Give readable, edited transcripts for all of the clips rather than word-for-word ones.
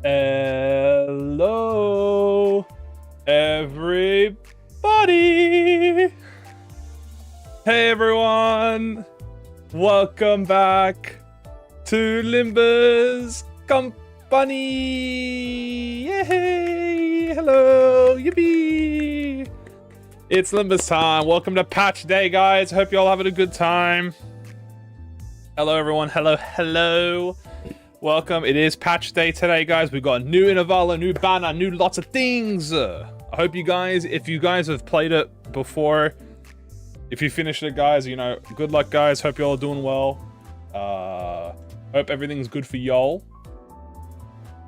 Hello, everybody. Hey, everyone. Welcome back to Limbus Company. Yay! Hello, yippee! It's Limbus time. Welcome to patch day, guys. Hope you all having a good time. Hello, everyone. Hello. Welcome. It is patch day today, guys. We've got a new INTERVALLO, new banner, new lots of things. I hope you guys, if you guys have played it before, if you finished it, guys, you know, good luck, guys. Hope you all are doing well. Hope everything's good for y'all.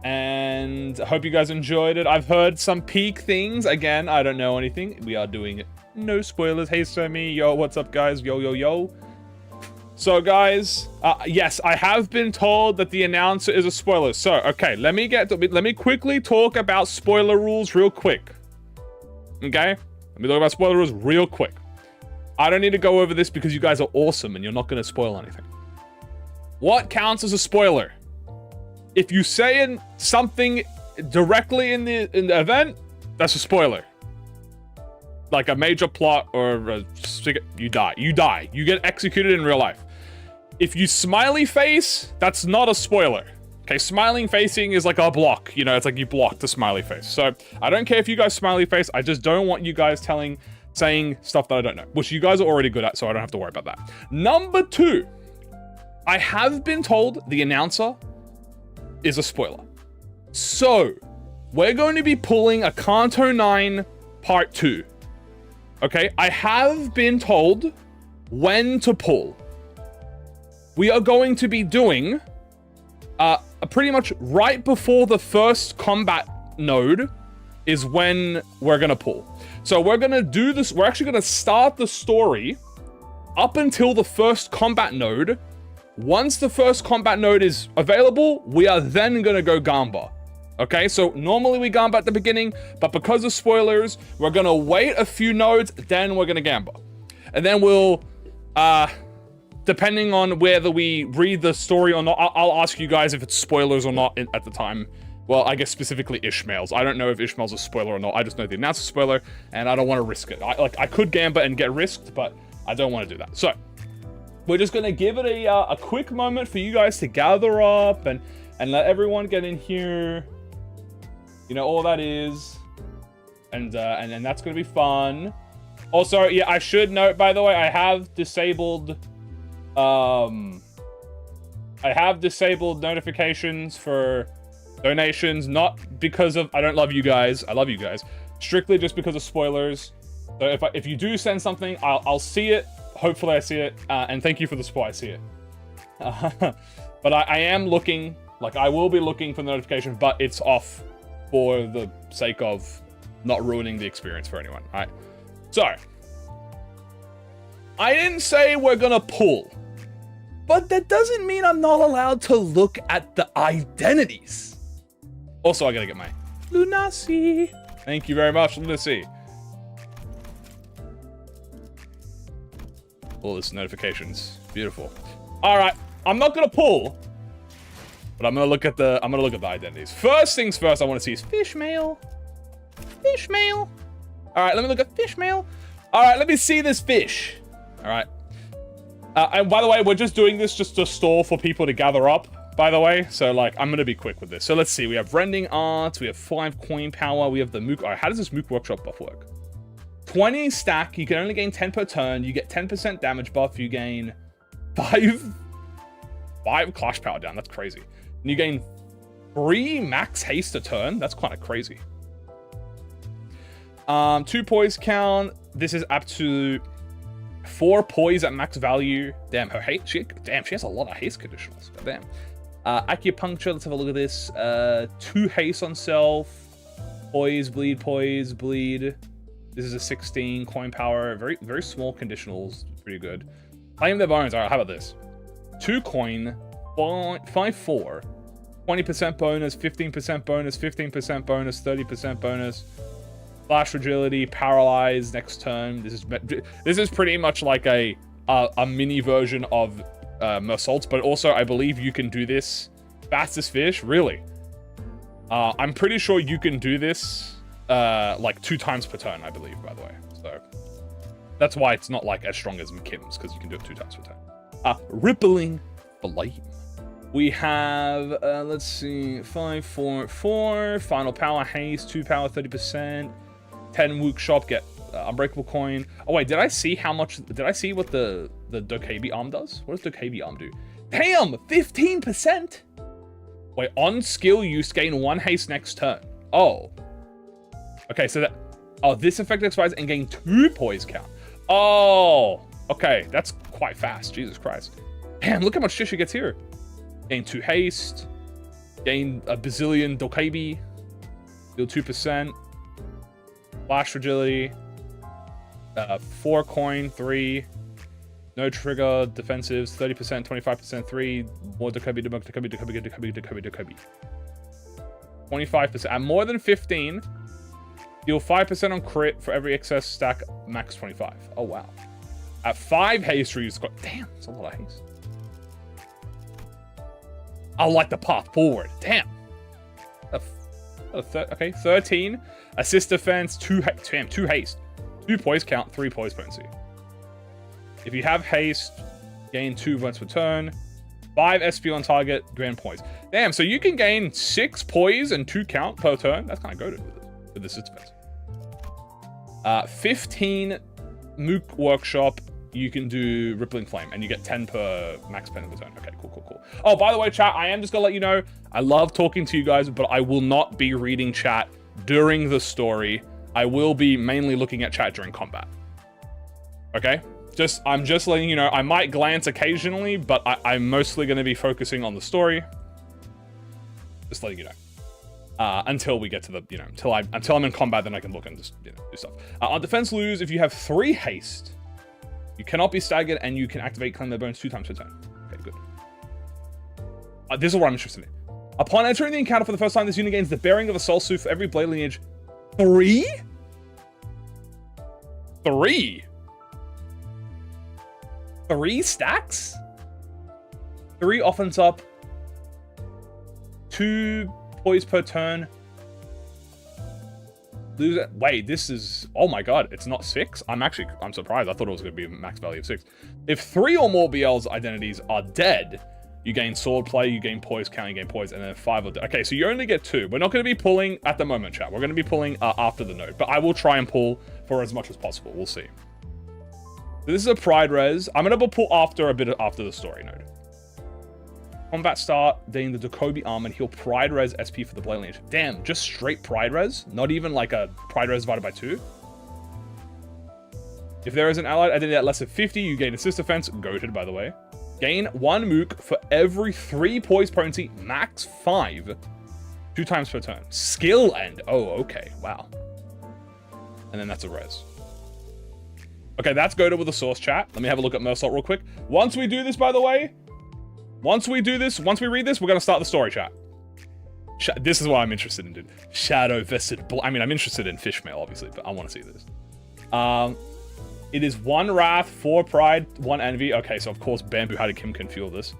And I hope you guys enjoyed it. I've heard some peak things. Again, I don't know anything. We are doing no spoilers. Hey, Somi. Yo, what's up, guys? Yo. So, guys, yes, I have been told that the announcer is a spoiler. So, okay, let me quickly talk about spoiler rules real quick. Okay? Let me talk about spoiler rules real quick. I don't need to go over this because you guys are awesome and you're not going to spoil anything. What counts as a spoiler? If you say something directly in the event, that's a spoiler. Like a major plot or you die. You get executed in real life. If you smiley face, that's not a spoiler. Okay, smiling facing is like a block. You know, it's like you block the smiley face. So I don't care if you guys smiley face. I just don't want you guys saying stuff that I don't know, which you guys are already good at, so I don't have to worry about that. Number 2, I have been told the announcer is a spoiler. So we're going to be pulling a Kanto 9 Part 2. Okay, I have been told when to pull. We are going to be doing pretty much right before the first combat node is when we're going to pull. So we're going to do this. We're actually going to start the story up until the first combat node. Once the first combat node is available, we are then going to go Gamba. Okay, so normally we Gamba at the beginning, but because of spoilers, we're going to wait a few nodes, then we're going to Gamba. And then we'll, depending on whether we read the story or not, I'll ask you guys if it's spoilers or not at the time. Well, I guess specifically Ishmael's. I don't know if Ishmael's a spoiler or not. I just know the announcer's a spoiler, and I don't want to risk it. I could Gamba and get risked, but I don't want to do that. So we're just going to give it a quick moment for you guys to gather up and let everyone get in here. You know, all that is. And that's going to be fun. Also, yeah, I should note, by the way, I have disabled notifications for donations, not because of I don't love you guys. I love you guys. Strictly just because of spoilers. So if you do send something, I'll see it. Hopefully I see it. And thank you for the support. I see it. But I am looking, like I will be looking for the notification, but it's off for the sake of not ruining the experience for anyone. All right. So I didn't say we're gonna pull, but that doesn't mean I'm not allowed to look at the identities. Also, I gotta get my Lunacy. Thank you very much, Lunacy. All this notifications, beautiful. All right, I'm not gonna pull, but I'm gonna look at the identities. First things first, I want to see is fish mail. Fish mail. All right, let me look at fish mail. All right, let me see this fish. All right. And by the way, we're just doing this just to stall for people to gather up, by the way. So, like, I'm going to be quick with this. So, let's see. We have rending arts. We have 5 coin power. We have the Mook. All right, how does this Mook Workshop buff work? 20 stack. You can only gain 10 per turn. You get 10% damage buff. You gain 5 clash power down. That's crazy. And you gain 3 max haste a turn. That's kind of crazy. 2 poise count. This is up to 4 poise at max value. Damn, her haste. She has a lot of haste conditionals. Damn. Acupuncture. Let's have a look at this. 2 haste on self. Poise, bleed. This is a 16 coin power. Very, very small conditionals. Pretty good. Claim their bones. All right, how about this? 2 coin. 5/4. 20% bonus. 15% bonus. 15% bonus. 30% bonus. Flash fragility, paralyze next turn. This is pretty much like a mini version of Mersault's, but also I believe you can do this. Fastest fish, really? I'm pretty sure you can do this like 2 times per turn, I believe, by the way. So that's why it's not like as strong as McKim's, because you can do it 2 times per turn. Rippling Flame. We have, let's see, 5, 4, 4. Final power, haste, 2 power, 30%. 10 Wook shop, get unbreakable coin. Oh wait, did I see how much? Did I see what the Dokebi arm does? What does Dokebi arm do? Damn, 15%. Wait, on skill use, gain 1 haste next turn. Oh, okay. So that, oh, this effect expires and gain 2 poise count. Oh, okay, that's quite fast. Jesus Christ. Damn, look how much shit she gets here. Gain 2 haste, gain a bazillion Dokebi, deal 2%, flash fragility, 4 coin, 3, no trigger, defensives, 30%, 25%, 3, more Dokebi, Dokebi. 25%, at more than 15, deal 5% on crit for every excess stack, max 25. Oh, wow. At 5 haste, you got, damn, that's a lot of haste. I like the path forward. Damn. Okay, 13. Assist defense, 2 haste. 2 poise count, 3 poise potency. If you have haste, gain 2 once per turn. 5 SP on target, gain poise. Damn, so you can gain 6 poise and 2 count per turn. That's kind of goated with this assist defense. 15 Mook Workshop. You can do Rippling Flame, and you get 10 per max pen per turn. Okay, cool. Oh, by the way, chat, I am just gonna let you know, I love talking to you guys, but I will not be reading chat during the story. I will be mainly looking at chat during combat. Okay? I'm just letting you know, I might glance occasionally, but I'm mostly gonna be focusing on the story. Just letting you know. Until we get to the, until I'm in combat, then I can look and just, do stuff. On defense lose, if you have 3 haste, you cannot be staggered, and you can activate Claim Their Bones 2 times per turn. Okay, good. This is what I'm interested in. Upon entering the encounter for the first time, this unit gains the bearing of a soul suit for every blade lineage. 3? 3? 3 stacks? 3 offense up. 2 poise per turn. Lose it. Wait, this is, oh my god, it's not 6? I'm surprised. I thought it was going to be a max value of 6. If 3 or more BL's identities are dead, you gain sword play, you gain poise count, you gain poise, and then 5 are dead. Okay, so you only get 2. We're not going to be pulling at the moment, chat. We're going to be pulling after the node, but I will try and pull for as much as possible. We'll see. So this is a Pride res. I'm going to pull after a bit after the story node. Combat start, gain the Dokebi arm, and heal Pride res SP for the blade lineage. Damn, just straight Pride res? Not even like a Pride res divided by 2? If there is an allied identity at less than 50, you gain assist defense, goated by the way. Gain 1 Mook for every 3 poise potency, max 5, 2 times per turn. Skill end. Oh, okay, wow. And then that's a res. Okay, that's goated with the source, chat. Let me have a look at Mersault real quick. Once we do this, by the way, once we read this, we're going to start the story, chat. This is what I'm interested in, dude. Shadow Vested... I mean, I'm interested in Fishmail, obviously, but I want to see this. It is 1 Wrath, 4 Pride, 1 Envy. Okay, so of course, Bamboo Hatted Kim can fuel this.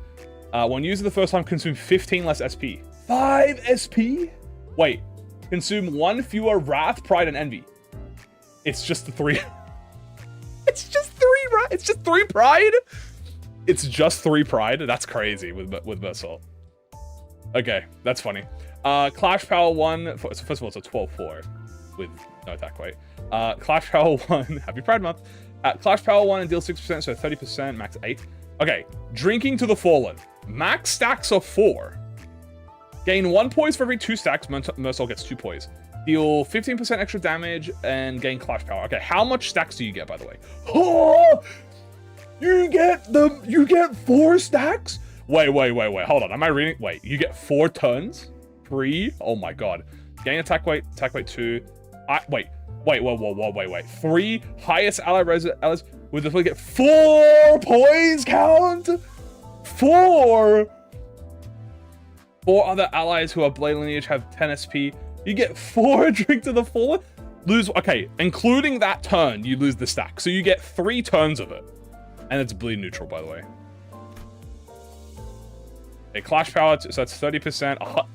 When used the first time, consume 15 less SP. 5 SP? Wait. Consume 1 fewer Wrath, Pride, and Envy. It's just the 3... It's just 3 Wrath. It's just 3 Pride? It's just 3 Pride? That's crazy with Mersault. Okay, that's funny. Clash Power 1... First of all, it's a 12-4 with no attack weight. Clash Power 1... Happy Pride Month. Clash Power 1 and deal 6%, so 30%, max 8. Okay, Drinking to the Fallen. Max stacks of 4. Gain 1 poise for every 2 stacks. Mersault gets 2 poise. Deal 15% extra damage and gain Clash Power. Okay, how much stacks do you get, by the way? Oh! You get 4 stacks? Wait. Hold on. Am I reading? Wait, you get 4 turns? 3? Oh my god. Gain attack weight 2. Wait. 3 highest allies with the get 4 poise count? 4 other allies who are blade lineage have 10 SP. You get 4 Drink to the Fallen? Lose, okay, including that turn, you lose the stack. So you get 3 turns of it. And it's bleed neutral, by the way. Okay, Clash Power, so that's 30%.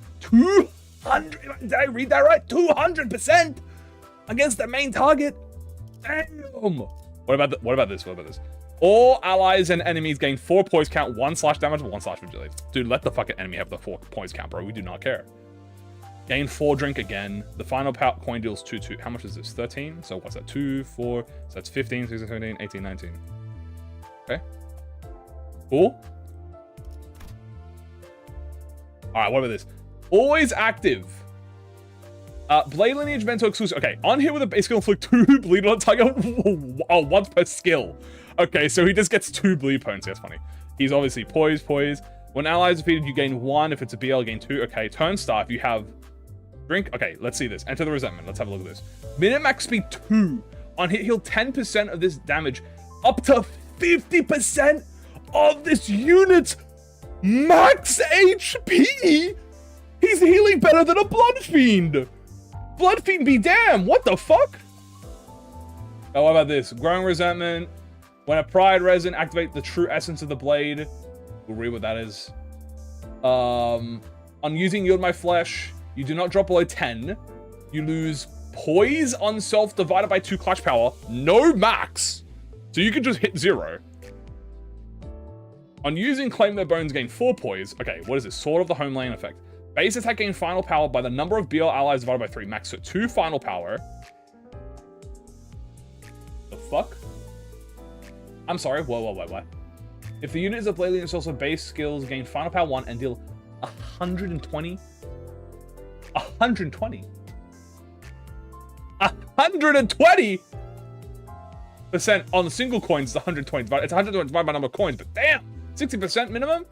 200. Did I read that right? 200% against the main target. Damn. What about this? All allies and enemies gain 4 poise count, 1 slash damage, 1 slash vigilance. Dude, let the fucking enemy have the 4 poise count, bro. We do not care. Gain 4 drink again. The final coin deals 2. How much is this? 13? So what's that? 2, 4. So that's 15, 16, 17, 18, 19. Okay. Cool. Alright, what about this? Always active. Blade lineage mental exclusive. Okay, on here with a base skill inflict 2 bleed on a target. Oh, once per skill. Okay, so he just gets 2 bleed potency. That's funny. He's obviously poise. When allies defeated, you gain 1. If it's a BL, gain 2. Okay, turn star. If you have drink. Okay, let's see this. Enter the resentment. Let's have a look at this. Minute max speed 2. On hit, heal 10% of this damage. Up to 50% of this unit's max HP. He's healing better than a Blood Fiend. Blood Fiend be damn. What the fuck? Oh, what about this? Growing resentment. When a pride resin, activate the true essence of the blade. We'll read what that is. On using Yield My Flesh, you do not drop below 10. You lose poise on self divided by 2 clutch power. No max. So you can just hit 0. On using Claim Their Bones, gain 4 poise. Okay, what is this? Sword of the Homeland effect. Base attack gain final power by the number of BL allies divided by 3. Max, so 2 final power. The fuck? I'm sorry, what? If the unit is a blade lineage, also base skills gain final power 1 and deal 120. 120 percent on the single coins. It's 120. It's 120 divided by number of coins, but damn, 60% minimum.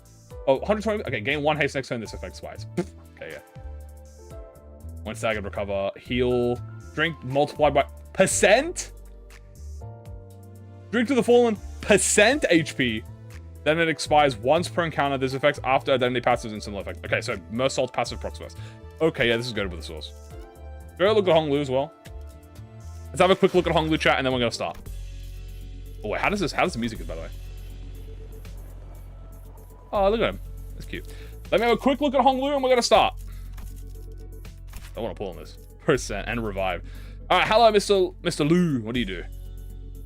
Oh, 120. Okay, gain 1 haste next turn. This affects twice. Okay, yeah. 1 staggered recover, heal, drink multiplied by percent. Drink to the fallen percent HP. Then it expires once per encounter. This affects after identity passives and similar effect. Okay, so Mersault's passive procs first. Okay, yeah, this is good with the source. Go look at Honglu as well. Let's have a quick look at Honglu chat and then we're gonna start. Oh wait, how does the music go, by the way? Oh, look at him. That's cute. Let me have a quick look at Honglu and we're gonna start. I want to pull on this. Percent and revive. Alright, hello, Mr. Lu. What do you do?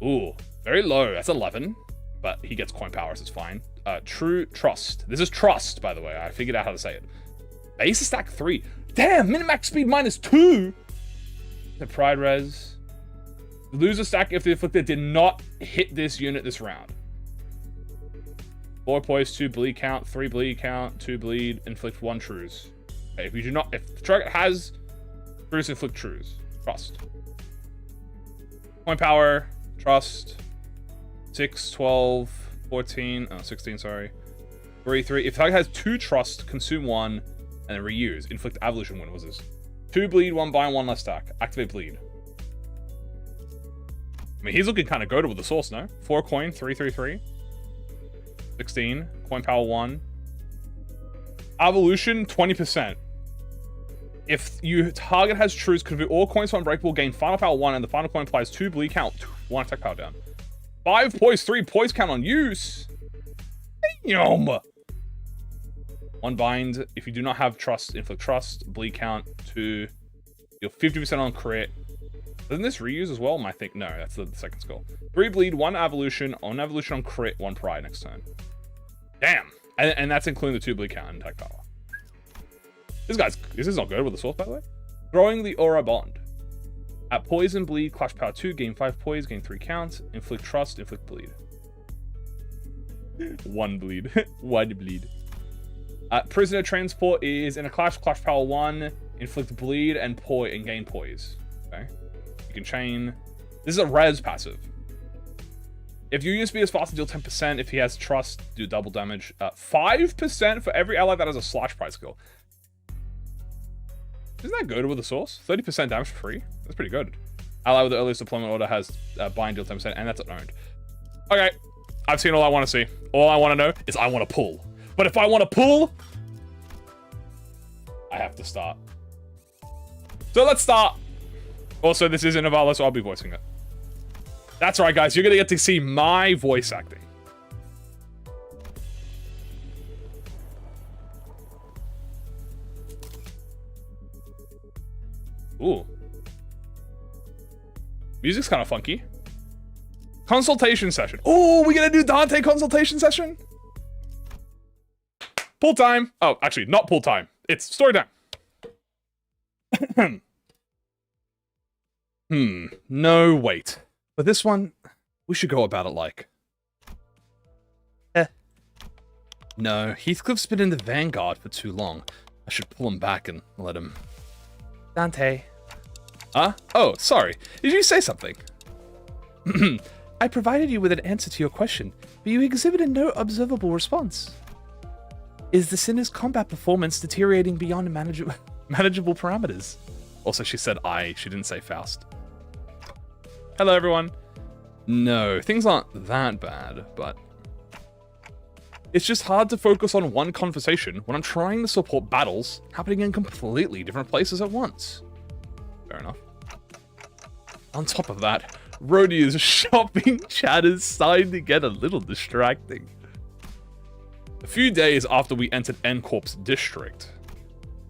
Ooh, very low. That's 11. But he gets coin power, so it's fine. True Trust. This is Trust, by the way. I figured out how to say it. Base stack 3. Damn, min-max speed -2. The Pride Res. Lose a stack if the Afflicted did not hit this unit this round. 4 poise, 2 bleed count, 3 bleed count, 2 bleed, inflict 1 trues. Okay, if the target has trues, inflict trues. Trust. Coin power, Trust. 6, 12, 14, 16, sorry. 3, 3. If the target has 2 trust, consume 1, and then reuse. Inflict Evolution. When was this? 2 bleed, 1 bind, 1 less stack. Activate bleed. I mean, he's looking kind of goated with the source, no? 4 coin, 3, 3, 3. 16. Coin power 1. Evolution, 20%. If your target has trues, convert all coins to unbreakable, gain final power 1, and the final coin applies 2 bleed count, 1 attack power down. 5 poise, 3 poise count on use. Damn. 1 bind. If you do not have trust, inflict trust. Bleed count 2. You're 50% on crit. Doesn't this reuse as well? I think no. That's the second skill. 3 bleed, 1 evolution. On evolution on crit, 1 pride next turn. Damn. And that's including the 2 bleed count and attack power. This is not good with the source, by the way. Growing the Aura Bond. At poison bleed, clash power 2, gain 5 poise, gain 3 counts, inflict trust, inflict bleed. 1 bleed. 1 bleed. Prisoner transport is in a clash power 1, inflict bleed and gain poise. Okay. You can chain. This is a res passive. If your unit speed is fast, deal 10%. If he has trust, do double damage. 5% for every ally that has a slash price skill. Isn't that good with the source? 30% damage for free? That's pretty good. Ally with the earliest deployment order has bind deal 10%, and that's unowned. Okay, I've seen all I want to see. All I want to know is I want to pull. But if I want to pull, I have to start. So let's start. Also, this is INTERVALLO, so I'll be voicing it. That's right, guys. You're going to get to see my voice acting. Ooh. Music's kind of funky. Consultation session. Oh, we gonna do Dante consultation session? Pool time. Oh, actually, not pool time. It's story time. No, wait. For this one, we should go about it like... No, Heathcliff's been in the vanguard for too long. I should pull him back and let him... Dante. Huh? Oh, sorry. Did you say something? I provided you with an answer to your question, but you exhibited no observable response. Is the Sinner's combat performance deteriorating beyond manageable parameters? Also, she said she didn't say Faust. Hello, everyone. No, things aren't that bad, but... It's just hard to focus on one conversation when I'm trying to support battles happening in completely different places at once. Fair enough. On top of that, Rhodio's shopping chat is starting to get a little distracting. A few days after we entered N-Corp's district,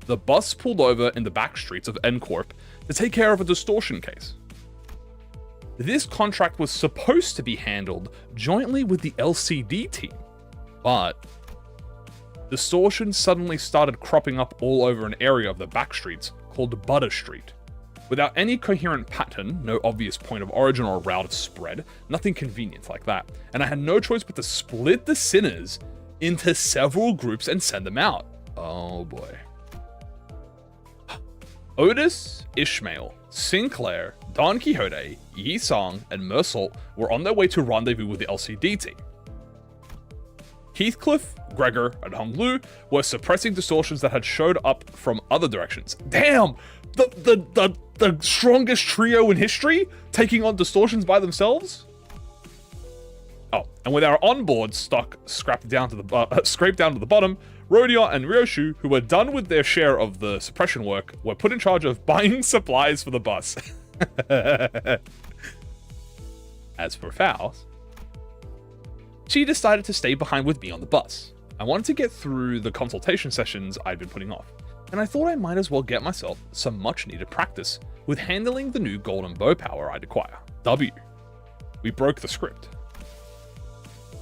the bus pulled over in the back streets of N-Corp to take care of a distortion case. This contract was supposed to be handled jointly with the LCD team, but distortion suddenly started cropping up all over an area of the back streets called Butter Street. Without any coherent pattern, no obvious point of origin or route of spread, nothing convenient like that, and I had no choice but to split the Sinners into several groups and send them out. Oh boy. Otis, Ishmael, Sinclair, Don Quixote, Yi Song, and Mersault were on their way to rendezvous with the LCD team. Heathcliff, Gregor, and Hong Lu were suppressing distortions that had showed up from other directions. Damn! The strongest trio in history taking on distortions by themselves? Oh, and with our onboard stock scraped down to the bottom, Rhodio and Ryoshu, who were done with their share of the suppression work, were put in charge of buying supplies for the bus. As for Faust, she decided to stay behind with me on the bus. I wanted to get through the consultation sessions I'd been putting off, and I thought I might as well get myself some much needed practice with handling the new golden bow power I'd acquire, W. We broke the script.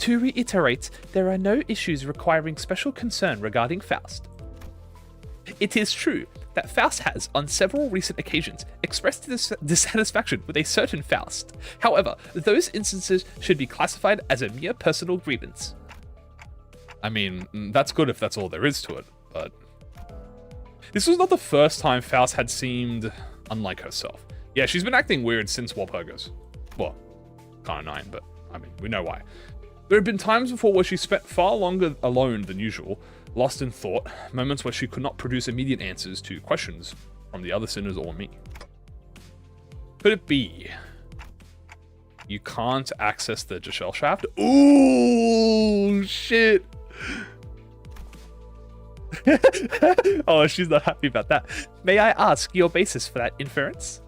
To reiterate, there are no issues requiring special concern regarding Faust. It is true that Faust has, on several recent occasions, expressed dissatisfaction with a certain Faust. However, those instances should be classified as a mere personal grievance. I mean, that's good if that's all there is to it, but... This was not the first time Faust had seemed unlike herself. Yeah, she's been acting weird since Walpurgis. Well, kind of 9, but I mean, we know why. There had been times before where she spent far longer alone than usual, lost in thought, moments where she could not produce immediate answers to questions from the other Sinners or me. Could it be you can't access the Giselle shaft? Ooh, shit. Oh, she's not happy about that. May I ask your basis for that inference?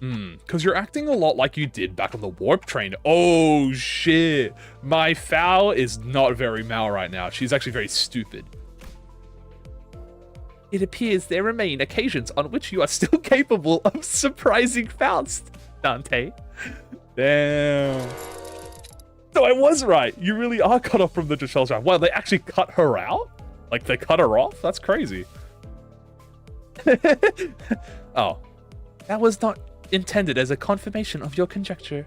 Because you're acting a lot like you did back on the warp train. Oh, shit. My Fowl is not very Mal right now. She's actually very stupid. It appears there remain occasions on which you are still capable of surprising Faust, Dante. Damn. So I was right. You really are cut off from the Giselle shaft. Wow, they actually cut her out? Like, they cut her off? That's crazy. Oh. That was not intended as a confirmation of your conjecture.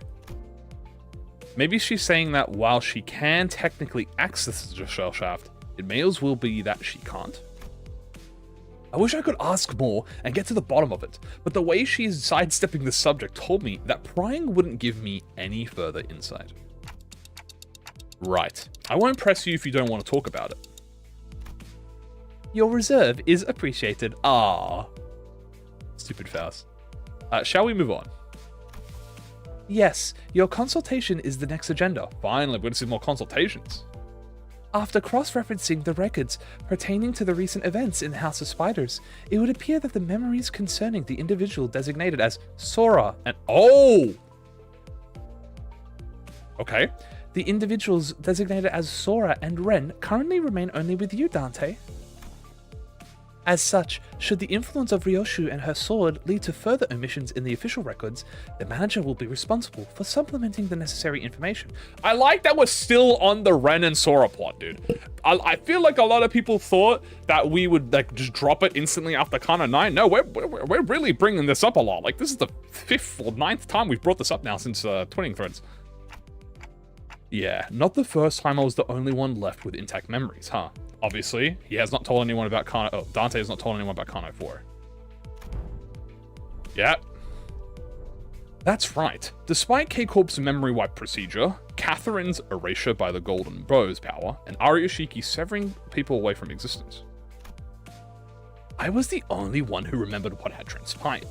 Maybe she's saying that while she can technically access the Giselle shaft, it may as well be that she can't. I wish I could ask more and get to the bottom of it, but the way she's sidestepping the subject told me that prying wouldn't give me any further insight. Right. I won't press you if you don't want to talk about it. Your reserve is appreciated. Ah, stupid Faust. Shall we move on? Yes, your consultation is the next agenda. Finally, we're going to see more consultations. After cross-referencing the records pertaining to the recent events in the House of Spiders, it would appear that the memories concerning the individual designated as Sora and... Oh! Okay. The individuals designated as Sora and Ren currently remain only with you, Dante. As such, should the influence of Ryoshu and her sword lead to further omissions in the official records, the manager will be responsible for supplementing the necessary information. I like that we're still on the Ren and Sora plot, dude. I feel like a lot of people thought that we would like just drop it instantly after Kana 9. No, we're really bringing this up a lot. Like, this is the 5th or 9th time we've brought this up now since Twinning Threads. Yeah, not the first time I was the only one left with intact memories, huh? Obviously, he has not told anyone about Kano. Oh, Dante has not told anyone about Kano 4. Yep. That's right. Despite K-Corp's memory wipe procedure, Catherine's erasure by the Golden Bow's power, and Ariyashiki severing people away from existence, I was the only one who remembered what had transpired.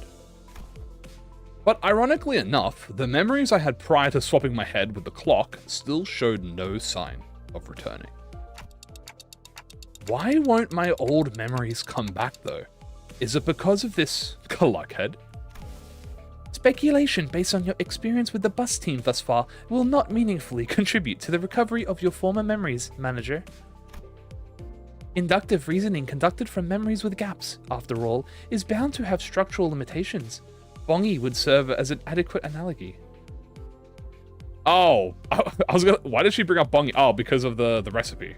But ironically enough, the memories I had prior to swapping my head with the clock still showed no sign of returning. Why won't my old memories come back though? Is it because of this clock head? Speculation based on your experience with the bus team thus far will not meaningfully contribute to the recovery of your former memories, manager. Inductive reasoning conducted from memories with gaps, after all, is bound to have structural limitations. Bongi would serve as an adequate analogy. Oh, why did she bring up Bongi? Oh, because of the recipe.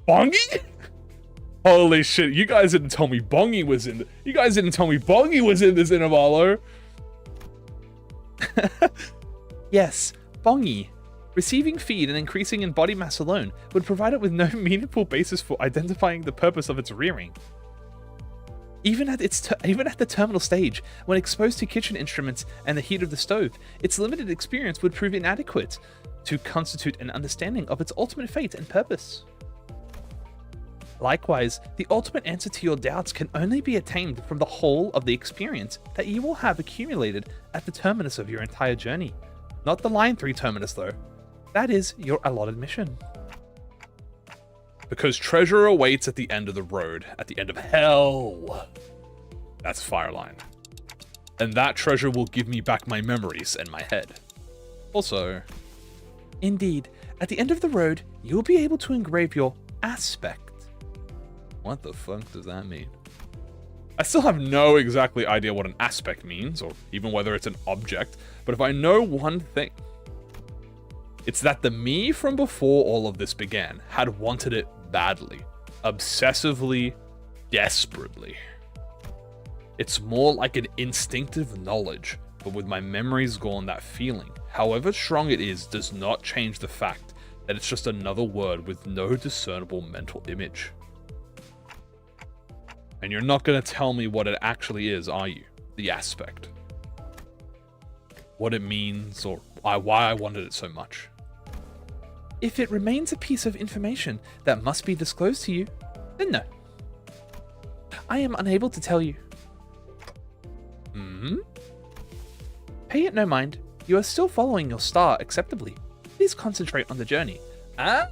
Bongi? Holy shit, you guys didn't tell me Bongi was in this Intervallo. Yes, Bongi. Receiving feed and increasing in body mass alone would provide it with no meaningful basis for identifying the purpose of its rearing. Even at the terminal stage, when exposed to kitchen instruments and the heat of the stove, its limited experience would prove inadequate to constitute an understanding of its ultimate fate and purpose. Likewise, the ultimate answer to your doubts can only be attained from the whole of the experience that you will have accumulated at the terminus of your entire journey. Not the Line 3 terminus though. That is your allotted mission. Because treasure awaits at the end of the road, at the end of hell. That's Fireline. And that treasure will give me back my memories and my head. Also, indeed, at the end of the road, you will be able to engrave your aspect. What the fuck does that mean? I still have no exactly idea what an aspect means, or even whether it's an object, but if I know one thing, it's that the me from before all of this began had wanted it badly, obsessively, desperately. It's more like an instinctive knowledge, but with my memories gone, that feeling, however strong it is, does not change the fact that it's just another word with no discernible mental image. And you're not going to tell me what it actually is, are you? The aspect. What it means, or why I wanted it so much. If it remains a piece of information that must be disclosed to you, then no. I am unable to tell you. Pay it no mind. You are still following your star acceptably. Please concentrate on the journey. Ah,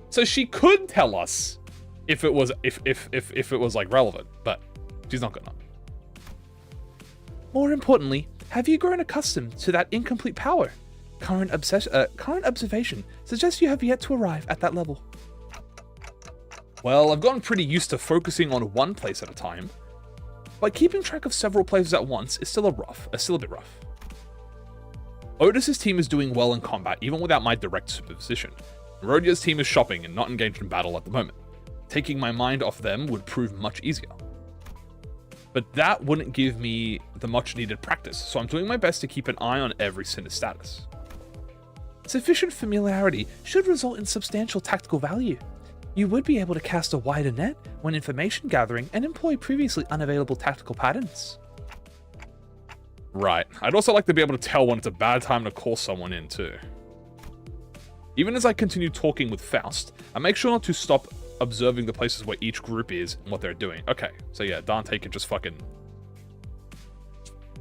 so she could tell us if it was like relevant, but she's not gonna. More importantly, have you grown accustomed to that incomplete power? Current observation suggests you have yet to arrive at that level. Well, I've gotten pretty used to focusing on one place at a time, but keeping track of several places at once is still a bit rough. Otis's team is doing well in combat, even without my direct supervision. Rodia's team is shopping and not engaged in battle at the moment. Taking my mind off them would prove much easier. But that wouldn't give me the much needed practice, so I'm doing my best to keep an eye on every Sinner status. Sufficient familiarity should result in substantial tactical value. You would be able to cast a wider net when information gathering and employ previously unavailable tactical patterns. Right. I'd also like to be able to tell when it's a bad time to call someone in too. Even as I continue talking with Faust, I make sure not to stop observing the places where each group is and what they're doing. Okay, so yeah, Dante can just fucking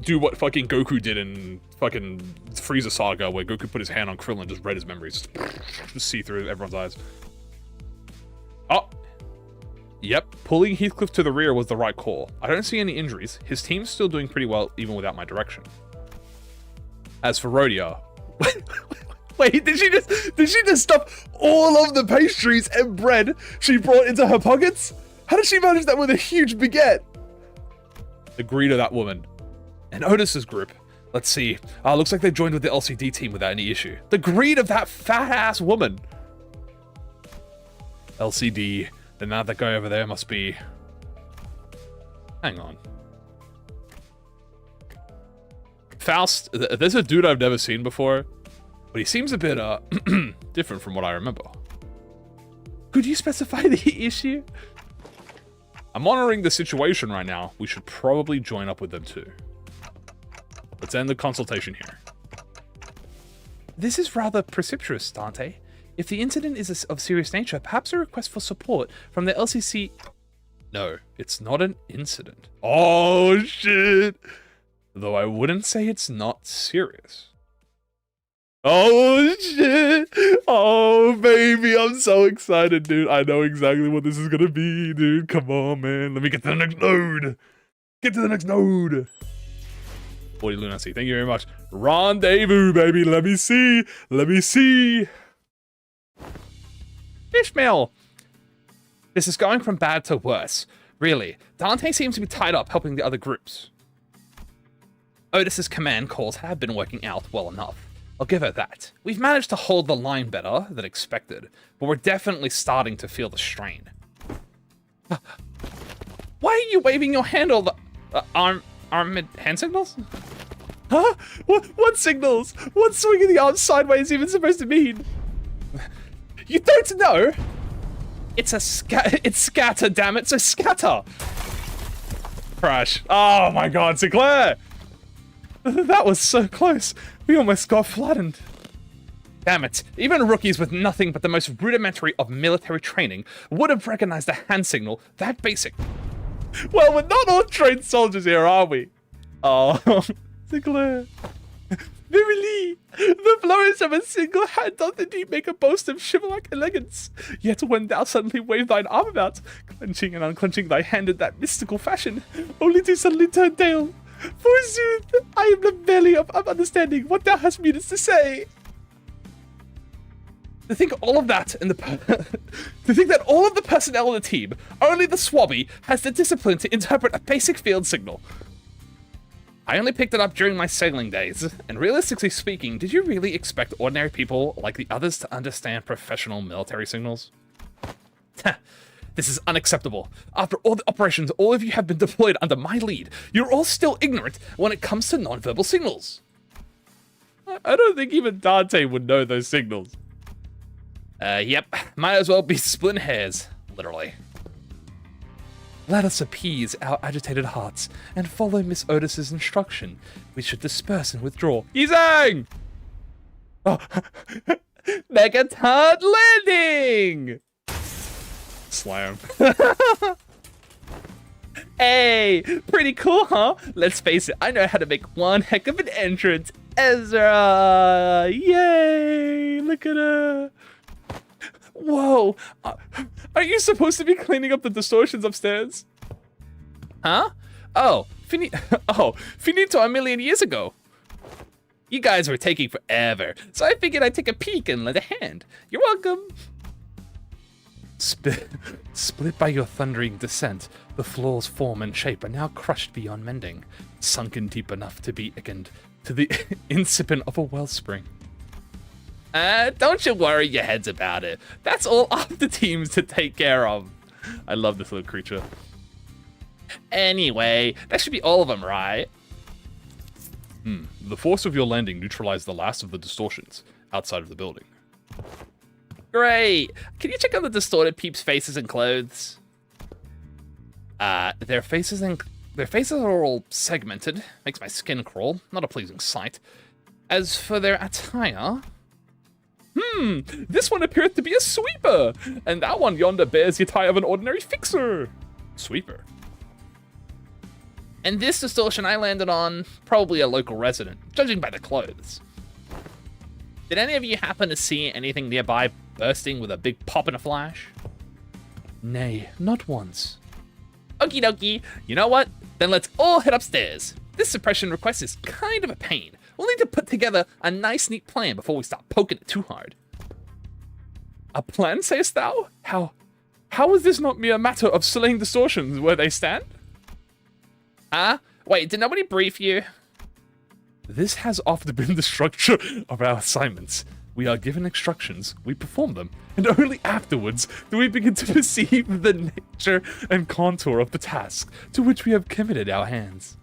do what fucking Goku did in fucking Frieza Saga, where Goku put his hand on Krillin and just read his memories. Just see through everyone's eyes. Oh. Yep, pulling Heathcliff to the rear was the right call. I don't see any injuries. His team's still doing pretty well, even without my direction. As for Rhodia... Wait, did she just stuff all of the pastries and bread she brought into her pockets? How did she manage that with a huge baguette? The greed of that woman. And Otis's group. Let's see. Looks like they joined with the LCD team without any issue. The greed of that fat-ass woman. LCD. Then that guy over there must be... Hang on. Faust. There's a dude I've never seen before. But he seems a bit, different from what I remember. Could you specify the issue? I'm monitoring the situation right now. We should probably join up with them too. Let's end the consultation here. This is rather precipitous, Dante. If the incident is of serious nature, perhaps a request for support from the LCC... No, it's not an incident. Oh, shit. Though I wouldn't say it's not serious. Oh, shit. Oh, baby, I'm so excited, dude. I know exactly what this is gonna be, dude. Come on, man. Let me get to the next node. Get to the next node. 40 lunacy. Thank you very much. Rendezvous, baby. Let me see. Let me see. Ishmael! This is going from bad to worse. Really, Dante seems to be tied up helping the other groups. Otis's command calls have been working out well enough. I'll give her that. We've managed to hold the line better than expected, but we're definitely starting to feel the strain. Why are you waving your hand all the... arm hand signals? Huh? What signals? What's swinging the arm sideways even supposed to mean? You don't know? It's scatter, damn it, so scatter! Crash. Oh my god, Sinclair! That was so close. We almost got flattened. Damn it. Even rookies with nothing but the most rudimentary of military training would have recognized a hand signal that basic. Well, we're not all trained soldiers here, are we? Oh, Sinclair. Verily, the flourish of a single hand doth indeed make a boast of chivalric elegance. Yet when thou suddenly wave thine arm about, clenching and unclenching thy hand in that mystical fashion, only to suddenly turn tail. Forsooth, I am the belly of understanding what thou hast meanest to say. To think all of that in the to think that all of the personnel on the team, only the swabby, has the discipline to interpret a basic field signal. I only picked it up during my sailing days, and realistically speaking, did you really expect ordinary people like the others to understand professional military signals? This is unacceptable. After all the operations, all of you have been deployed under my lead. You're all still ignorant when it comes to non-verbal signals. I don't think even Dante would know those signals. Yep. Might as well be splitting hairs, literally. Let us appease our agitated hearts and follow Miss Otis's instruction. We should disperse and withdraw. Yizang! Oh. Megaton landing! Slam. Hey, pretty cool, huh? Let's face it, I know how to make one heck of an entrance. Ezra! Yay! Look at her. Whoa! Are you supposed to be cleaning up the distortions upstairs? Huh? Oh, finito a million years ago. You guys were taking forever, so I figured I'd take a peek and lend a hand. You're welcome. Split by your thundering descent, the floor's form and shape are now crushed beyond mending, sunken deep enough to be akin to the incipient of a wellspring. Don't you worry your heads about it. That's all up the teams to take care of. I love this little creature. Anyway, that should be all of them, right? The force of your landing neutralized the last of the distortions outside of the building. Great. Can you check out the distorted peeps' faces and clothes? Their faces are all segmented. Makes my skin crawl. Not a pleasing sight. As for their attire... This one appeareth to be a sweeper, and that one yonder bears the attire of an ordinary fixer. Sweeper. And this distortion I landed on, probably a local resident, judging by the clothes. Did any of you happen to see anything nearby bursting with a big pop and a flash? Nay, not once. Okie dokie. You know what? Then let's all head upstairs. This suppression request is kind of a pain. We'll need to put together a nice, neat plan before we start poking it too hard. A plan, sayest thou? How is this not mere matter of slaying distortions where they stand? Huh? Wait, did nobody brief you? This has often been the structure of our assignments. We are given instructions, we perform them, and only afterwards do we begin to perceive the nature and contour of the task to which we have committed our hands.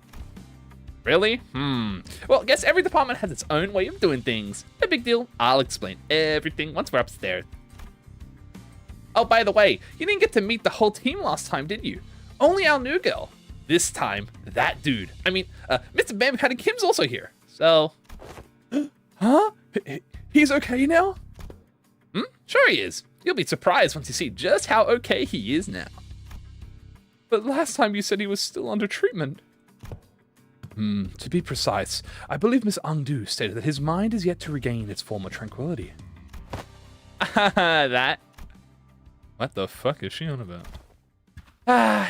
Really? Well, I guess every department has its own way of doing things. No big deal. I'll explain everything once we're upstairs. Oh, by the way, you didn't get to meet the whole team last time, did you? Only our new girl. This time, that dude. I mean, Mr. Bamboo Kim's also here, so... Huh? He's okay now? Sure he is. You'll be surprised once you see just how okay he is now. But last time you said he was still under treatment. To be precise, I believe Miss Angdu stated that his mind is yet to regain its former tranquility. That? What the fuck is she on about?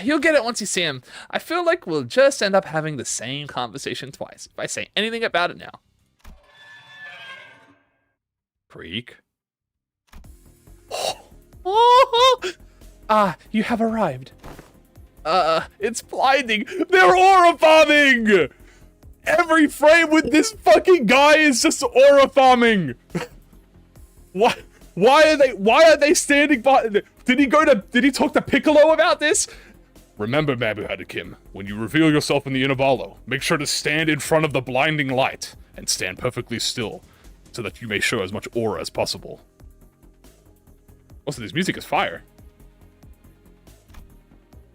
You'll get it once you see him. I feel like we'll just end up having the same conversation twice if I say anything about it now. Freak. You have arrived. It's blinding. They're aura farming. Every frame with this fucking guy is just aura farming. What? Why are they standing by? Did he talk to Piccolo about this? Remember, Bamboo Kim, when you reveal yourself in the Intervallo, make sure to stand in front of the blinding light and stand perfectly still so that you may show as much aura as possible. Also, this music is fire.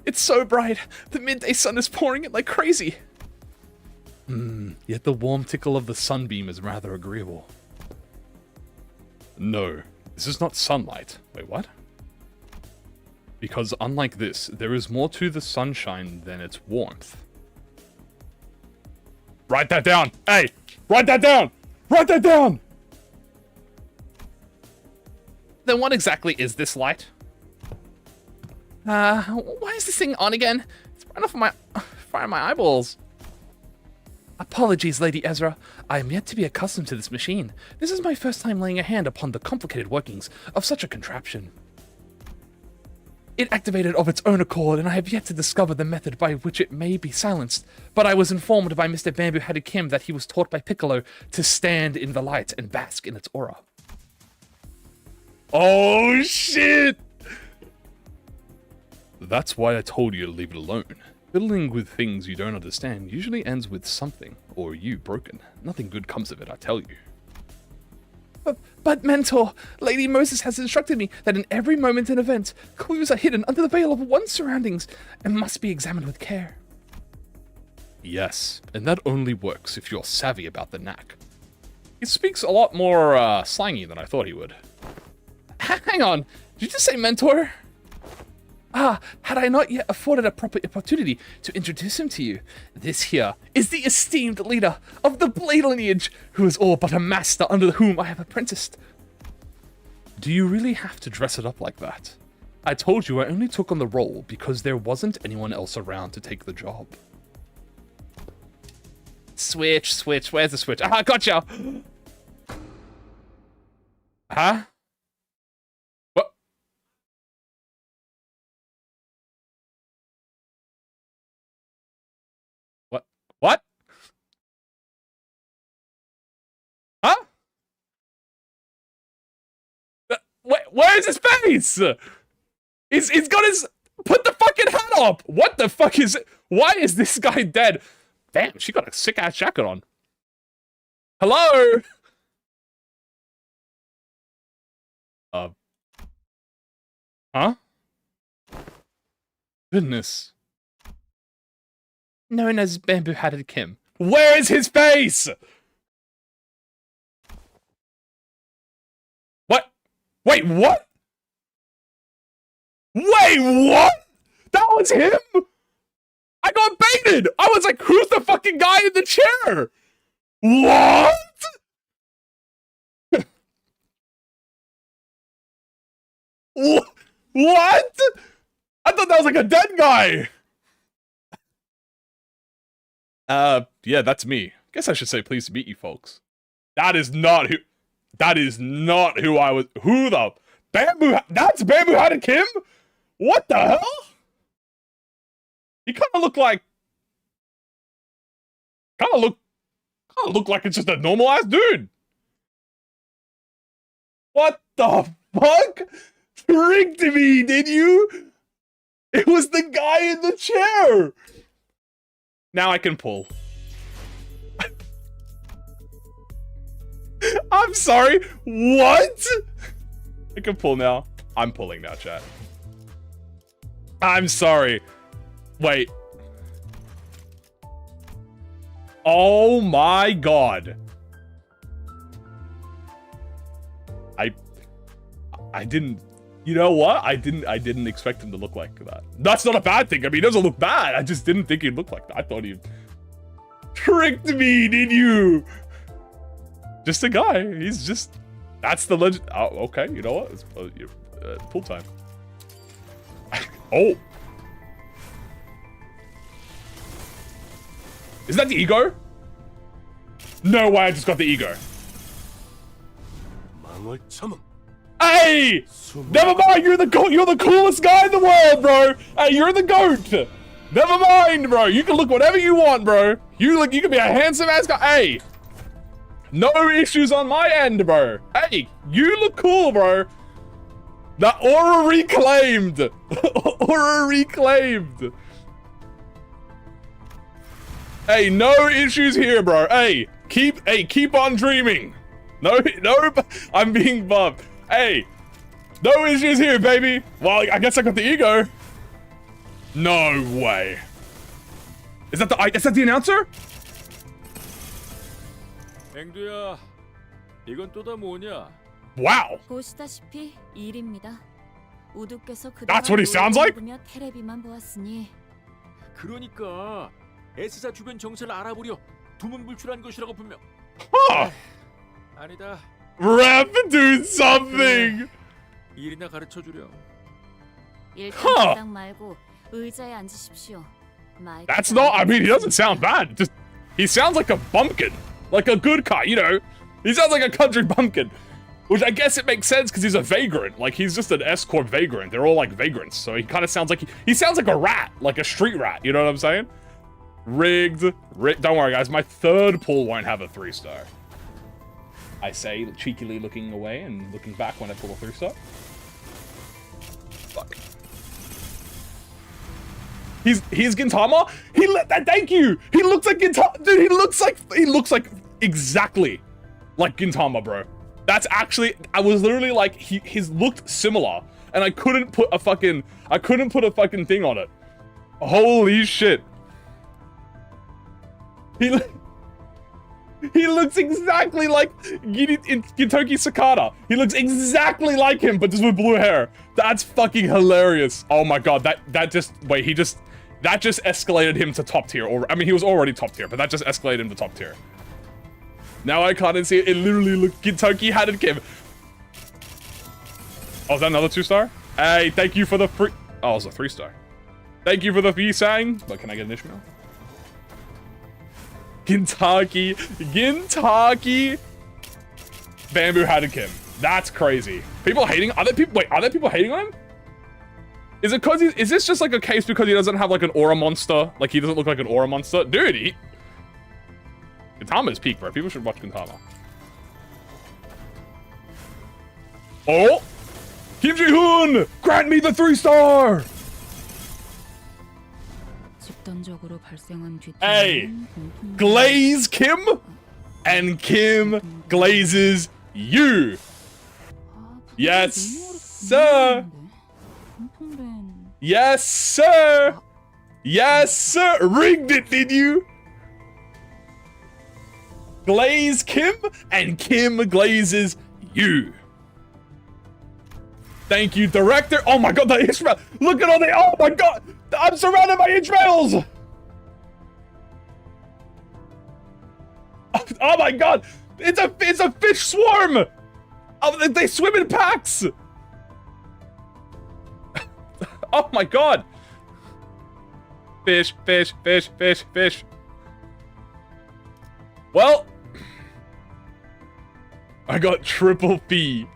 It's so bright. The midday sun is pouring it like crazy. Yet the warm tickle of the sunbeam is rather agreeable. No, this is not sunlight. Wait, what? Because unlike this, there is more to the sunshine than its warmth. Write that down! Hey! Write that down! Write that down! Then what exactly is this light? Why is this thing on again? It's right off my fire my eyeballs. Apologies, Lady Ezra. I am yet to be accustomed to this machine. This is my first time laying a hand upon the complicated workings of such a contraption. It activated of its own accord, and I have yet to discover the method by which it may be silenced. But I was informed by Mr. Bamboo Kim that he was taught by Piccolo to stand in the light and bask in its aura. Oh, shit! That's why I told you to leave it alone. Fiddling with things you don't understand usually ends with something, or you broken. Nothing good comes of it, I tell you. But Mentor, Lady Moses has instructed me that in every moment and event, clues are hidden under the veil of one's surroundings and must be examined with care. Yes, and that only works if you're savvy about the knack. He speaks a lot more slangy than I thought he would. Hang on, did you just say Mentor? Had I not yet afforded a proper opportunity to introduce him to you, this here is the esteemed leader of the Blade lineage, who is all but a master under whom I have apprenticed. Do you really have to dress it up like that? I told you I only took on the role because there wasn't anyone else around to take the job. Switch, where's the switch? Gotcha! Huh? What? Huh? Where's his face? He's got his... Put the fucking hat up! What the fuck is... Why is this guy dead? Damn, she got a sick-ass jacket on. Hello? Huh? Goodness. Known as Bamboo Kim. Where is his face? What? Wait, what? Wait, what? That was him? I got baited! I was like, who's the fucking guy in the chair? What? What? I thought that was like a dead guy. Yeah, that's me. Guess I should say pleased to meet you folks. That is not who I was. Who the Bamboo? That's Bamboo Kim? What the hell? He kind of look like it's just a normal ass dude. What the fuck? Tricked me, did you? It was the guy in the chair. Now I can pull. I'm sorry. What? I can pull now. I'm pulling now, chat. I'm sorry. Wait. Oh my god. I didn't, you know what? I didn't expect him to look like that. That's not a bad thing. I mean, he doesn't look bad. I just didn't think he'd look like that. I thought he tricked me, did you? Just a guy. He's just, that's the legend. Oh, okay. You know what? It's pool time. Oh. Is that the ego? No way, I just got the ego. Hey! Never mind, you're the coolest guy in the world, bro! Hey, you're the GOAT! Never mind, bro! You can look whatever you want, bro! You can be a handsome ass guy. Hey! No issues on my end, bro! Hey, you look cool, bro! The aura reclaimed! Aura reclaimed! Hey, no issues here, bro. Hey, keep on dreaming. No, I'm being bumped. Hey, no issues here, baby. Well, I guess I got the ego. No way. Is that the announcer? 앵두야, 이건 또 다 뭐냐? Wow. 보시다시피 일입니다. 우두께서 That's what he sounds like? 테레비만 보았으니. 그러니까 S사 주변 정세를 알아보려 두문불출한 것이라고 분명. Huh. 아니다. Rep, do something. 일이나 가르쳐 주렴. 일단 딱 말고 의자에 앉으십시오. That's not, I mean, he doesn't sound bad. Just, he sounds like a bumpkin. Like a good guy, you know. He sounds like a country bumpkin. Which I guess it makes sense because he's a vagrant. Like, he's just an S-Corp vagrant. They're all like vagrants. So he kind of sounds like, he sounds like a rat. Like a street rat, you know what I'm saying? Rigged. Don't worry, guys. My third pull won't have a 3-star. I say, cheekily looking away and looking back when I pull a 3-star. Fuck. He's Gintama? Thank you! He looks like Gintama. Dude, he looks like exactly like Gintama, bro. That's actually, I was literally like, he's looked similar. And I couldn't put a fucking thing on it. Holy shit. He looks exactly like Gitoki Sakata. He looks exactly like him, but just with blue hair. That's fucking hilarious. Oh my god, that just escalated him to top tier. Or I mean, he was already top tier, but that just escalated him to top tier. Now I can't see it. It literally looked Gitoki had it, Kim. Oh, is that another 2-star? Hey, thank you for the free. Oh, it's a 3-star. Thank you for the fee sang. But can I get an Ishmael? Gintaki. Bamboo had Kim. That's crazy. People hating? Are there people hating on him? Is it cause is this just like a case because he doesn't have like an aura monster? Like he doesn't look like an aura monster? Dude, Gintama is peak, bro. People should watch Gintama. Oh! Kim Ji-hoon! Grant me the 3-star! Hey! Glaze Kim! And Kim glazes you! Yes, sir! Yes, sir! Yes, sir! Rigged it, did you? Glaze Kim, and Kim glazes you. Thank you, director. Oh my god, the Ishmael! Look at all the, oh my god! I'm surrounded by Ishmaels! Oh my god! It's a fish swarm! Oh, they swim in packs! Oh my god! Fish, fish, fish, fish, fish. Well, I got triple fee.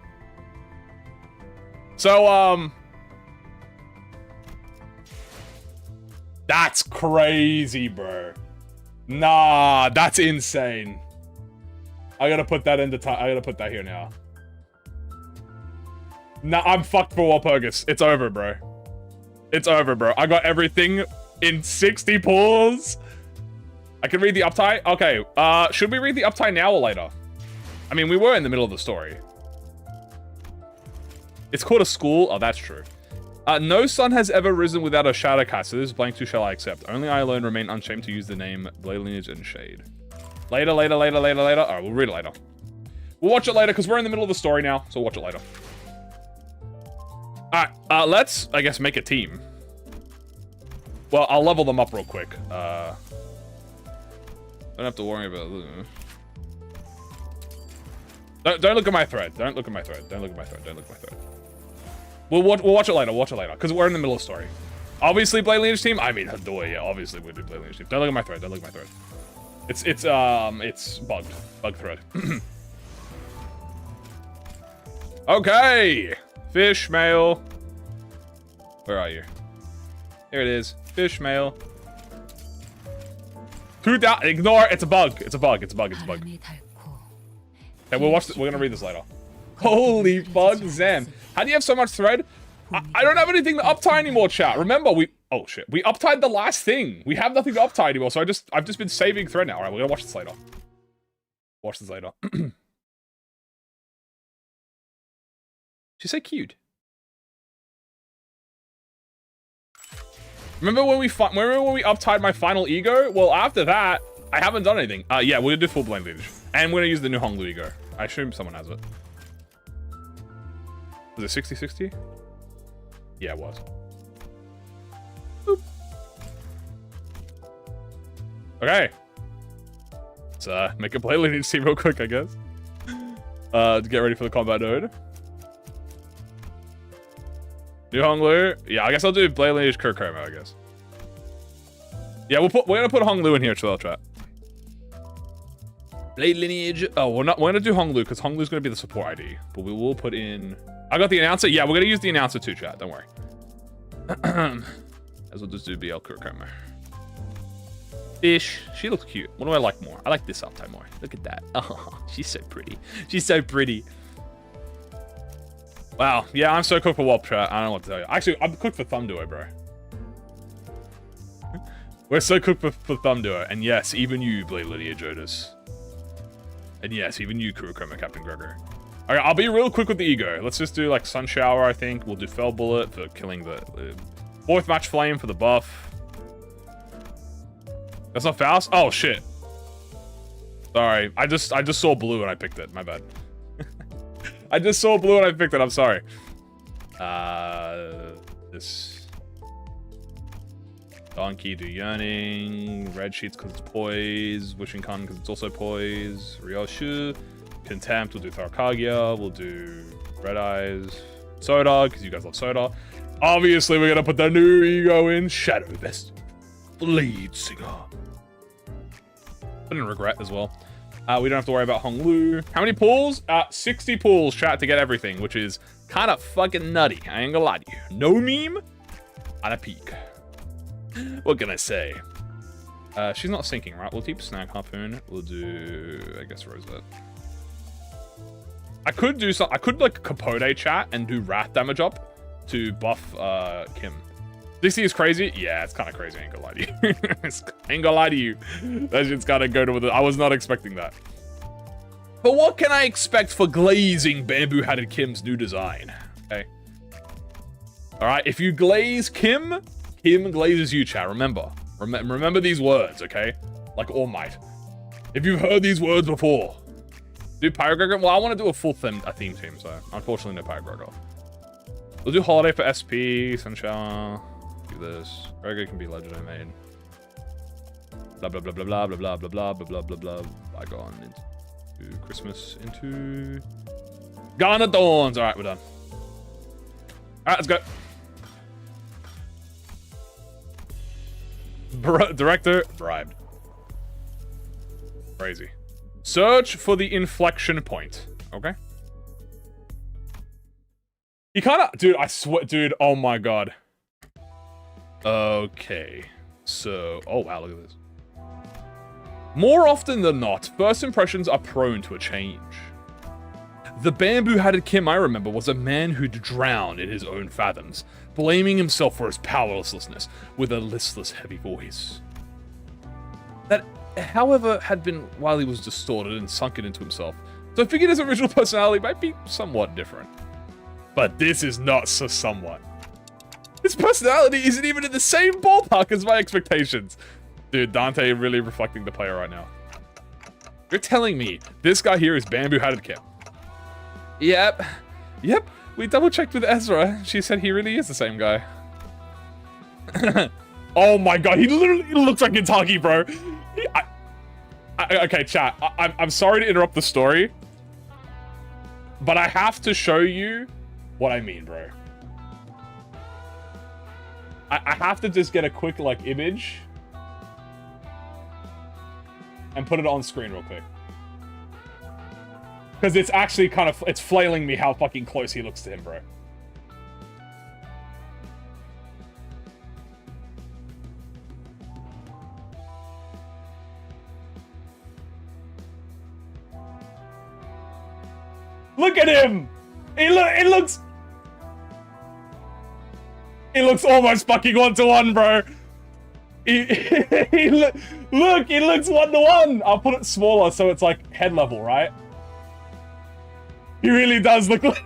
So, That's crazy, bro. Nah, that's insane. I gotta put that into I gotta put that here now. Nah, I'm fucked for Walpurgis. It's over, bro. It's over, bro. I got everything in 60 pulls. I can read the uptie. Okay, should we read the uptie now or later? I mean, we were in the middle of the story. It's called a school. Oh, that's true. No sun has ever risen without a shadow cast, so this blank too shall I accept. Only I alone remain unshamed to use the name Blade Lineage and Shade. Later. Alright, we'll read it later. We'll watch it later, because we're in the middle of the story now, so we'll watch it later. Alright, let's, I guess, make a team. Well, I'll level them up real quick. Don't have to worry about this. Don't look at my thread. Don't look at my thread. Don't look at my thread. Don't look at my thread. We'll watch it later. We'll watch it later. Because we're in the middle of the story. Obviously, Blade Lineage team. I mean, Hadoi, yeah. Obviously, we do Blade Lineage team. Don't look at my thread. Don't look at my thread. It's bugged. Bug thread. Okay. Fish mail. Where are you? Here it is. Fish mail. 2,000. Ignore. It's a bug. It's a bug. It's a bug. It's a bug. Okay, we'll watch. We're gonna read this later. Holy fuck, Zem. How do you have so much thread? I don't have anything to uptie anymore, chat. Remember, oh shit. We uptied the last thing. We have nothing to uptie anymore, so I've just been saving thread now. Alright, we're gonna watch this later. Watch this later. She's so cute. Remember when we uptied my final ego? Well, after that, I haven't done anything. Yeah, we're gonna do full blend lineage. And we're gonna use the new Honglu ego. I assume someone has it. Was it 60-60? Yeah, it was. Boop. Okay. Let's make a play lineage team real quick, I guess. To get ready for the combat node. New Honglu. Yeah, I guess I'll do Blade Lineage Kurkoma, I guess. Yeah, we're gonna put Honglu in here as well, chat. Blade Lineage. Oh, we're gonna do Honglu because Honglu's gonna be the support ID. But we will put in. I got the announcer. Yeah, we're gonna use the announcer too, chat. Don't worry. As we'll just do BL Kurkoma. Fish. She looks cute. What do I like more? I like this uptime more. Look at that. Oh, she's so pretty. She's so pretty. Wow. Yeah, I'm so cooked for Warp chat. I don't know what to tell you. Actually, I'm cooked for Thumb Duo, bro. We're so cooked for Thumb Duo. And yes, even you, Blade Lydia Jodas. And yes, even you, Kurokoma, Captain Gregor. Alright, I'll be real quick with the ego. Let's just do like Sun Shower, I think. We'll do Fell Bullet for killing the fourth match flame for the buff. That's not Faust? Oh shit. Sorry. I just saw blue and I picked it. My bad. I just saw blue and I picked it. I'm sorry. This Donkey do Yearning. Red Sheets because it's poise. Wishing Con because it's also poise. Ryoshu. Contempt. We'll do Tharkagia. We'll do Red Eyes. Soda because you guys love Soda. Obviously, we're gonna put the new ego in. Shadow Vest. Blade Singer. Put in Regret as well. We don't have to worry about Honglu. How many pulls? 60 pulls, chat, to get everything, which is kind of fucking nutty. I ain't gonna lie to you. No meme on a peak. What can I say? She's not sinking, right? We'll keep Snag Harpoon. We'll do, I guess, Rosette. I could do some. I could like Capote chat and do Wrath damage up to buff Kim. 60 is crazy? Yeah, it's kind of crazy. I ain't gonna lie to you. Ain't gonna lie to you. That shit's gotta go to the. I was not expecting that. But what can I expect for glazing Bamboo-Hatted Kim's new design? Okay. Alright, if you glaze Kim, Kim glazes you, chat. Remember. Remember these words, okay? Like All Might. If you've heard these words before. Do Pyrogregor? Well, I want to do a full theme team, so unfortunately no Pyrogregor. We'll do Holiday for SP, Sunshower. Do this. Gregor can be legendary made. Blah blah blah blah blah blah blah blah blah blah blah blah. Bygone into Christmas into Garnet Dawns. Alright, we're done. Alright, let's go. Director bribed. Crazy. Search for the inflection point. Okay. He kind of, dude. I swear, dude. Oh my god. Okay. So, oh wow, look at this. More often than not, first impressions are prone to a change. The bamboo-hatted Kim I remember was a man who'd drowned in his own fathoms, blaming himself for his powerlessness with a listless, heavy voice. That, however, had been while he was distorted and sunken into himself, so I figured his original personality might be somewhat different. But this is not so somewhat. His personality isn't even in the same ballpark as my expectations. Dude, Dante really reflecting the player right now. You're telling me this guy here is bamboo-hatted Kim? Yep. Yep. We double-checked with Ezra. She said he really is the same guy. Oh my god, he literally looks like Itagi, bro. Okay, chat. I'm sorry to interrupt the story, but I have to show you what I mean, bro. I have to just get a quick, like, image and put it on screen real quick. Because it's actually kind of, it's flailing me how fucking close he looks to him, bro. Look at him! It looks almost fucking 1-to-1, bro. Look, it looks 1-to-1. I'll put it smaller so it's like head level, right? He really does look like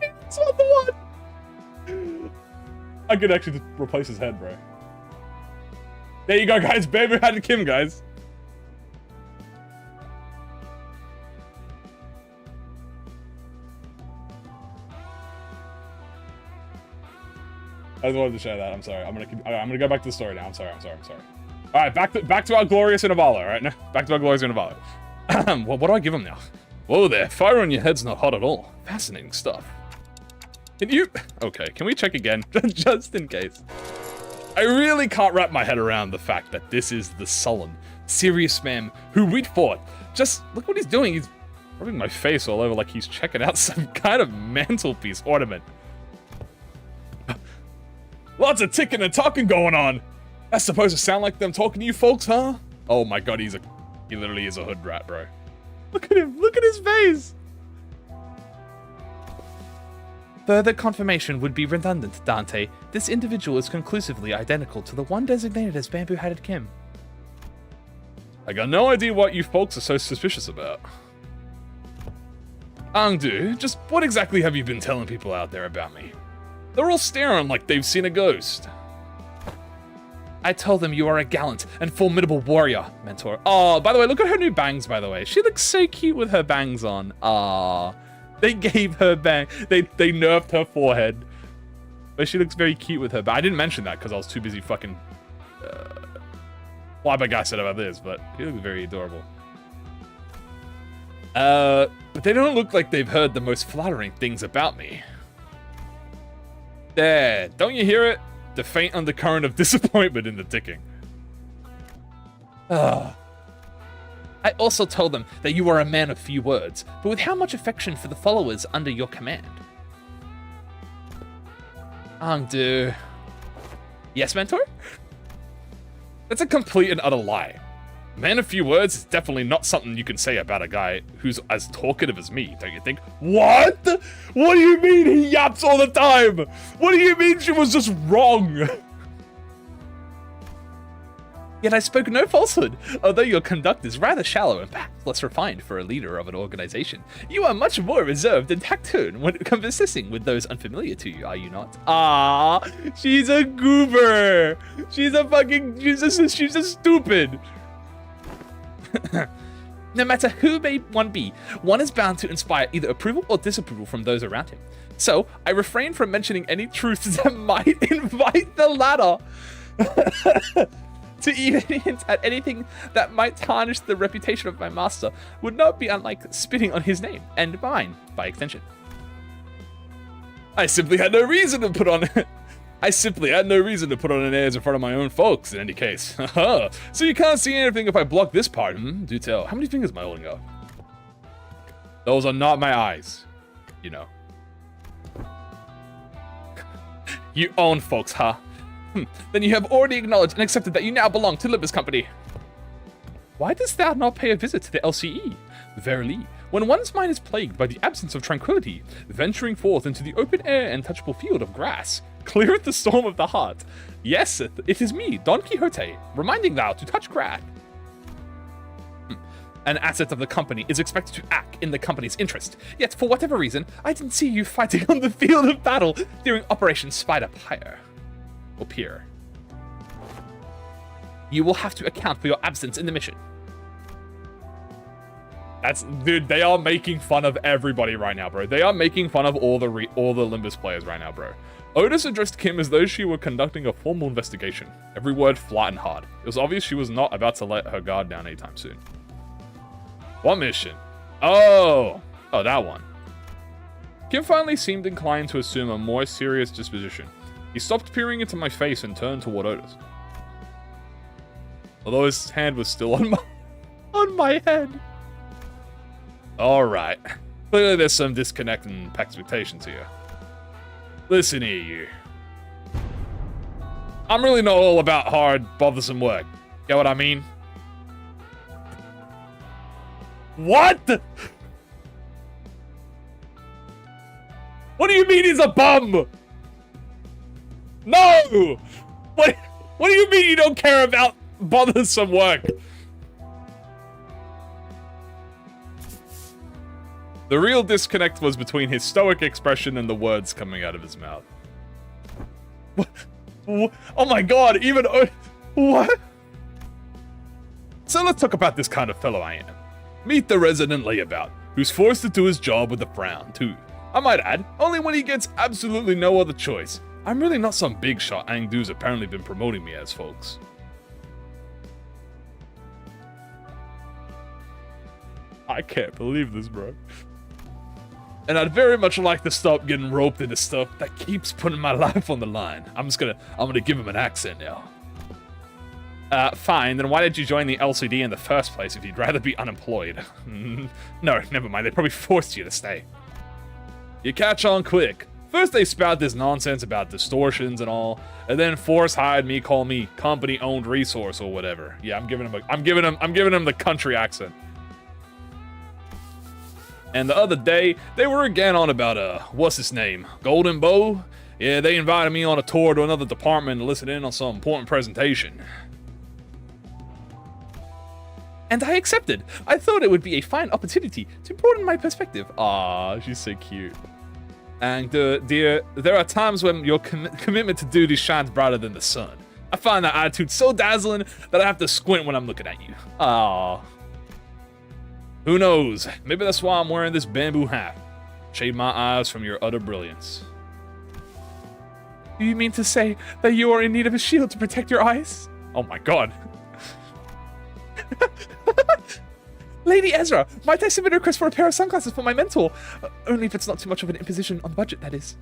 it's 1-to-1. I could actually just replace his head, bro. There you go, guys. Bamboo-hatted Kim, guys. I just wanted to share that. I'm sorry. I'm gonna go back to the story now. I'm sorry. All right, back to our glorious Intervallo. All right, now back to our glorious Intervallo. What do I give him now? Whoa there, fire on your head's not hot at all. Fascinating stuff. Can you? Okay, can we check again, just in case? I really can't wrap my head around the fact that this is the sullen, serious man who we'd fought. Just look what he's doing. He's rubbing my face all over like he's checking out some kind of mantelpiece ornament. Lots of ticking and talking going on. That's supposed to sound like them talking to you folks, huh? Oh my god, he literally is a hood rat, bro. Look at him, look at his face. Further confirmation would be redundant, Dante. This individual is conclusively identical to the one designated as Bamboo-Hatted Kim. I got no idea what you folks are so suspicious about. Angdu, just what exactly have you been telling people out there about me? They're all staring like they've seen a ghost. I told them you are a gallant and formidable warrior, Mentor. Oh, by the way, look at her new bangs, by the way. She looks so cute with her bangs on. Ah, they gave her bang. They nerfed her forehead. But she looks very cute with her. But I didn't mention that because I was too busy fucking... Why my guy said about this, but he looks very adorable. But they don't look like they've heard the most flattering things about me. There, don't you hear it? The faint undercurrent of disappointment in the ticking. I also told them that you are a man of few words, but with how much affection for the followers under your command. Angdu. Yes, Mentor? That's a complete and utter lie. Man of few words is definitely not something you can say about a guy who's as talkative as me, don't you think? What? What do you mean he yaps all the time? What do you mean she was just wrong? Yet I spoke no falsehood, although your conduct is rather shallow and perhaps less refined for a leader of an organization. You are much more reserved and tactful when conversing with those unfamiliar to you, are you not? Ah, she's a goober. She's a stupid. No matter who may one be, one is bound to inspire either approval or disapproval from those around him. So, I refrain from mentioning any truths that might invite the latter. To even hint at anything that might tarnish the reputation of my master would not be unlike spitting on his name, and mine, by extension. I simply had no reason to put on an airs in front of my own folks, in any case. So you can't see anything if I block this part, Do tell. How many fingers am I holding up? Those are not my eyes. You know. You own folks, huh? Then you have already acknowledged and accepted that you now belong to Limbus Company. Why dost thou not pay a visit to the LCE? Verily, when one's mind is plagued by the absence of tranquility, venturing forth into the open air and touchable field of grass cleareth the storm of the heart. Yes, it is me, Don Quixote, reminding thou to touch grass. An asset of the company is expected to act in the company's interest. Yet, for whatever reason, I didn't see you fighting on the field of battle during Operation Spider Pyre. Or Pier. You will have to account for your absence in the mission. Dude, they are making fun of everybody right now, bro. They are making fun of all the Limbus players right now, bro. Otis addressed Kim as though she were conducting a formal investigation. Every word flat and hard. It was obvious she was not about to let her guard down anytime soon. What mission? Oh, that one. Kim finally seemed inclined to assume a more serious disposition. He stopped peering into my face and turned toward Otis. Although his hand was still on my head. Alright. Clearly there's some disconnect in expectations here. Listen here, you. I'm really not all about hard, bothersome work. Get what I mean? What? What do you mean he's a bum? No! What do you mean you don't care about bothersome work? The real disconnect was between his stoic expression and the words coming out of his mouth. What? Oh my god, even... What? So let's talk about this kind of fellow I am. Meet the resident layabout, who's forced to do his job with a frown, too. I might add, only when he gets absolutely no other choice. I'm really not some big shot Angdu's apparently been promoting me as, folks. I can't believe this, bro. And I'd very much like to stop getting roped into stuff that keeps putting my life on the line. I'm gonna give him an accent now. Fine, then why did you join the LCD in the first place if you'd rather be unemployed? No, never mind, they probably forced you to stay. You catch on quick. First they spout this nonsense about distortions and all, and then force hired me, call me company-owned resource or whatever. Yeah, I'm giving him the country accent. And the other day, they were again on about, what's his name? Golden Bow? Yeah, they invited me on a tour to another department to listen in on some important presentation. And I accepted. I thought it would be a fine opportunity to broaden my perspective. Ah, she's so cute. And, dear, there are times when your commitment to duty shines brighter than the sun. I find that attitude so dazzling that I have to squint when I'm looking at you. Ah. Who knows? Maybe that's why I'm wearing this bamboo hat. Shade my eyes from your utter brilliance. Do you mean to say that you are in need of a shield to protect your eyes? Oh my god. Lady Ezra, might I submit a request for a pair of sunglasses for my mentor? Only if it's not too much of an imposition on the budget, that is.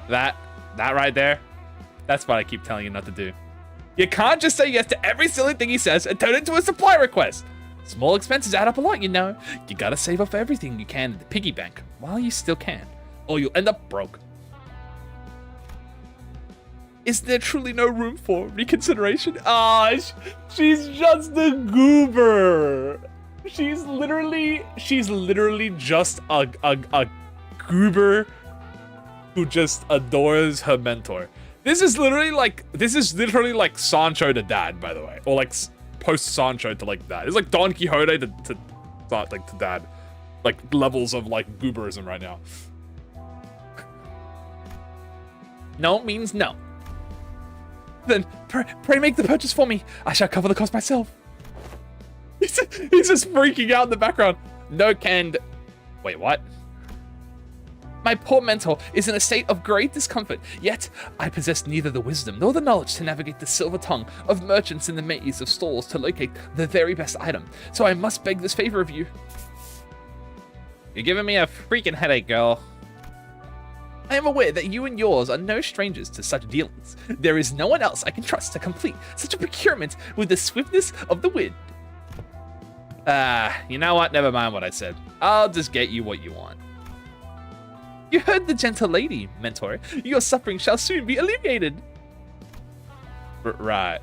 That right there, that's what I keep telling you not to do. You can't just say yes to every silly thing he says and turn it into a supply request. Small expenses add up a lot, you know. You gotta save up for everything you can in the piggy bank while you still can, or you'll end up broke. Is there truly no room for reconsideration? Ah, she's just a goober. She's literally just a goober who just adores her mentor. This is literally like Sancho to Dad, by the way, or like post Sancho to like Dad. It's like Don Quixote to Dad, like levels of like gooberism right now. No means no. Then pray make the purchase for me. I shall cover the cost myself. He's just freaking out in the background. No canned. Wait, what? My poor mentor is in a state of great discomfort, yet I possess neither the wisdom nor the knowledge to navigate the silver tongue of merchants in the maze of stalls to locate the very best item. So I must beg this favor of you. You're giving me a freaking headache, girl. I am aware that you and yours are no strangers to such dealings. There is no one else I can trust to complete such a procurement with the swiftness of the wind. You know what? Never mind what I said. I'll just get you what you want. You heard the gentle lady, mentor. Your suffering shall soon be alleviated. Right.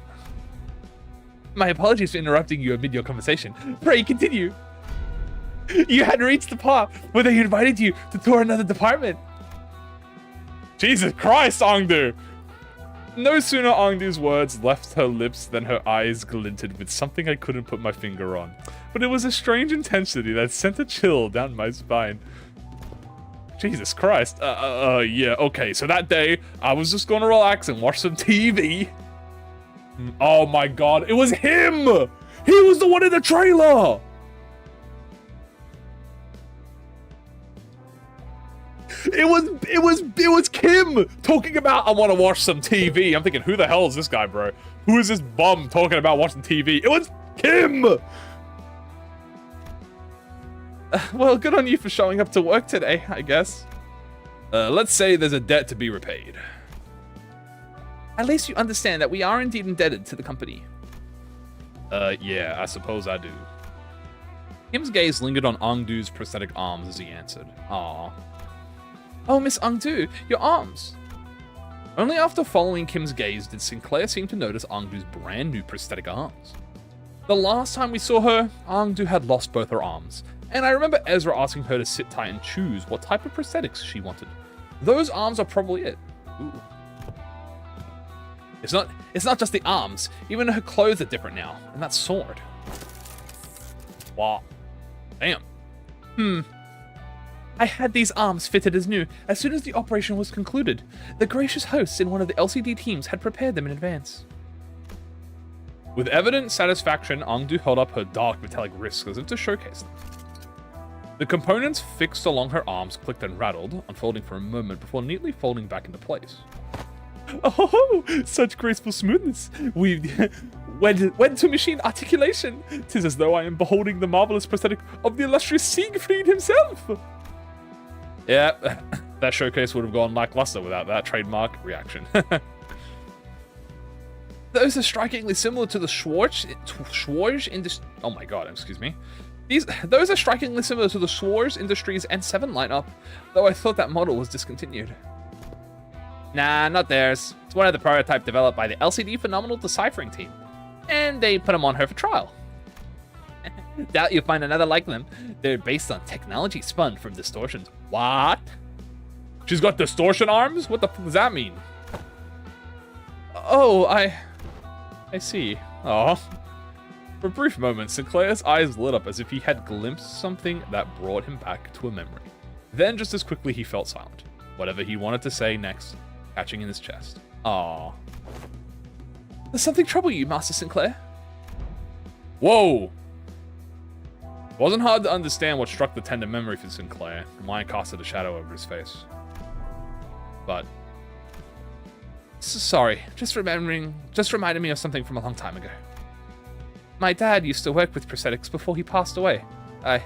My apologies for interrupting you amid your conversation. Pray continue. You had reached the part where they invited you to tour another department. Jesus Christ, Ongdu! No sooner Ongdu's words left her lips than her eyes glinted with something I couldn't put my finger on. But it was a strange intensity that sent a chill down my spine. Jesus Christ. Yeah, okay, so that day, I was just gonna relax and watch some TV. Oh my god, it was him! He was the one in the trailer! It was Kim talking about, I want to watch some TV. I'm thinking, who the hell is this guy, bro? Who is this bum talking about watching TV? It was Kim! Well, good on you for showing up to work today, I guess. Let's say there's a debt to be repaid. At least you understand that we are indeed indebted to the company. Yeah, I suppose I do. Kim's gaze lingered on Ongdu's prosthetic arms as he answered. Aww. Oh, Miss Ongdu, your arms. Only after following Kim's gaze did Sinclair seem to notice Ongdu's brand new prosthetic arms. The last time we saw her, Ongdu had lost both her arms, and I remember Ezra asking her to sit tight and choose what type of prosthetics she wanted. Those arms are probably it. Ooh. It's not just the arms, even her clothes are different now, and that sword. Wow. Damn. I had these arms fitted as new as soon as the operation was concluded. The gracious hosts in one of the LCD teams had prepared them in advance. With evident satisfaction, Ongdu held up her dark metallic wrists as if to showcase them. The components fixed along her arms clicked and rattled, unfolding for a moment before neatly folding back into place. Oh, such graceful smoothness. We went to machine articulation. 'Tis as though I am beholding the marvelous prosthetic of the illustrious Siegfried himself. Yeah, that showcase would have gone lackluster without that trademark reaction. Those are strikingly similar to the Schwarz Industries. Oh my god, excuse me. Those are strikingly similar to the Schwarz Industries N7 lineup, though I thought that model was discontinued. Nah, not theirs. It's one of the prototype developed by the LCD Phenomenal Deciphering team, and they put them on her for trial. Doubt you'll find another like them. They're based on technology spun from distortions. What? She's got distortion arms? What the fuck does that mean? Oh, I see. Oh. For a brief moment, Sinclair's eyes lit up as if he had glimpsed something that brought him back to a memory. Then, just as quickly, he felt silent. Whatever he wanted to say next, catching in his chest. Aww. Does something trouble you, Master Sinclair? Whoa! It wasn't hard to understand what struck the tender memory for Sinclair. The mind casted a shadow over his face. But sorry, just reminded me of something from a long time ago. My dad used to work with prosthetics before he passed away. I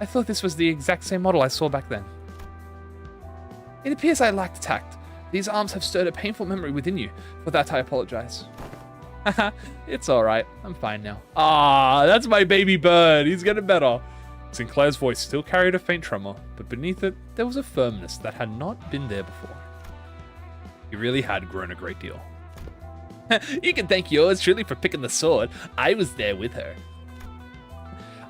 thought this was the exact same model I saw back then. It appears I lacked tact. These arms have stirred a painful memory within you. For that, I apologize. Haha, it's alright. I'm fine now. ah, that's my baby bird. He's getting better. Sinclair's voice still carried a faint tremor, but beneath it, there was a firmness that had not been there before. He really had grown a great deal. You can thank yours truly for picking the sword. I was there with her.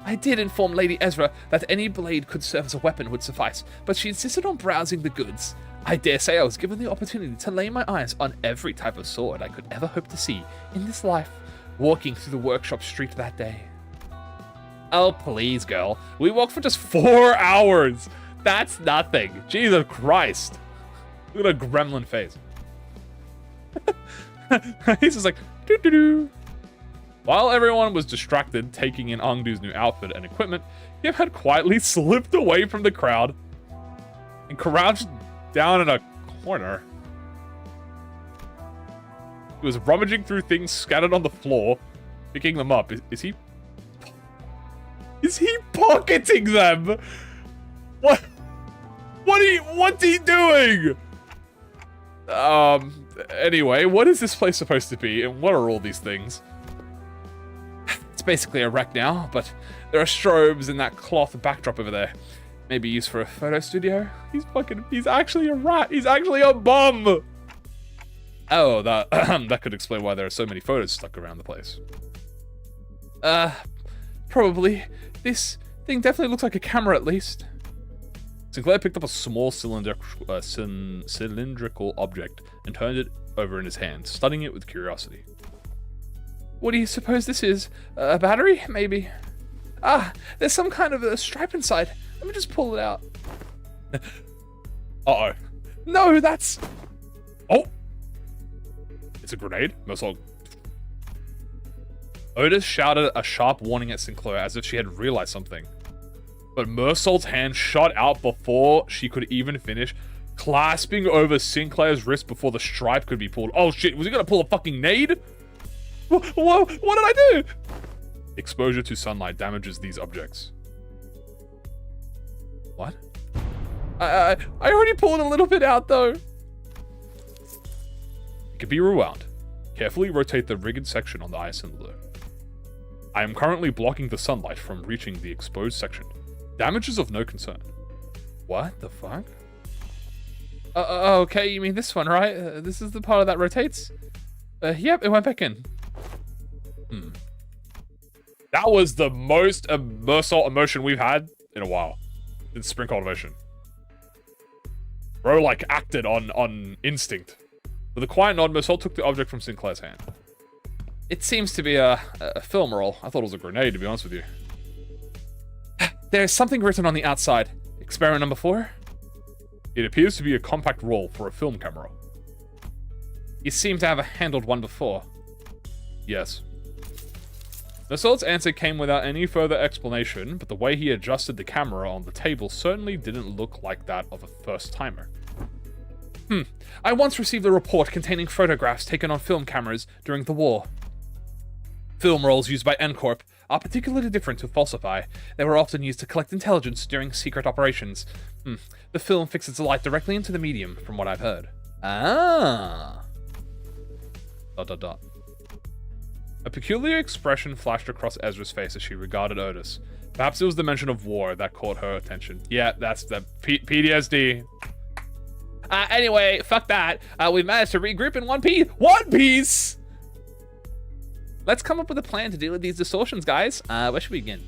I did inform Lady Ezra that any blade could serve as a weapon would suffice, but she insisted on browsing the goods. I dare say I was given the opportunity to lay my eyes on every type of sword I could ever hope to see in this life, walking through the workshop street that day. Oh, please, girl. We walked for just 4 hours. That's nothing. Jesus Christ. Look at a gremlin face. He's just like, doo-doo-doo. While everyone was distracted taking in Ongdu's new outfit and equipment, Kim had quietly slipped away from the crowd and crouched down in a corner. He was rummaging through things scattered on the floor, picking them up. Is he pocketing them? What's he doing? Anyway, what is this place supposed to be, and what are all these things? It's basically a wreck now, but there are strobes in that cloth backdrop over there. Maybe used for a photo studio? He's actually a rat. He's actually a bum. Oh, that that could explain why there are so many photos stuck around the place. Probably. This thing definitely looks like a camera at least. Sinclair picked up a small cylindrical object and turned it over in his hand, studying it with curiosity. What do you suppose this is? A battery? Maybe. Ah, there's some kind of a stripe inside. Let me just pull it out. Uh-oh. No, that's... Oh! It's a grenade? Mersault. Otis shouted a sharp warning at Sinclair as if she had realized something. But Mersault's hand shot out before she could even finish, clasping over Sinclair's wrist before the stripe could be pulled. Oh shit, was he gonna pull a fucking nade? Whoa, what did I do? Exposure to sunlight damages these objects. What? I already pulled a little bit out though. It can be rewound. Carefully rotate the rigged section on the eye cylinder. I am currently blocking the sunlight from reaching the exposed section. Damage is of no concern. What the fuck? Okay, you mean this one, right? This is the part that rotates? Yep, it went back in. That was the most Mersault emotion we've had in a while. In Sprint Cultivation. Bro, like, acted on instinct. With a quiet nod, Mersault took the object from Sinclair's hand. It seems to be a film roll. I thought it was a grenade, to be honest with you. There's something written on the outside. Experiment number 4? It appears to be a compact roll for a film camera. You seem to have handled one before. Yes. Mersault's answer came without any further explanation, but the way he adjusted the camera on the table certainly didn't look like that of a first-timer. I once received a report containing photographs taken on film cameras during the war. Film rolls used by N-Corp are particularly different to falsify. They were often used to collect intelligence during secret operations. The film fixes the light directly into the medium, from what I've heard. Ah. ... A peculiar expression flashed across Ezra's face as she regarded Otis. Perhaps it was the mention of war that caught her attention. Yeah, that's the PTSD. Anyway, fuck that. We've managed to regroup in one piece. One Piece! Let's come up with a plan to deal with these distortions, guys. Where should we begin?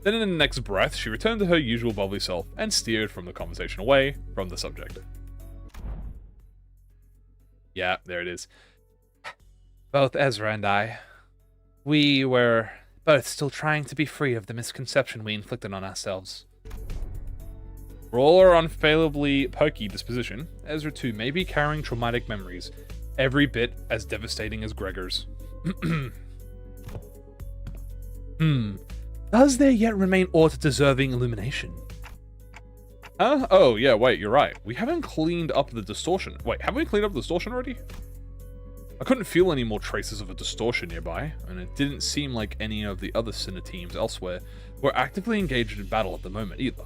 Then in the next breath, she returned to her usual bubbly self and steered from the conversation away from the subject. Yeah, there it is. Both Ezra and I, we were both still trying to be free of the misconception we inflicted on ourselves. For all her unfailably perky disposition, Ezra too may be carrying traumatic memories, every bit as devastating as Gregor's. Does there yet remain aught deserving illumination? Huh? Oh, yeah, wait, you're right. We haven't cleaned up the distortion. Wait, haven't we cleaned up the distortion already? I couldn't feel any more traces of a distortion nearby, and it didn't seem like any of the other Cine teams elsewhere were actively engaged in battle at the moment either.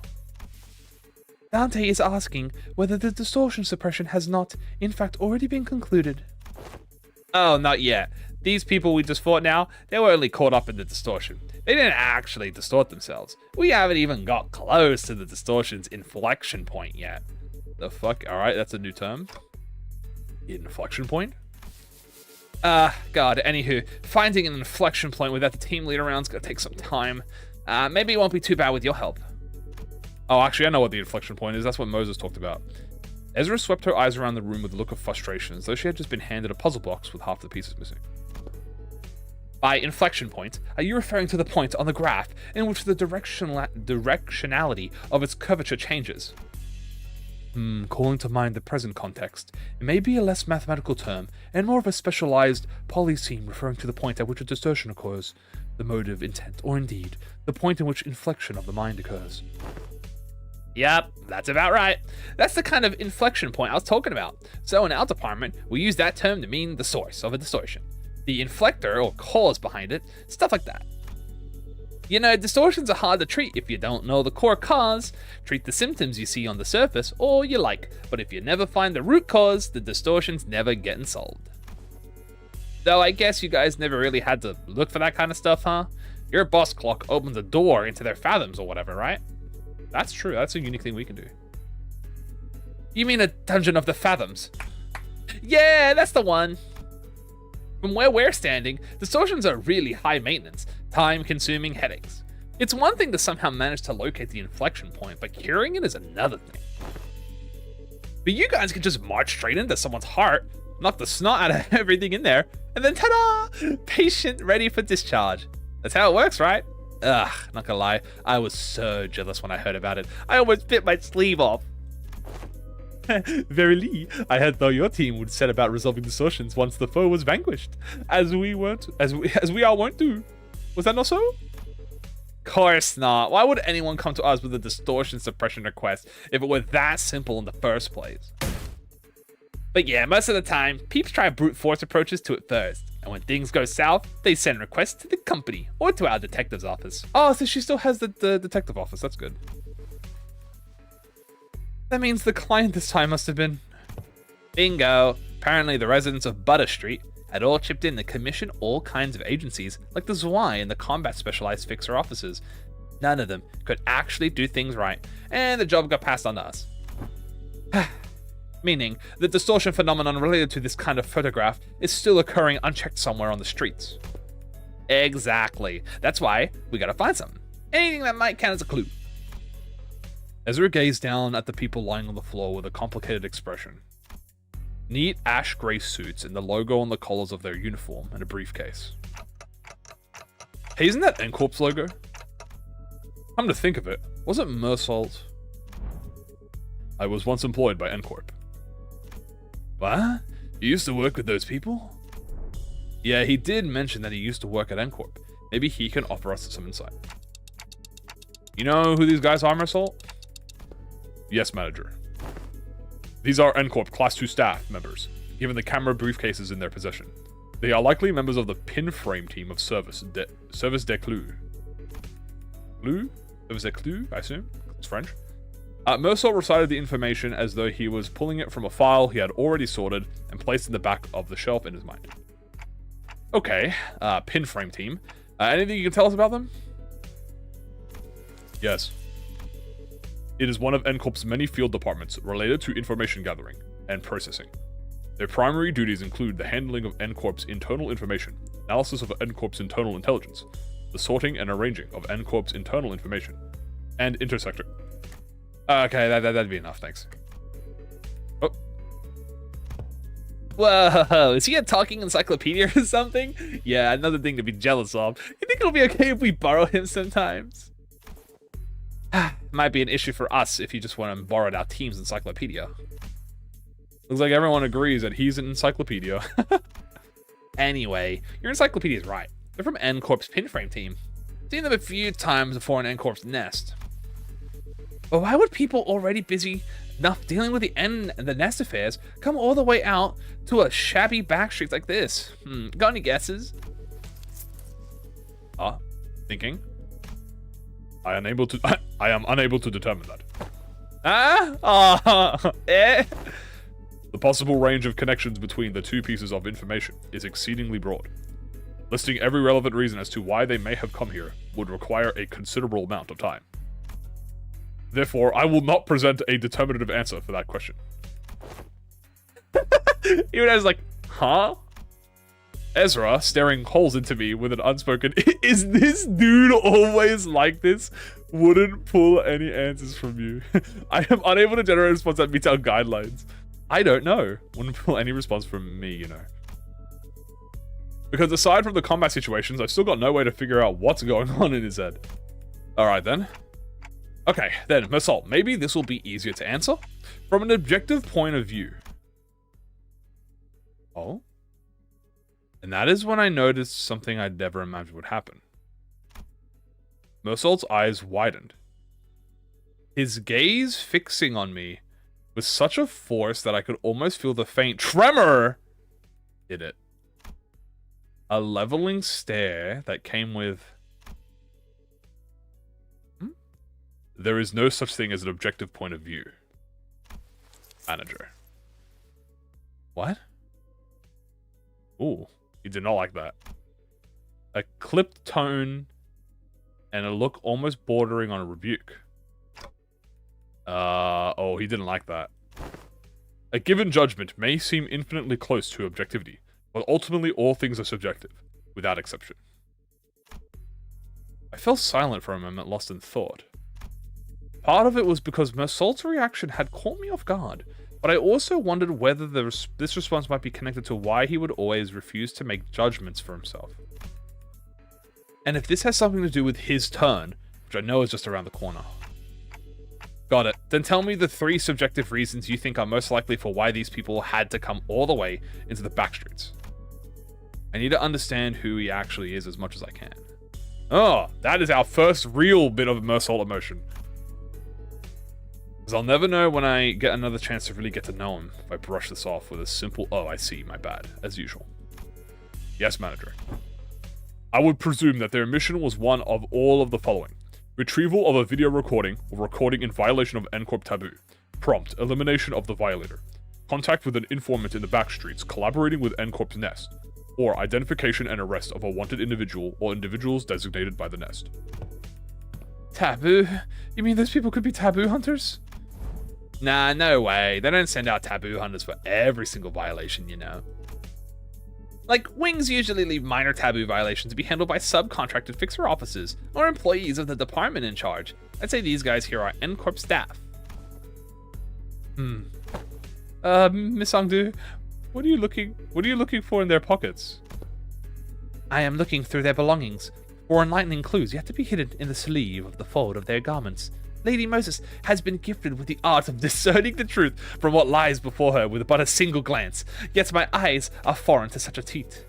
Dante is asking whether the distortion suppression has not, in fact, already been concluded. Oh, not yet. These people we just fought now, they were only caught up in the distortion. They didn't actually distort themselves. We haven't even got close to the distortion's inflection point yet. The fuck? Alright, that's a new term. Inflection point? God, anywho, finding an inflection point without the team lead around is gonna take some time. Maybe it won't be too bad with your help. Oh, actually, I know what the inflection point is. That's what Moses talked about. Ezra swept her eyes around the room with a look of frustration, as though she had just been handed a puzzle box with half the pieces missing. By inflection point, are you referring to the point on the graph in which the directionality of its curvature changes? Calling to mind the present context, it may be a less mathematical term, and more of a specialized polyseme referring to the point at which a distortion occurs, the motive, intent, or indeed, the point in which inflection of the mind occurs. Yep, that's about right. That's the kind of inflection point I was talking about. So in our department, we use that term to mean the source of a distortion. The inflector or cause behind it, stuff like that. You know, distortions are hard to treat if you don't know the core cause. Treat the symptoms you see on the surface or you like, but if you never find the root cause, the distortion's never getting solved. Though I guess you guys never really had to look for that kind of stuff, huh? Your boss clock opened the door into their fathoms or whatever, right? That's true, that's a unique thing we can do. You mean a dungeon of the fathoms? Yeah, that's the one. From where we're standing, distortions are really high maintenance, time-consuming headaches. It's one thing to somehow manage to locate the inflection point, but curing it is another thing. But you guys can just march straight into someone's heart, knock the snot out of everything in there, and then ta-da! Patient ready for discharge. That's how it works, right? Ugh, not gonna lie, I was so jealous when I heard about it. I almost bit my sleeve off. Verily, I had thought your team would set about resolving distortions once the foe was vanquished, as we all won't do. Was that not so? Course not. Why would anyone come to us with a distortion suppression request if it were that simple in the first place? But yeah, most of the time, peeps try brute force approaches to it first, and when things go south, they send requests to the company or to our detective's office. Oh, so she still has the detective office. That's good. That means the client this time must have been... Bingo. Apparently the residents of Butter Street had all chipped in to commission all kinds of agencies, like the Zwei and the combat specialized fixer officers. None of them could actually do things right, and the job got passed on to us. Meaning, the distortion phenomenon related to this kind of photograph is still occurring unchecked somewhere on the streets. Exactly. That's why we gotta find something. Anything that might count as a clue. Ezra gazed down at the people lying on the floor with a complicated expression. Neat ash grey suits and the logo on the collars of their uniform and a briefcase. Hey, isn't that N-Corp's logo? Come to think of it, wasn't Mersault... I was once employed by N-Corp. What? You used to work with those people? Yeah, he did mention that he used to work at N-Corp. Maybe he can offer us some insight. You know who these guys are, Mersault? Yes, manager. These are N-Corp Class 2 staff members, given the camera briefcases in their possession. They are likely members of the pin frame team of Service de Clou. Clou? Service de Clou, I assume? It's French. Mersault recited the information as though he was pulling it from a file he had already sorted and placed in the back of the shelf in his mind. Okay, pin frame team. Anything you can tell us about them? Yes. It is one of N-Corp's many field departments related to information gathering and processing. Their primary duties include the handling of N-Corp's internal information, analysis of N-Corp's internal intelligence, the sorting and arranging of N-Corp's internal information, and intersector. Okay, that'd be enough, thanks. Oh. Whoa, is he a talking encyclopedia or something? Yeah, another thing to be jealous of. You think it'll be okay if we borrow him sometimes? Might be an issue for us if you just want to borrow our team's encyclopedia. Looks like everyone agrees that he's an encyclopedia. Anyway, your encyclopedia is right. They're from N-Corp's pinframe team. Seen them a few times before in N-Corp's nest. But why would people already busy enough dealing with the nest affairs come all the way out to a shabby backstreet like this? Got any guesses? Thinking. I am unable to determine that. The possible range of connections between the two pieces of information is exceedingly broad. Listing every relevant reason as to why they may have come here would require a considerable amount of time. Therefore, I will not present a determinative answer for that question. Even as like, huh? Ezra, staring holes into me with an unspoken, is this dude always like this? Wouldn't pull any answers from you. I am unable to generate a response that meets our guidelines. I don't know. Wouldn't pull any response from me, you know. Because aside from the combat situations, I've still got no way to figure out what's going on in his head. Alright then. Okay, then, Mersault, maybe this will be easier to answer. From an objective point of view. Oh? And that is when I noticed something I'd never imagined would happen. Mersault's eyes widened. His gaze fixing on me with such a force that I could almost feel the faint tremor in it. A leveling stare that came with... There is no such thing as an objective point of view. Manager. What? Ooh, he did not like that. A clipped tone and a look almost bordering on a rebuke. Oh, he didn't like that. A given judgment may seem infinitely close to objectivity, but ultimately all things are subjective, without exception. I fell silent for a moment, lost in thought. Part of it was because Mersault's reaction had caught me off guard, but I also wondered whether this response might be connected to why he would always refuse to make judgments for himself. And if this has something to do with his turn, which I know is just around the corner. Got it. Then tell me the 3 subjective reasons you think are most likely for why these people had to come all the way into the backstreets. I need to understand who he actually is as much as I can. Oh, that is our first real bit of Mersault emotion. Because I'll never know when I get another chance to really get to know him if I brush this off with a simple, oh, I see, my bad, as usual. Yes, manager. I would presume that their mission was one of all of the following. Retrieval of a video recording or recording in violation of NCorp taboo. Prompt elimination of the violator. Contact with an informant in the backstreets collaborating with NCorp's Nest. Or identification and arrest of a wanted individual or individuals designated by the Nest. Taboo? You mean those people could be taboo hunters? Nah, no way. They don't send out taboo hunters for every single violation, you know. Like, wings usually leave minor taboo violations to be handled by subcontracted fixer officers or employees of the department in charge. I'd say these guys here are NCorp staff. Miss Angdu, what are you looking for in their pockets? I am looking through their belongings for enlightening clues yet to be hidden in the sleeve of the fold of their garments. Lady Moses has been gifted with the art of discerning the truth from what lies before her with but a single glance, yet my eyes are foreign to such a teat.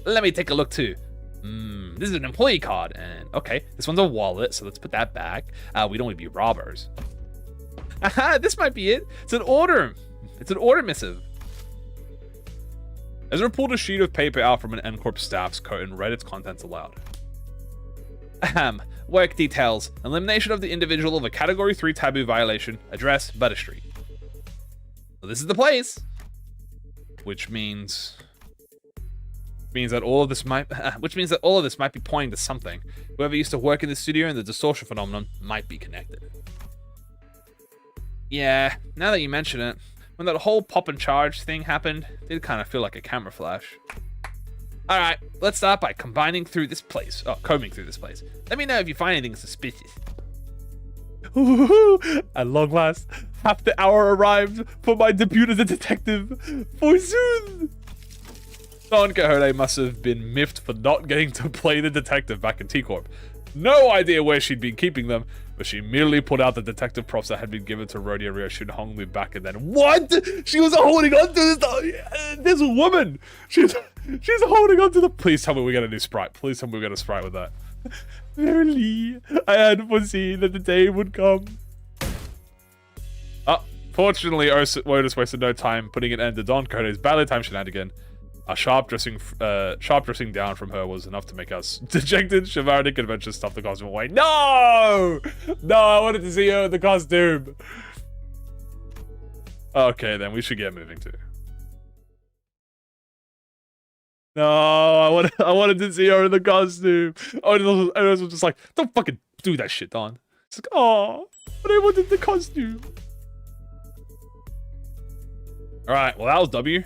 Let me take a look too. This is an employee card, and okay, this one's a wallet, so let's put that back. We don't want to be robbers. Aha, this might be it. It's an order missive. Ezra pulled a sheet of paper out from an NCorp staff's coat and read its contents aloud. Work details. Elimination of the individual of a Category 3 taboo violation. Address, Butter Street. So this is the place. Which means that all of this might be pointing to something. Whoever used to work in the studio and the distortion phenomenon might be connected. Yeah, now that you mention it, when that whole pop and charge thing happened, it did kind of feel like a camera flash. Alright, let's start by combing through this place. Let me know if you find anything suspicious. Ooh, at long last, half the hour arrived for my debut as a detective. For soon! Don Quixote must have been miffed for not getting to play the detective back in T-Corp. No idea where she'd been keeping them, but she immediately pulled out the detective props that had been given to Rodeo Ryoshun Honglu back and then. What? She was holding on to this woman! She's holding on to the. Please tell me we get a new sprite. Please tell me we get a sprite with that. Verily, I had foreseen that the day would come. Fortunately, Otis wasted no time putting an end to Don Quixote's badly timed shenanigan. A sharp dressing down from her was enough to make us dejected, chivalric adventurers stuff the costume away. No! No, I wanted to see her in the costume. Okay, then we should get moving too. No, I wanted to see her in the costume. Oh, I was just like, don't fucking do that shit, Don. It's like, oh, but I wanted the costume. All right, well that was W.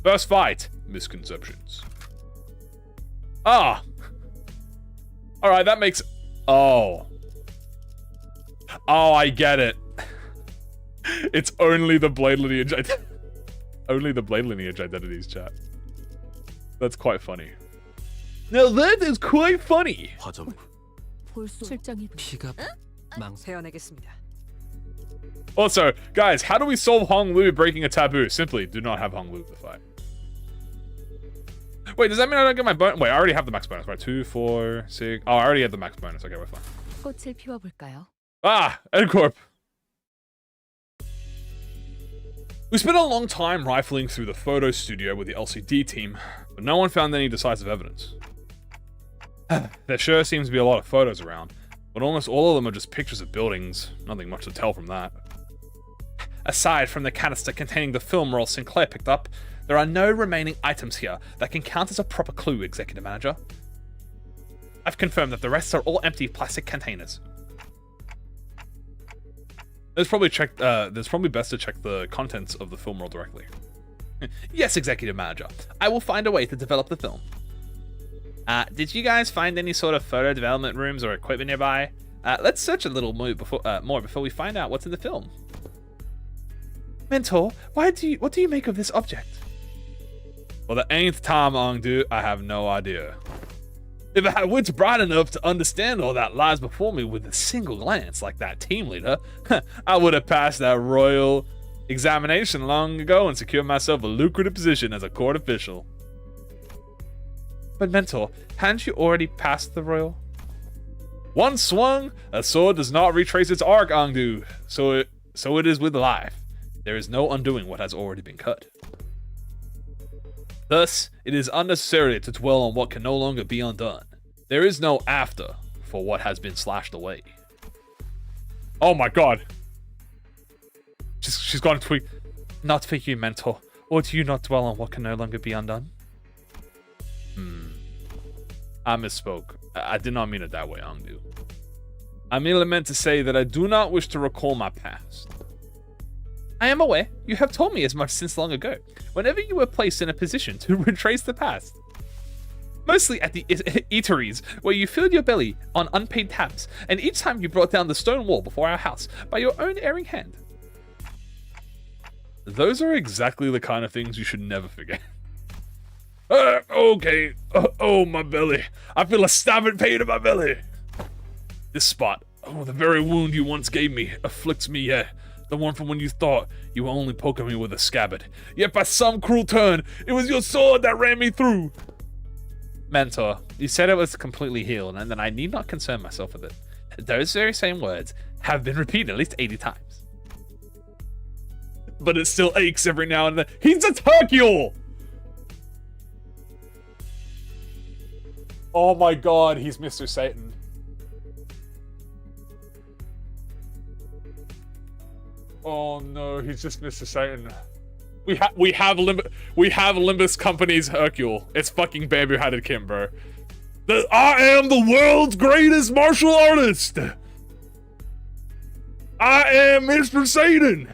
First fight, misconceptions. All right, that makes. Oh, I get it. It's only the blade lineage. Only the blade lineage identities, chat. That's quite funny. Now that is quite funny. Also, guys, how do we solve Hong Lu breaking a taboo? Simply do not have Hong Lu in the fight. Wait, does that mean I don't get my bonus? Wait, I already have the max bonus, right? 2, 4, 6. Oh, I already have the max bonus. Okay, we're fine. NCorp. We spent a long time rifling through the photo studio with the LCD team, but no one found any decisive evidence. There sure seems to be a lot of photos around, but almost all of them are just pictures of buildings. Nothing much to tell from that. Aside from the canister containing the film roll Sinclair picked up, there are no remaining items here that can count as a proper clue, Executive Manager. I've confirmed that the rest are all empty plastic containers. There's probably best to check the contents of the film roll directly. Yes, Executive Manager. I will find a way to develop the film. Did you guys find any sort of photo development rooms or equipment nearby? Let's search a little more before we find out what's in the film. Mentor, what do you make of this object? For the 8th time, Ongdu, I have no idea. If I had wits bright enough to understand all that lies before me with a single glance like that team leader, I would have passed that royal examination long ago and secured myself a lucrative position as a court official. But Mentor, hadn't you already passed the royal? Once swung, a sword does not retrace its arc, Ongdu. So it is with life. There is no undoing what has already been cut. Thus, it is unnecessary to dwell on what can no longer be undone. There is no after for what has been slashed away. Oh my god. She's gone tweet. Not for you, Mentor. Or do you not dwell on what can no longer be undone? I misspoke. I did not mean it that way, Ongdu. I merely meant to say that I do not wish to recall my past. I am aware. You have told me as much since long ago, whenever you were placed in a position to retrace the past. Mostly at the eateries, where you filled your belly on unpaid tabs, and each time you brought down the stone wall before our house by your own erring hand. Those are exactly the kind of things you should never forget. Okay. Oh, my belly. I feel a stabbing pain in my belly. This spot, the very wound you once gave me, afflicts me yet. The one from when you thought you were only poking me with a scabbard. Yet by some cruel turn, it was your sword that ran me through. Mentor, you said it was completely healed and that I need not concern myself with it. Those very same words have been repeated at least 80 times. But it still aches every now and then. He's a Hercule! Oh my god, he's Mr. Satan. Oh no, he's just Mr. Satan. We have Limbus Company's Hercule. It's fucking bamboo-headed Kim, bro. I am the world's greatest martial artist. I am Mr. Satan.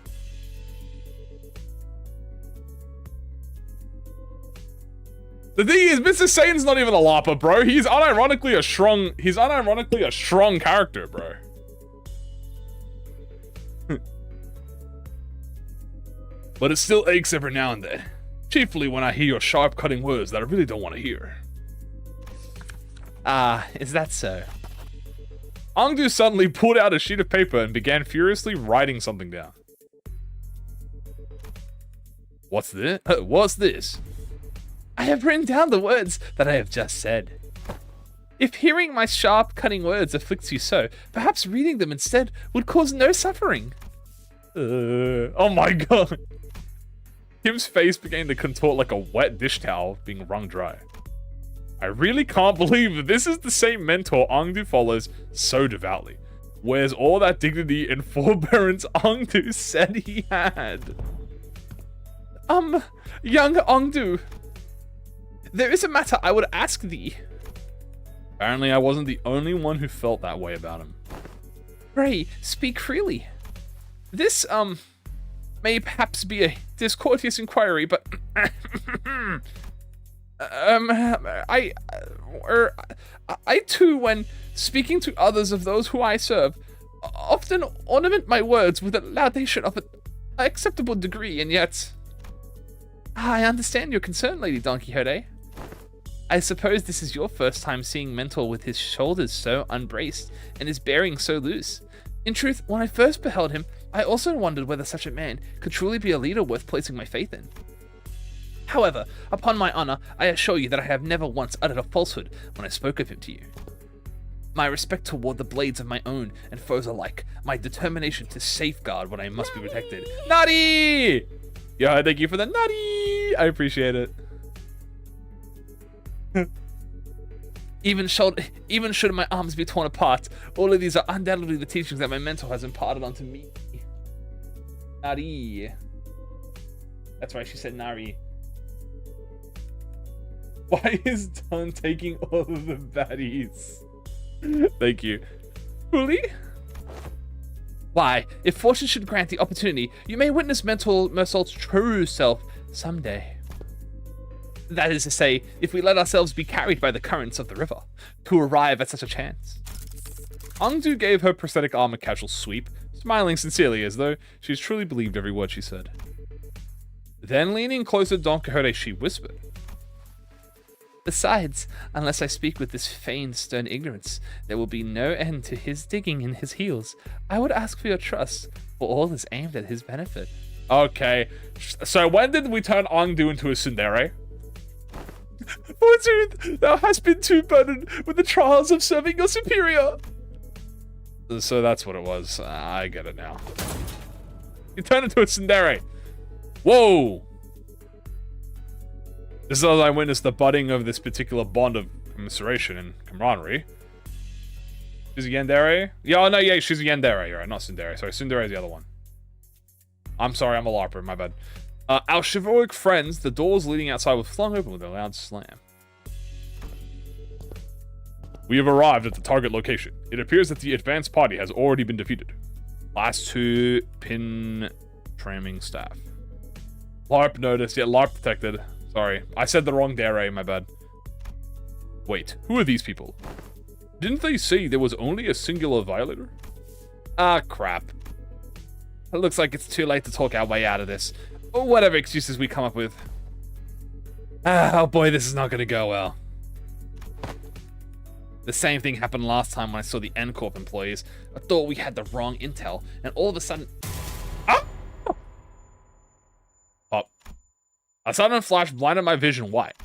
The thing is, Mr. Satan's not even a lopper, bro. He's unironically a strong character, bro. But it still aches every now and then. Chiefly when I hear your sharp cutting words that I really don't want to hear. Is that so? Ongdu suddenly pulled out a sheet of paper and began furiously writing something down. What's this? What's this? I have written down the words that I have just said. If hearing my sharp, cutting words afflicts you so, perhaps reading them instead would cause no suffering. Oh my god. Kim's face began to contort like a wet dish towel being wrung dry. I really can't believe that this is the same mentor Ongdu follows so devoutly. Where's all that dignity and forbearance Ongdu said he had? Young Ongdu, there is a matter I would ask thee. Apparently I wasn't the only one who felt that way about him. Pray, speak freely. This, may perhaps be a discourteous inquiry, but I too, when speaking to others of those who I serve, often ornament my words with a laudation of an acceptable degree, and yet... I understand your concern, Lady Don Quixote. I suppose this is your first time seeing Mentor with his shoulders so unbraced and his bearing so loose. In truth, when I first beheld him, I also wondered whether such a man could truly be a leader worth placing my faith in. However, upon my honor, I assure you that I have never once uttered a falsehood when I spoke of him to you. My respect toward the blades of my own and foes alike, my determination to safeguard what I must be protected. Naughty! Yeah, thank you for the naughty! I appreciate it. Even should my arms be torn apart, all of these are undoubtedly the teachings that my mentor has imparted onto me. Nari. That's right, she said Nari. Why is Don taking all of the baddies? Thank you. Really? Why, if fortune should grant the opportunity, you may witness Mersault's true self someday. That is to say, if we let ourselves be carried by the currents of the river, to arrive at such a chance. Angdu gave her prosthetic arm a casual sweep, smiling sincerely as though she truly believed every word she said. Then leaning closer to Don Quixote, she whispered. Besides, unless I speak with this feigned stern ignorance, there will be no end to his digging in his heels. I would ask for your trust, for all is aimed at his benefit. Okay, so when did we turn Angdu into a tsundere? Fortune, thou hast been too burdened with the trials of serving your superior. So that's what it was. I get it now. You turned into a tsundere. Whoa! This is as I witnessed the budding of this particular bond of commiseration and camaraderie. She's a yandere? Yeah, oh, no, yeah, she's a yandere. You're right, not tsundere. Sorry, tsundere is the other one. I'm sorry, I'm a LARPer, my bad. Our chivalric friends, the doors leading outside were flung open with a loud slam. We have arrived at the target location. It appears that the advanced party has already been defeated. Last two pin tramming staff. LARP noticed, yeah, LARP detected. Sorry, I said the wrong dere, my bad. Wait, who are these people? Didn't they say there was only a singular violator? Ah, crap. It looks like it's too late to talk our way out of this. Or whatever excuses we come up with. Oh boy, this is not gonna go well. The same thing happened last time when I saw the N-Corp employees. I thought we had the wrong intel, and all of a sudden... Ah! Oh. A sudden flash blinded my vision white.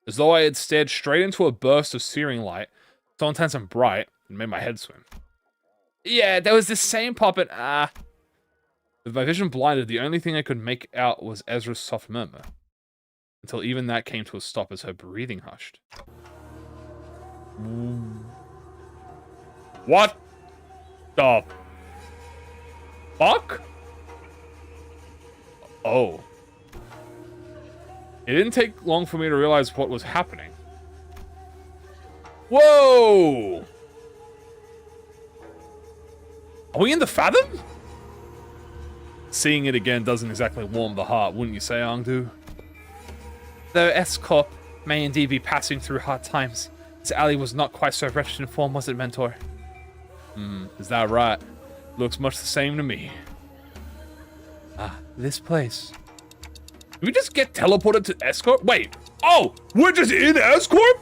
As though I had stared straight into a burst of searing light, so intense and bright, it made my head swim. Yeah, there was this same puppet, With my vision blinded, the only thing I could make out was Ezra's soft murmur. Until even that came to a stop as her breathing hushed. What the fuck? Oh. It didn't take long for me to realize what was happening. Whoa! Are we in the Fathom? Seeing it again doesn't exactly warm the heart, wouldn't you say, Angdu? Though S-Corp may indeed be passing through hard times, this alley was not quite so wretched in form, was it, Mentor? Is that right? Looks much the same to me. Ah, this place. Did we just get teleported to S-Corp? Wait. Oh, we're just in S-Corp?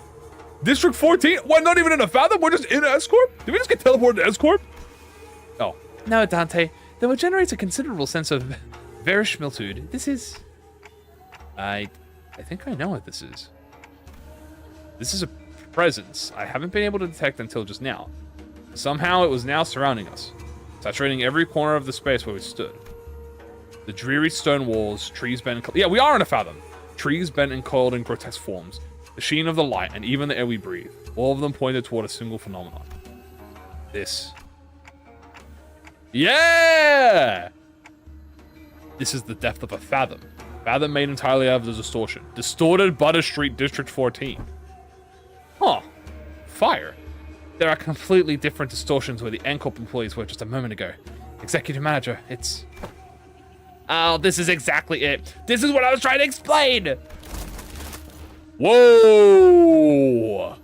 District 14? What, not even in a Fathom? We're just in S-Corp? Did we just get teleported to S-Corp? Oh. No, Dante. Though it generates a considerable sense of verisimilitude, this is... I think I know what this is. This is a presence I haven't been able to detect until just now. Somehow it was now surrounding us, saturating every corner of the space where we stood. The dreary stone walls, trees bent and... Yeah, we are in a Fathom. Trees bent and coiled in grotesque forms. The sheen of the light and even the air we breathe. All of them pointed toward a single phenomenon. This. Yeah! This is the depth of a Fathom. Fathom made entirely out of the distortion. Distorted Butter Street District 14. Huh. Fire. There are completely different distortions where the N-Corp employees were just a moment ago. Executive manager, it's... Oh, this is exactly it. This is what I was trying to explain. Whoa.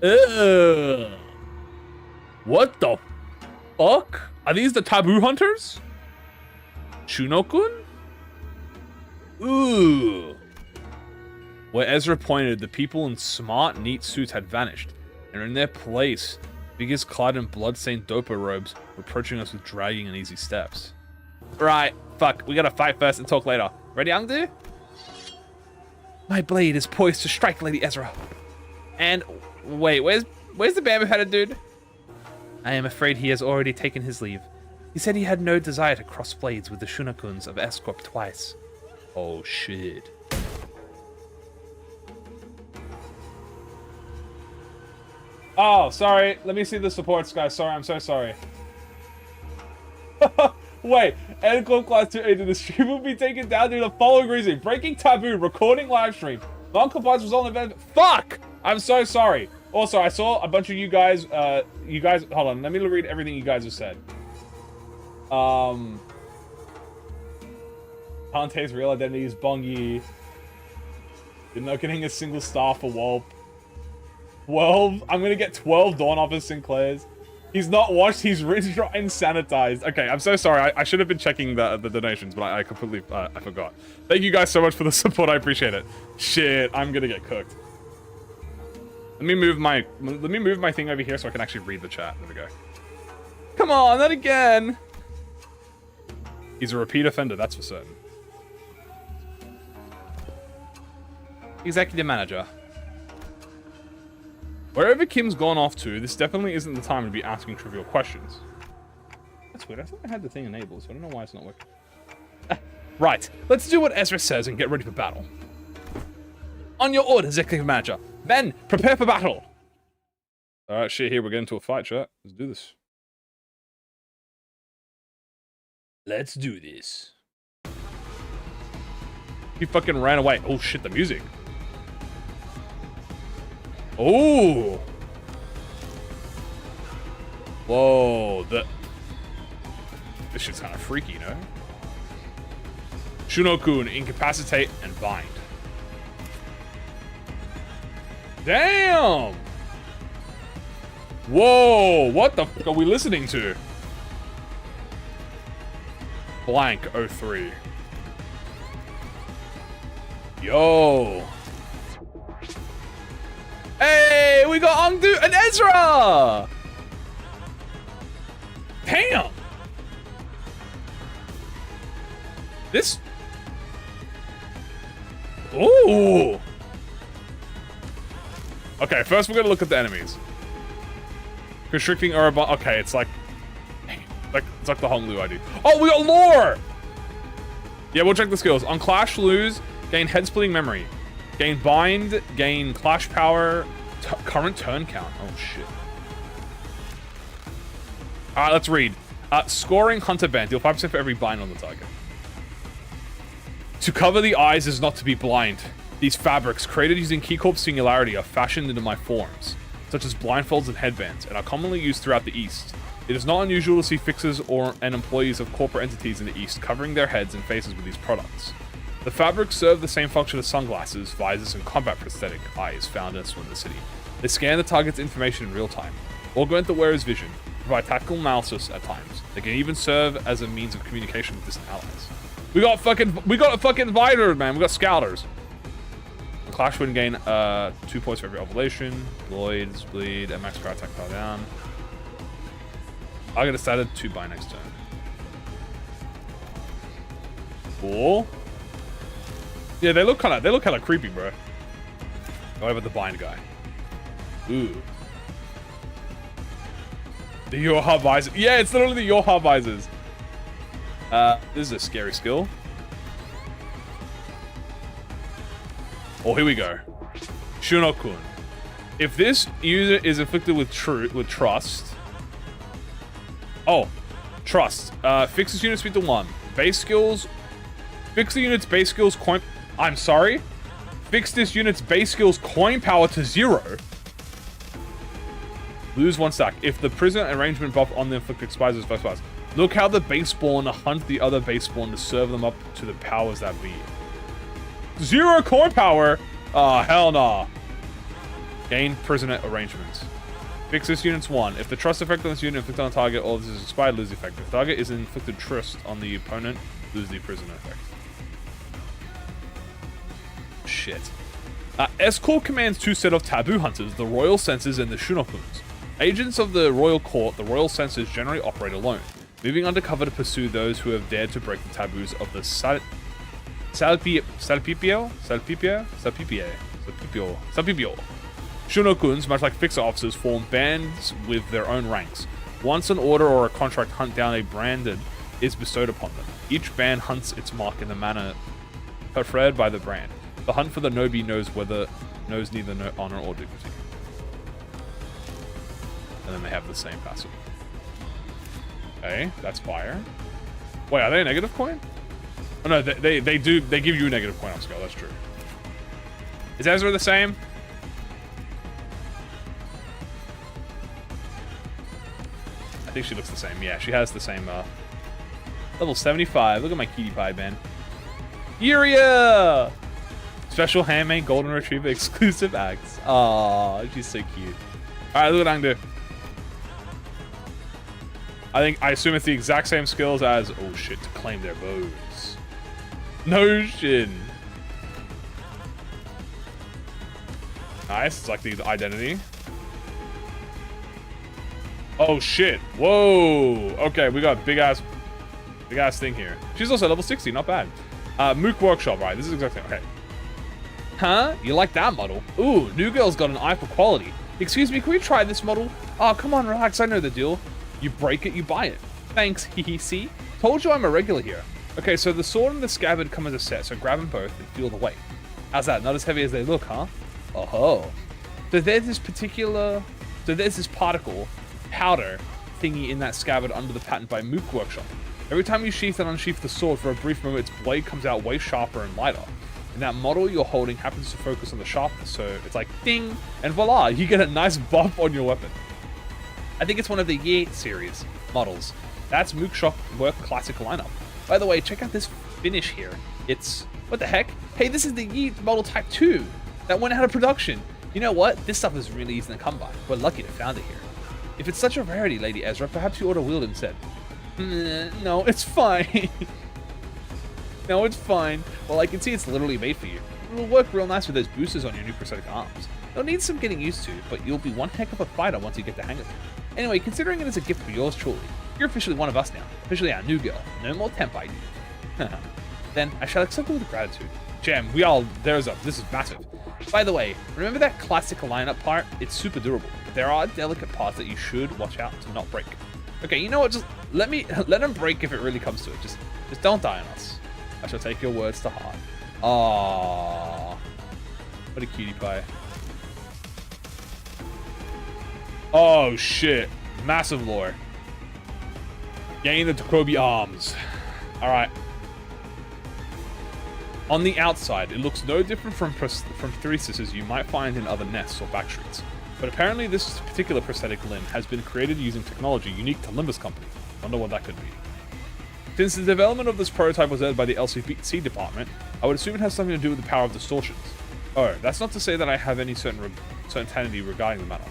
Ugh. What the fuck? Are these the taboo hunters? Shunokun? Ooh. Where Ezra pointed, the people in smart, neat suits had vanished, and in their place, figures clad in blood-stained dopa robes were approaching us with dragging and easy steps. Right, fuck, we gotta fight first and talk later. Ready, Angdu? My blade is poised to strike Lady Ezra. And, wait, where's the bamboo-headed dude? I am afraid he has already taken his leave. He said he had no desire to cross blades with the Shunakuns of S-Corp twice. Oh, shit. Oh, sorry. Let me see the supports, guys. Sorry, I'm so sorry. Wait, N-Corp Class 2 agent, the stream will be taken down due to the following reason. Breaking taboo, recording live stream. Non-compliance result in event. Fuck! I'm so sorry. Also, I saw a bunch of you guys, hold on, let me read everything you guys have said. Dante's real identity is Bongi. You're not getting a single star for Whelp. 12? I'm gonna get 12 Dawn Office Sinclairs. He's not washed, he's rinse, dry, and sanitized. Okay, I'm so sorry. I should have been checking the donations, but I completely, I forgot. Thank you guys so much for the support, I appreciate it. Shit, I'm gonna get cooked. Let me move my thing over here so I can actually read the chat. There we go. Come on, not again! He's a repeat offender, that's for certain. Executive manager. Wherever Kim's gone off to, this definitely isn't the time to be asking trivial questions. That's weird. I thought I had the thing enabled, so I don't know why it's not working. Right. Let's do what Ezra says and get ready for battle. On your orders, executive manager. Men, prepare for battle. Alright, shit, here we're getting into a fight, chat. Let's do this. Let's do this. He fucking ran away. Oh shit, the music. Oh! Whoa, this shit's kind of freaky, you know? Shuno-kun, incapacitate and bind. Damn! Whoa, what the fuck are we listening to? Blank 03. Yo! Hey, we got Ongdu and Ezra! Damn! This... Ooh! Okay, first we're gonna look at the enemies. Constricting Urban... Okay, it's like... It's like the Honglu ID. Oh, we got lore! Yeah, we'll check the skills. On Clash, lose, gain head-splitting memory. Gain bind, gain clash power, current turn count. Oh shit. Alright, let's read. Scoring Hunter Band. Deal 5% for every bind on the target. To cover the eyes is not to be blind. These fabrics, created using KeyCorp Singularity, are fashioned into my forms, such as blindfolds and headbands, and are commonly used throughout the East. It is not unusual to see fixers and employees of corporate entities in the East covering their heads and faces with these products. The fabrics serve the same function as sunglasses, visors, and combat prosthetic eyes found elsewhere in the city. They scan the target's information in real time, augment the wearer's vision, provide tactical analysis at times. They can even serve as a means of communication with distant allies. We got a fucking fighter, man. We got scouters. Clash win gain 2 points for every ovulation. Lloyd's bleed and max power attack power down. I get decided to buy next turn. Cool. Yeah, they look kind of creepy, bro. Go over the bind guy. Ooh. The Yoha visor. Yeah, it's literally the Yoha visors. This is a scary skill. Oh, here we go. Shuno-kun. If this user is afflicted with trust. Oh, trust. Fix this unit speed to 1. Base skills. Fix the unit's base skills coin. I'm sorry. Fix this unit's base skills coin power to 0. Lose 1 stack. If the prisoner arrangement buff on the inflict expires, it's 5 stars. Look how the base spawn hunt the other base spawn to serve them up to the powers that be. 0 coin power? Oh, hell nah. Gain prisoner arrangements. Fix this unit's 1. If the trust effect on this unit inflicted on target or this is expired, lose the effect. If the target is inflicted trust on the opponent, lose the prisoner effect. Shit. S-Corps commands 2 set of taboo hunters, the Royal Censors and the Shunokuns. Agents of the Royal Court, the Royal Censors generally operate alone, moving undercover to pursue those who have dared to break the taboos of the Salpipio. Shunokuns, much like fixer officers, form bands with their own ranks. Once an order or a contract hunt down a branded is bestowed upon them, each band hunts its mark in the manner preferred by the brand. The hunt for the Nobi knows neither no honor or dignity. And then they have the same passive. Okay, that's fire. Wait, are they a negative coin? Oh no, they give you a negative coin on scale, that's true. Is Ezra the same? I think she looks the same. Yeah, she has the same Level 75. Look at my cutie pie, man. Yuria! Special handmade golden retriever exclusive acts. Aww, she's so cute. Alright, look what I can do. I assume it's the exact same skills as, oh shit, to claim their bows. No shit. Nice, it's like the identity. Oh shit, whoa. Okay, we got a big ass thing here. She's also level 60, not bad. Mook Workshop, right, this is exactly, okay. Huh? You like that model? Ooh, new girl's got an eye for quality. Excuse me, can we try this model? Oh, come on, relax, I know the deal. You break it, you buy it. Thanks, hehe, see? Told you I'm a regular here. Okay, so the sword and the scabbard come as a set, so grab them both and feel the weight. How's that? Not as heavy as they look, huh? Oh-ho. So there's this particle, powder, thingy in that scabbard under the patent by Mook Workshop. Every time you sheath and unsheath the sword for a brief moment, its blade comes out way sharper and lighter. And that model you're holding happens to focus on the sharpness, so it's like ding, and voila, you get a nice bump on your weapon. I think it's one of the Yeet series models. That's Mook Shop Work Classic lineup. By the way, check out this finish here. It's, what the heck? Hey, this is the Yeet model Type 2 that went out of production. You know what? This stuff is really easy to come by. We're lucky to found it here. If it's such a rarity, Lady Ezra, perhaps you ought to wield it instead. No, it's fine. No, it's fine. Well, I can see it's literally made for you. It will work real nice with those boosters on your new prosthetic arms. It'll need some getting used to, but you'll be one heck of a fighter once you get the hang of it. Anyway, considering it as a gift for yours truly, you're officially one of us now. Officially our new girl. No more temp ID. Then I shall accept it with gratitude. Gem, this is massive. By the way, remember that classic lineup part? It's super durable. But there are delicate parts that you should watch out to not break. Okay, you know what? Just let them break if it really comes to it. Just don't die on us. I shall take your words to heart. Aww. What a cutie pie. Oh shit. Massive lore. Gain the Tokobi arms. Alright. On the outside, it looks no different from prostheses you might find in other nests or backstreets. But apparently this particular prosthetic limb has been created using technology unique to Limbus Company. Wonder what that could be. Since the development of this prototype was led by the LCC department, I would assume it has something to do with the power of distortions. Oh, that's not to say that I have any certainty regarding the matter.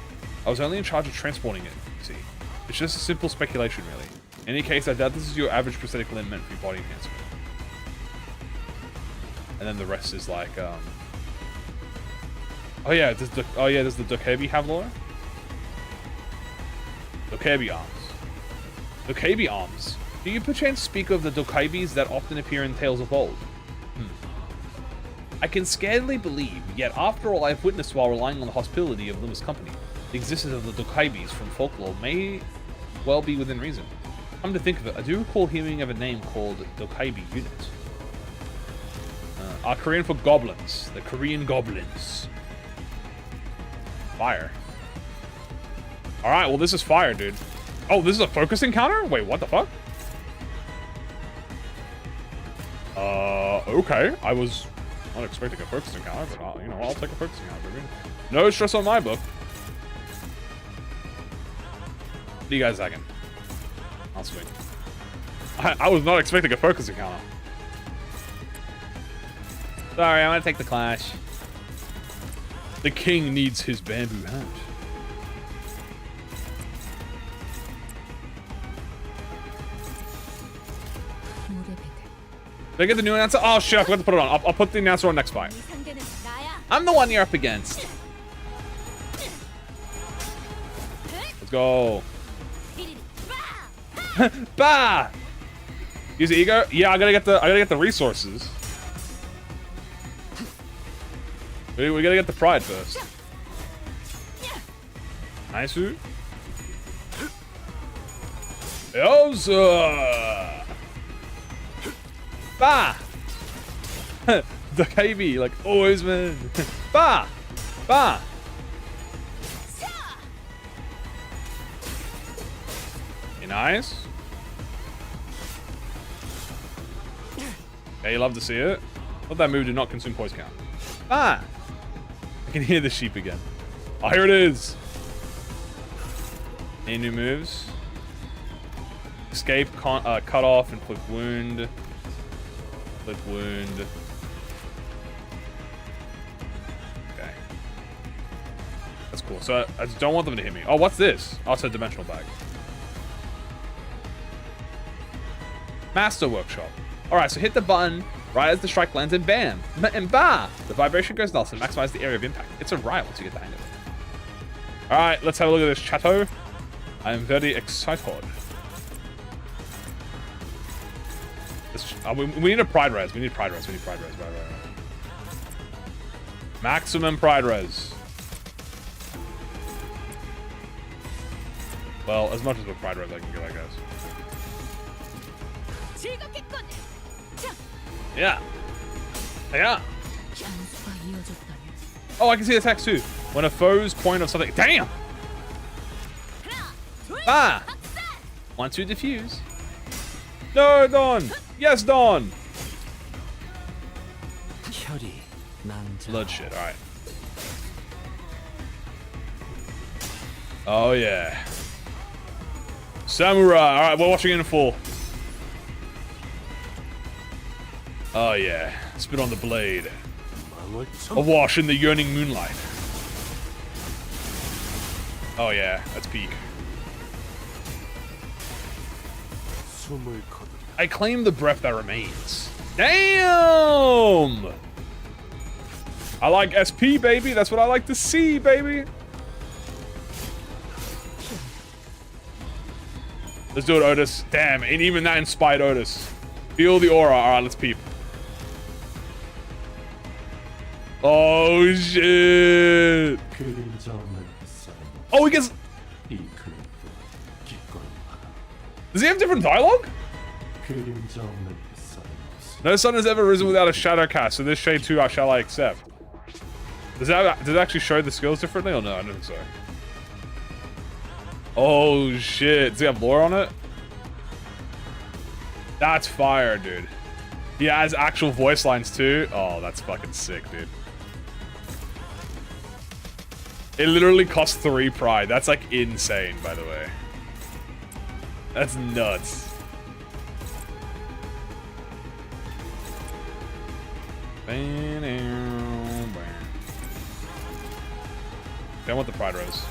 I was only in charge of transporting it, you see. It's just a simple speculation, really. In any case, I doubt this is your average prosthetic limb meant for your body enhancement. And then the rest is like, oh yeah, does the Dokebi have lore? Dokebi arms. Dokebi arms. Do you perchance speak of the Dokebis that often appear in tales of old? I can scarcely believe, yet after all I've witnessed while relying on the hospitality of Limbus Company, the existence of the Dokebis from folklore may well be within reason. Come to think of it, I do recall hearing of a name called Dokebi unit. Korean for goblins. The Korean goblins. Fire. Alright, well this is fire, dude. Oh, this is a focus encounter? Wait, what the fuck? Okay. I was not expecting a focus encounter, but I'll take a focus encounter. No stress on my book. What are you guys thinking? I'll swing. I was not expecting a focus encounter. Sorry, I'm gonna take the clash. The king needs his bamboo hat. Did I get the new announcer? Oh shit, I forgot to put it on. I'll put the announcer on next fight. I'm the one you're up against. Let's go. Bah! Use the ego? Yeah, I gotta get the resources. We gotta get the pride first. Nice. Yoza! Bah! The KB, like always, man. Bah! Bah! Okay, nice. Yeah, you love to see it. Thought that move did not consume poison count. Ah! I can hear the sheep again. Oh, here it is. Any new moves? Escape, cut off, inflict wound. Inflict wound. Okay. That's cool. So I just don't want them to hit me. Oh, what's this? Oh, it's a dimensional bag. Master Workshop. Alright, so hit the button right as the strike lands and bam! And bah! The vibration goes nuts and maximize the area of impact. It's a riot once you get the hang of it. Alright, let's have a look at this chateau. I am very excited. We need a pride res. We need pride res. We need pride res. Right. Maximum pride res. Well, as much as a pride res I can get, I guess. Yeah. Yeah. Oh, I can see the text too. When a foe's point of something. Damn! Ah! Want to defuse. No, Dawn! Yes, Dawn! Bloodshed, alright. Oh, yeah. Samurai! Alright, we're watching it in full. Oh, yeah. Spit on the blade. Awash in the yearning moonlight. Oh, yeah. That's peak. I claim the breath that remains. Damn! I like SP, baby. That's what I like to see, baby. Let's do it, Otis. Damn, and even that inspired Otis. Feel the aura. All right, let's peep. Oh, shit. Oh, he gets... Does he have different dialogue? No sun has ever risen without a shadow cast, so this shade too shall I accept. Does it actually show the skills differently or no? I don't think so. Oh shit, does he have lore on it? That's fire, dude. He has actual voice lines too. Oh, that's fucking sick, dude. It literally costs 3 pride. That's like insane, by the way. That's nuts. I want the pride rose.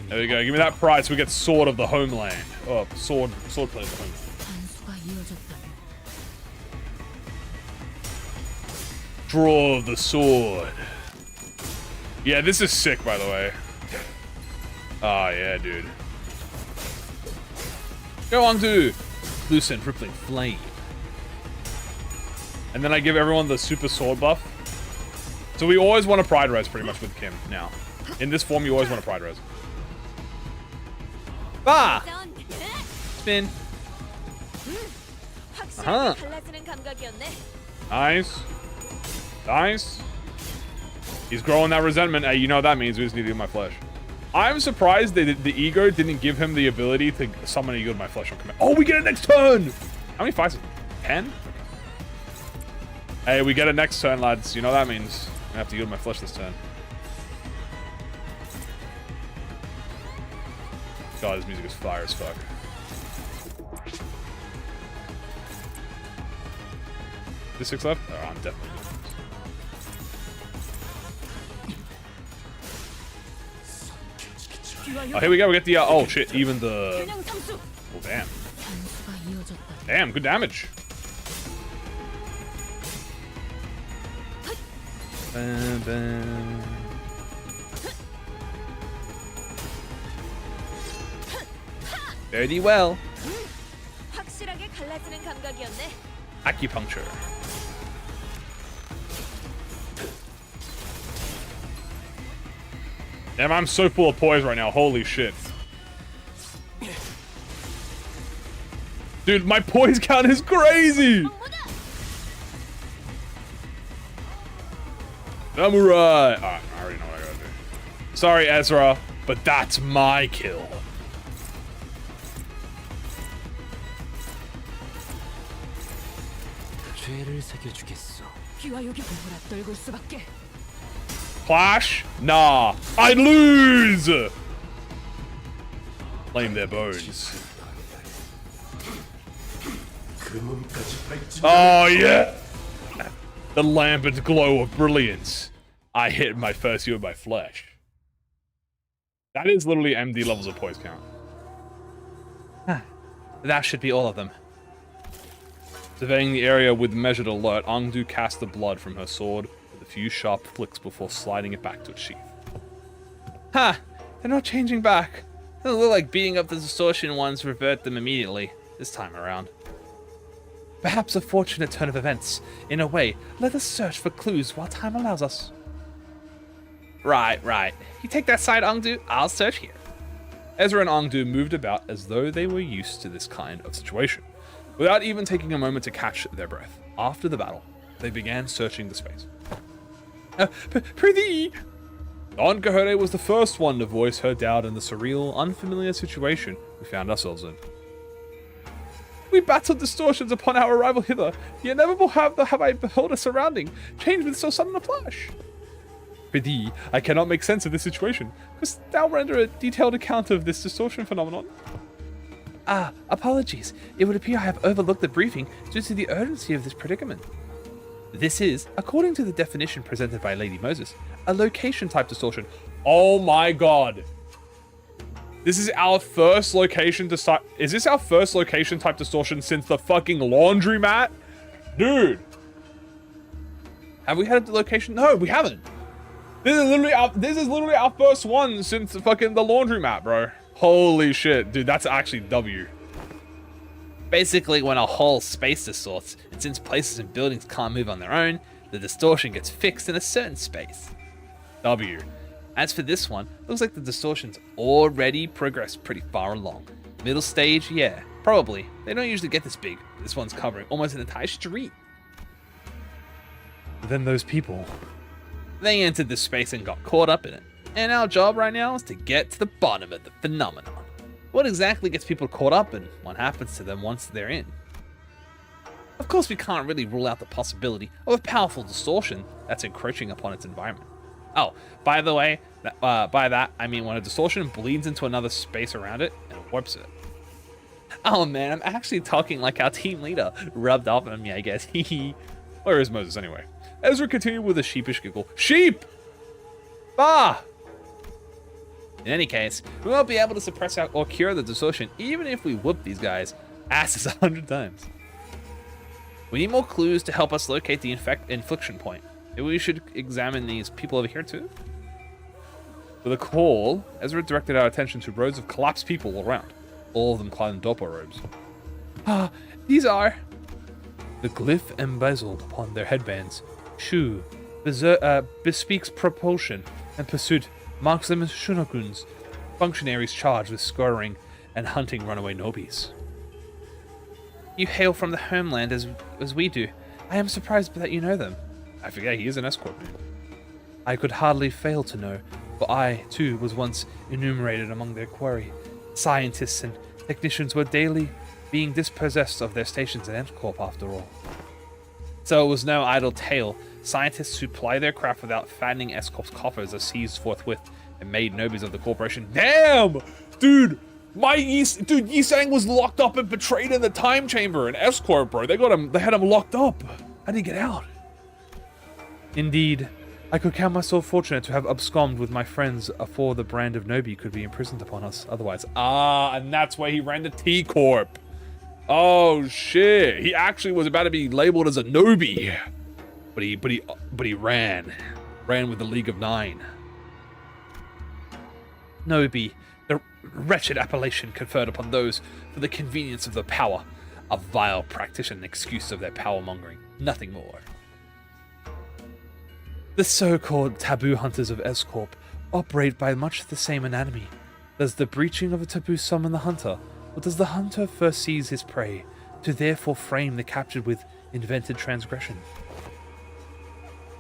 There we go. Give me that pride so we get sword of the homeland. Oh, sword plate of the homeland. Draw of the sword. Yeah, this is sick, by the way. Oh, yeah, dude. Go on to Lucent Rippling Flame. And then I give everyone the super sword buff. So we always want a pride res pretty much with Kim now. In this form, you always want a pride res. Ah! Spin. Uh-huh. Nice. Nice. He's growing that resentment. Hey, you know what that means. We just need to get my flesh. I'm surprised that the ego didn't give him the ability to summon a yield my flesh on command. Oh, we get it next turn! How many fights? 10? Okay. Hey, we get it next turn, lads. You know what that means. I'm gonna have to yield my flesh this turn. God, this music is fire as fuck. This 6 left? Oh, I'm definitely doing this. Oh, here we go. We get the, oh shit, even the... Oh, damn. Damn, good damage. Very well. Acupuncture. Damn, I'm so full of poise right now. Holy shit. Dude, my poise count is crazy! Samurai! Alright, I already know what I gotta do. Sorry, Ezra, but that's my kill. clash? Nah, I'd lose! Claim their bones. Oh yeah! The lambent glow of brilliance. I hit my first you with my flesh. That is literally MD levels of poise count. That should be all of them. Surveying the area with measured alert, Angdu cast the blood from her sword with a few sharp flicks before sliding it back to its sheath. Ha! They're not changing back. It doesn't look like beating up the distortion ones revert them immediately, this time around. Perhaps a fortunate turn of events. In a way, let us search for clues while time allows us. Right. You take that side, Angdu. I'll search here. Ezra and Angdu moved about as though they were used to this kind of situation. Without even taking a moment to catch their breath, after the battle, they began searching the space. Prithee! Don Quixote was the first one to voice her doubt in the surreal, unfamiliar situation we found ourselves in. We battled distortions upon our arrival hither, yet never have I beheld a surrounding changed with so sudden a flash. Prithee, I cannot make sense of this situation. Must thou render a detailed account of this distortion phenomenon? Apologies. It would appear I have overlooked the briefing due to the urgency of this predicament. This is, according to the definition presented by Lady Moses, a location-type distortion. Oh my god. This is our first location to start. Is this our first location type distortion since the fucking laundromat? Dude. Have we had a location? No, we haven't. This is literally our first one since fucking the laundromat, bro. Holy shit. Dude, that's actually W. Basically, when a whole space distorts, and since places and buildings can't move on their own, the distortion gets fixed in a certain space. W. As for this one, looks like the distortion's already progressed pretty far along. Middle stage, yeah, probably. They don't usually get this big. This one's covering almost an entire street. Then those people. They entered this space and got caught up in it. And our job right now is to get to the bottom of the phenomenon. What exactly gets people caught up and what happens to them once they're in? Of course, we can't really rule out the possibility of a powerful distortion that's encroaching upon its environment. Oh, by the way, by that, I mean when a distortion bleeds into another space around it and warps it. Oh man, I'm actually talking like our team leader. Rubbed off on me, I guess. Where is Moses anyway? Ezra continued with a sheepish giggle. Sheep! Bah! In any case, we won't be able to suppress or cure the distortion even if we whoop these guys' asses 100 times. We need more clues to help us locate the infliction point. Maybe we should examine these people over here too? With a call, Ezra directed our attention to rows of collapsed people all around. All of them clad in doppler robes. These are... The glyph embezzled upon their headbands. Shu bespeaks propulsion and pursuit, marks them as shunoguns, functionaries charged with scouring and hunting runaway nobis. You hail from the homeland as we do. I am surprised that you know them. I forget he is an escort man. I could hardly fail to know, for I, too, was once enumerated among their quarry. Scientists and technicians were daily being dispossessed of their stations at EntCorp after all. So it was no idle tale. Scientists who ply their craft without fattening S-Corp's coffers are seized forthwith and made nobis of the corporation. Damn! Dude! Yi-Sang was locked up and betrayed in the time chamber in S-Corp, bro. They had him locked up. How did he get out? Indeed, I could count myself fortunate to have absconded with my friends afore the brand of Nobi could be imprisoned upon us otherwise. And that's why he ran the T-Corp. Oh shit! He actually was about to be labeled as a Nobi, but he ran with the League of Nine. Nobi, the wretched appellation conferred upon those for the convenience of their power, a vile practice and excuse of their power-mongering, nothing more. The so-called taboo hunters of S-Corp operate by much the same anatomy. Does the breaching of a taboo summon the hunter, or does the hunter first seize his prey, to therefore frame the captured with invented transgression?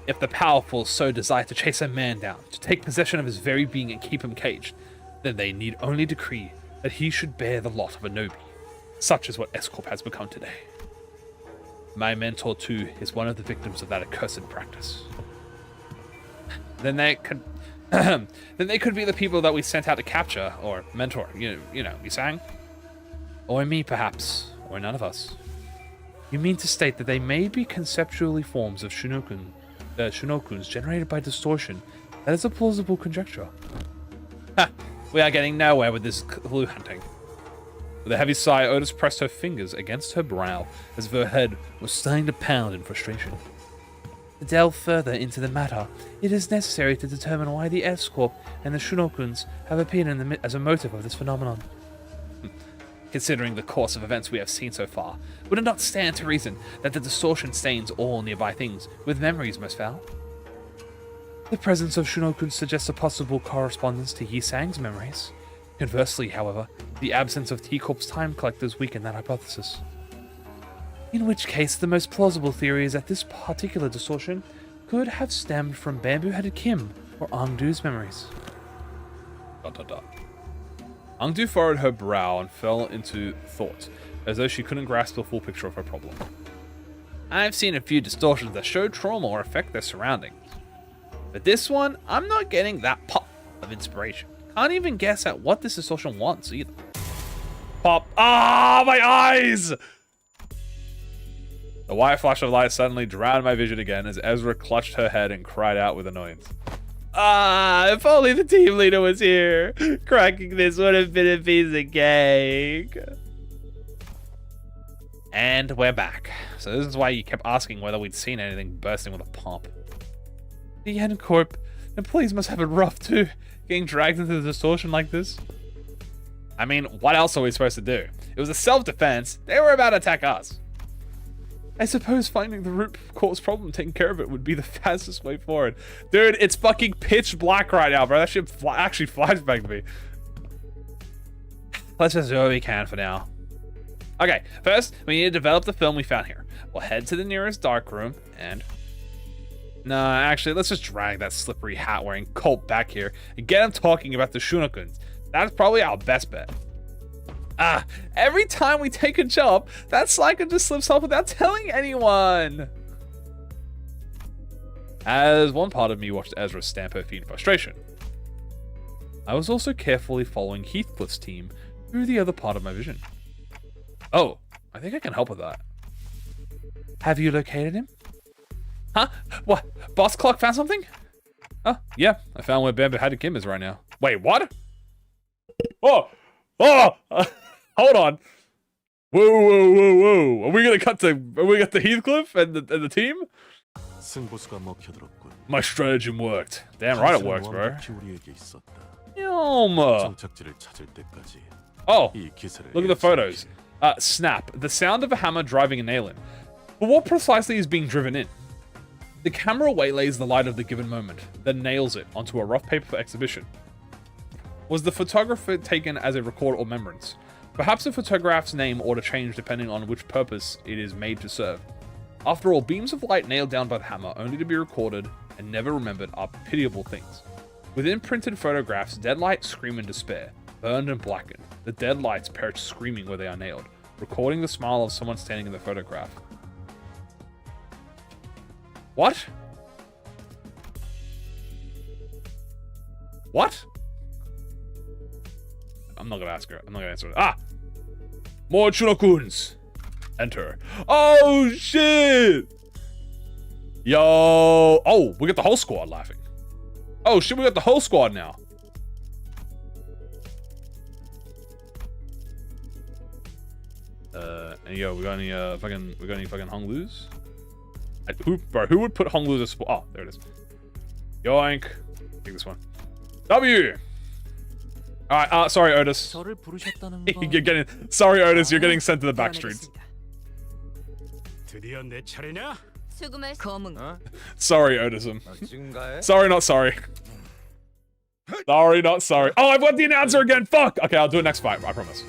If the powerful so desire to chase a man down, to take possession of his very being and keep him caged, then they need only decree that he should bear the lot of a Nobi. Such is what S-Corp has become today. My mentor, too, is one of the victims of that accursed practice. then they could then they could be the people that we sent out to capture or mentor. You know, you sang? Or me, perhaps, or none of us. You mean to state that they may be conceptually forms of Shinokuns generated by distortion? That is a plausible conjecture. Ha! We are getting nowhere with this clue hunting. With a heavy sigh, Otis pressed her fingers against her brow as if her head was starting to pound in frustration. To delve further into the matter, it is necessary to determine why the S-Corp and the Shinokuns have appeared as a motive of this phenomenon. Considering the course of events we have seen so far, would it not stand to reason that the distortion stains all nearby things, with memories most foul? The presence of Shinokuns suggests a possible correspondence to Yi-Sang's memories. Conversely, however, the absence of T-Corp's time collectors weaken that hypothesis. In which case, the most plausible theory is that this particular distortion could have stemmed from Bamboo-Headed Kim or Angdu's memories. ... Angdu furrowed her brow and fell into thought, as though she couldn't grasp the full picture of her problem. I've seen a few distortions that show trauma or affect their surroundings. But this one, I'm not getting that pop of inspiration. Can't even guess at what this distortion wants either. Pop. Ah, my eyes! The white flash of light suddenly drowned my vision again as Ezra clutched her head and cried out with annoyance. Ah, if only the team leader was here. Cracking this would have been a piece of cake. And we're back. So this is why you kept asking whether we'd seen anything bursting with a pop. The N-Corp employees must have it rough too, getting dragged into the distortion like this. I mean, what else are we supposed to do? It was a self-defense. They were about to attack us. I suppose finding the root cause problem, taking care of it, would be the fastest way forward. Dude, it's fucking pitch black right now, bro. That shit actually flashbacked me. Let's just do what we can for now. Okay, first, we need to develop the film we found here. We'll head to the nearest dark room and... Nah, actually, let's just drag that slippery hat-wearing Colt back here and get him talking about the Shinokuns. That's probably our best bet. Ah, every time we take a jump, that Slacker just slips off without telling anyone. As one part of me watched Ezra stamp her feet in frustration, I was also carefully following Heathcliff's team through the other part of my vision. Oh, I think I can help with that. Have you located him? Huh? What? Boss Clock found something? Oh, yeah. I found where Bamboo-Headed Kim is right now. Wait, what? Oh! Oh! Hold on. Whoa. Are we gonna cut to Heathcliff and the team? My stratagem worked. Damn right it works, bro. Oh, look at the photos. Snap. The sound of a hammer driving a nail in. But what precisely is being driven in? The camera waylays the light of the given moment, then nails it onto a rough paper for exhibition. Was the photographer taken as a record or remembrance? Perhaps the photograph's name ought to change depending on which purpose it is made to serve. After all, beams of light nailed down by the hammer, only to be recorded and never remembered, are pitiable things. Within printed photographs, dead lights scream in despair, burned and blackened. The dead lights perish screaming where they are nailed, recording the smile of someone standing in the photograph. What? What? I'm not gonna ask her. I'm not gonna answer it. Ah! More Shinokuns! Enter. Oh, shit! Yo! Oh, we got the whole squad laughing. Oh, shit, we got the whole squad now. And yo, we got any fucking Hong Lus? Who would put Hong Lus as... Oh, there it is. Yoink. Take this one. W! Alright, sorry, Otis. You're getting... Sorry, Otis, you're getting sent to the back streets. Sorry, Otism. Sorry, not sorry. Sorry, not sorry. Oh, I've got the announcer again! Fuck! Okay, I'll do it next fight, I promise.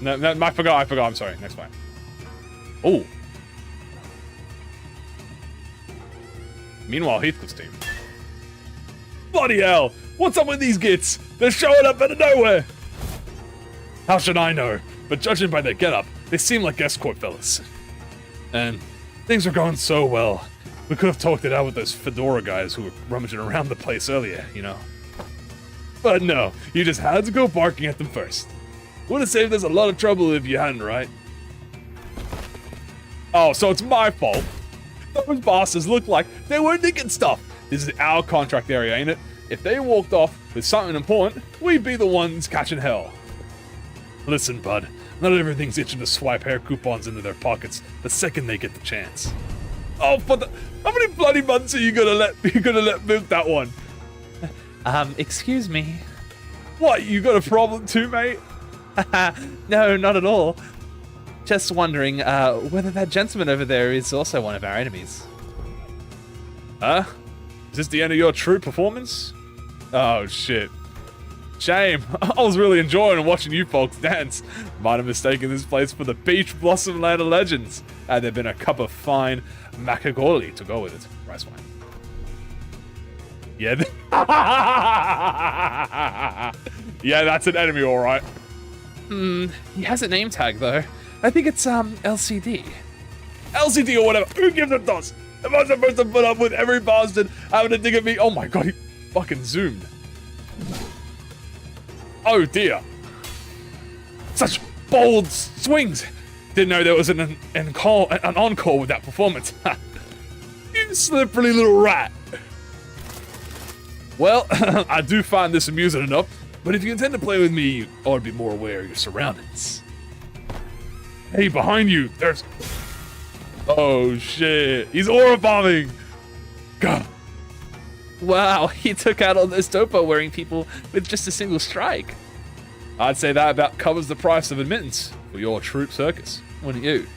No, I forgot, I'm sorry. Next fight. Oh. Meanwhile, Heathcliff's team. Bloody hell! What's up with these gits? They're showing up out of nowhere! How should I know? But judging by their getup, they seem like S-Corp fellas. And things are going so well. We could have talked it out with those fedora guys who were rummaging around the place earlier, you know? But no, you just had to go barking at them first. Would have saved us a lot of trouble if you hadn't, right? Oh, so it's my fault. Those bosses look like they were nicking stuff. This is our contract area, ain't it? If they walked off with something important, we'd be the ones catching hell. Listen, bud, not everything's itching to swipe hair coupons into their pockets the second they get the chance. Oh, but how many bloody months are you gonna let milk that one? Excuse me. What, you got a problem too, mate? No, not at all. Just wondering whether that gentleman over there is also one of our enemies. Huh? Is this the end of your true performance? Oh, shit. Shame. I was really enjoying watching you folks dance. Might have mistaken this place for the Beach Blossom Land of Legends. Had there been a cup of fine macagoli to go with it. Rice wine. Yeah. Yeah, that's an enemy, all right. He has a name tag, though. I think it's, LCD. LCD or whatever. Who gives a toss? Am I supposed to put up with every bastard having to dig at me? Oh my god, he fucking zoomed. Oh dear. Such bold swings. Didn't know there was an encore with that performance. You slippery little rat. Well, I do find this amusing enough, but if you intend to play with me, you ought to be more aware of your surroundings. Hey, behind you, there's... Oh shit, he's aura bombing. God. Wow, he took out all those dopo wearing people with just a single strike. I'd say that about covers the price of admittance for your troop circus, wouldn't you?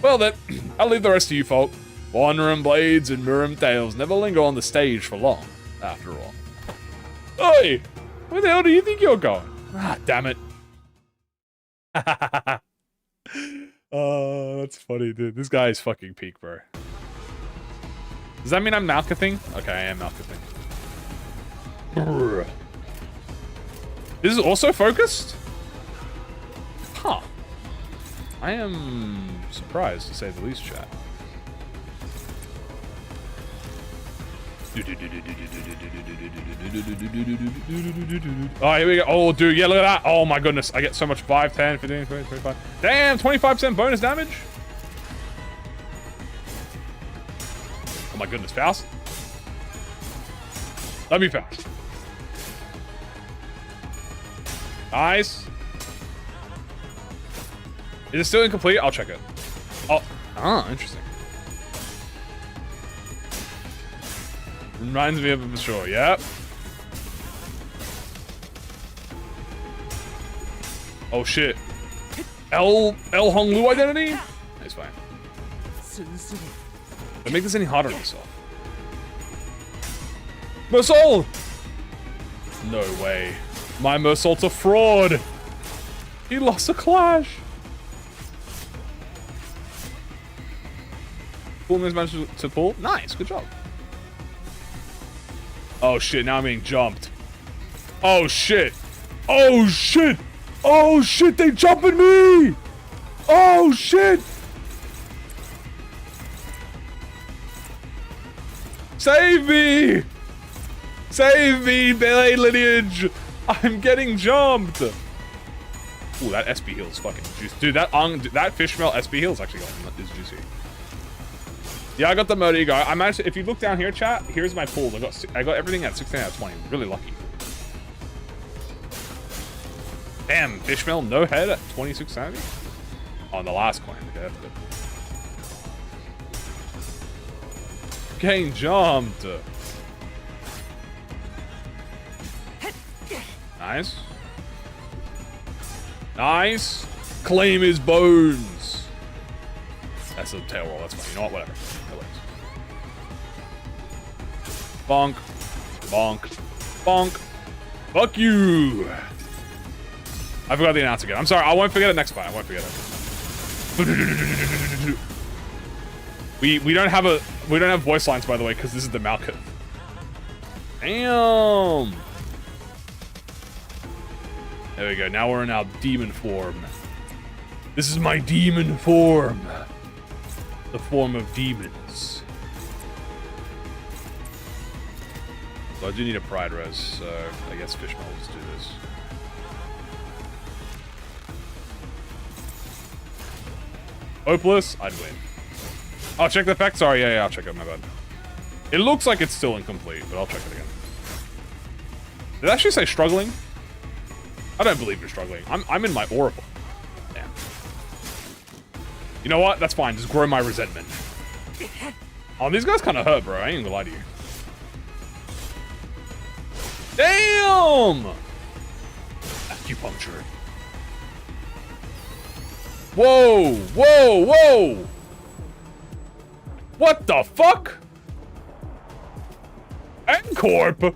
Well then, I'll leave the rest to you folk. Wandering blades and Murim tales never linger on the stage for long, after all. Oi! Where the hell do you think you're going? Ah, damn it. Oh, that's funny, dude. This guy is fucking peak, bro. Does that mean I'm Malkathing? Okay, I am Malkathing. Brr. This is also focused? Huh. I am surprised, to say the least, chat. Oh, here we go. Oh, dude, yeah, look at that. Oh, my goodness. I get so much 5, 10, 15, 20, 25. Damn, 25% bonus damage. Oh, my goodness. Fast. Let me fast. Nice. Is it still incomplete? I'll check it. Oh, interesting. Reminds me of him, sure. Yep. Oh shit. L Hong Lu identity? That's fine. Don't make this any harder on yourself. Mersault! No way. My Mersault's a fraud. He lost a clash. Coolness managed to pull. Nice, good job. Oh shit, now I'm being jumped. Oh shit. Oh shit. Oh shit, they jumping me. Oh shit. Save me. Save me, Blade Lineage. I'm getting jumped. Ooh, that SB heal is fucking juicy. Dude, that fishmail SB heal is actually is juicy. Yeah, I got the Modi guy. I'm actually, if you look down here, chat, here's my pools. I got everything at 16 out of 20. Really lucky. Damn, Fishmail no head at 26 sanity? On the last coin. Okay, that's good. Getting jumped. Nice. Nice. Claim his bones. That's a tail roll. That's fine. You know what? Whatever. Bonk. Bonk. Bonk. Fuck you. I forgot the announce again. I'm sorry. I won't forget it next fight. I won't forget it. We don't have voice lines, by the way, because this is the Malkuth. Damn. There we go. Now we're in our demon form. This is my demon form. The form of demons. So I do need a pride res, so I guess Fishman will just do this. Hopeless, I'd win. I'll check the effect. Sorry, yeah, I'll check it, my bad. It looks like it's still incomplete, but I'll check it again. Did it actually say struggling? I don't believe you're struggling. I'm in my oracle. Damn. You know what? That's fine. Just grow my resentment. Oh, these guys kind of hurt, bro. I ain't gonna lie to you. Damn! Acupuncture. Whoa! Whoa! Whoa! What the fuck? N-Corp?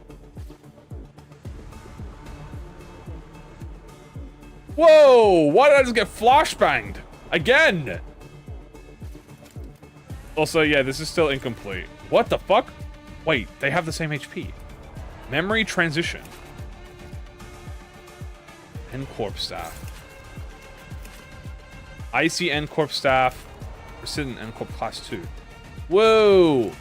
Whoa! Why did I just get flashbanged? Again! Also, yeah, this is still incomplete. What the fuck? Wait, they have the same HP. Memory transition. N-Corp staff. Icy N-Corp staff. Resident N-Corp class 2. Whoa!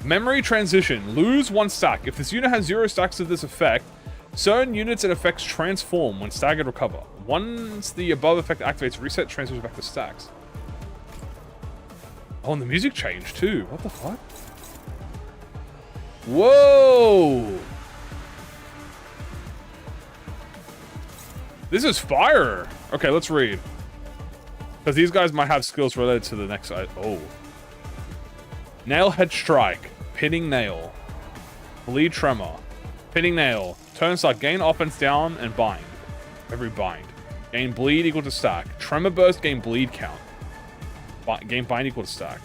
Memory transition. Lose 1 stack. If this unit has 0 stacks of this effect, certain units and effects transform when staggered recover. Once the above effect activates, reset transfers back to stacks. Oh, and the music changed too. What the fuck? Whoa! This is fire! Okay, let's read. Because these guys might have skills related to the next side. Oh. Nailhead Strike. Pinning Nail. Bleed Tremor. Pinning Nail. Turn start. Gain offense down and bind. Every bind. Gain bleed equal to stack. Tremor burst. Gain bleed count. Gain bind equal to stack.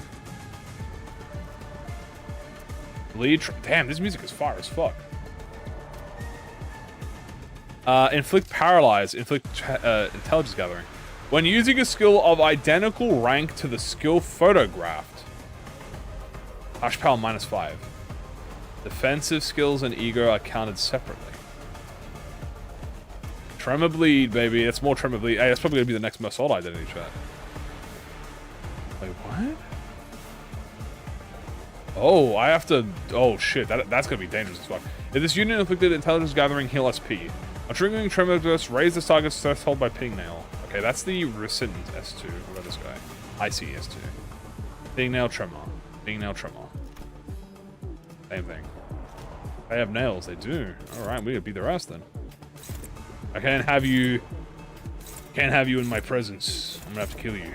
Bleed. Damn, this music is fire as fuck. Inflict Paralyze. Inflict Intelligence Gathering. When using a skill of identical rank to the skill photographed. Hash power -5. Defensive skills and ego are counted separately. Tremor Bleed, baby. It's more Tremor Bleed. Hey, that's probably going to be the next most solid identity chat. Wait, what? Oh, I have to... Oh, shit. That's going to be dangerous as fuck. If this unit inflicted Intelligence Gathering, heal SP. A triggering Tremor Burst, raise this target's threshold by Ping Nail. Okay, that's the Resident S2. What about this guy? Icy S2. Ping Nail Tremor. Ping Nail Tremor. Same thing. They have nails. They do. Alright, we gotta beat their ass then. I can't have you... Can't have you in my presence. I'm gonna have to kill you.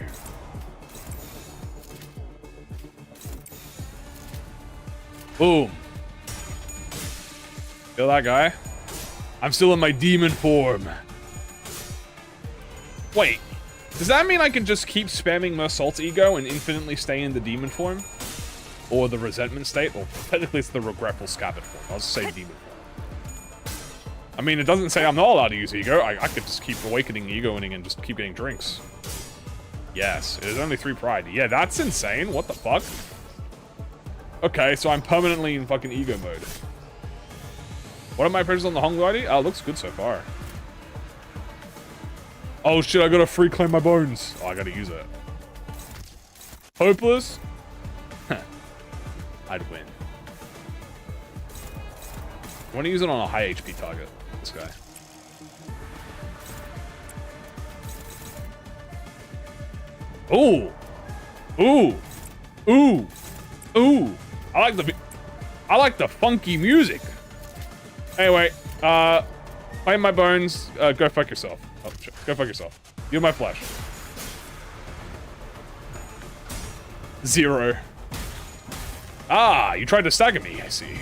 Boom. Kill that guy. I'm still in my demon form. Wait. Does that mean I can just keep spamming Mersault's ego and infinitely stay in the demon form? Or the resentment state? Or technically it's the regretful scabbard form. I'll just say demon form. I mean, it doesn't say I'm not allowed to use ego. I could just keep awakening egoing and just keep getting drinks. Yes, it is only 3 pride. Yeah, that's insane. What the fuck? Okay, so I'm permanently in fucking ego mode. What are my impressions on the Hong Lady? Oh, looks good so far. Oh shit, I gotta free claim my bones. Oh, I gotta use it. Hopeless? I'd win. I want to use it on a high HP target. This guy. Ooh! Ooh! Ooh! Ooh! I like the funky music. Anyway, claim my bones. Go fuck yourself. Oh, shit. Go fuck yourself. You're my flesh. 0. Ah, you tried to stagger me, I see.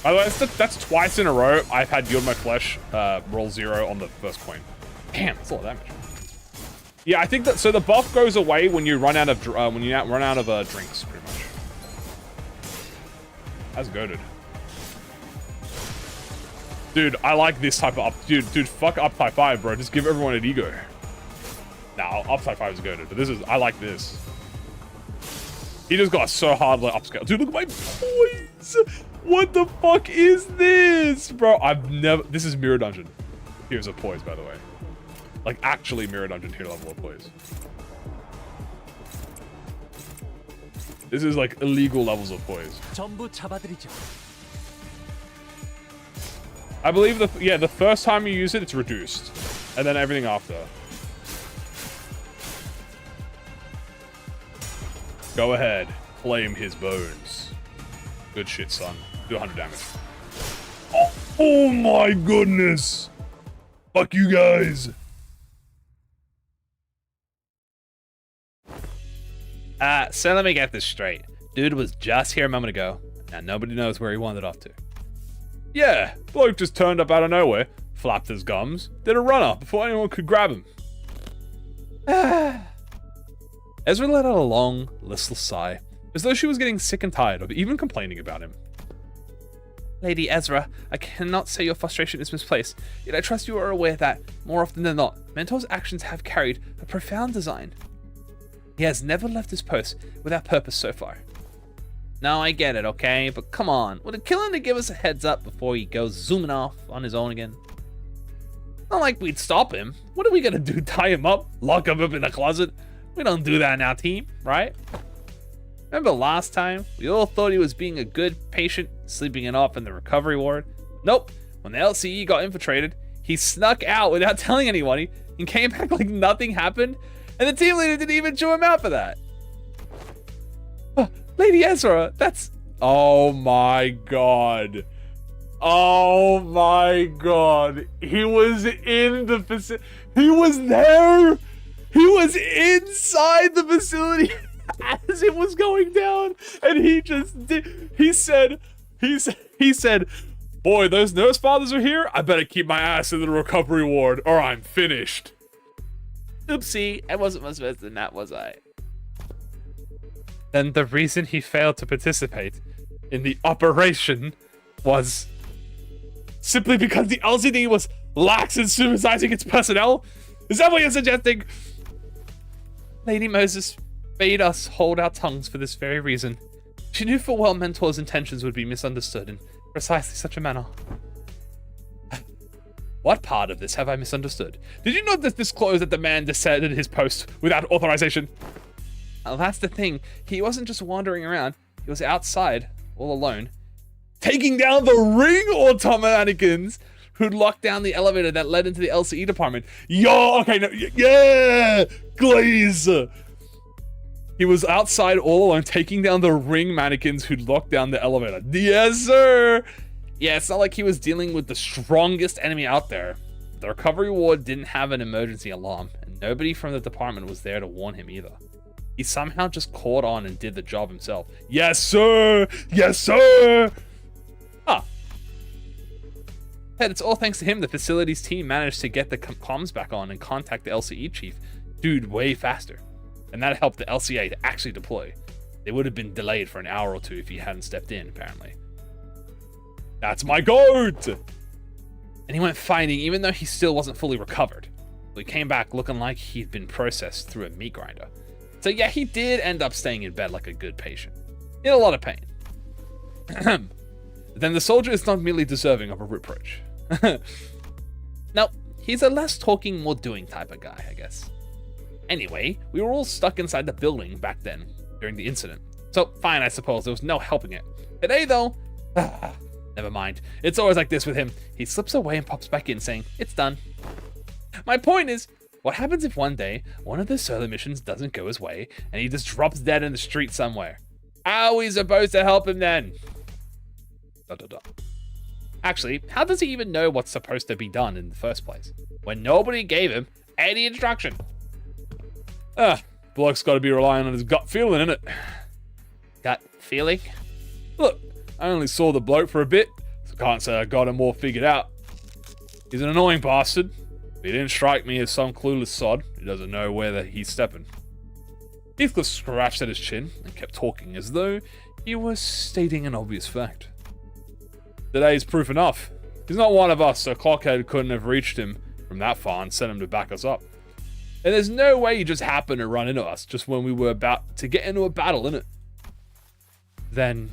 By the way, that's twice in a row I've had Yield My Flesh roll 0 on the first coin. Damn, that's a lot of damage. Yeah, I think that, so the buff goes away when you run out of drinks, pretty much. That's goated. Dude, I like this type of up. Dude, fuck up type 5, bro. Just give everyone an ego. Nah, up type 5 is goated, but I like this. He just got so hard like upscale. Dude, look at my poise. What the fuck is this? Bro, this is Mirror Dungeon. Here's a poise, by the way. Like, actually Mirror Dungeon tier level of poise. This is like illegal levels of poise. I believe the first time you use it, it's reduced. And then everything after. Go ahead. Flame his bones. Good shit, son. Do 100 damage. Oh my goodness! Fuck you guys! So let me get this straight. Dude was just here a moment ago. Now nobody knows where he wandered off to. Yeah, bloke just turned up out of nowhere, flapped his gums, did a run-up before anyone could grab him. Ezra let out a long, listless sigh, as though she was getting sick and tired of even complaining about him. Lady Ezra, I cannot say your frustration is misplaced, yet I trust you are aware that, more often than not, Mentor's actions have carried a profound design. He has never left his post without purpose so far. Now I get it, okay? But come on, would it kill him to give us a heads up before he goes zooming off on his own again? Not like we'd stop him. What are we gonna do, tie him up? Lock him up in the closet? We don't do that in our team, right? Remember last time? We all thought he was being a good patient, sleeping it off in the recovery ward. Nope, when the LCE got infiltrated, he snuck out without telling anyone and came back like nothing happened, and the team leader didn't even chew him out for that. Lady Ezra, that's... Oh my god. Oh my god. He was in the facility. He was there. He was inside the facility as it was going down. And he just did. He said, boy, those nurse fathers are here. I better keep my ass in the recovery ward or I'm finished. Oopsie, I wasn't much better than that, was I? Then the reason he failed to participate in the operation was simply because the LCD was lax in supervising its personnel? Is that what you're suggesting? Lady Moses bade us hold our tongues for this very reason. She knew full well Mentor's intentions would be misunderstood in precisely such a manner. What part of this have I misunderstood? Did you not just disclose that the man deserted his post without authorization? Well, that's the thing. He wasn't just wandering around. He was outside, all alone, taking down the ring automaticons who'd locked down the elevator that led into the LCE department. Yo, okay, no, yeah, Glaze. He was outside all alone, taking down the ring mannequins who'd locked down the elevator. Yes, sir. Yeah, it's not like he was dealing with the strongest enemy out there. The recovery ward didn't have an emergency alarm, and nobody from the department was there to warn him either. He somehow just caught on and did the job himself. Yes, sir. Yes, sir. Head, it's all thanks to him the facilities team managed to get the comms back on and contact the LCE chief, dude, way faster. And that helped the LCA to actually deploy. They would have been delayed for an hour or two if he hadn't stepped in, apparently. That's my goat! And he went fighting even though he still wasn't fully recovered. He came back looking like he'd been processed through a meat grinder. So yeah, he did end up staying in bed like a good patient. In a lot of pain. Then the soldier is not merely deserving of a reproach. No, he's a less talking, more doing type of guy, I guess. Anyway, we were all stuck inside the building back then, during the incident. So fine, I suppose, there was no helping it. Today though, never mind. It's always like this with him. He slips away and pops back in saying, it's done. My point is, what happens if one day, one of the solo missions doesn't go his way, and he just drops dead in the street somewhere? How are we supposed to help him then? ... Actually, how does he even know what's supposed to be done in the first place, when nobody gave him any instruction? Bloke's gotta be relying on his gut feeling, innit? Gut feeling? Look, I only saw the bloke for a bit, so can't say I got him all figured out. He's an annoying bastard. He didn't strike me as some clueless sod who doesn't know where he's stepping. Heathcliff scratched at his chin and kept talking as though he was stating an obvious fact. Today's proof enough. He's not one of us, so Clockhead couldn't have reached him from that far and sent him to back us up. And there's no way he just happened to run into us just when we were about to get into a battle, innit? Then,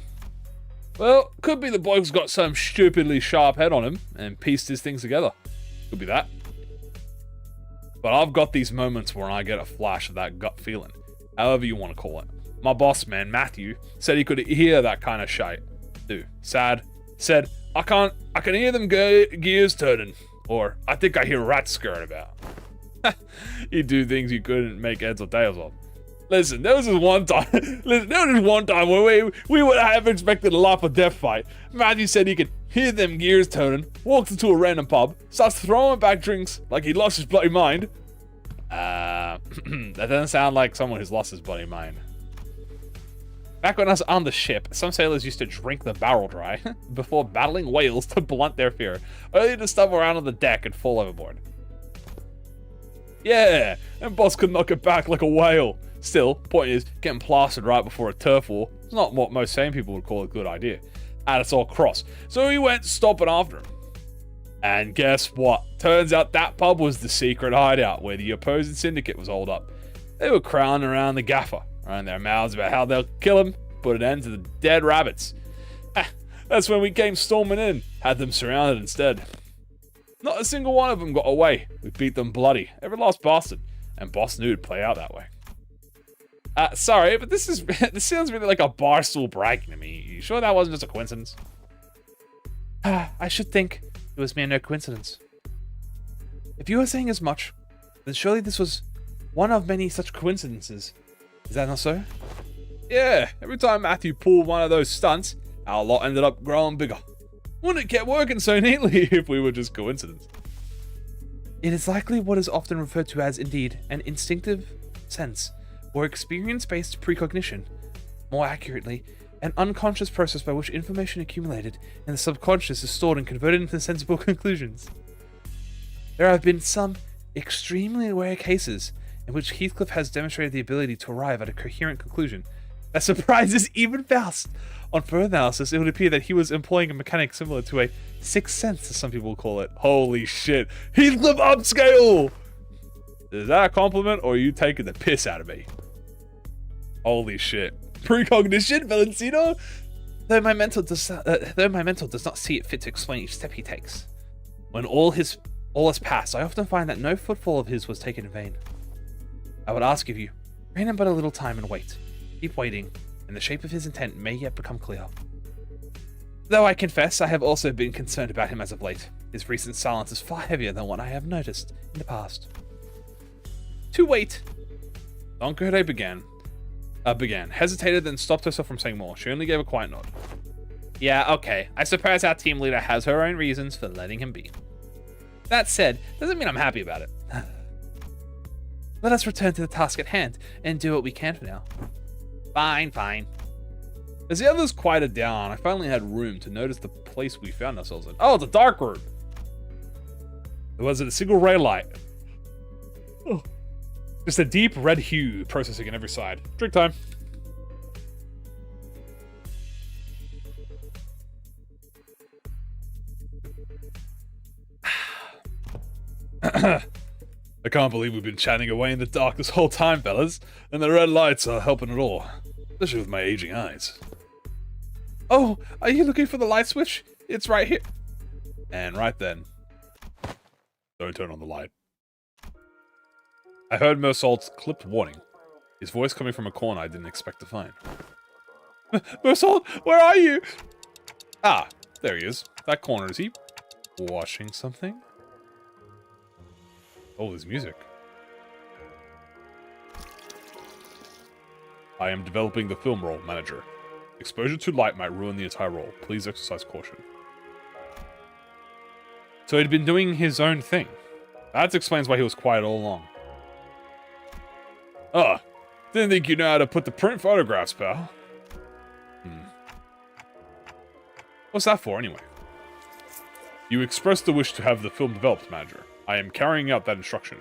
well, could be the bloke's got some stupidly sharp head on him and pieced his things together. Could be that. But I've got these moments where I get a flash of that gut feeling, however you want to call it. My boss man, Matthew, said he could hear that kind of shite. Dude, said, I can hear them gears turning. Or, I think I hear rats scurrying about. You do things you couldn't make heads or tails of. Listen, there was this one time. When we would have expected a life or death fight. Matthew said he could hear them gears turning, walks into a random pub, starts throwing back drinks like he lost his bloody mind. That doesn't sound like someone who's lost his bloody mind. Back when I was on the ship, some sailors used to drink the barrel dry before battling whales to blunt their fear, only to stumble around on the deck and fall overboard. Yeah, and boss could knock it back like a whale. Still, point is, getting plastered right before a turf war is not what most sane people would call a good idea. At us all cross, so we went stomping after him. And guess what? Turns out that pub was the secret hideout where the opposing syndicate was holed up. They were crowding around the gaffer, running their mouths about how they'll kill him, put an end to the dead rabbits. That's when we came storming in, had them surrounded instead. Not a single one of them got away. We beat them bloody, every last bastard, and boss knew it'd play out that way. Sorry, but this sounds really like a barstool bragging to me. You sure that wasn't just a coincidence? I should think it was mere no coincidence. If you are saying as much, then surely this was one of many such coincidences. Is that not so? Yeah, every time Matthew pulled one of those stunts, our lot ended up growing bigger. Wouldn't it get working so neatly if we were just coincidence? It is likely what is often referred to as, indeed, an instinctive sense, or experience-based precognition. More accurately, an unconscious process by which information accumulated in the subconscious is stored and converted into sensible conclusions. There have been some extremely rare cases in which Heathcliff has demonstrated the ability to arrive at a coherent conclusion that surprises even Faust. On further analysis, it would appear that he was employing a mechanic similar to a sixth sense, as some people call it. Holy shit, Heathcliff upscale! Is that a compliment, or are you taking the piss out of me? Holy shit. Precognition, Valencino? Though my mental does not see it fit to explain each step he takes. When all has passed, I often find that no footfall of his was taken in vain. I would ask of you, grant him but a little time and wait. Keep waiting, and the shape of his intent may yet become clear. Though I confess I have also been concerned about him as of late. His recent silence is far heavier than what I have noticed in the past. To wait. Don Quixote began, hesitated, then stopped herself from saying more. She only gave a quiet nod. Yeah, okay. I suppose our team leader has her own reasons for letting him be. That said, doesn't mean I'm happy about it. Let us return to the task at hand and do what we can for now. Fine. As the others quieted down, I finally had room to notice the place we found ourselves in. Oh, it's a dark room. There wasn't a single ray light. Oh. Just a deep red hue processing on every side. Drink time. I can't believe we've been chatting away in the dark this whole time, fellas, and the red lights are helping at all, especially with my aging eyes. Oh, are you looking for the light switch? It's right here. And right then, don't turn on the light. I heard Mersault's clipped warning, his voice coming from a corner I didn't expect to find. Mersault, where are you? Ah, there he is. That corner, is he washing something? Oh, there's music. I am developing the film role, manager. Exposure to light might ruin the entire role. Please exercise caution. So he'd been doing his own thing. That explains why he was quiet all along. Didn't think you know how to put the print photographs, pal. What's that for, anyway? You expressed the wish to have the film developed, manager. I am carrying out that instruction.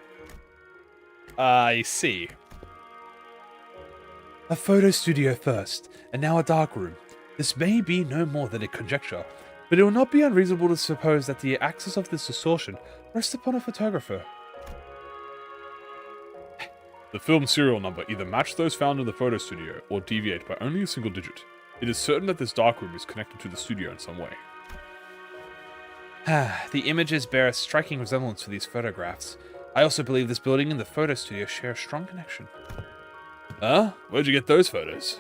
I see. A photo studio first, and now a dark room. This may be no more than a conjecture, but it will not be unreasonable to suppose that the axis of this distortion rests upon a photographer. The film serial number either match those found in the photo studio or deviate by only a single digit. It is certain that this dark room is connected to the studio in some way. The images bear a striking resemblance to these photographs. I also believe this building and the photo studio share a strong connection. Huh? Where'd you get those photos?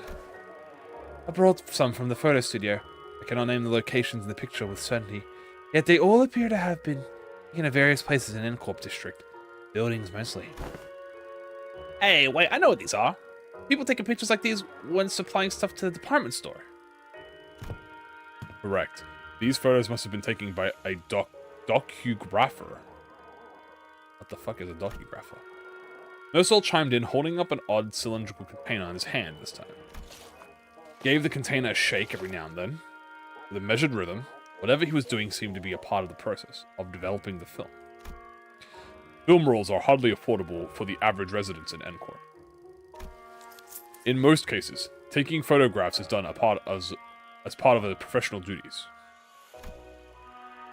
I brought some from the photo studio. I cannot name the locations in the picture with certainty, yet they all appear to have been taken at various places in N-Corp district. Buildings mostly. Hey, wait, I know what these are. People taking pictures like these when supplying stuff to the department store. Correct. These photos must have been taken by a docographer. What the fuck is a docographer? Mersol chimed in, holding up an odd cylindrical container in his hand this time. Gave the container a shake every now and then. With a measured rhythm, whatever he was doing seemed to be a part of the process of developing the film. Film rolls are hardly affordable for the average residents in N-Corp. In most cases, taking photographs is done as part of the professional duties.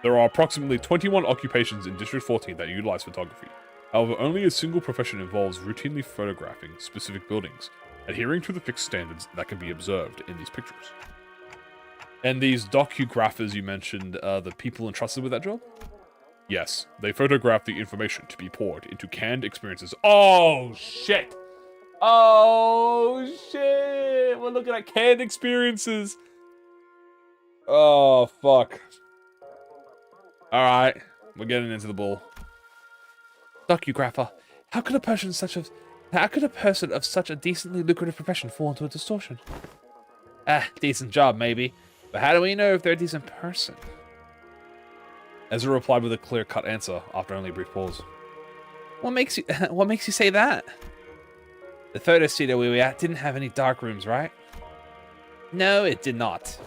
There are approximately 21 occupations in District 14 that utilize photography. However, only a single profession involves routinely photographing specific buildings, adhering to the fixed standards that can be observed in these pictures. And these docugraphers you mentioned are the people entrusted with that job? Yes, they photograph the information to be poured into canned experiences. Oh, shit! Oh, shit! We're looking at canned experiences! Oh, fuck. Alright, we're getting into the bull. Docugrapher. How could a person of such a decently lucrative profession fall into a distortion? Decent job, maybe. But how do we know if they're a decent person? Ezra replied with a clear-cut answer after only a brief pause. What makes you say that? The photo studio we were at didn't have any dark rooms, right? No, it did not.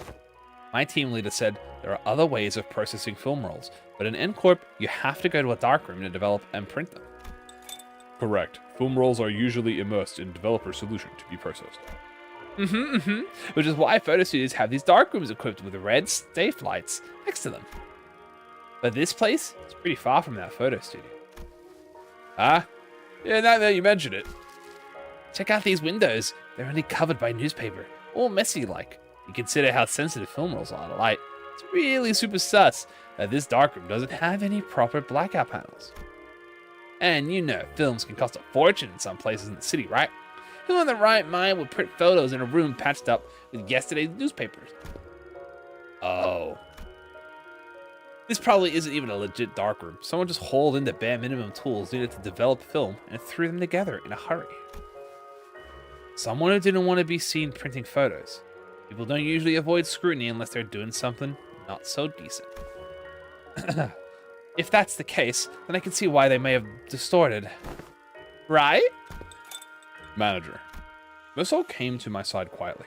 My team leader said there are other ways of processing film rolls, but in N-Corp, you have to go to a darkroom to develop and print them. Correct. Film rolls are usually immersed in developer solution to be processed. Which is why photo studios have these darkrooms equipped with red safe lights next to them. But this place is pretty far from that photo studio. Ah? Yeah, now that you mention it. Check out these windows. They're only covered by newspaper. All messy-like. You consider how sensitive film rolls are to light. It's really super sus that this darkroom doesn't have any proper blackout panels. And you know, films can cost a fortune in some places in the city, right? Who in the right mind would print photos in a room patched up with yesterday's newspapers? Oh. This probably isn't even a legit darkroom. Someone just hauled in the bare minimum tools needed to develop film and threw them together in a hurry. Someone who didn't want to be seen printing photos. People don't usually avoid scrutiny unless they're doing something not so decent. If that's the case, then I can see why they may have distorted. Right? Manager. Mersol came to my side quietly,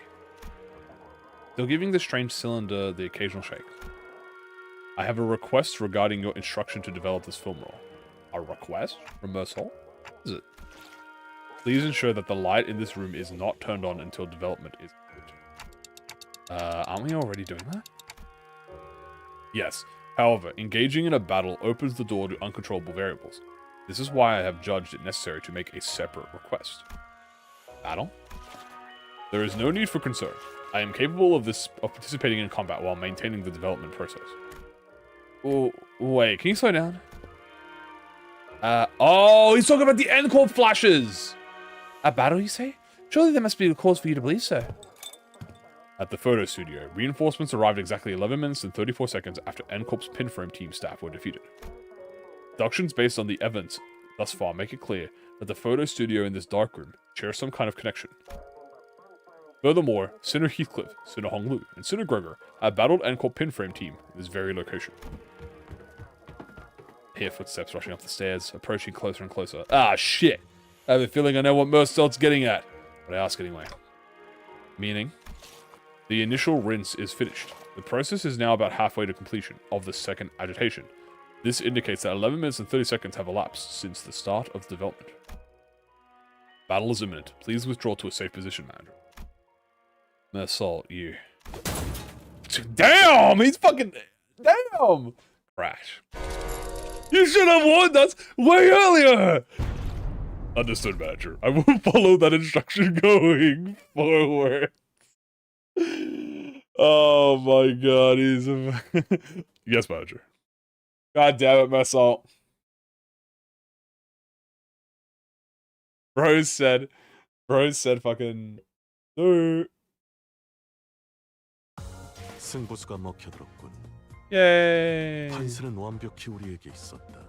still giving the strange cylinder the occasional shake. I have a request regarding your instruction to develop this film roll. A request from Mersol? What is it? Please ensure that the light in this room is not turned on until development is complete. Aren't we already doing that? Yes. However, engaging in a battle opens the door to uncontrollable variables. This is why I have judged it necessary to make a separate request. Battle? There is no need for concern. I am capable of participating in combat while maintaining the development process. Oh, wait, can you slow down? Oh, he's talking about the N-Corp flashes! A battle, you say? Surely there must be a cause for you to believe so. At the photo studio, reinforcements arrived exactly 11 minutes and 34 seconds after N-Corp's pinframe team staff were defeated. Deductions based on the evidence thus far make it clear that the photo studio in this darkroom shares some kind of connection. Furthermore, Sinner Heathcliff, Sinner Honglu, and Sinner Gregor have battled N-Corp pinframe team in this very location. I hear footsteps rushing up the stairs, approaching closer and closer. Ah, shit! I have a feeling I know what Mersel's getting at, but I ask anyway. Meaning? The initial rinse is finished. The process is now about halfway to completion of the second agitation. This indicates that 11 minutes and 30 seconds have elapsed since the start of development. Battle is imminent. Please withdraw to a safe position, manager. Mersol, you. Damn! He's fucking... Damn! Crash. You should have warned us way earlier! Understood, manager. I will follow that instruction going forward. Oh my god, he's a... Yes, manager. God damn it, Mersol. Bros said fucking... No. 승부수가 먹혀들었군. Yay. 판세는 완벽히 우리에게 있었다.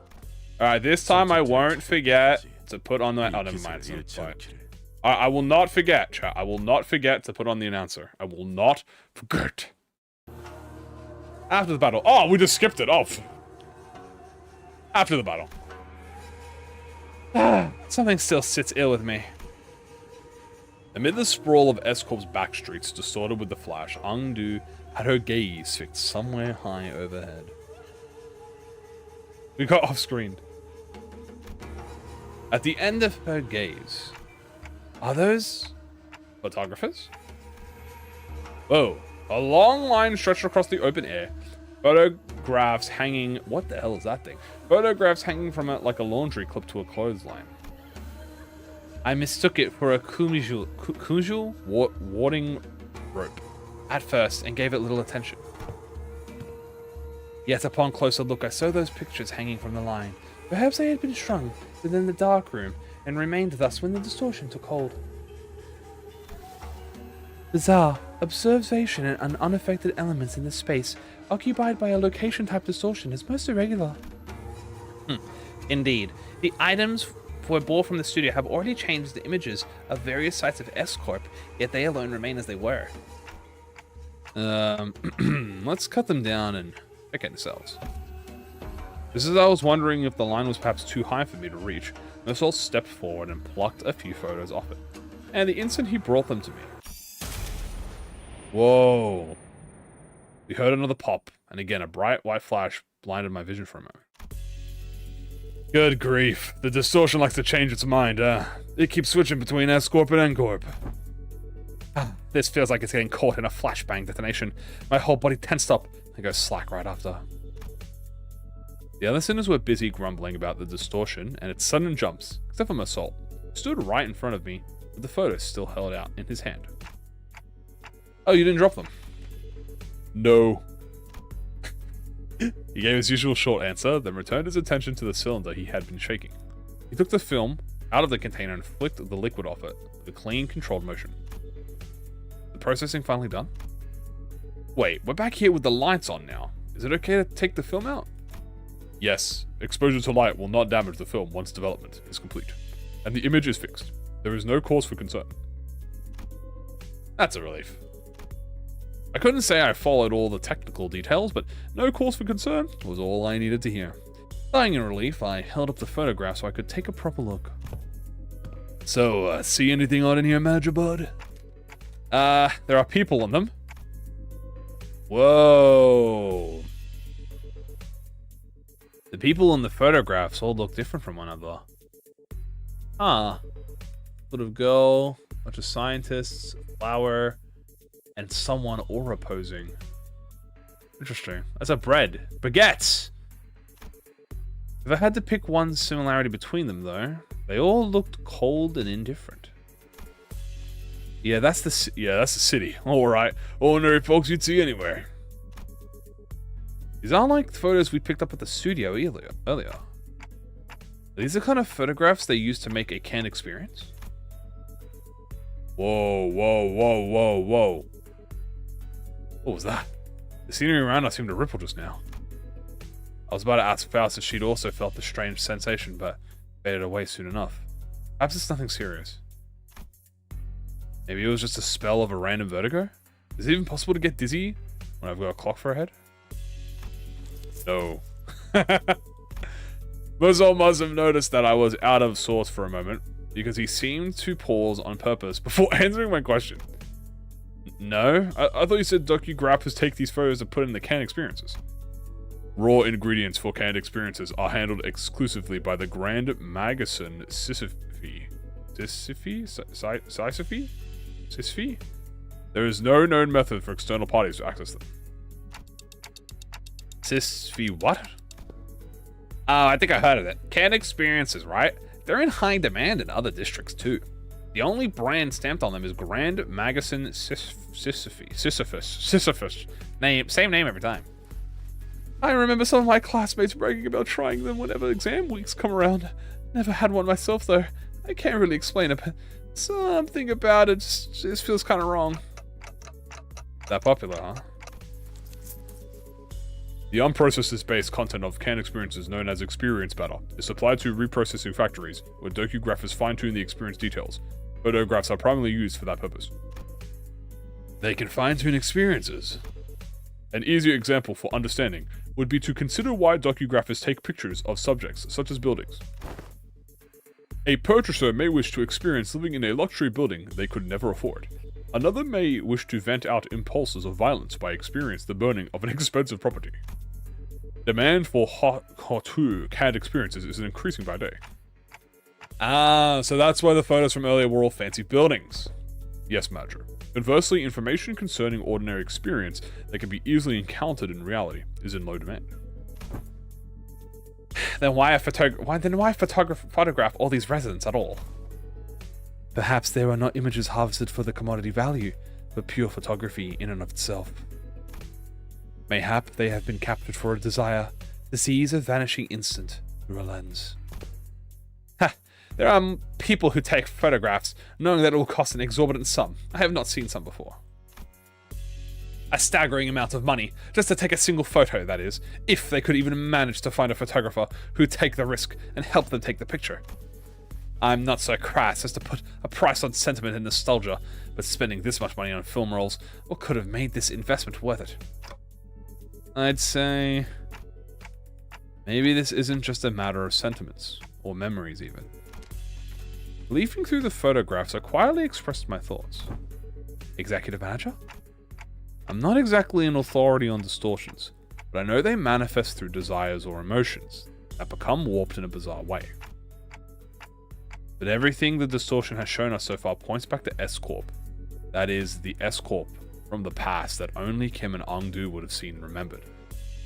Alright, this time I won't forget to put on the... Oh, never mind. It's not quite. I will not forget, chat. I will not forget to put on the announcer. I will not forget. After the battle. Oh, we just skipped it. Oh. After the battle. Something still sits ill with me. Amid the sprawl of S-Corp's back streets, distorted with the flash, Angdu had her gaze fixed somewhere high overhead. We got off-screen. At the end of her gaze, are those photographers? Whoa. A long line stretched across the open air. Photographs hanging... What the hell is that thing? Photographs hanging from it like a laundry clip to a clothesline. I mistook it for a Kumijul warding rope at first and gave it little attention. Yet upon closer look, I saw those pictures hanging from the line. Perhaps they had been strung within the dark room and remained thus when the distortion took hold. Bizarre. Observation and unaffected elements in the space occupied by a location-type distortion is most irregular. Indeed. The items were bought from the studio have already changed the images of various sites of S-Corp, yet they alone remain as they were. Let's cut them down and check out themselves. Just as I was wondering if the line was perhaps too high for me to reach, Nosol stepped forward and plucked a few photos off it. And the instant he brought them to me. Whoa. We heard another pop, and again a bright white flash blinded my vision for a moment. Good grief. The distortion likes to change its mind, It keeps switching between S-Corp and N-Corp. This feels like it's getting caught in a flashbang detonation. My whole body tensed up and goes slack right after. The other sinners were busy grumbling about the distortion and its sudden jumps, except for Masol, who stood right in front of me with the photos still held out in his hand. Oh, you didn't drop them? No. He gave his usual short answer, then returned his attention to the cylinder he had been shaking. He took the film out of the container and flicked the liquid off it with a clean, controlled motion. The processing finally done? Wait, we're back here with the lights on now. Is it okay to take the film out? Yes, exposure to light will not damage the film once development is complete, and the image is fixed. There is no cause for concern. That's a relief. I couldn't say I followed all the technical details, but no cause for concern was all I needed to hear. Sighing in relief, I held up the photograph so I could take a proper look. So, see anything odd in here, Manager Bud? There are people in them. Whoa. The people in the photographs all look different from one another. Huh. Sort of girl, bunch of scientists, flower, and someone aura posing. Interesting. That's a bread. Baguettes! If I had to pick one similarity between them, though, they all looked cold and indifferent. Yeah, that's the city. Alright. Ordinary folks you'd see anywhere. These aren't like the photos we picked up at the studio earlier. These are the kind of photographs they used to make a canned experience. Whoa, whoa, whoa, whoa, whoa. What was that? The scenery around us seemed to ripple just now. I was about to ask Faust if she'd also felt the strange sensation, but faded away soon enough. Perhaps it's nothing serious. Maybe it was just a spell of a random vertigo? Is it even possible to get dizzy when I've got a clock for a head? No. Mozol must have noticed that I was out of sorts for a moment, because he seemed to pause on purpose before answering my question. No? I thought you said Doku Grappers take these photos and put in the canned experiences. Raw ingredients for canned experiences are handled exclusively by the Grand Magasin Sisyphe. Sisyphe? There is no known method for external parties to access them. Sisyphe what? Oh, I think I heard of it. Canned experiences, right? They're in high demand in other districts too. The only brand stamped on them is Grand Magasin Sisyphus. Same name every time. I remember some of my classmates bragging about trying them whenever exam weeks come around. Never had one myself though. I can't really explain it, but something about it just feels kind of wrong. That popular, huh? The unprocessed base content of canned experiences known as experience matter is supplied to reprocessing factories, where dokugraphers fine-tune the experience details. Photographs are primarily used for that purpose. They can fine-tune experiences. An easier example for understanding would be to consider why docugraphers take pictures of subjects, such as buildings. A purchaser may wish to experience living in a luxury building they could never afford. Another may wish to vent out impulses of violence by experiencing the burning of an expensive property. Demand for haute CAD experiences is increasing by day. Ah, so that's why the photos from earlier were all fancy buildings. Yes, Major. Conversely, information concerning ordinary experience that can be easily encountered in reality is in low demand. Then why photograph all these residents at all? Perhaps they were not images harvested for the commodity value, but pure photography in and of itself. Mayhap they have been captured for a desire to seize a vanishing instant through a lens. Ha! There are people who take photographs knowing that it will cost an exorbitant sum. I have not seen some before. A staggering amount of money, just to take a single photo, that is, if they could even manage to find a photographer who'd take the risk and help them take the picture. I'm not so crass as to put a price on sentiment and nostalgia, but spending this much money on film rolls, what could have made this investment worth it? I'd say maybe this isn't just a matter of sentiments, or memories even. Leafing through the photographs, I quietly expressed my thoughts. Executive manager? I'm not exactly an authority on distortions, but I know they manifest through desires or emotions that become warped in a bizarre way. But everything the distortion has shown us so far points back to S-Corp. That is, the S-Corp from the past that only Kim and Angdu would have seen and remembered.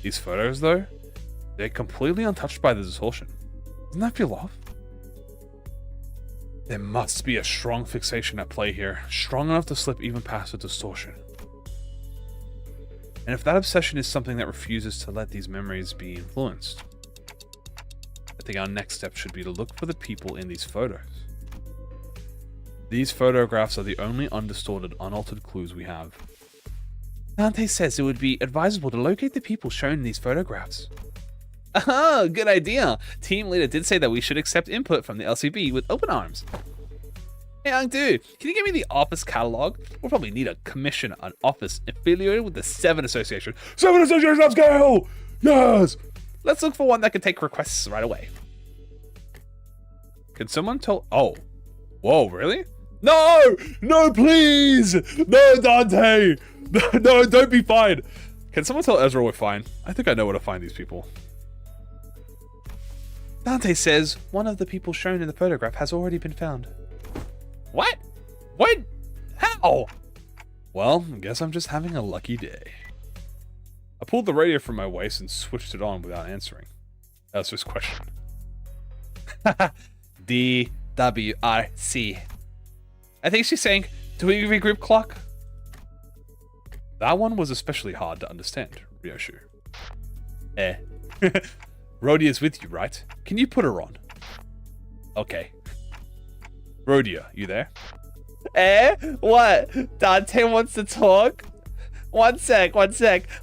These photos, though, they're completely untouched by the distortion. Doesn't that feel off? There must be a strong fixation at play here, strong enough to slip even past the distortion. And if that obsession is something that refuses to let these memories be influenced, I think our next step should be to look for the people in these photos. These photographs are the only undistorted, unaltered clues we have. Dante says it would be advisable to locate the people shown in these photographs. Ah, good idea. Team leader did say that we should accept input from the LCB with open arms. Hey, Angdu, can you give me the office catalog? We'll probably need a commission on office affiliated with the 7 Association. 7 Association, let's go! Yes! Let's look for one that can take requests right away. Can someone tell... Oh. Whoa, really? No! No, please! No, Dante! No, don't be fine! Can someone tell Ezra we're fine? I think I know where to find these people. Dante says one of the people shown in the photograph has already been found. What? What? How? Well, I guess I'm just having a lucky day. I pulled the radio from my waist and switched it on without answering. That's his question. DWRC. I think she's saying, do we regroup clock? That one was especially hard to understand, Ryoshu. Rhodia is with you, right? Can you put her on? Okay. Rhodia, you there? What? Dante wants to talk? One sec.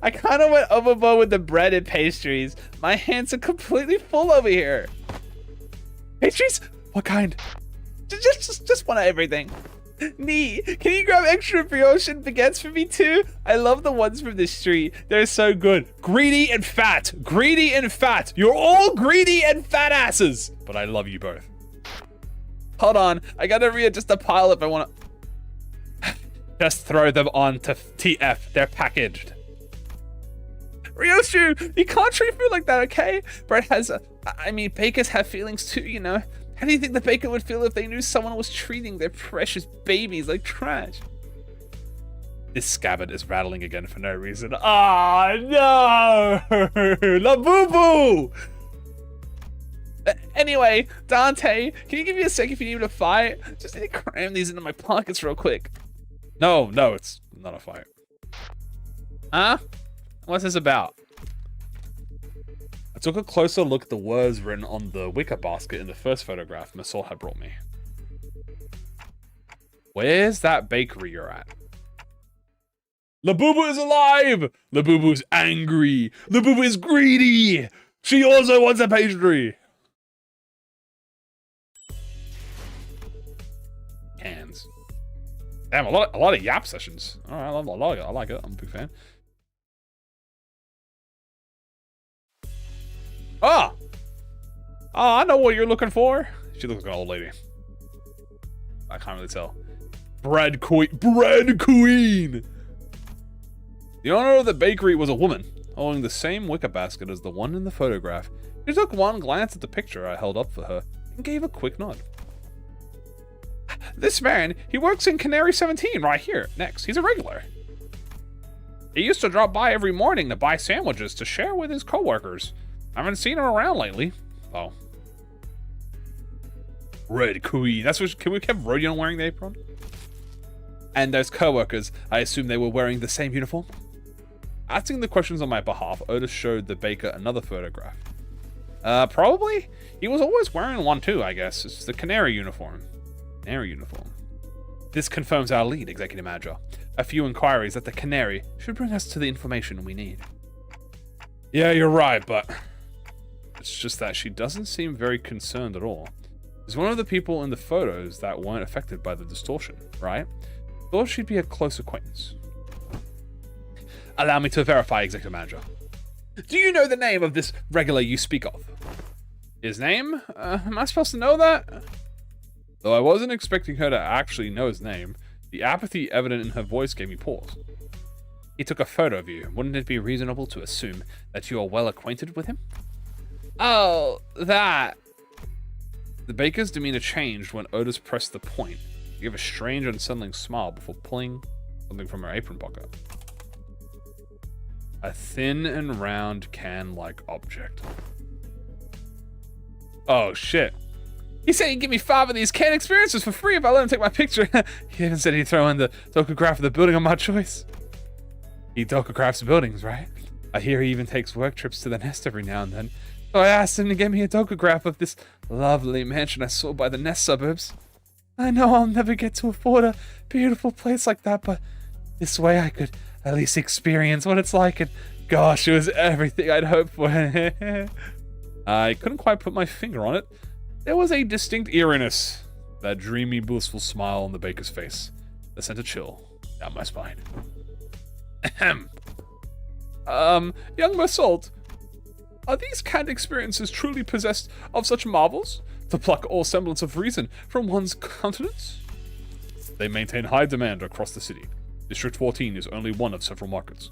I kind of went overboard with the bread and pastries. My hands are completely full over here. Pastries? What kind? Just one of everything. Nee, can you grab extra brioche and baguettes for me too? I love the ones from the street. They're so good. Greedy and fat. Greedy and fat. You're all greedy and fat asses. But I love you both. Hold on. I gotta readjust the pile if I want to. Just throw them on to TF. They're packaged. Ryoshu, you can't treat food like that, okay? Bread has bakers have feelings too, you know? How do you think the baker would feel if they knew someone was treating their precious babies like trash? This scabbard is rattling again for no reason. Ah, no! La boo-boo! Anyway, Dante, can you give me a sec if you need me to fight? Just need to cram these into my pockets real quick. No, it's not a fight. Huh? What's this about? I took a closer look at the words written on the wicker basket in the first photograph Masol had brought me. Where's that bakery you're at? Labubu is alive! Labubu's angry! Labubu is greedy! She also wants a pastry! Hands. Damn, a lot of yap sessions. Alright, I like it. I'm a big fan. Ah! Oh, I know what you're looking for. She looks like an old lady. I can't really tell. Bread queen. Bread queen! The owner of the bakery was a woman, holding the same wicker basket as the one in the photograph. She took one glance at the picture I held up for her and gave a quick nod. This man, he works in Canary 17 right here, next. He's a regular. He used to drop by every morning to buy sandwiches to share with his coworkers. I haven't seen him around lately. Oh. Red Queen. That's what. Can we have Rodion wearing the apron? And those coworkers, I assume they were wearing the same uniform? Asking the questions on my behalf, Otis showed the baker another photograph. Probably? He was always wearing one too, I guess. It's the Canary uniform. Canary uniform. This confirms our lead, Executive Manager. A few inquiries at the Canary should bring us to the information we need. Yeah, you're right, but it's just that she doesn't seem very concerned at all. She's one of the people in the photos that weren't affected by the distortion, right? Thought she'd be a close acquaintance. Allow me to verify, Executive Manager. Do you know the name of this regular you speak of? His name? Am I supposed to know that? Though I wasn't expecting her to actually know his name, the apathy evident in her voice gave me pause. He took a photo of you. Wouldn't it be reasonable to assume that you are well acquainted with him? Oh, that. The baker's demeanor changed when Otis pressed the point. She gave a strange, unsettling smile before pulling something from her apron pocket. A thin and round can-like object. Oh, shit. He said he'd give me 5 of these can experiences for free if I let him take my picture. He even said he'd throw in the topograph of the building of my choice. He topographs buildings, right? I hear he even takes work trips to the nest every now and then. So I asked him to get me a topograph of this lovely mansion I saw by the nest suburbs. I know I'll never get to afford a beautiful place like that, but this way I could at least experience what it's like, and gosh, it was everything I'd hoped for. I couldn't quite put my finger on it. There was a distinct eeriness, that dreamy, blissful smile on the baker's face that sent a chill down my spine. Ahem. Young Mersault, are these canned experiences truly possessed of such marvels, to pluck all semblance of reason from one's countenance? They maintain high demand across the city. District 14 is only one of several markets.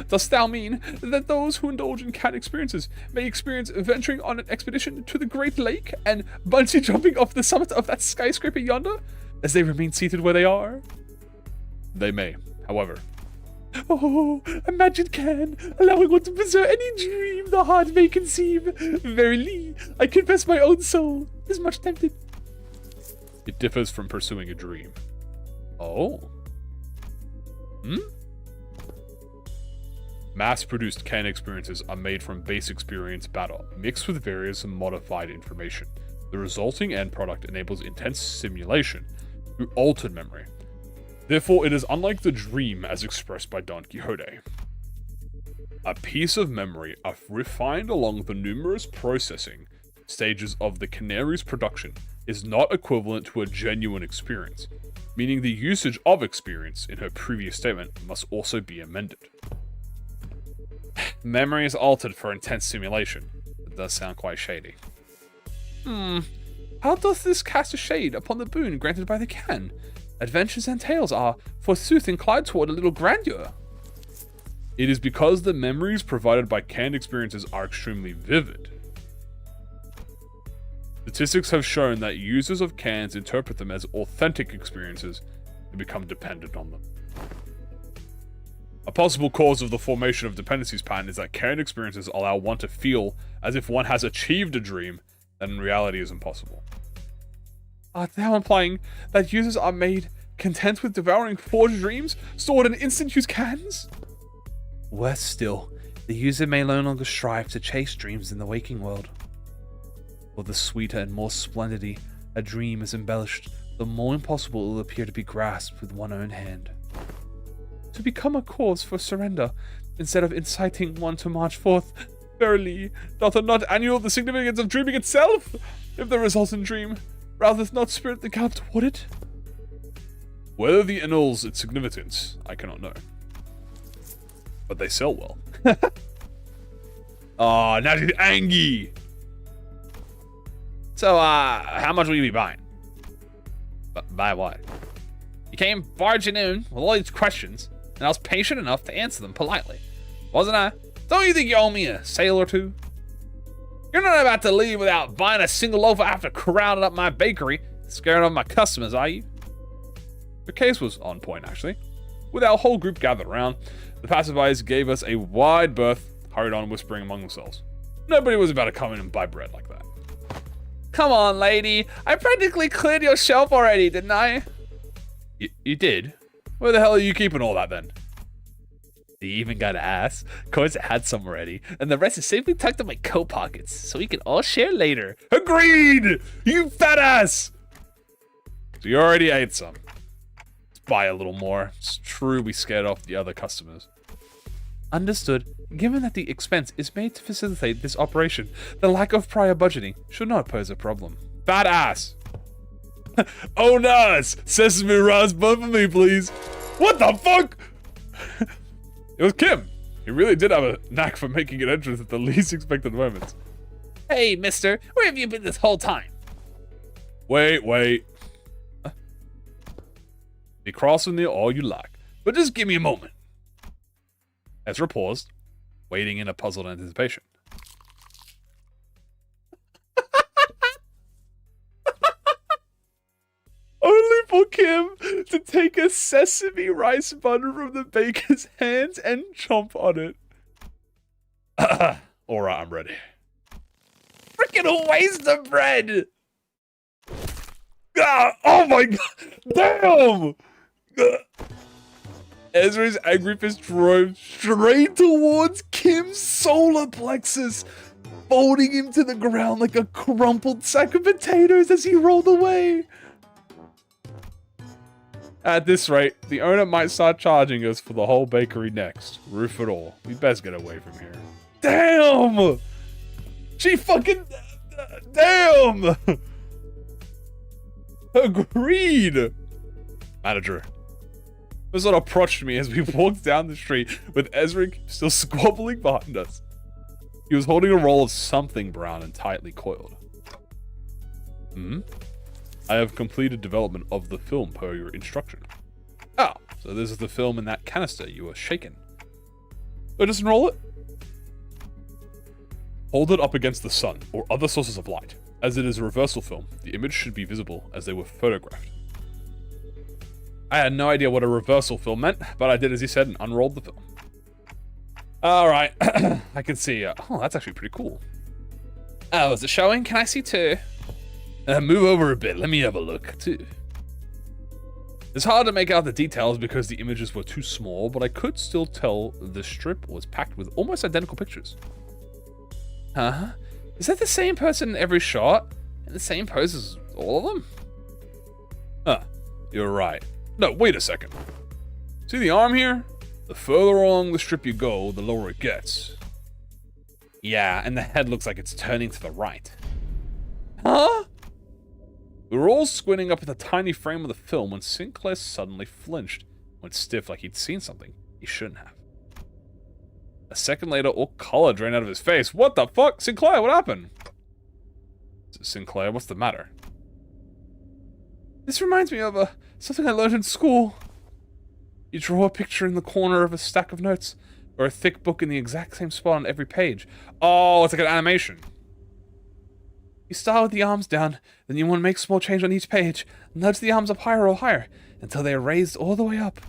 Dost thou mean that those who indulge in cat experiences may experience venturing on an expedition to the Great Lake and bungee jumping off the summit of that skyscraper yonder, as they remain seated where they are? They may, however. Oh, imagine can, allowing one to pursue any dream the heart may conceive. Verily, I confess my own soul is much tempted. It differs from pursuing a dream. Oh. Mass-produced can experiences are made from base experience matter, mixed with various modified information. The resulting end product enables intense simulation through altered memory. Therefore, it is unlike the dream as expressed by Don Quixote. A piece of memory refined along the numerous processing stages of the canary's production is not equivalent to a genuine experience, meaning the usage of experience in her previous statement must also be amended. Memory is altered for intense simulation. It does sound quite shady. How doth this cast a shade upon the boon granted by the can? Adventures and tales are, forsooth, inclined toward a little grandeur. It is because the memories provided by canned experiences are extremely vivid. Statistics have shown that users of cans interpret them as authentic experiences and become dependent on them. A possible cause of the formation of dependencies pattern is that canned experiences allow one to feel as if one has achieved a dream that in reality is impossible. Art thou implying that users are made content with devouring forged dreams stored in instant-use cans? Worse still, the user may no longer strive to chase dreams in the waking world. For the sweeter and more splendidly a dream is embellished, the more impossible it will appear to be grasped with one own hand. to become a cause for surrender, instead of inciting one to march forth. Verily, doth it not annul the significance of dreaming itself, if the resultant dream rather not spirit the god toward it? Whether the annuls its significance, I cannot know. But they sell well. Oh, now she's angry. So, how much will you be buying? Buy what? You came barging in with all these questions, and I was patient enough to answer them politely. Wasn't I? Don't you think you owe me a sale or two? You're not about to leave without buying a single loaf after crowding up my bakery, scaring off my customers, are you? The case was on point, actually. With our whole group gathered around, the passerbys gave us a wide berth, hurried on whispering among themselves. Nobody was about to come in and buy bread like that. Come on, lady. I practically cleared your shelf already, didn't I? You did? Where the hell are you keeping all that then? You even got to ask. Of course, I had some already, and the rest is safely tucked in my coat pockets, so we can all share later. Agreed! You fat ass! So you already ate some. Let's buy a little more. It's true we scared off the other customers. Understood. Given that the expense is made to facilitate this operation, the lack of prior budgeting should not pose a problem. Fat ass! Oh, nice! Sesame rice bun for me, please. What the fuck? It was Kim. He really did have a knack for making an entrance at the least expected moments. Hey, mister, where have you been this whole time? Wait. Be cross with me all you like, but just give me a moment. Ezra paused, waiting in a puzzled anticipation. Only for Kim to take a sesame rice bun from the baker's hands and chomp on it. Alright, I'm ready. Freaking waste of bread! Ah, oh my god! Damn! Ezra's angry fist drove straight towards Kim's solar plexus, folding him to the ground like a crumpled sack of potatoes as he rolled away. At this rate, the owner might start charging us for the whole bakery next. Roof it all. We best get away from here. Damn! She fucking... Damn! Agreed! Manager. Sort of approached me as we walked down the street with Ezra still squabbling behind us. He was holding a roll of something brown and tightly coiled. I have completed development of the film per your instruction. Oh, so this is the film in that canister you were shaking. So just unroll it. Hold it up against the sun or other sources of light. As it is a reversal film, the image should be visible as they were photographed. I had no idea what a reversal film meant, but I did as he said and unrolled the film. Alright, I can see. Oh, that's actually pretty cool. Oh, is it showing? Can I see too? Move over a bit, let me have a look too. It's hard to make out the details because the images were too small, but I could still tell the strip was packed with almost identical pictures. Huh? Is that the same person in every shot? And the same pose as all of them? Huh, you're right. No, wait a second. See the arm here? The further along the strip you go, the lower it gets. Yeah, and the head looks like it's turning to the right. Huh? We were all squinting up at the tiny frame of the film when Sinclair suddenly flinched, went stiff like he'd seen something he shouldn't have. A second later, all color drained out of his face. What the fuck? Sinclair, what happened? Sinclair, what's the matter? This reminds me of something I learned in school. You draw a picture in the corner of a stack of notes, or a thick book in the exact same spot on every page. Oh, it's like an animation. You start with the arms down, then you want to make a small change on each page, nudge the arms up higher or higher, until they are raised all the way up.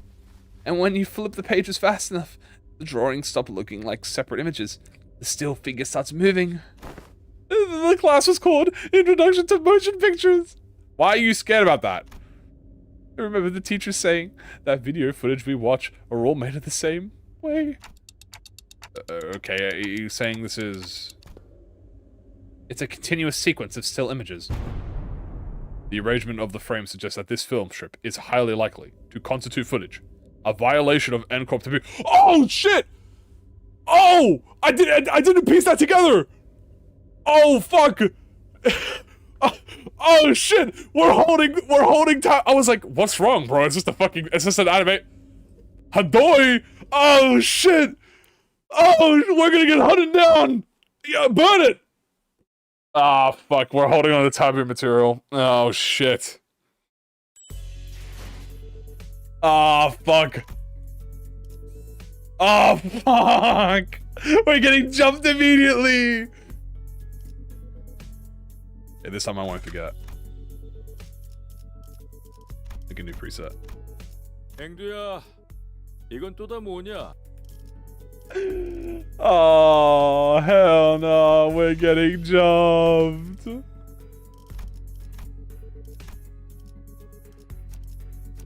And when you flip the pages fast enough, the drawings stop looking like separate images. The still figure starts moving. The class was called Introduction to Motion Pictures. Why are you scared about that? I remember the teacher saying that video footage we watch are all made of the same way. Okay, are you saying this is... It's a continuous sequence of still images. The arrangement of the frame suggests that this film strip is highly likely to constitute footage A violation of NCorp taboo. Oh shit! Oh! I didn't piece that together! Oh fuck! Oh shit! We're holding time. I was like, what's wrong, bro? It's just an anime. Hadoi! Oh shit! Oh, we're gonna get hunted down! Yeah, burn it! Ah, fuck, we're holding on to taboo material. Oh shit. Oh fuck. Oh fuck! We're getting jumped immediately! Hey, this time I won't forget. I can do preset. 앵두야, 이건 또 다 뭐냐? Oh, hell no, we're getting jumped.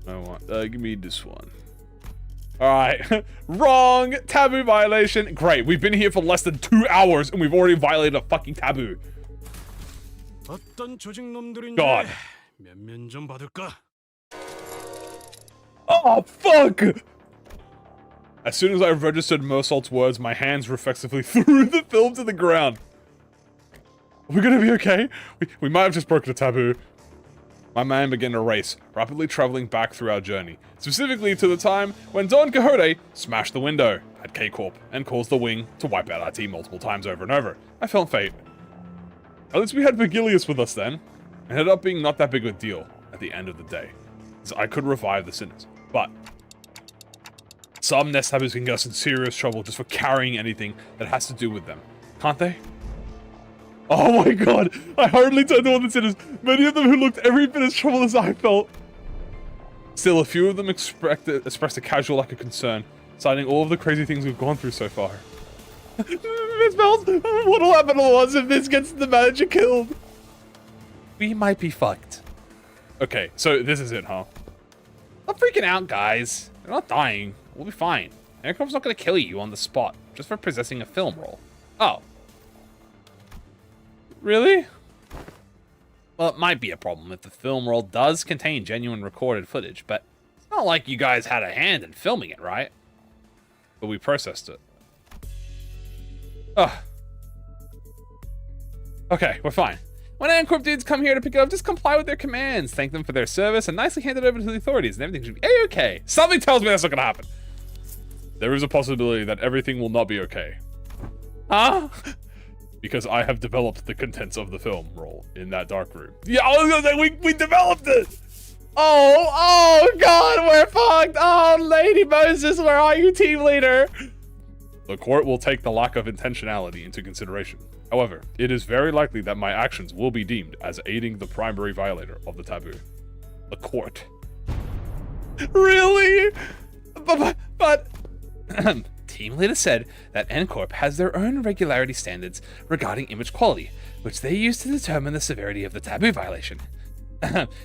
I want, give me this one. Alright, wrong, taboo violation. Great, we've been here for less than 2 hours and we've already violated a fucking taboo. 어떤 조직 놈들인지 God. 면면 좀 받을까? Oh, fuck! As soon as I registered Mersault's words, my hands reflexively threw the film to the ground. Are we gonna be okay? We might have just broken a taboo. My man began to race, rapidly traveling back through our journey, specifically to the time when Don Quixote smashed the window at K-Corp and caused the wing to wipe out our team multiple times over and over. I felt fate. At least we had Vigilius with us then. It ended up being not that big of a deal at the end of the day, so I could revive the sinners. But some nest taboos can get us in serious trouble just for carrying anything that has to do with them, can't they? Oh my god, I hardly turned to one of the sinners, many of them who looked every bit as troubled as I felt. Still, a few of them expressed a casual lack of concern, citing all of the crazy things we've gone through so far. Miss Bells, what'll happen to us if this gets the manager killed? We might be fucked. Okay, so this is it, huh? Stop freaking out, guys. You're not dying. We'll be fine. Aircraft's not gonna kill you on the spot, just for possessing a film roll. Oh. Really? Well, it might be a problem if the film roll does contain genuine recorded footage, but it's not like you guys had a hand in filming it, right? But we processed it. Ugh. Okay, we're fine. When ANCorp dudes come here to pick it up, just comply with their commands, thank them for their service, and nicely hand it over to the authorities, and everything should be A-okay. Something tells me that's not gonna happen. There is a possibility that everything will not be okay. Huh? Because I have developed the contents of the film roll in that dark room. Yeah, I was gonna say, we developed it! Oh god, we're fucked! Oh, Lady Moses, where are you, team leader? The court will take the lack of intentionality into consideration. However, it is very likely that my actions will be deemed as aiding the primary violator of the taboo. The court. Really? But Team leader said that NCorp has their own regularity standards regarding image quality, which they use to determine the severity of the taboo violation.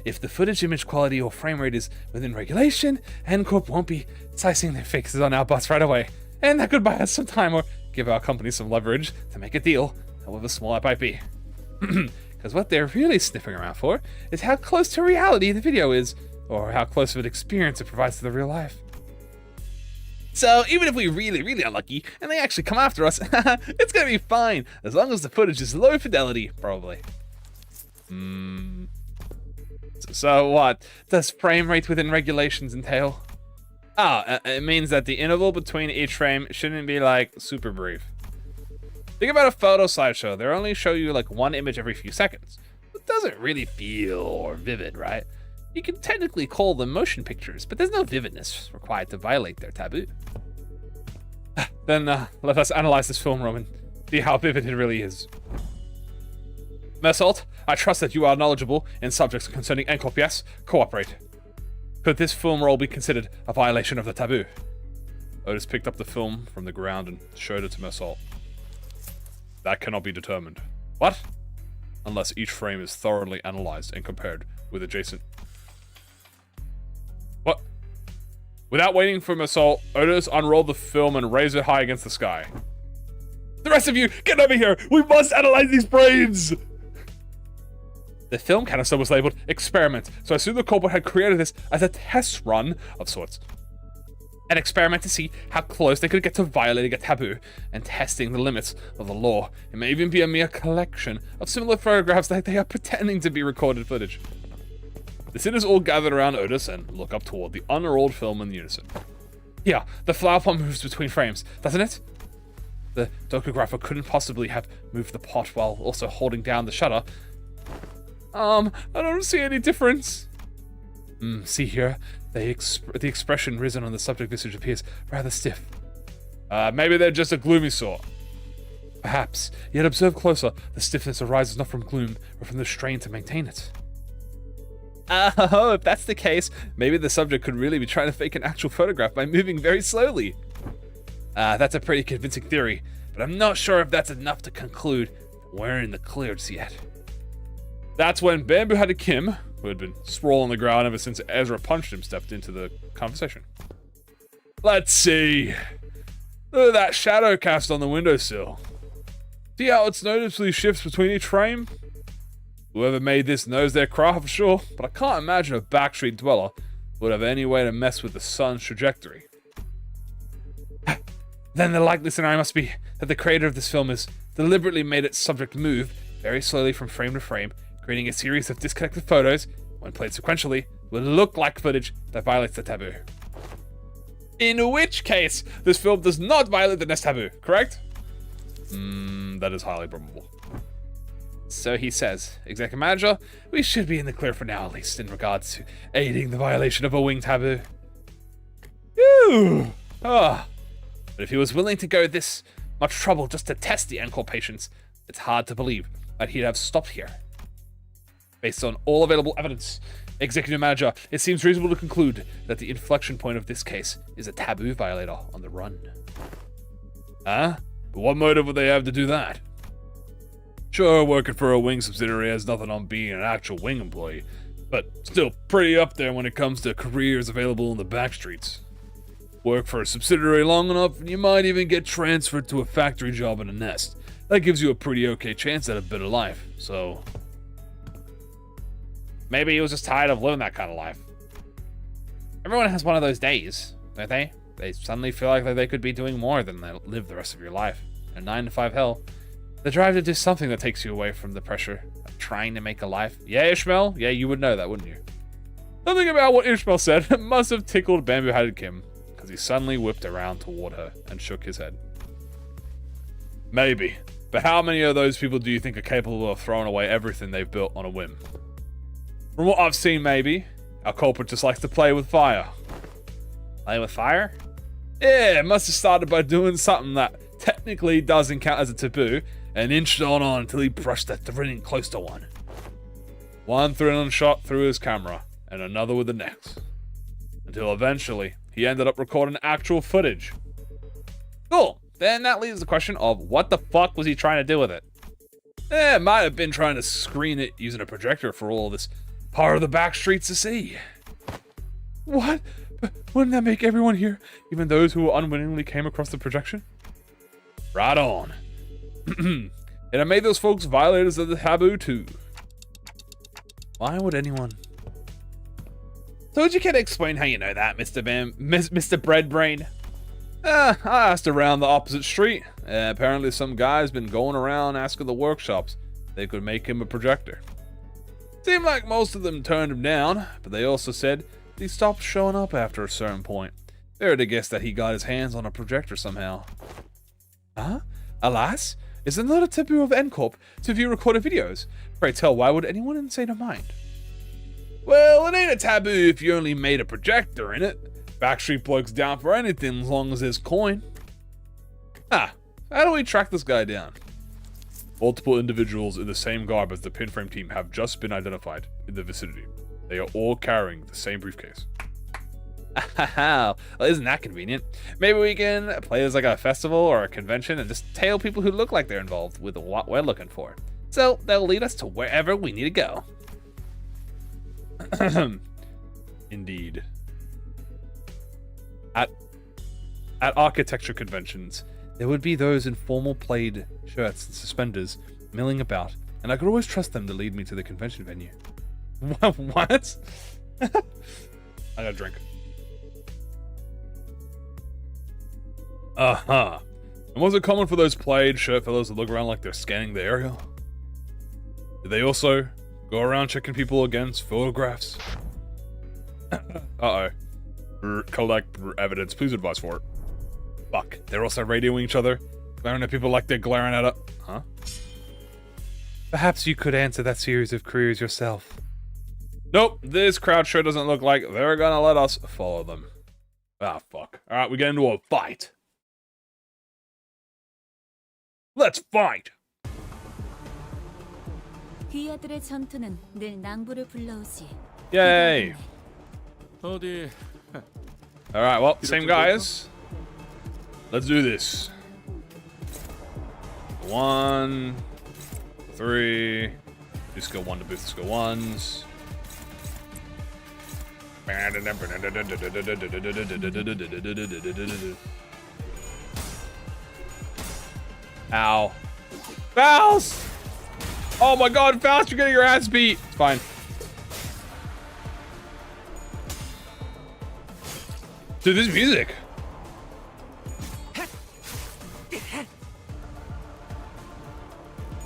If the footage image quality or frame rate is within regulation, NCorp won't be slicing their faces on our butts right away, and that could buy us some time or give our company some leverage to make a deal, however small it might be. Because what they're really sniffing around for is how close to reality the video is, or how close of an experience it provides to the real life. So even if we're really unlucky and they actually come after us, it's gonna be fine, as long as the footage is low fidelity, probably. So what does frame rate within regulations entail? It means that the interval between each frame shouldn't be like super brief. Think about a photo slideshow. They only show you like one image every few seconds. It doesn't really feel vivid, right? You can technically call them motion pictures, but there's no vividness required to violate their taboo. Then let us analyze this film room and see how vivid it really is. Mersault, I trust that you are knowledgeable in subjects concerning NCorp, yes? Cooperate. Could this film roll be considered a violation of the taboo? Otis picked up the film from the ground and showed it to Mersault. That cannot be determined. What? Unless each frame is thoroughly analyzed and compared with adjacent... What? Without waiting for Mersault, Otis unrolled the film and raised it high against the sky. The rest of you, get over here! We must analyze these frames! The film canister was labeled experiment, so I assumed the culprit had created this as a test run of sorts. and experiment to see how close they could get to violating a taboo and testing the limits of the law. It may even be a mere collection of similar photographs that they are pretending to be recorded footage. The sinners all gather around Otis and look up toward the unrolled film in unison. Here, the flower pot moves between frames, doesn't it? The docographer couldn't possibly have moved the pot while also holding down the shutter. I don't see any difference. See here, the expression risen on the subject visage appears rather stiff. Maybe they're just a gloomy sort. Perhaps, yet observe closer, the stiffness arises not from gloom, but from the strain to maintain it. Oh, if that's the case, maybe the subject could really be trying to fake an actual photograph by moving very slowly. That's a pretty convincing theory, but I'm not sure if that's enough to conclude that we're in the clear just yet. That's when Bamboo-Headed Kim, who had been sprawling on the ground ever since Ezra punched him, stepped into the conversation. Let's see. Look at that shadow cast on the windowsill. See how it's noticeably shifts between each frame? Whoever made this knows their craft for sure, but I can't imagine a backstreet dweller would have any way to mess with the sun's trajectory. Then the likely scenario must be that the creator of this film has deliberately made its subject move very slowly from frame to frame, creating a series of disconnected photos, when played sequentially, will look like footage that violates the taboo. In which case, this film does not violate the Nest taboo, correct? That is highly probable. So he says, Executive Manager, we should be in the clear for now, at least in regards to aiding the violation of a wing taboo. Phew! But if he was willing to go this much trouble just to test the encore patients, it's hard to believe that he'd have stopped here. Based on all available evidence, Executive Manager, it seems reasonable to conclude that the inflection point of this case is a taboo violator on the run. But what motive would they have to do that? Sure, working for a wing subsidiary has nothing on being an actual wing employee, but still pretty up there when it comes to careers available in the backstreets. Work for a subsidiary long enough, and you might even get transferred to a factory job in a nest. That gives you a pretty okay chance at a better life, so... Maybe he was just tired of living that kind of life. Everyone has one of those days, don't they? They suddenly feel like they could be doing more than they live the rest of your life. A 9-to-5 hell. The drive to do something that takes you away from the pressure of trying to make a life. Yeah, Ishmael? Yeah, you would know that, wouldn't you? Something about what Ishmael said must have tickled Bamboo-Headed Kim, because he suddenly whipped around toward her and shook his head. Maybe. But how many of those people do you think are capable of throwing away everything they've built on a whim? From what I've seen, maybe. Our culprit just likes to play with fire. Play with fire? Yeah, it must have started by doing something that technically doesn't count as a taboo, and inched on until he brushed that threading close to one. One thrilling shot through his camera, and another with the next. Until eventually, he ended up recording actual footage. Cool, then that leaves the question of what the fuck was he trying to do with it? It might have been trying to screen it using a projector for all this part of the back streets to see. What? Wouldn't that make everyone here, even those who unwittingly came across the projection? Right on. And I made those folks violators of the taboo too. Why would anyone? So would you care to explain how you know that, Mr. Breadbrain? I asked around the opposite street. Apparently some guy's been going around asking the workshops if they could make him a projector. Seemed like most of them turned him down, but they also said he stopped showing up after a certain point. They're to guess that he got his hands on a projector somehow. Alas, it's not a taboo of NCorp to view recorded videos. Pray tell, why would anyone insane mind? Well, it ain't a taboo if you only made a projector in it. Backstreet Bloke's down for anything as long as there's coin. How do we track this guy down? Multiple individuals in the same garb as the Pinframe team have just been identified in the vicinity. They are all carrying the same briefcase. Well, isn't that convenient? Maybe we can play as like a festival or a convention and just tail people who look like they're involved with what we're looking for. So they'll lead us to wherever we need to go. Indeed. At architecture conventions, there would be those in formal plaid shirts and suspenders milling about, and I could always trust them to lead me to the convention venue. What? I gotta drink. Uh-huh. And was it common for those plaid shirt fellows to look around like they're scanning the area? Did they also go around checking people against photographs? Uh-oh. Collect evidence. Please advise for it. Fuck. They're also radioing each other. Glaring at people like they're glaring at it. Huh? Perhaps you could answer that series of queries yourself. Nope. This crowd sure doesn't look like they're gonna let us follow them. Ah, fuck. Alright, we get into a fight. Let's fight! 귀하들의 전투는 늘 낭부를 불러오지. Yay! 어디 Alright, well, same guys. Let's do this. 1, 3. Do skill 1 to boost skill 1s. Ow. Faust! Oh my god, Faust, you're getting your ass beat. It's fine. Dude, this music.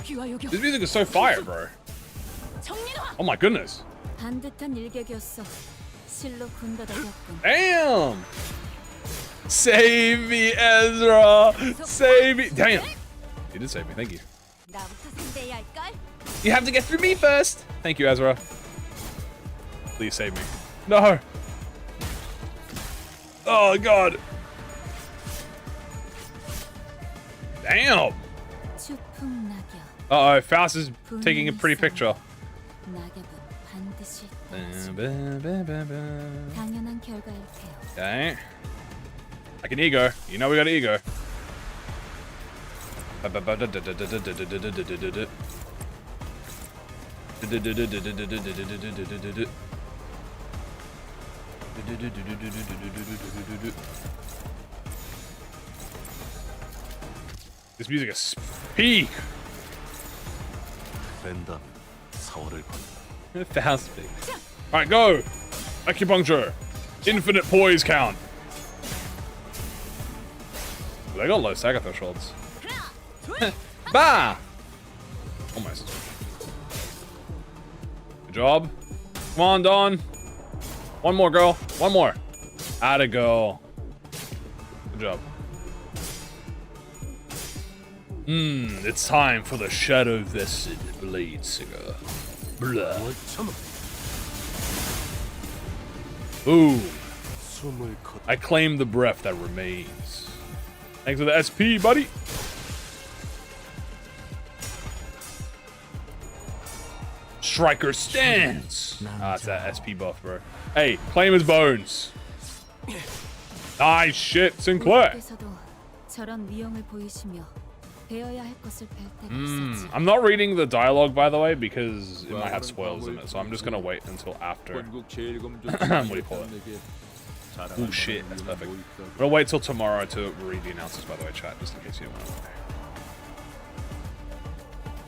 This music is so fire, bro. Oh my goodness. 반듯한 일격이었어. 실로 군더더기였군. Damn! Save me, Ezra! Save me! Damn! You did save me, thank you. 나부터 상대해야 할걸? You have to get through me first! Thank you, Ezra. Please save me. No! Oh, God! Damn! 추풍낙엽. Uh-oh, Faust is taking a pretty picture. 낙엽은 반드시 떨어지고 당연한 결과일 테요. Okay. Like an ego. You know we got an ego. This music is peak. 랜덤 4월을 건 Fast speak. Alright, go! Acupuncture. Infinite poise count. They got low Saga thresholds. Bah! Almost. Good job. Come on, Dawn. One more, girl. One more. Atta girl. Good job. It's time for the Shadow Vested Blade Singer. Blah. Boom. 숨을 걷 I claim the breath that remains. Thanks for the SP, buddy. Striker stance. Ah, it's that SP buff, bro. Hey, claim his bones. Nice shit, Sinclair. 우두께서도 저런 위용을 보이시며 배워야 할 것을 뵐 때가 있었지. I'm not reading the dialogue, by the way, because it might have spoilers in it, so I'm just gonna wait until after. 권국 제일 검조 What do you call it? Oh shit, that's perfect. We'll wait till tomorrow to read the announcements, by the way, chat, just in case you don't want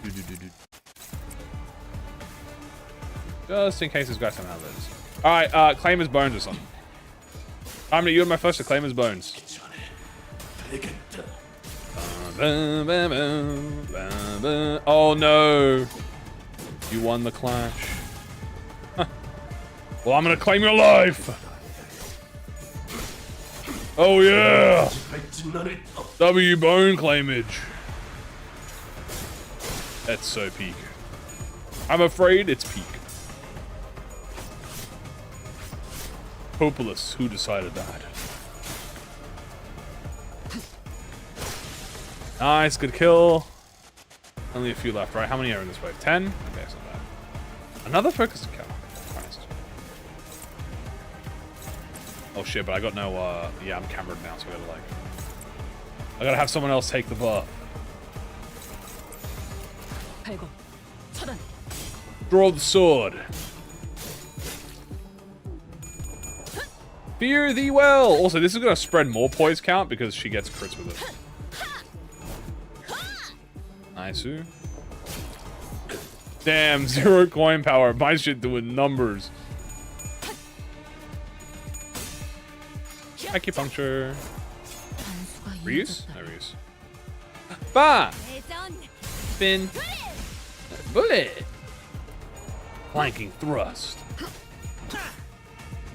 to. Just in case this guy somehow lives. Alright, claim his bones or something. I'm gonna, you and my first to claim his bones. Oh no! You won the clash. Well, I'm gonna claim your life! Oh yeah! W bone claimage. That's so peak. I'm afraid it's peak. Hopeless, who decided that? Nice, good kill. Only a few left, right? How many are in this wave? 10? Okay, that's not bad. Another focus to kill. Nice. Oh shit, but I got no, yeah, I'm cambered now, so I gotta, like... I gotta have someone else take the buff. Draw the sword. Fear thee well! Also, this is gonna spread more poise count because she gets crits with it. Nice. Damn, 0 coin power. My shit doing numbers. Acupuncture. Reuse? No reuse. Bah! Spin. Bullet. Flanking thrust.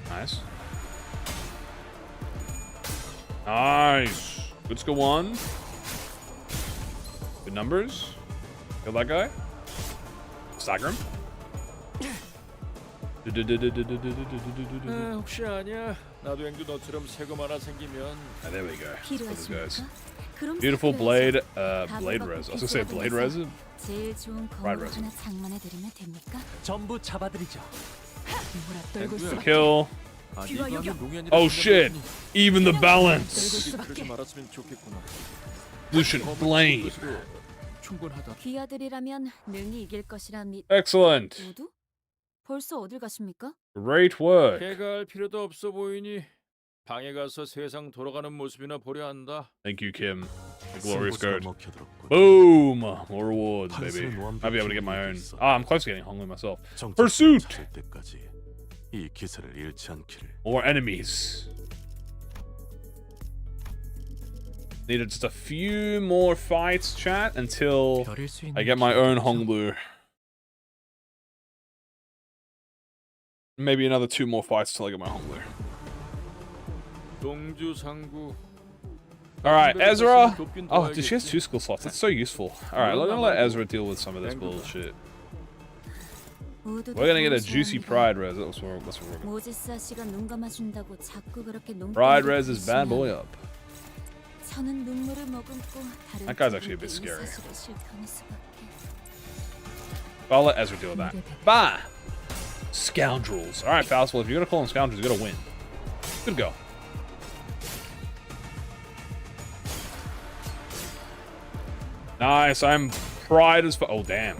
Nice. Nice. Good skill 1. Good numbers. Kill that guy. Stagger him. 혹시 아냐? 나도 앵두 너처럼 새검 하나 생기면. Ah, there we go. These guys. 필요하십니까? 그럼 Beautiful 필요해서 blade res. I was gonna say blade res. 제일 좋은 Pride 검을 resin. 하나 장만해 드리면 됩니까? 전부 잡아드리죠. 떨굴 앵두야. 수밖에. Kill. 아, 네가 하는 농이 아니라 Oh shit. Even the 떨굴 balance. 수밖에. 그러지 말았으면 좋겠구나. Lucian Flame. 충분하다. 귀하들이라면 능히 이길 것이라 믿. Excellent. 모두? 벌써 어딜 가십니까? Great work. 개갈 필요도 없어 보이니 방에 가서 세상 돌아가는 모습이나 보려 한다. Thank you, Kim. The glorious 승부수가 guard. 먹혀들었군. Boom! More rewards, baby. 판서는 Might be able to get my own. 완벽히 Ah, I'm close to getting hungry myself. 정착을 Pursuit! 찾을 때까지 이 기세를 잃지 않기를. More enemies. Needed just a few more fights, chat, until 별일 수 있는 I get my own Honglu. Maybe another 2 more fights till I get my Honglu. 동주 상구. Alright, Ezra! Oh, dude, she has 2 skill slots. That's so useful. Alright, I'm gonna let Ezra deal with some of this bullshit. 모두들 We're gonna get a juicy 무시합니다. pride res. That's what we're gonna. 모지스 씨가 눈 감아준다고 자꾸 그렇게 눈 Pride 감고 res is bad boy 계시면 up. 저는 눈물을 머금고 다른 That guy's actually a bit 분들께 이 scary. 사실을 실천할 수밖에. I'll let Ezra deal with that. Bah! Scoundrels. Alright, Faust, well, if you're gonna call them scoundrels, you gotta win. Good go. Nice, I'm pride as oh, damn.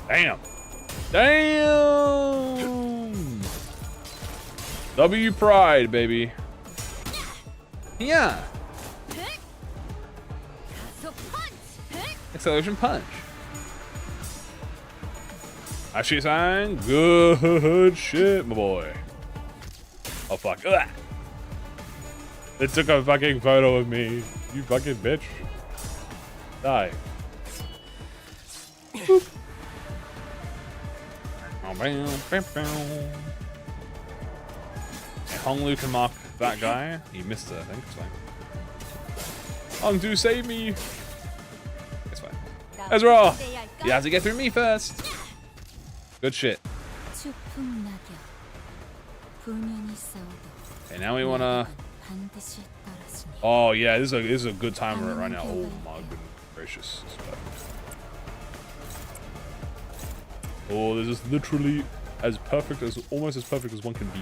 Damn. Damn! W pride, baby. Yeah. Acceleration punch. Actually saying good shit, my boy. Oh fuck. Ugh. They took a fucking photo of me. You fucking bitch. Die. Boop. Oh, bam, bam, bam. Hey, Honglu can mark that guy. He missed it, I think. It's fine. Hongdu, save me. It's fine. Ezra! You have to get through me first. Good shit. 추풍낙엽. 분연히 싸워도 Okay, now we wanna. 반드시 떨어지니. Oh yeah, this is a good time right now. Oh my goodness gracious. This is bad. Oh, this is literally as perfect as almost as perfect as one can be.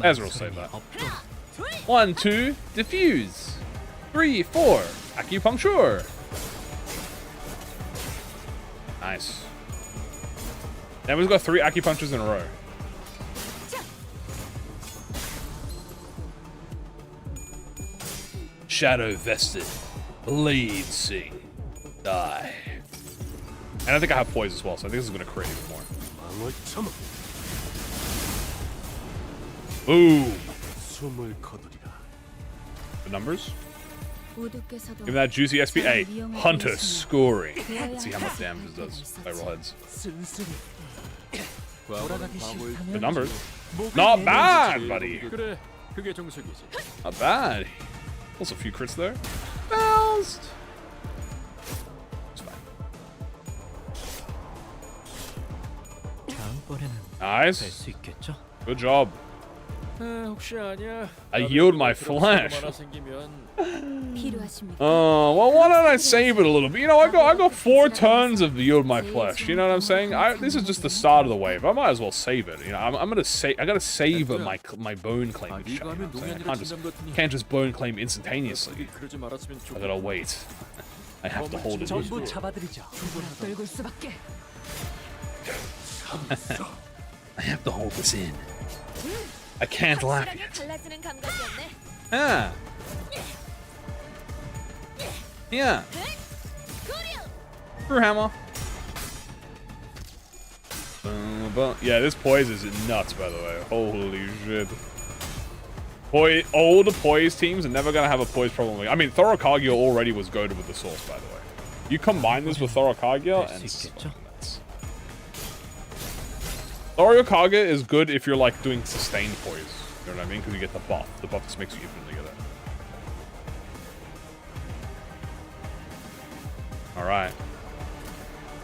Ezra will save that. 1, 2, diffuse. 3, 4, acupuncture. Nice. Now we've got 3 acupunctures in a row. Shadow vested. Blade sing. Die. And I think I have poise as well, so I think this is gonna crit even more. 망을 참아. Boom. 숨을 거두리라. The numbers? 모두께서도 Give me that juicy SPA. 위험을 Hunter 보이시며 scoring. 배워야 Let's see how 할 much 것을 damage it does by roll heads. 쓸쓸히. 돌아가기 싫다면 The numbers? 목이 Not 있는 bad, 짓을 buddy. 그래, 그게 정석이지. Not bad. Also a few crits there. Bounced. It's fine. 다음번에는 Nice. 수 있겠죠? Good job. 혹시 아냐? I yield my flesh. 하나 생기면 필요하십니까? Well, why don't I save it a little bit? You know, I got 4 turns of yield my flesh. You know what I'm saying? This is just the start of the wave. I might as well save it. You know, I'm gonna save. I gotta savor my bone claim. You know what I'm saying? Can't just bone claim instantaneously. 그러지 말았으면 I gotta wait. I have to hold it. 전부 잡아드리죠. 떨굴 수밖에. I have to hold this in. I can't laugh. 달라지는 감각이었네. Yeah. Yeah. True hammer. Boom, boom. Yeah, this poise is nuts, by the way. Holy shit. All the poise teams are never going to have a poise problem. I mean, Thorakagia already was goated with the source, by the way. You combine this with Thorakagia, and it's fucking nuts. Thorakagia is good if you're, like, doing sustained poise. You know what I mean? Because you get the buff. The buff just makes you infinitely good at it. Alright.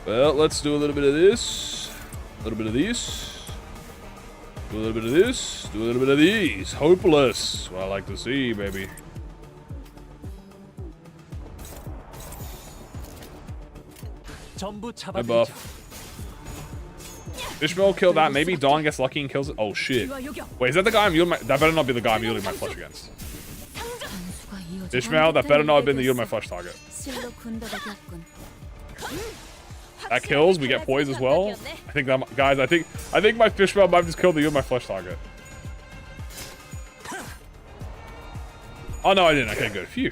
Well, let's do a little bit of this. A little bit of this. Do a little bit of this. Do a little bit of these. Hopeless. What I like to see, baby. My buff. Ishmael killed that. Maybe Dawn gets lucky and kills it. Oh shit. Wait, is that the guy I'm yielding my... That better not be the guy I'm yielding my flush against. Ishmael, that better not have been the yield my flush target. That kills. We get poise as well. I think that, guys. I think my Fishmail might have just killed the yield my flush target. Oh no, I didn't. Okay, good. Phew.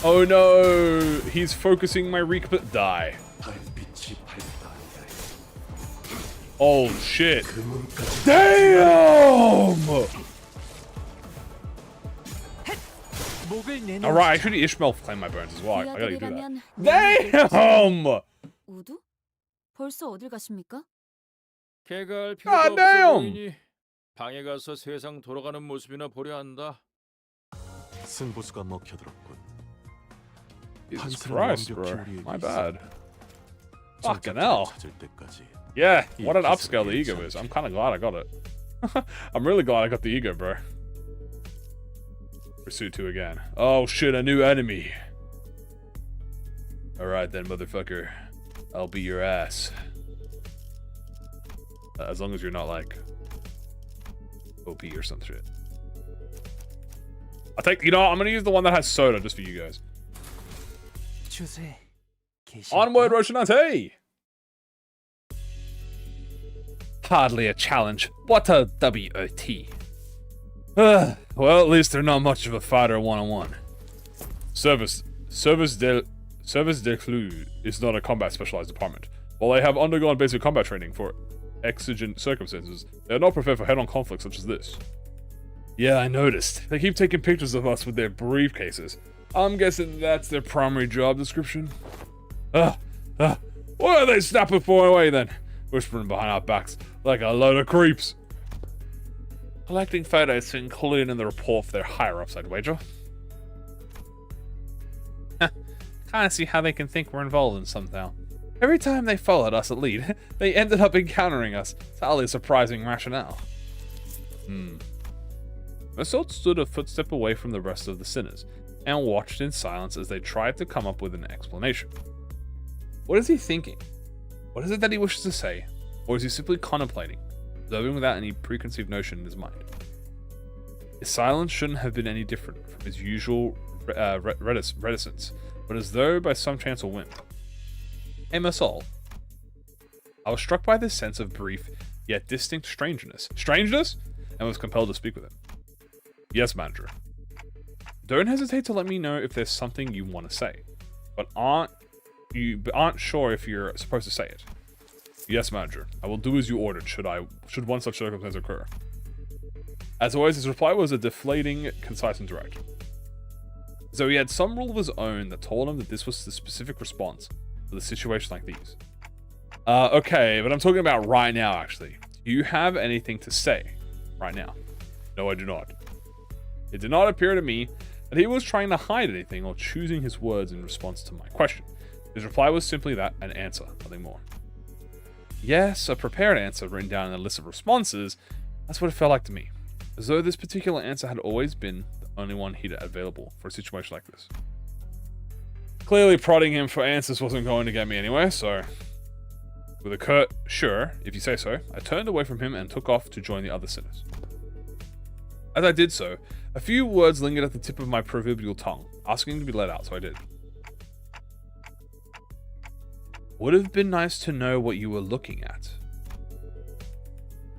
Oh no, he's focusing my reek, but die. Oh shit. Damn! Alright, I should Ishmael claim my burns as well. I gotta do that. Damn! 우두? 벌써 어딜 가십니까? 걔가 할 필요가 없어 보이니 방에 가서 세상 돌아가는 모습이나 보려 한다. 승부수가 먹혀들었군. Jesus Christ, bro. My bad. Fucking hell. Yeah, what an upscale the ego is. I'm kind of glad I got it. I'm really glad I got the ego, bro. Pursue 2 again. Oh shit, a new enemy. Alright then, motherfucker. I'll be your ass. As long as you're not like OP or some shit. I'll take, you know what, I'm gonna use the one that has soda just for you guys. Onward, Roshanate! Hardly a challenge. What a WOT. Well, at least they're not much of a fighter one-on-one. Service de Clue is not a combat specialized department. While they have undergone basic combat training for exigent circumstances, they are not prepared for head-on conflicts such as this. Yeah, I noticed. They keep taking pictures of us with their briefcases. I'm guessing that's their primary job description. What are they snapping for away then? Whispering behind our backs like a load of creeps. Collecting photos to include in the report for their higher-ups, I'd wager. Kinda see how they can think we're involved in somehow. Every time they followed us at lead, they ended up encountering us. It's hardly surprising rationale. Massault stood a footstep away from the rest of the sinners, and watched in silence as they tried to come up with an explanation. What is he thinking? What is it that he wishes to say? Or is he simply contemplating, observing without any preconceived notion in his mind? His silence shouldn't have been any different from his usual reticence, but as though by some chance or whim. Hey, Massault. I was struck by this sense of brief, yet distinct strangeness. Strangeness? And was compelled to speak with him. Yes, manager. Don't hesitate to let me know if there's something you want to say, but aren't sure if you're supposed to say it. Yes, manager. I will do as you ordered should one such circumstance occur. As always, his reply was a deflating, concise and direct. So he had some rule of his own that told him that this was the specific response for the situation like these. Okay, but I'm talking about right now, actually. Do you have anything to say right now? No, I do not. It did not appear to me that he was trying to hide anything or choosing his words in response to my question. His reply was simply that, an answer, nothing more. Yes, a prepared answer written down in a list of responses. That's what it felt like to me. As though this particular answer had always been the only one he'd had available for a situation like this. Clearly prodding him for answers wasn't going to get me anyway, so... With a curt, sure, if you say so, I turned away from him and took off to join the other sinners. As I did so, a few words lingered at the tip of my proverbial tongue, asking to be let out, so I did. Would have been nice to know what you were looking at.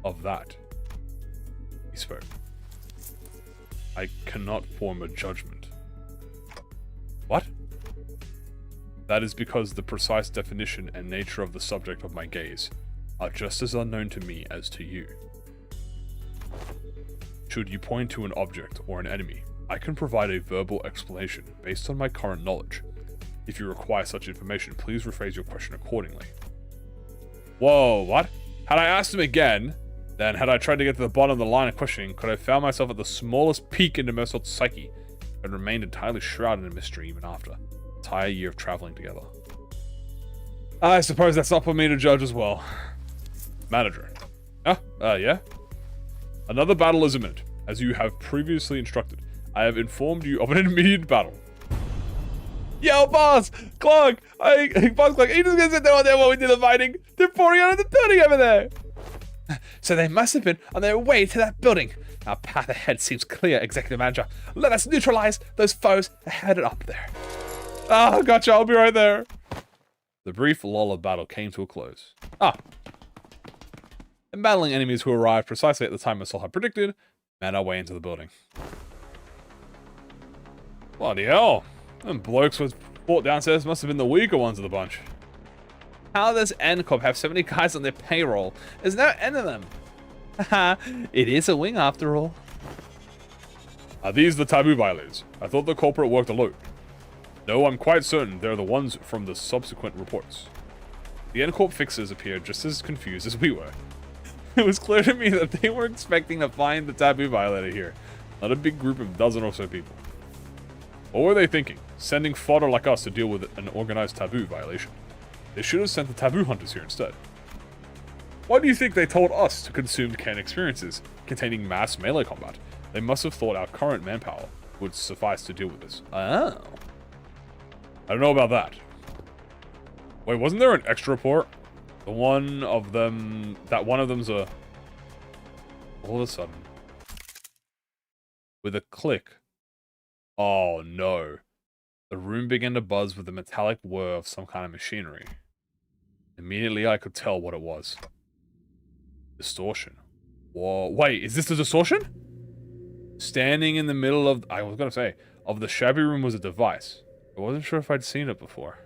Of that. He spoke. I cannot form a judgment. What? That is because the precise definition and nature of the subject of my gaze are just as unknown to me as to you. Should you point to an object or an enemy, I can provide a verbal explanation based on my current knowledge. If you require such information, please rephrase your question accordingly. Whoa, what? Had I asked him again, then had I tried to get to the bottom of the line of questioning, could I have found myself at the smallest peak into Mersault's psyche, and remained entirely shrouded in mystery even after an entire year of traveling together. I suppose that's not for me to judge as well. Manager. Yeah? Another battle is imminent. As you have previously instructed, I have informed you of an immediate battle. Yo, boss! Clark! Boss Clark, are you just gonna sit down there while we do the fighting? They're pouring out of the building over there! So they must have been on their way to that building. Our path ahead seems clear, Executive Manager. Let us neutralize those foes headed up there. Ah, gotcha, I'll be right there. The brief lull of battle came to a close. And battling enemies who arrived precisely at the time Mersault had predicted, made our way into the building. Bloody hell. Them blokes was fought downstairs must have been the weaker ones of the bunch. How does NCorp have so many guys on their payroll? There's no end of them. Haha, it is a wing after all. Are these the taboo violators? I thought the culprit worked alone. No, I'm quite certain they're the ones from the subsequent reports. The NCorp fixers appeared just as confused as we were. It was clear to me that they were expecting to find the taboo violator here, not a big group of dozen or so people. What were they thinking? Sending fodder like us to deal with an organized taboo violation. They should have sent the taboo hunters here instead. Why do you think they told us to consume canned experiences containing mass melee combat? They must have thought our current manpower would suffice to deal with this. Oh. I don't know about that. Wait, wasn't there an extra report? The one of them... That one of them's a... All of a sudden... With a click... Oh no. The room began to buzz with the metallic whir of some kind of machinery. Immediately I could tell what it was. Distortion. Whoa. Wait, is this the distortion? Standing in the middle of... I was gonna say... Of the shabby room was a device. I wasn't sure if I'd seen it before.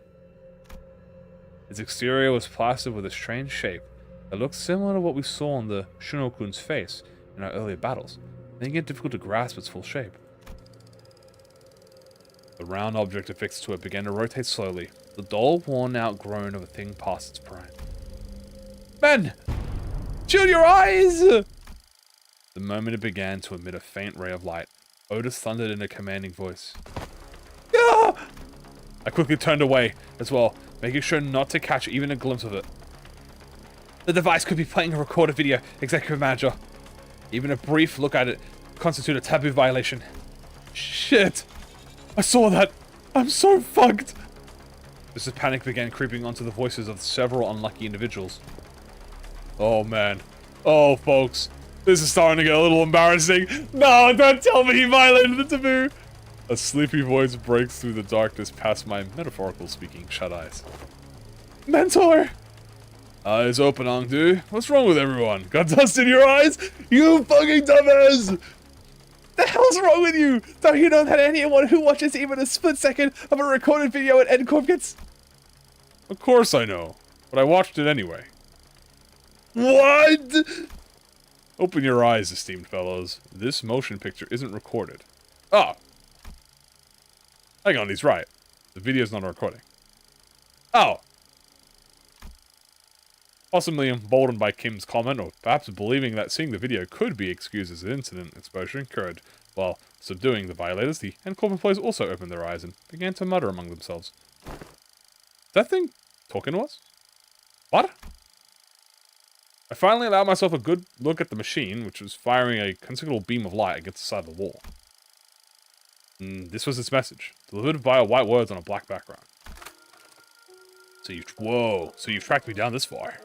Its exterior was plastered with a strange shape that looked similar to what we saw on the Shunokun's face in our earlier battles, making it difficult to grasp its full shape. The round object affixed to it began to rotate slowly, the dull, worn-out groan of a thing past its prime. Men! Shield your eyes! The moment it began to emit a faint ray of light, Otis thundered in a commanding voice. Ah! I quickly turned away as well, making sure not to catch even a glimpse of it. The device could be playing a recorded video, Executive Manager. Even a brief look at it constitute a taboo violation. Shit! I saw that! I'm so fucked! Just as panic began creeping onto the voices of several unlucky individuals. Oh man. Oh folks. This is starting to get a little embarrassing. No, don't tell me he violated the taboo! A sleepy voice breaks through the darkness past my metaphorical speaking shut eyes. Mentor! Eyes open, Ongdu. What's wrong with everyone? Got dust in your eyes? You fucking dumbass! The hell's wrong with you? Don't you know that anyone who watches even a split second of a recorded video at NCorp gets... Of course I know, but I watched it anyway. What? Open your eyes, esteemed fellows. This motion picture isn't recorded. Ah! Hang on, he's right. The video's not a recording. Oh! Possibly emboldened by Kim's comment, or perhaps believing that seeing the video could be excused as an incident exposure occurred, while subduing the violators, the NCorp employees also opened their eyes and began to mutter among themselves. Is that thing talking to us? What? I finally allowed myself a good look at the machine, which was firing a considerable beam of light against the side of the wall. This was its message, delivered via white words on a black background. So you've tracked me down this far.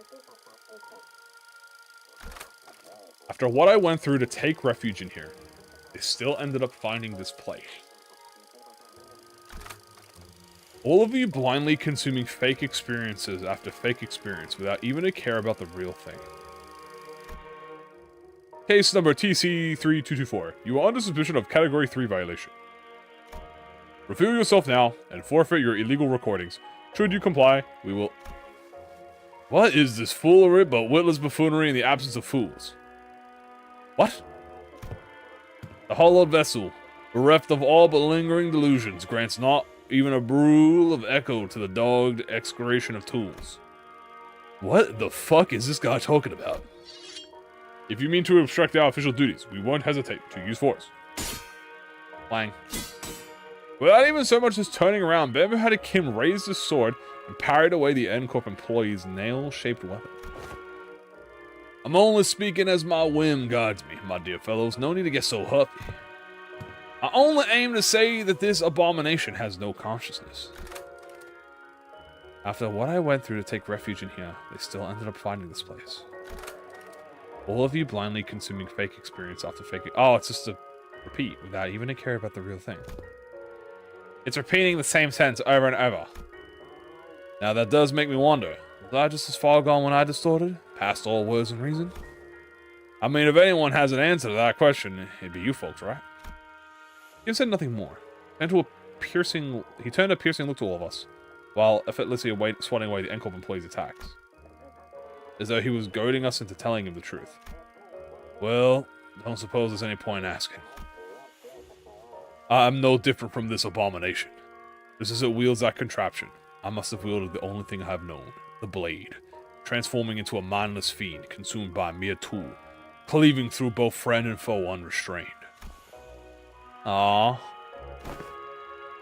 After what I went through to take refuge in here, they still ended up finding this place. All of you blindly consuming fake experiences after fake experience without even a care about the real thing. Case number TC3224. You are under suspicion of Category 3 violation. Reveal yourself now and forfeit your illegal recordings. Should you comply, we will... What is this foolery but witless buffoonery in the absence of fools? What? The hollowed vessel, bereft of all but lingering delusions, grants not even a brewl of echo to the dogged excretion of tools. What the fuck is this guy talking about? If you mean to obstruct our official duties, we won't hesitate to use force. Clang. Without even so much as turning around, Bamboo-Headed Kim raised his sword and parried away the N-Corp employee's nail-shaped weapon. I'm only speaking as my whim guides me, my dear fellows. No need to get so huffy. I only aim to say that this abomination has no consciousness. After what I went through to take refuge in here, they still ended up finding this place. All of you blindly consuming fake experience after faking. Oh, it's just a repeat without even a care about the real thing. It's repeating the same sentence over and over. Now that does make me wonder, was I just as far gone when I distorted, past all words and reason? I mean, if anyone has an answer to that question, it'd be you folks, right? He said nothing more. He turned a piercing look to all of us, while effortlessly swatting away the N-Corp employee's attacks. As though he was goading us into telling him the truth. Well, don't suppose there's any point in asking. I'm no different from this abomination. Just as it wields that contraption, I must have wielded the only thing I have known, the blade, transforming into a mindless fiend consumed by a mere tool, cleaving through both friend and foe unrestrained. Aww.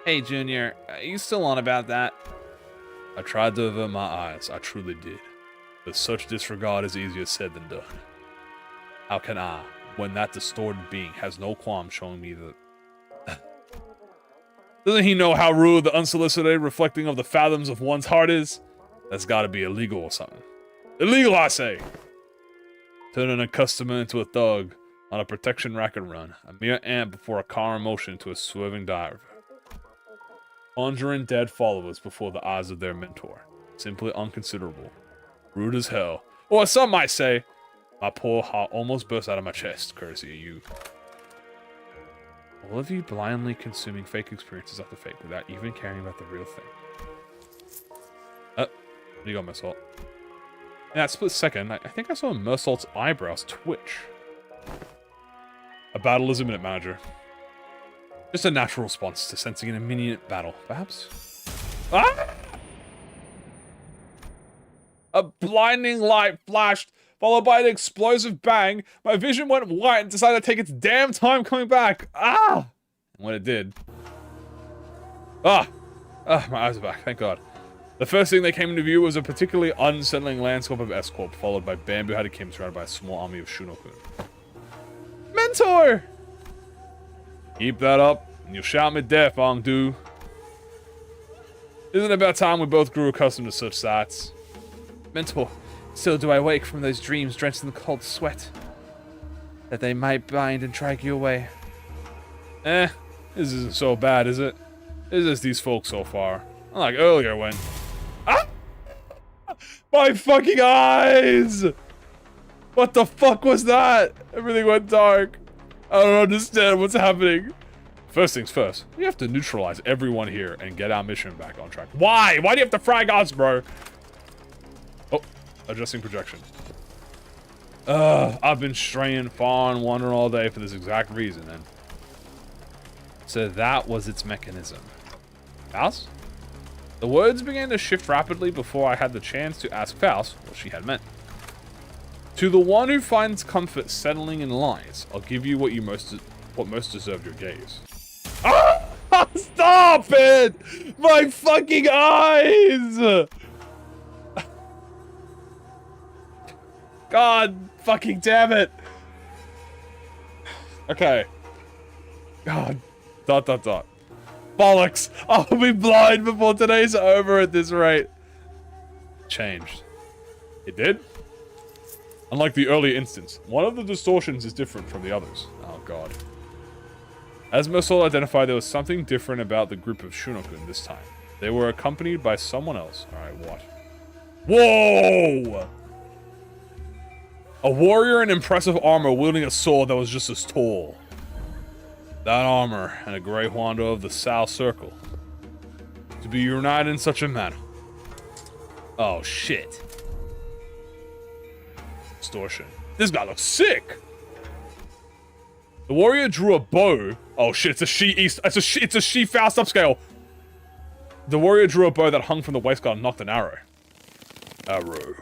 Hey, Junior, are you still on about that? I tried to avert my eyes, I truly did. But such disregard is easier said than done. How can I, when that distorted being has no qualm showing me that... Doesn't he know how rude the unsolicited reflecting of the fathoms of one's heart is? That's gotta be illegal or something. Illegal, I say! Turning a customer into a thug on a protection racket run, a mere ant before a car in motion into a swerving diver. Conjuring dead followers before the eyes of their mentor. Simply unconsiderable. Rude as hell. Or some might say, my poor heart almost burst out of my chest, courtesy of you. All of you blindly consuming fake experiences after fake without even caring about the real thing. You got Mersault. In that split second, I think I saw Mersault's eyebrows twitch. A battle is imminent, manager. Just a natural response to sensing an imminent battle, perhaps? Ah! A blinding light flashed, followed by an explosive bang. My vision went white and decided to take its damn time coming back. Ah! And when it did... my eyes are back, thank God. The first thing that came into view was a particularly unsettling landscape of S-Corp, followed by Bamboo-Headed Kim surrounded by a small army of Shunokun. Mentor! Keep that up, and you'll shout me deaf, Ongdu. Isn't it about time we both grew accustomed to such sights? Mentor, still do I wake from those dreams drenched in the cold sweat, that they might bind and drag you away. This isn't so bad, is it? It's just these folks so far. Unlike earlier when... Ah! My fucking eyes! What the fuck was that? Everything went dark. I don't understand what's happening. First things first, we have to neutralize everyone here and get our mission back on track. Why? Why do you have to frag us, bro? Oh, adjusting projection. I've been straying far and wandering all day for this exact reason, and... So that was its mechanism. Faust? The words began to shift rapidly before I had the chance to ask Faust what she had meant. To the one who finds comfort settling in lies, I'll give you what most deserved your gaze. Ah! Stop it! My fucking eyes! God fucking damn it! Okay. God. ... Bollocks! I'll be blind before today's over at this rate. Changed. It did? Unlike the earlier instance, one of the distortions is different from the others. Oh god. As Mersault identified, there was something different about the group of Shunokun this time. They were accompanied by someone else. Alright, what? Whoa! A warrior in impressive armor wielding a sword that was just as tall. That armor and a Grey Wando of the South Circle. To be united in such a manner. Oh shit. Distortion. This guy looks sick! The warrior drew a bow. Oh shit, it's a she-east. It's a she-Faust upscale. The warrior drew a bow that hung from the waistguard and knocked an arrow. Arrow.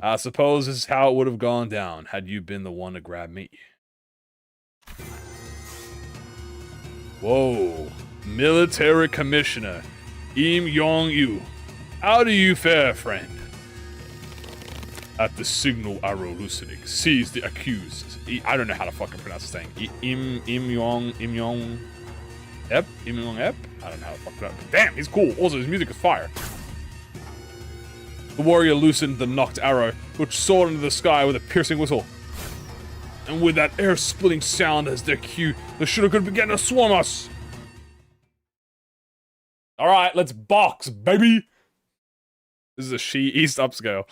I suppose this is how it would have gone down had you been the one to grab me. Whoa. Military Commissioner Im Yong-yu. How do you fare, friend? At the signal arrow loosening, seize the accused. I don't know how to fucking pronounce this thing. Im Yong Ep? Im Yong Ep? I don't know how to fucking pronounce it. Damn, he's cool. Also, his music is fire. The warrior loosened the knocked arrow, which soared into the sky with a piercing whistle. And with that air-splitting sound as their cue, the Shuriken began to swarm us. Alright, let's box, baby! This is a she-east upscale.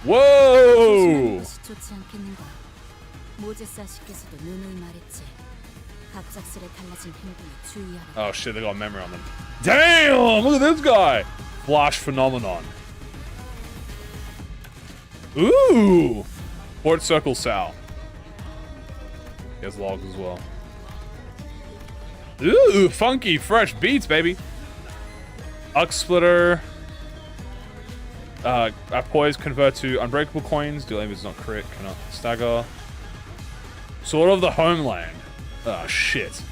Whoa! 좋지 않겠는가. 모제사 씨께서도 누누이 말했지. 갑작스레 달라진 행동에 주의하라. Oh shit, they got a memory on them. Damn! Look at this guy! Flash phenomenon. Ooh! Port Circle Sal. He has logs as well. Ooh! Funky, fresh beats, baby! Ux Splitter. Poise convert to unbreakable coins. Dual aim is not crit. Cannot stagger. Sword of the Homeland. Oh shit.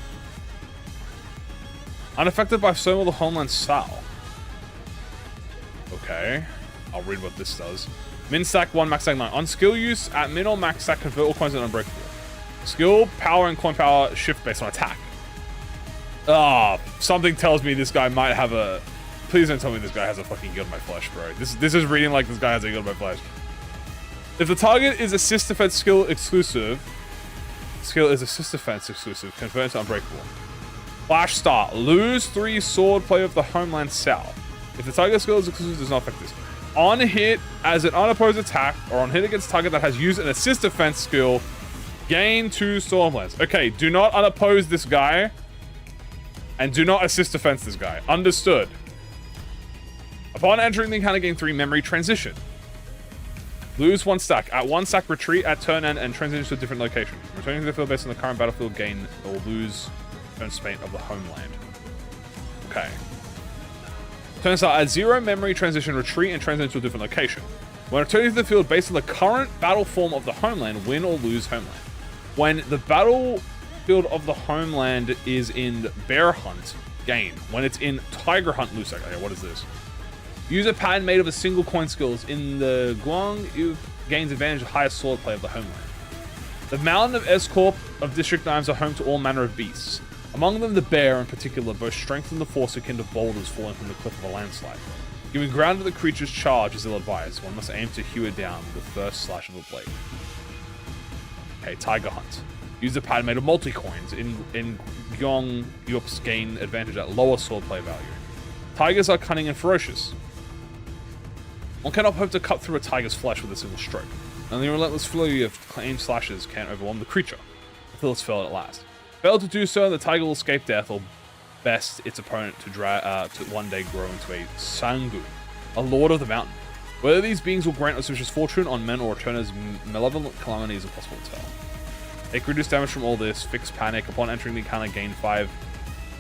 Unaffected by Soul of the Homeland Sal. Okay. I'll read what this does. Min stack 1, max stack 9. On skill use, at min or max stack, convert all coins into unbreakable. Skill, power, and coin power shift based on attack. Ah, something tells me this guy might have a... Please don't tell me this guy has a fucking Guild My Flesh, bro. This is reading like this guy has a Guild My Flesh. If the target is assist defense skill exclusive, convert into unbreakable. Flash start. Lose 3 sword play of the Homeland South. If the target skill is exclusive, does not affect this. On hit as an unopposed attack, or on hit against target that has used an assist defense skill, gain 2 Stormlands. Okay, do not unoppose this guy, and do not assist defense this guy. Understood. Upon entering the encounter, gain 3 memory transition. Lose 1 stack. At 1 stack, retreat at turn end and transition to a different location. Returning to the field based on the current battlefield, gain or lose turn span of the homeland. Okay. Turn start. At 0 memory transition, retreat and transition to a different location. When returning to the field based on the current battle form of the homeland, win or lose homeland. When the battlefield of the homeland is in Bear Hunt, gain. When it's in Tiger Hunt, lose. Okay, what is this? Use a pattern made of a single coin skills. In the Guang, you gains advantage of highest sword play of the homeland. The mountain of S-Corp of District 9s are home to all manner of beasts. Among them, the bear in particular boasts strength and the force akin to boulders falling from the cliff of a landslide. Giving ground to the creature's charge is ill-advised. One must aim to hew it down with the first slash of the blade. Okay, Tiger Hunt. Use a pattern made of multi-coins. In Gyeong, Yups gain advantage at lower sword play value. Tigers are cunning and ferocious. One cannot hope to cut through a tiger's flesh with a single stroke. Only a relentless flurry of claimed slashes can overwhelm the creature, until it's felled at last. Failed to do so, the tiger will escape death, or best its opponent to one day grow into a Sangu, a lord of the mountain. Whether these beings will grant auspicious fortune on men or return as malevolent calamity is impossible to tell. Take reduced damage from all this, fix panic. Upon entering the encounter, gain 5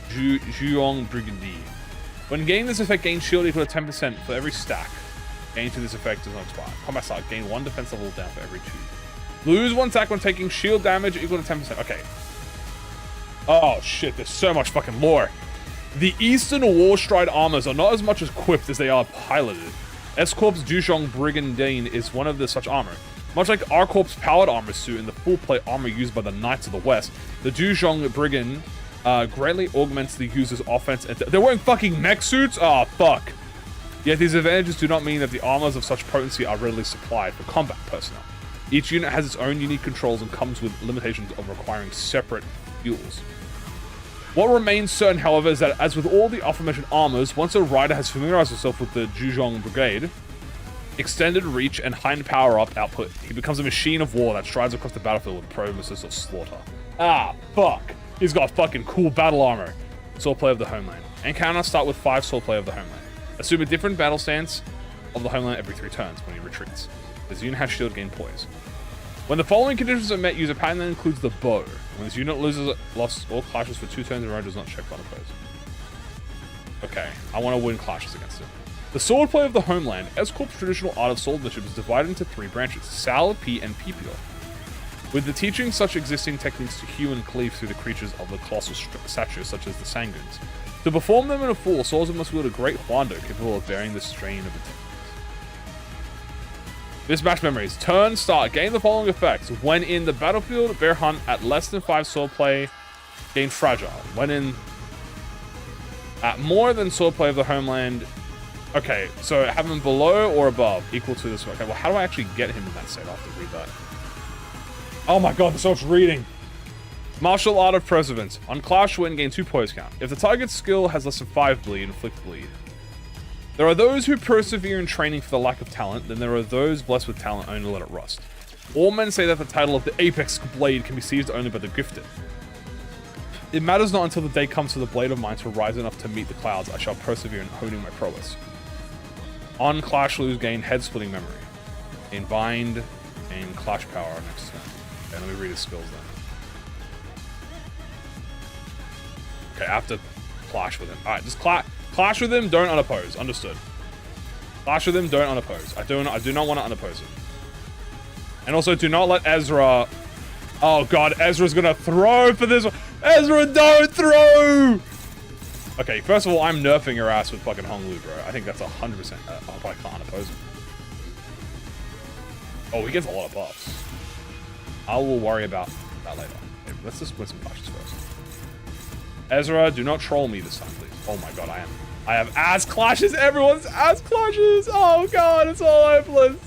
Zhuong Brigandee. When gaining this effect, gain shield equal to 10% for every stack. Gain to this effect does not expire. Combat start, gain 1 defense level down for every 2. Lose 1 attack when taking shield damage equal to 10%. Okay. Oh shit, there's so much fucking lore. The Eastern Warstride armors are not as much equipped as they are piloted. S-Corp's Duzhong Brigandine is one of the such armor. Much like R-Corp's powered armor suit and the full plate armor used by the Knights of the West, the Duzhong Brigand greatly augments the user's offense. And they're wearing fucking mech suits? Oh, fuck. Yet these advantages do not mean that the armors of such potency are readily supplied for combat personnel. Each unit has its own unique controls and comes with limitations of requiring separate fuels. What remains certain, however, is that as with all the aforementioned armors, once a rider has familiarized himself with the Zhujiang Brigade, extended reach and heightened power-up output, he becomes a machine of war that strides across the battlefield with promises of slaughter. Ah, fuck. He's got fucking cool battle armor. Sword play of the homeland. Encounter start with 5 sword play of the homeland. Assume a different battle stance of the homeland every 3 turns when he retreats. This unit has shield, gain poise. When the following conditions are met, use a pattern that includes the bow. When this unit lost all clashes for 2 turns in a row, does not check unopposed. Okay, I want to win clashes against it. The swordplay of the homeland. S-Corp's traditional art of swordsmanship is divided into 3 branches: Sal, P, and Pipio. With the teaching such existing techniques to hew and cleave through the creatures of the colossal stature, such as the Sanguins. To perform them in a full, swordsman must wield a great huando capable of bearing the strain of the techniques. Mismatch memories. Turn start. Gain the following effects. When in the battlefield, bear hunt at less than 5 swordplay, gain fragile. When in at more than swordplay of the homeland. Okay, so have him below or above, equal to this. Okay, well, how do I actually get him in that state? I'll have to read that. Oh my god, there's so much reading. Martial Art of Perseverance. On Clash Win, gain 2 poise count. If the target's skill has less than 5 bleed, inflict bleed. There are those who persevere in training for the lack of talent, then there are those blessed with talent only to let it rust. All men say that the title of the Apex Blade can be seized only by the gifted. It matters not until the day comes for the blade of mine to rise enough to meet the clouds. I shall persevere in honing my prowess. On Clash Lose, gain head-splitting memory. Gain Bind, gain Clash Power next turn. Okay, let me read his skills then. Okay, I have to clash with him. Alright, just clash with him, don't unoppose. Understood. Clash with him, don't unoppose. I do not want to unoppose him. And also, do not let Ezra... Oh god, Ezra's gonna throw for this one. Ezra, don't throw! Okay, first of all, I'm nerfing your ass with fucking Hong Lu, bro. I think that's 100%. Oh, I can't oppose him. Oh, he gets a lot of buffs. I will worry about that later. Okay, let's just win some clashes first. Ezra, do not troll me this time, please. Oh my god, I have ass clashes. Everyone's ass clashes. Oh god, it's all hopeless.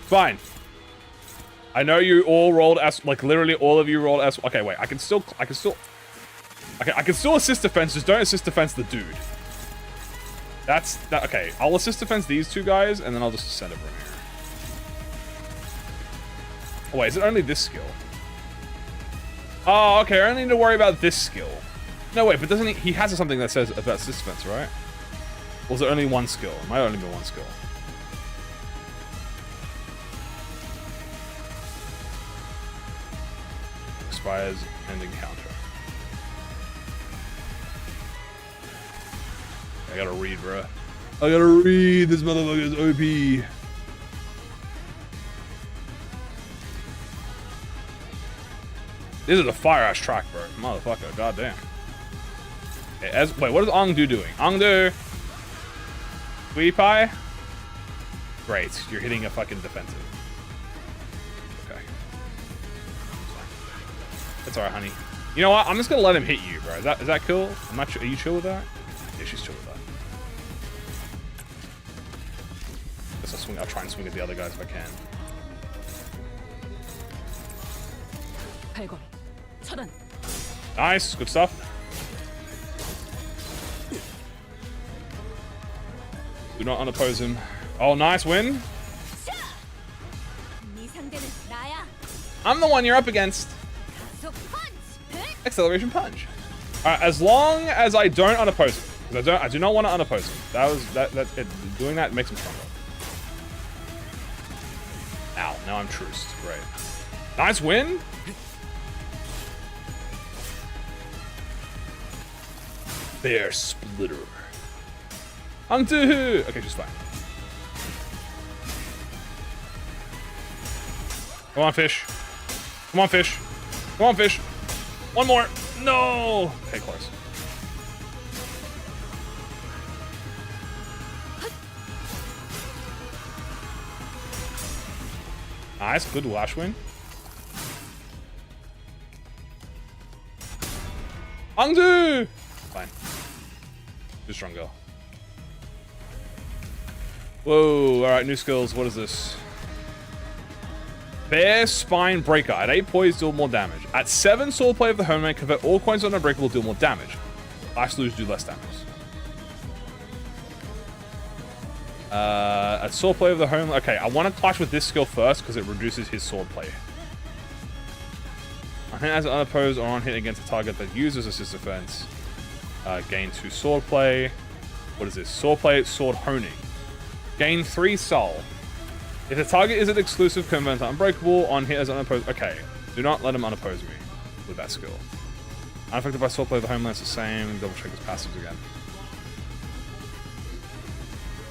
Fine. I know you all rolled S, like literally all of you rolled S. Okay, wait, I can still assist defense, just don't assist defense the dude. Okay, I'll assist defense these 2 guys, and then I'll just send everyone here. Oh wait, is it only this skill? Oh, okay, I only need to worry about this skill. No, wait, but doesn't he has something that says about assist defense, right? Or is it only 1 skill? It might only be 1 skill. Expires and encounter. I gotta read, bro. I gotta read. This motherfucker's OP. This is a fire-ass track, bro. Motherfucker, goddamn. Okay, wait, what is Ongdu doing? Ongdu! Sweetie Pie? Great, you're hitting a fucking defensive. Okay. That's alright, honey. You know what? I'm just gonna let him hit you, bro. Is that cool? I'm not sure. Are you chill with that? Yeah, she's chill with that. Guess I'll try and swing at the other guys if I can. Nice, good stuff. Do not unoppose him. Oh, nice win. I'm the one you're up against. Acceleration punch. Alright, as long as I don't unoppose him. Because I do not want to unoppose him. Doing that makes him stronger. Ow, now I'm truced. Great. Nice win. Bear Splitter. Ongdu! Okay, she's fine. Come on, fish. Come on, fish. Come on, fish. One more. No! Okay, close. Nice, good lash win. Ongdu! Fine. Too strong girl. Whoa, alright, new skills. What is this? Bear Spine Breaker. At 8 poise, deal more damage. At 7, Swordplay of the Homeland, convert all coins on Unbreakable, deal more damage. Lash Lose, do less damage. At Swordplay of the Homeland. Okay, I want to clash with this skill first because it reduces his swordplay. I think as an unopposed or on hit against a target that uses assist defense. Gain 2 swordplay. What is this? Swordplay, sword honing. Gain 3 soul. If the target is an exclusive, convert to unbreakable on hit as unopposed. Okay, do not let him unoppose me with that skill. Unaffected by swordplay, the homeland's the same. Double check his passives again.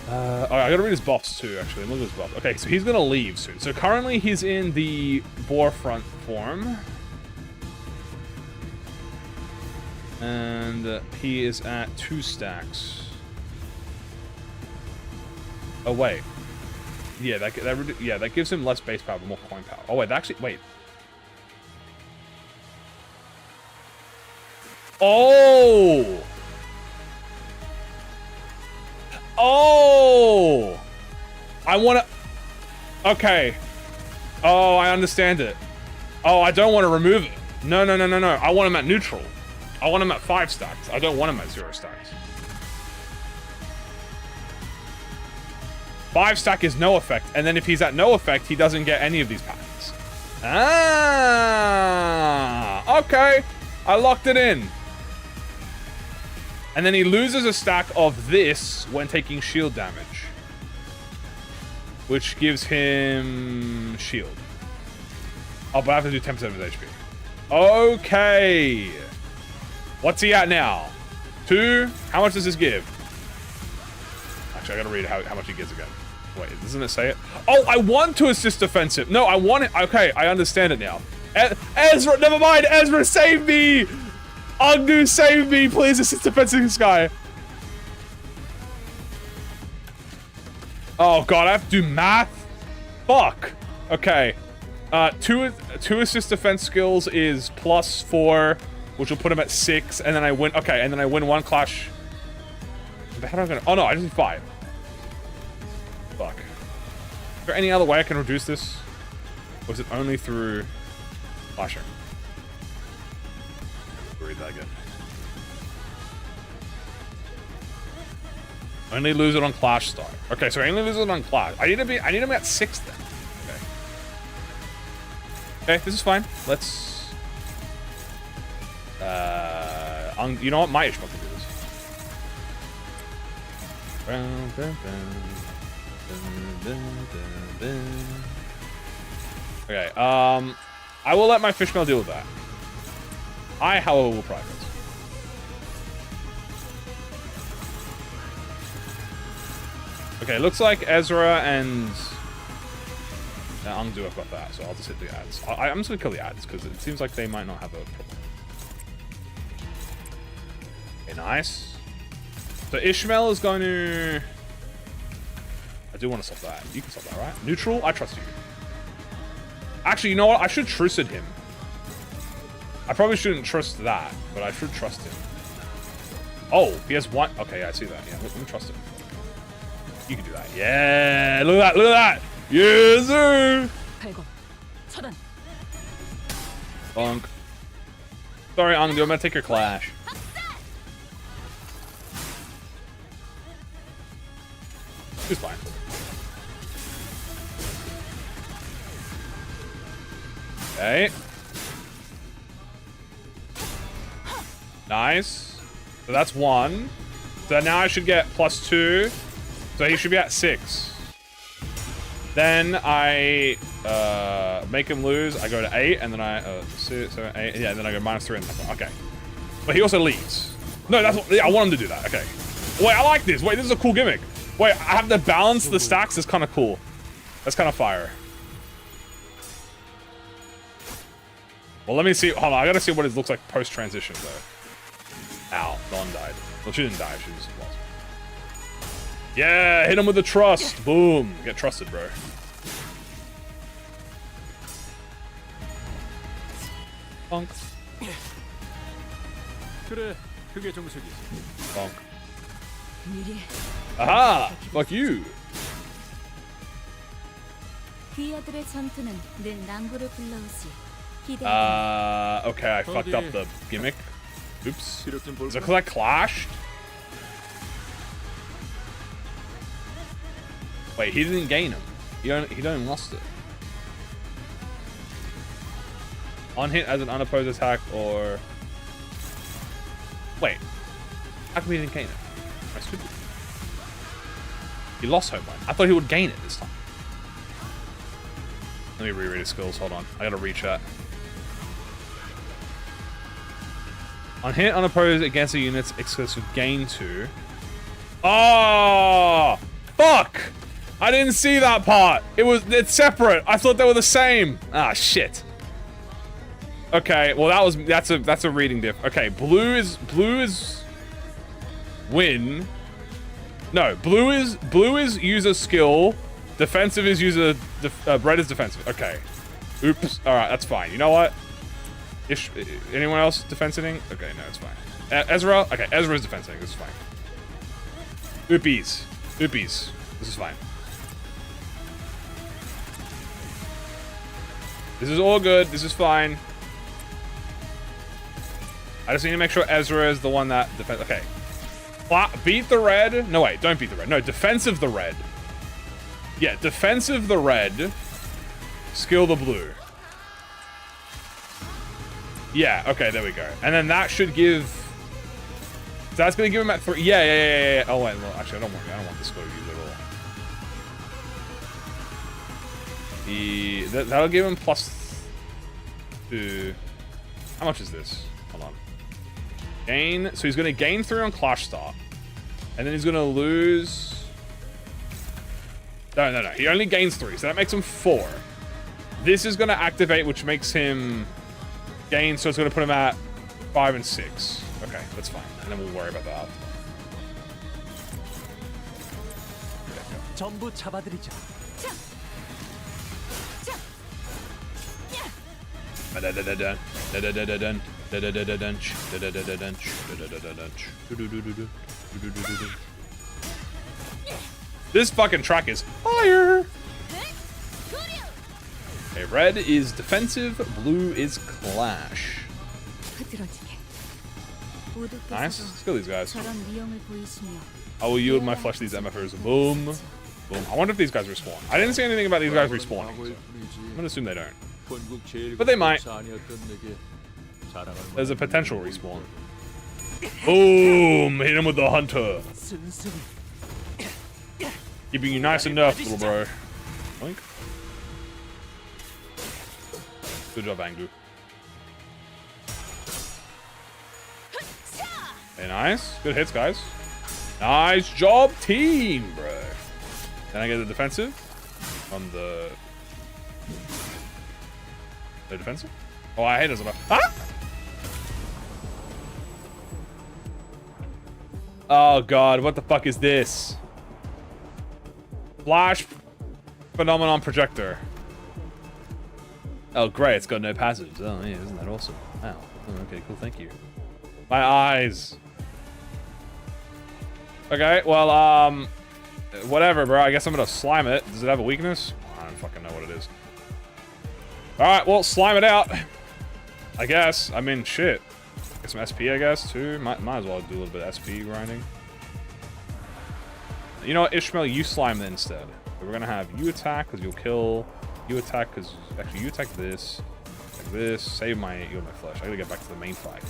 Oh, I gotta read his buffs too, actually. Look at his buff. Okay, so he's gonna leave soon. So currently he's in the boar front form. And he is at 2 stacks. Oh, wait. Yeah, that gives him less base power, but more coin power. Oh, wait, wait. Oh! Oh! I want to... Okay. Oh, I understand it. Oh, I don't want to remove it. No. I want him at neutral. I want him at 5 stacks. I don't want him at 0 stacks. 5 stack is no effect, and then if he's at no effect, he doesn't get any of these patterns. Ah! Okay. I locked it in. And then he loses a stack of this when taking shield damage. Which gives him shield. Oh, but I have to do 10% of his HP. Okay. What's he at now? 2? How much does this give? Actually, I gotta read how much he gives again. Wait, doesn't it say it? Oh, I want to assist defensive. No, I want it. Okay, I understand it now. Ezra, never mind. Ezra, save me. Agnu, save me. Please assist defensive this guy. Oh, God, I have to do math? Fuck. Okay. Two assist defense skills is +4, which will put him at 6, and then I win. Okay, and then I win 1 clash. How am I gonna? Oh no, I just need 5. Fuck. Is there any other way I can reduce this? Or is it only through clashing? Read that again. Only lose it on clash start. Okay, so I only lose it on clash. I need him at 6 then. Okay, this is fine. Let's... you know what? My Ishmael can do this. Okay, I will let my Fishmail deal with that. I, however, will progress. Okay, looks like Ezra and... Ungdo have got that, so I'll just hit the ads. I'm just gonna kill the ads because it seems like they might not have a problem. Okay, nice. So Ishmael is going to... I do want to stop that. You can stop that, right? Neutral? I trust you. Actually, you know what? I should trusted him. I probably shouldn't trust that, but I should trust him. Oh, he has 1. Okay, yeah, I see that. Yeah, let me trust him. You can do that. Yeah, look at that, look at that. Yes, sir. Bonk. Sorry, Ungdo, I'm gonna take your clash. It's fine. Okay. Nice. So that's 1. So now I should get +2. So he should be at 6. Then I make him lose. I go to 8, and then I 6, 7, 8. Yeah, and then I go -3 and then okay. But he also leads. No, that's what, yeah, I want him to do that. Okay. Wait, I like this. Wait, this is a cool gimmick. Wait, I have to balance the stacks. It's kind of cool. That's kind of fire. Well, let me see. Hold on, I gotta see what it looks like post transition though. Ow, no one died. Well, she didn't die. She just lost. Yeah, hit him with the trust. Boom. Get trusted, bro. Bonk. 그래, 그게 정석이지. Bonk. Aha! Fuck you. 귀여들의 전투는 늘 낭구를 불러오지. Okay, I fucked up the gimmick. Oops. Is it because I clashed? Wait, he didn't gain him. He only lost it. On hit as an unopposed attack or... Wait. How come he didn't gain it? I stupid. He lost home line. I thought he would gain it this time. Let me reread his skills. Hold on. I gotta rechat. On hit, unopposed against a unit's exclusive gain 2. Oh! Fuck! I didn't see that part. It's separate. I thought they were the same. Ah, shit. Okay, well that's a reading diff. Okay, blue is win. No, blue is user skill. Defensive is user. Red is defensive. Okay. Oops. All right, that's fine. You know what? Anyone else defensing? Okay, no, it's fine. Ezra. Okay, Ezra's defensing. This is fine. Oopies. Oopies. This is fine. This is all good. This is fine. I just need to make sure Ezra is the one that defends. Okay. Beat the red. No, wait. Don't beat the red. No, defensive the red. Yeah, defensive the red. Skill the blue. Yeah, okay, there we go. And then that should give... So that's going to give him at 3. Yeah. Oh, wait. Well, actually, I don't want this skill to use at all. That'll give him +2. How much is this? Hold on. Gain. So he's going to gain 3 on Clash Start. And then he's going to lose... No. He only gains 3. So that makes him 4. This is going to activate, which makes him gain. So it's going to put him at 5 and 6. Okay, that's fine. And then we'll worry about that. 전부 잡아드리죠. This fucking track is fire. Okay, red is defensive, blue is clash. Nice. Let's kill these guys. I will yield my flesh to these MFers. Boom. Boom. I wonder if these guys respawn. I didn't see anything about these guys respawning. So I'm gonna assume they don't. But they might. There's a potential respawn. Boom! Hit him with the hunter. Keeping you nice and nerfed, little bro. Blink. Good job, Angu. Hey, nice. Good hits, guys. Nice job, team, bro. Then I get the defensive on the defensive. Oh, I hate it. Ah! Oh god, what the fuck is this? Flash phenomenon projector. Oh great, it's got no passives. Oh yeah, isn't that awesome? Wow. Oh, okay, cool. Thank you. My eyes. Okay, well, whatever, bro. I guess I'm gonna slime it. Does it have a weakness? I don't fucking know what it is. Alright, well, slime it out. I guess. I mean, shit. Get some SP, I guess, too. Might as well do a little bit of SP grinding. You know what, Ishmael, you slime it instead. We're gonna have you attack, because you'll kill. You attack, because... Actually, you attack this. Like this. Save my... Yield my flesh. I gotta get back to the main fight.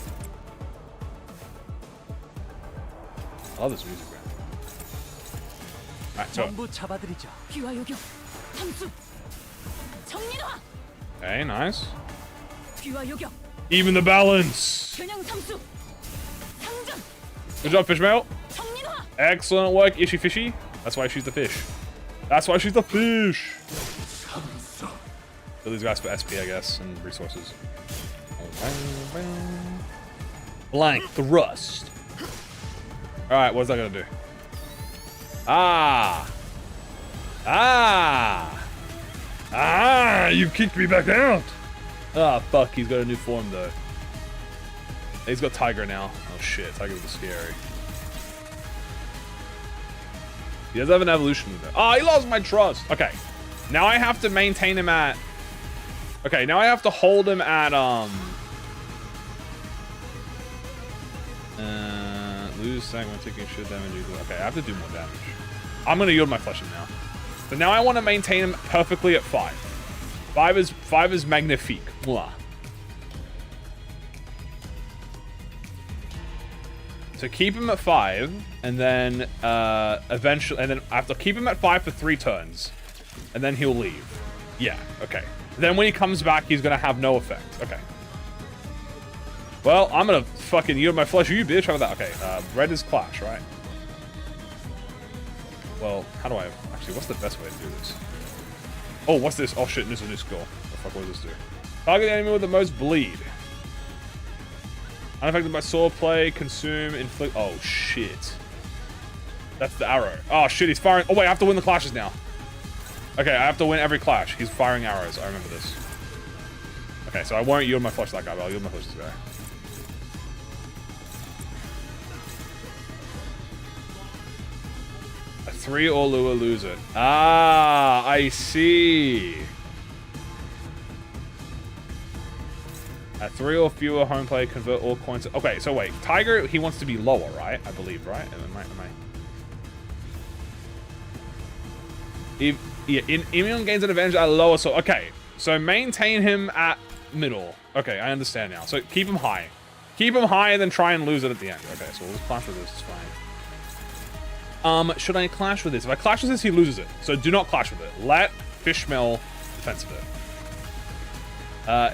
I love this music, man. Alright, so... Okay, nice. Even the balance! Good job, Fishmail. Excellent work, Ishy Fishy. That's why she's the fish. That's why she's the fish! Kill these guys for SP, I guess, and resources. Blank thrust. Alright, what's that gonna do? Ah! You kicked me back out! Ah, fuck, he's got a new form, though. He's got Tiger now. Oh, shit, Tiger was scary. He does have an evolution with it. Oh, he lost my trust! Okay, now I have to maintain him at... Okay, now I have to hold him at, lose stack when taking shit damage. Okay, I have to do more damage. I'm gonna yield my flesh him now. So now I want to maintain him perfectly at 5. 5 is magnifique. Mwah. So keep him at 5, and then eventually, and then I have to keep him at 5 for 3 turns, and then he'll leave. Yeah, okay. Then when he comes back, he's gonna have no effect. Okay. Well, I'm gonna fucking yield my flesh. You bitch. How about that? Okay, red is clash, right? Well, how do I... Actually, what's the best way to do this? Oh, what's this? Oh, shit, this is a new skill. What the fuck, what does this do? Target the enemy with the most bleed. Unaffected by sword play, consume, inflict... Oh, shit. That's the arrow. Oh, shit, he's firing... Oh, wait, I have to win the clashes now. Okay, I have to win every clash. He's firing arrows. I remember this. Okay, so I won't yield my flesh to that guy, but I'll yield my flesh to this guy. A 3 or lure lose it. Ah, I see. At 3 or fewer home play, convert all coins. Okay, so wait. Tiger, he wants to be lower, right? I believe, right? Am I... Yeah, immune gains an advantage at lower, so okay. So maintain him at middle. Okay, I understand now. So keep him high. Keep him high and then try and lose it at the end. Okay, so we'll just clash with this, it's fine. Should I clash with this? If I clash with this, he loses it. So do not clash with it. Let fish smell defensive it.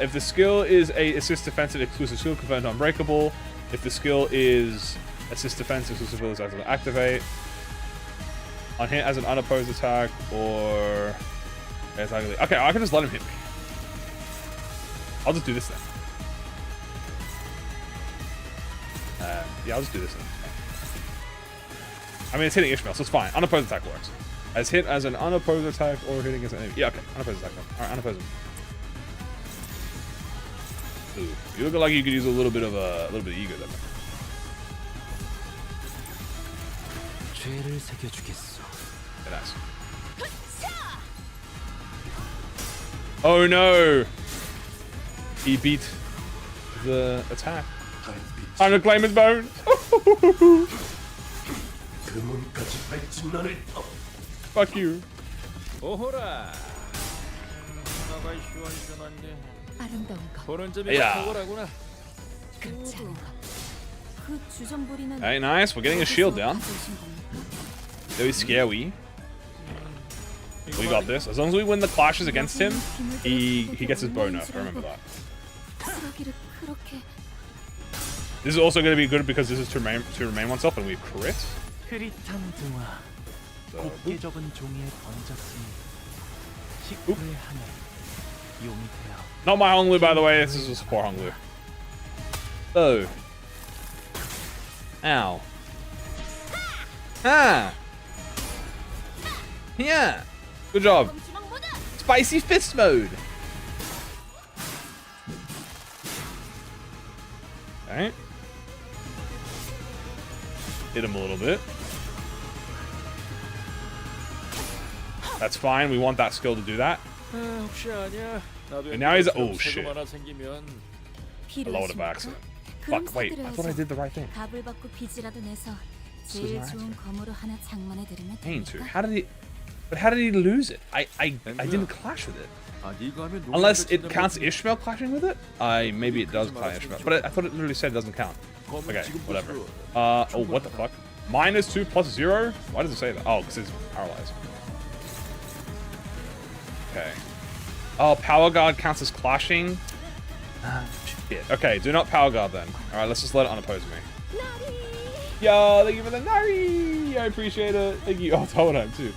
If the skill is a assist defensive exclusive skill, convert to unbreakable. If the skill is assist defensive exclusive skill, activate. On hit as an unopposed attack or... Okay, I can just let him hit me. I'll just do this then. Yeah, I'll just do this then. I mean, it's hitting Ishmael, so it's fine. Unopposed attack works. As hit as an unopposed attack or hitting as an enemy. Yeah, okay. Unopposed attack. Alright, unopposed him. Ooh, you look like you could use a little bit of ego there. Yeah, nice. Oh no! He beat the attack. Time to claim his bones. Fuck you. 오호라. 나가 시원시원한데. 아름다운 것, 보는 점이 야. 탁월하구나. 그렇지 않은 것. 그 주전부리는 Hey, nice. We're getting a shield down. 가져오신 겁니다. Very scary. We got this. As long as we win the clashes against him, he gets his bow nerf. I remember that. 쓰러기를 그렇게 This is also going to be good because this is to remain oneself and we crit. 흐릿한 등화, So, 곱게 접은 종이에 던졌으니 식구의 하늘, 용이 되어 not my Honglu, by the way. This is a support Honglu. Oh. Ow. Ah. Yeah. Good job. Spicy fist mode. Okay. Hit him a little bit. That's fine. We want that skill to do that. 혹시 아니야? 나도 And now he's... 새로 Oh, shit. 하나 생기면 I lowered it by accident. Fuck, wait. I thought I did the right thing. 갑을 받고 빚이라도 내서 제일 This is 좋은 검으로 하나 장만해 드리면 Pain to. 됩니까? How did he... But how did he lose it? I didn't clash with it. 아, 네가 하면 Unless it counts Ishmael clashing with it? Maybe it does count Ishmael. But I thought it literally said it doesn't count. Okay, whatever. Oh, what the fuck? -2 + 0? Why does it say that? Oh, because it's paralyzed. Okay. Oh, Power Guard counts as clashing? Shit. Okay, do not Power Guard then. Alright, let's just let it unoppose me. Yo, thank you for the Nari! I appreciate it. Thank you. Oh, Totem too.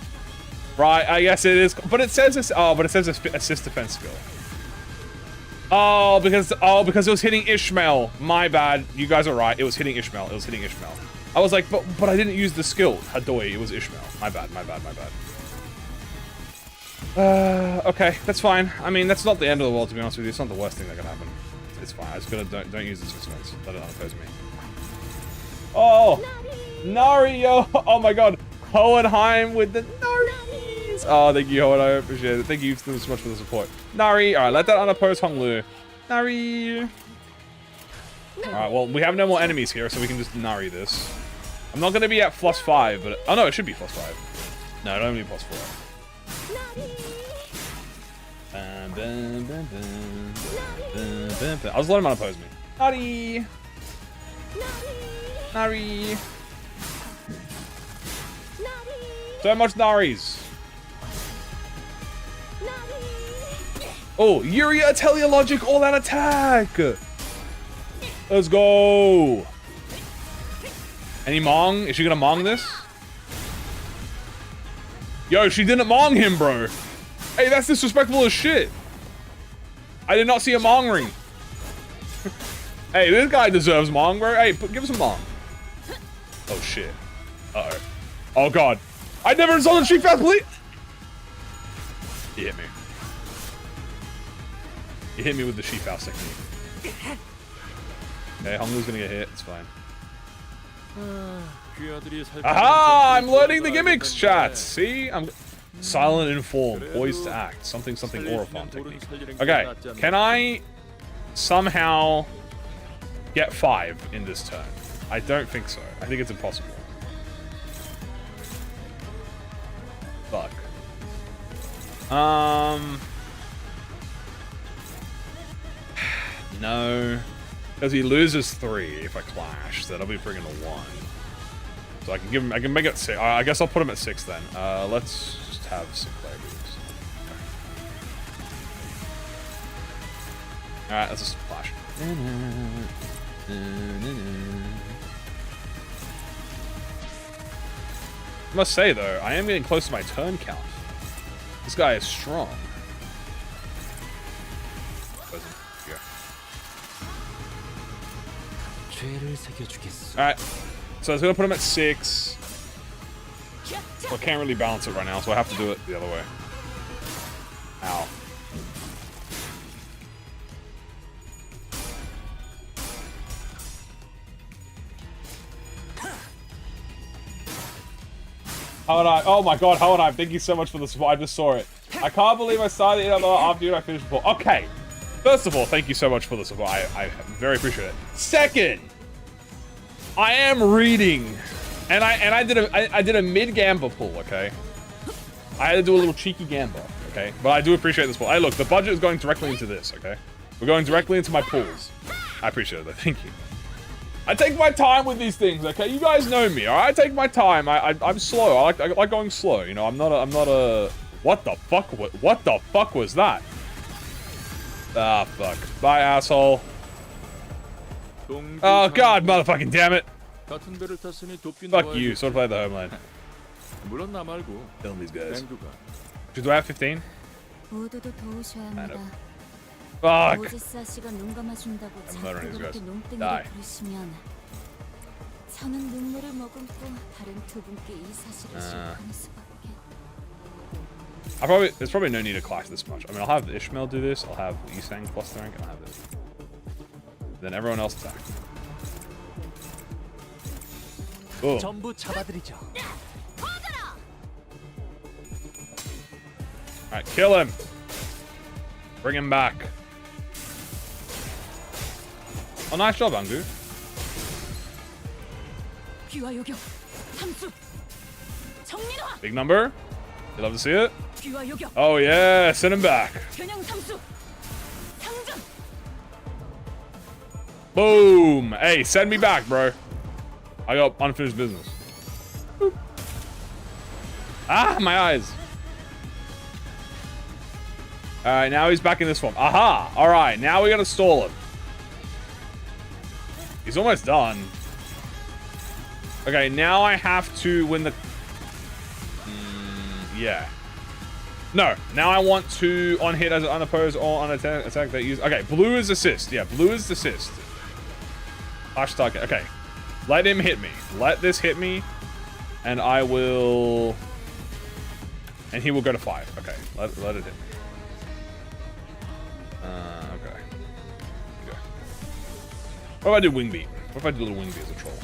Right, I guess it is. But it says this. Oh, but it says assist defense skill. Oh, because it was hitting Ishmael. My bad. You guys are right. It was hitting Ishmael. It was hitting Ishmael. I was like, but I didn't use the skill. Hadoi. It was Ishmael. My bad. My bad. My bad. Okay, that's fine. I mean, that's not the end of the world, to be honest with you. It's not the worst thing that can happen. It's fine. I just gotta don't use this defense. Let it unoppose me. Oh, Nari, yo! Oh my God, Hohenheim with the Naris. Oh, thank you, Hohen. I appreciate it. Thank you so much for the support. Nari, all right, let that unoppose Honglu. Nari. All right, well, we have no more enemies here, so we can just Nari this. I'm not gonna be at +5, but oh no, it should be +5. No, it only be +4. I'll just let him unoppose me. Nari! Nari! So much Naris! Oh, Yuria Teleologic all out attack. Let's go. Any Mong? Is she gonna Mong this? Yo, she didn't Mong him, bro. Hey, that's disrespectful as shit. I did not see a Mong ring. Hey, this guy deserves Mong, bro. Hey, give us a Mong. Oh, shit. Uh-oh. Oh, God. I never saw the Chief Fast, please. He hit me. He hit me with the Chief House technique. Okay, Honglu's gonna get hit. It's fine. Aha! I'm learning the gimmicks, chat. See? I'm silent in form, poised to act. Something Orifon technique. Okay, can I somehow get 5 in this turn? I don't think so. I think it's impossible. Fuck. No. Because he loses 3 if I clash, so that'll be bringing a 1. So I can give him, I can make it 6. I guess I'll put him at 6 then. Let's just have some player moves. Alright, let's just clash. I must say though, I am getting close to my turn count. This guy is strong. Alright, so I was gonna put him at 6. So I can't really balance it right now, so I have to do it the other way. Ow. Oh my god, Howard, thank you so much for the support. I just saw it. I can't believe I started it after you and I finished the ball. Okay. First of all, thank you so much for the support. I very appreciate it. Second, I am reading. And I did a mid gamba pull, okay? I had to do a little cheeky gamba, okay? But I do appreciate this pull. Hey, look, the budget is going directly into this, okay? We're going directly into my pulls. I appreciate it, thank you. I take my time with these things, okay? You guys know me, all right? I take my time. I'm slow. I like going slow. You know, I'm not a. What the fuck? What the fuck was that? Ah, fuck. Bye, asshole. Oh god, motherfucking damn it. Fuck you. Sort of play the homeland. Killing these guys. Do I have 15? 모두도 도우셔야 합니다. Fuck. 모지사 씨가 눈 감아준다고 I'm murdering 자꾸 these 그렇게 guys. 농땡이를 Die. 부리시면 저는 눈물을 머금고 다른 두 분께 이 사실을 실감할 수밖에. There's probably no need to clash this much. I mean, I'll have Ishmael do this. I'll have Yisang plus the rank, and I'll have this. Then everyone else attack. Cool. 전부 잡아드리죠. Alright, kill him. Bring him back. Oh, nice job, Angu. 귀와 요격, 함수, 정민화, Big number. You love to see it? 귀와 요격, Oh yeah, send him back. 겨냥 삼수, 상전. Boom. Hey, send me back, bro. I got unfinished business. Boop. Ah, my eyes. Alright, now he's back in this form. Aha! Alright, now we gotta stall him. He's almost done. Okay, now I have to win the... yeah. No, now I want to on-hit as an unopposed or on-attack that use... Okay, blue is assist. Yeah, blue is assist. Flash target. Okay. Let him hit me. Let this hit me. And I will... And he will go to 5. Okay, let it hit me. Okay. What if I do wing beat? What if I do a little wing beat as a troll?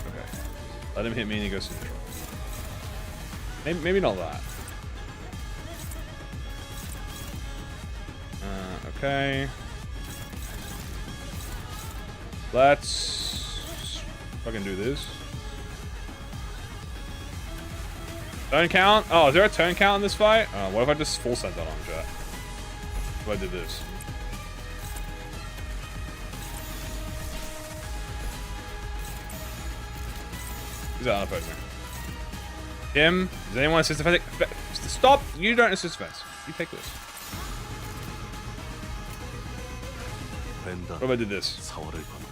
Okay. Let him hit me and he goes to neutral. Maybe not that. Okay. Let's fucking do this. Turn count? Oh, is there a turn count in this fight? What if I just full sent that on chat? What if I did this? He's unopposing. Kim, does anyone assist defense? Stop! You don't assist defense. You take this. 벤다 What if I did this? 사월을 거는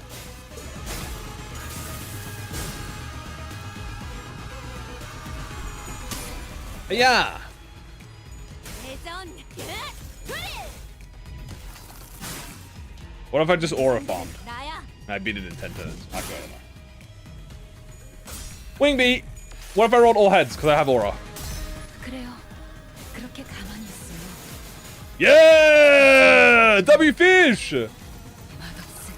Yeah. 대전. What if I just aura farmed? 나야. I beat it in 10 turns. Actually, I don't know. Wing beat! What if I rolled all heads? Because I have aura. 그래요. 그렇게 가만히 있으면 Yeah! W fish! 맛없을.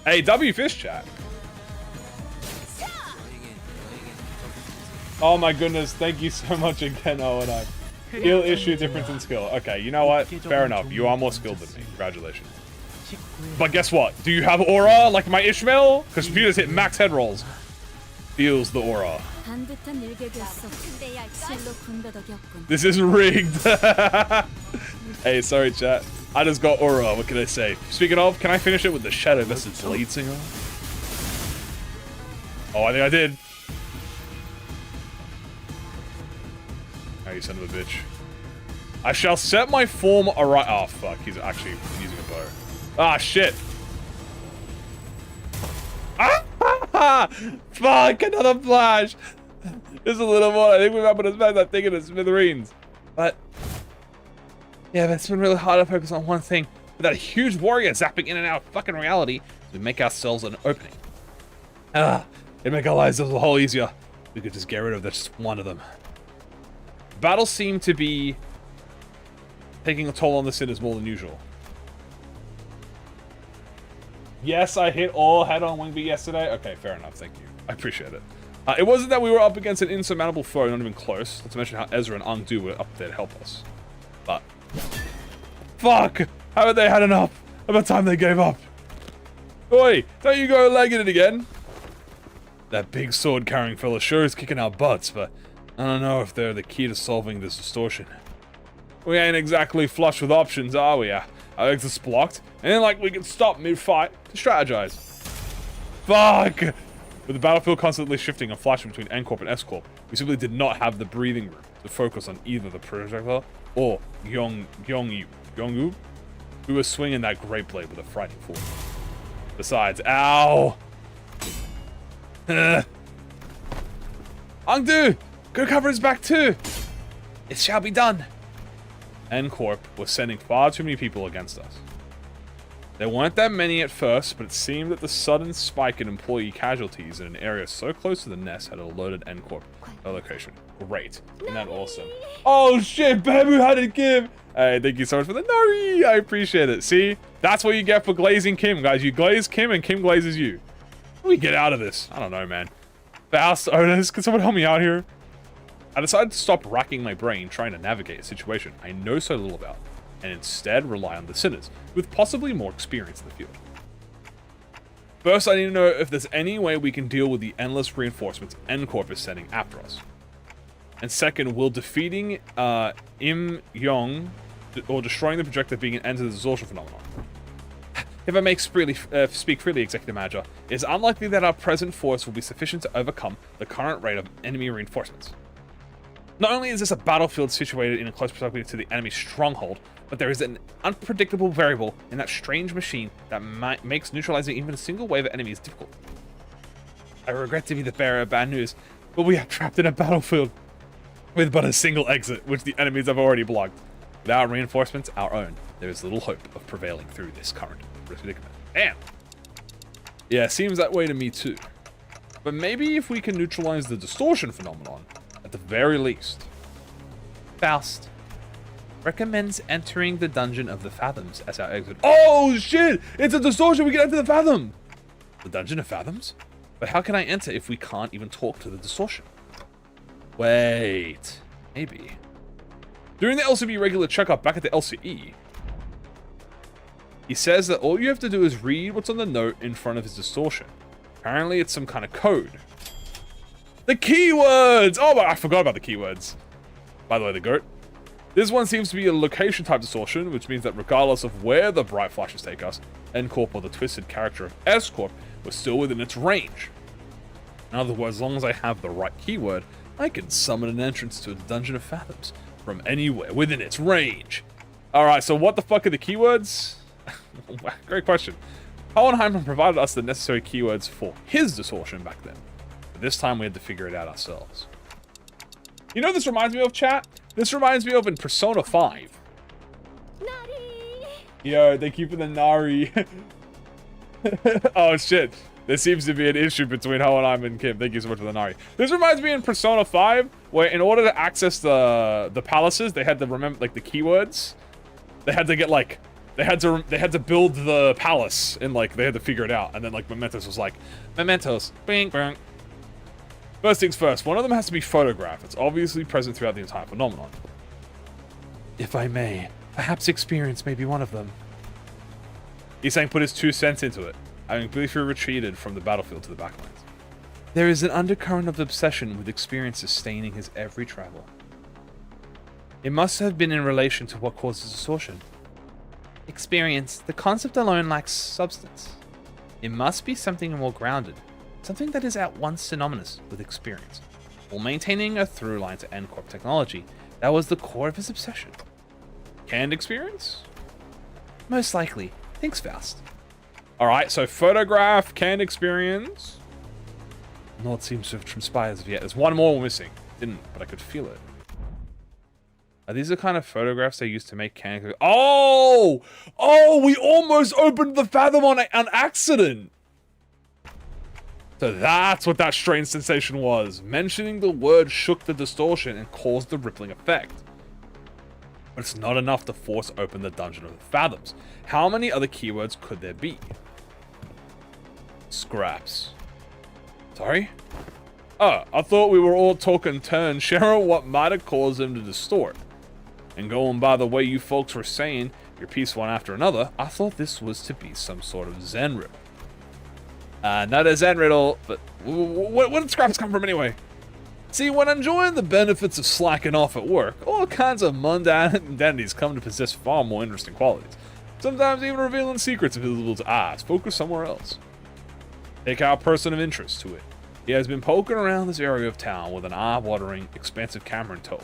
Hey, W fish chat. Oh my goodness, thank you so much again, Owen. Skill issue difference in skill. Okay, you know what? Fair enough. You are more skilled than me. Congratulations. But guess what? Do you have aura like my Ishmael? Because computers hit max head rolls. Feels the aura. 반듯한 일격이었어. 실로 군더더 겪군. This isn't rigged. Hey, sorry chat. I just got aura. What can I say? Speaking of, can I finish it with the Shadow Vested Blade Singer? Oh, I think I did. Oh, you son of a bitch. I shall set my form aright. Oh, fuck. He's actually using a bow. Ah, shit. Ah! Fuck, another flash. Just a little more. I think we might put us back that thing in the smithereens. But, yeah, it's been really hard to focus on one thing. With that huge warrior zapping in and out of fucking reality, we make ourselves an opening. Ah, it'd make our lives a whole easier. We could just get rid of just one of them. Battle seemed to be taking a toll on the sinners more than usual. Yes, I hit all head on Wingbeat yesterday. Okay, fair enough. Thank you. I appreciate it. It wasn't that we were up against an insurmountable foe, not even close. Not to mention how Ezra and Ungdu were up there to help us. But... fuck! Haven't they had enough? About time they gave up. Oi, don't you go legging it again? That big sword-carrying fella sure is kicking our butts, but I don't know if they're the key to solving this distortion. We ain't exactly flush with options, are we? Our exit's blocked, and then like we can stop mid-fight to strategize. Fuck! With the battlefield constantly shifting and flashing between N-Corp and S-Corp, we simply did not have the breathing room to focus on either the projectile or Yongyu, who was swinging that great blade with a frightening force. Besides, ow! Ungdu! Go cover his back too! It shall be done! N-Corp was sending far too many people against us. There weren't that many at first, but it seemed that the sudden spike in employee casualties in an area so close to the nest had alerted N-Corp location. Great. Isn't that awesome? Oh shit, Babu had it, Kim! Hey, thank you so much for the Nari! I appreciate it. See? That's what you get for glazing Kim, guys. You glaze Kim and Kim glazes you. How do we get out of this? I don't know, man. Faust owners, can someone help me out here? I decided to stop racking my brain trying to navigate a situation I know so little about, and instead rely on the sinners, with possibly more experience in the field. First, I need to know if there's any way we can deal with the endless reinforcements N-Corp is sending after us. And second, will defeating Im Yong or destroying the projector being an end to the distortion phenomenon? If I may speak freely, Executive Manager, it is unlikely that our present force will be sufficient to overcome the current rate of enemy reinforcements. Not only is this a battlefield situated in a close proximity to the enemy's stronghold, but there is an unpredictable variable in that strange machine that makes neutralizing even a single wave of enemies difficult. I regret to be the bearer of bad news, but we are trapped in a battlefield with but a single exit, which the enemies have already blocked. Without reinforcements, our own, there is little hope of prevailing through this current predicament. Damn! Yeah, seems that way to me too. But maybe if we can neutralize the distortion phenomenon, at the very least. Faust recommends entering the Dungeon of the Fathoms as our exit. Oh shit! It's a distortion, we can enter the Fathom! The Dungeon of Fathoms? But how can I enter if we can't even talk to the distortion? Wait, maybe. During the LCB regular checkup back at the LCE, he says that all you have to do is read what's on the note in front of his distortion. Apparently it's some kind of code. The keywords! Oh, I forgot about the keywords. By the way, the goat. This one seems to be a location type distortion, which means that regardless of where the bright flashes take us, N-Corp or the twisted character of S-Corp was still within its range. In other words, as long as I have the right keyword, I can summon an entrance to a Dungeon of Fathoms from anywhere within its range. Alright, so what the fuck are the keywords? Great question. Hohenheim provided us the necessary keywords for his distortion back then. But this time we had to figure it out ourselves. You know what this reminds me of, chat? This reminds me of in Persona 5. Nari! Yo, they keep the Nari. Oh shit. There seems to be an issue between Hohenheim and Kim. Thank you so much for the Nari. This reminds me in Persona 5, where in order to access the palaces, they had to remember like the keywords. They had to get like they had to build the palace and like they had to figure it out. And then like Mementos was like, Mementos, bing bang. First things first, one of them has to be photographed. It's obviously present throughout the entire phenomenon. If I may, perhaps experience may be one of them. He's saying put his 2 cents into it, having briefly retreated from the battlefield to the backlands. There is an undercurrent of obsession with experience sustaining his every travel. It must have been in relation to what causes distortion. Experience, the concept alone lacks substance. It must be something more grounded, something that is at once synonymous with experience, while maintaining a through line to N-Corp technology that was the core of his obsession. Canned experience? Most likely. Thanks, Faust. Alright, so photograph, canned experience. Not seems to have transpired as of yet. There's one more missing. Didn't, but I could feel it. Are these the kind of photographs they used to make canned? Oh! Oh, we almost opened the Fathom on accident! So that's what that strange sensation was. Mentioning the word shook the distortion and caused the rippling effect. But it's not enough to force open the Dungeon of the Fathoms. How many other keywords could there be? Scraps. Sorry? Oh, I thought we were all talking turn, sharing what might have caused them to distort. And going by the way you folks were saying your piece one after another, I thought this was to be some sort of Zen riddle. Not a Zen riddle, but where did scraps come from anyway? See, when enjoying the benefits of slacking off at work, all kinds of mundanities come to possess far more interesting qualities. Sometimes even revealing secrets invisible to eyes. Focus somewhere else. Take our person of interest to it. He has been poking around this area of town with an eye-watering, expansive camera in tow,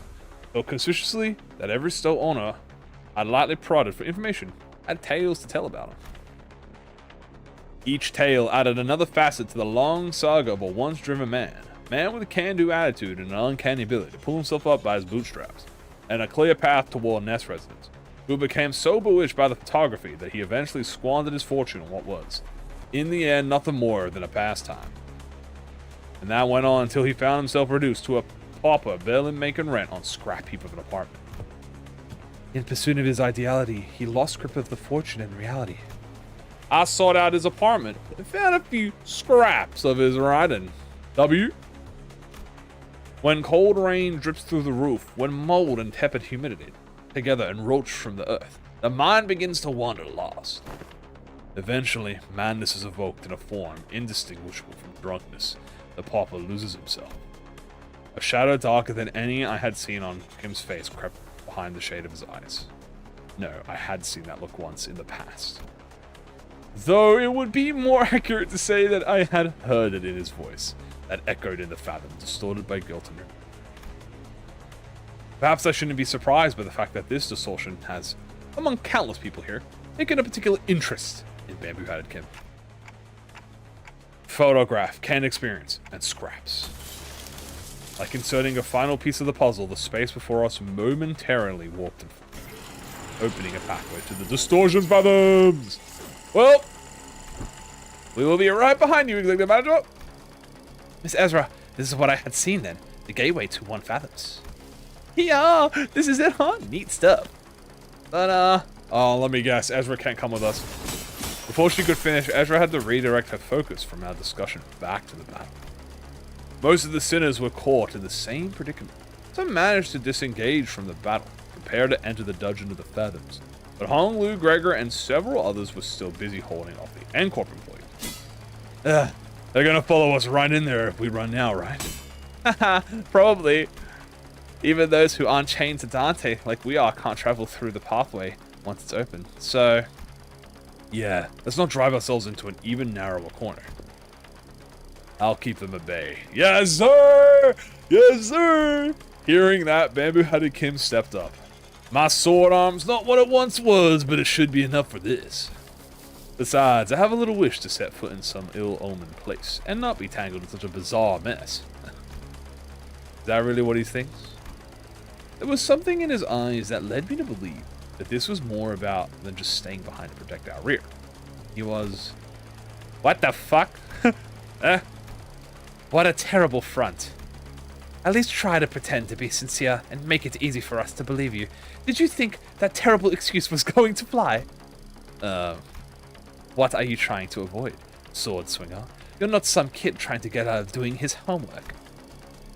so conspicuously that every store owner I'd lightly prodded for information had tales to tell about him. Each tale added another facet to the long saga of a once-driven man with a can-do attitude and an uncanny ability to pull himself up by his bootstraps, and a clear path toward Nest residence, who became so bewitched by the photography that he eventually squandered his fortune on what was, in the end, nothing more than a pastime. And that went on until he found himself reduced to a pauper barely making rent on scrap heap of an apartment. In pursuit of his ideality, he lost grip of the fortune and reality. I sought out his apartment and found a few scraps of his writing. W? When cold rain drips through the roof, when mold and tepid humidity together encroach from the earth, the mind begins to wander lost. Eventually, madness is evoked in a form indistinguishable from drunkenness. The pauper loses himself. A shadow darker than any I had seen on Kim's face crept behind the shade of his eyes. No, I had seen that look once in the past. Though it would be more accurate to say that I had heard it in his voice, that echoed in the fathom, distorted by guilt and regret. Perhaps I shouldn't be surprised by the fact that this distortion has, among countless people here, taken a particular interest in bamboo-hatted Kim. Photograph, canned experience, and scraps. Like inserting a final piece of the puzzle, the space before us momentarily warped and opening a pathway to the distortion's fathoms. Well, we will be right behind you, Executive Manager. Miss Ezra, this is what I had seen then. The gateway to 1 Fathoms. Yeah, this is it, huh? Neat stuff. But, oh, let me guess. Ezra can't come with us. Before she could finish, Ezra had to redirect her focus from our discussion back to the battle. Most of the sinners were caught in the same predicament. Some managed to disengage from the battle, prepare to enter the Dungeon of the Fathoms. But Hong Lu, Gregor, and several others were still busy holding off the N-Corp employees. They're gonna follow us right in there if we run now, right? Haha, probably. Even those who aren't chained to Dante like we are can't travel through the pathway once it's open. So, yeah, let's not drive ourselves into an even narrower corner. I'll keep them at bay. Yes, sir! Yes, sir! Hearing that, Bamboo-headed Kim stepped up. My sword arm's not what it once was, but it should be enough for this. Besides, I have a little wish to set foot in some ill-omened place, and not be tangled in such a bizarre mess. Is that really what he thinks? There was something in his eyes that led me to believe that this was more about than just staying behind to protect our rear. He was... What the fuck? What a terrible front. At least try to pretend to be sincere and make it easy for us to believe you. Did you think that terrible excuse was going to fly? What are you trying to avoid, sword swinger? You're not some kid trying to get out of doing his homework.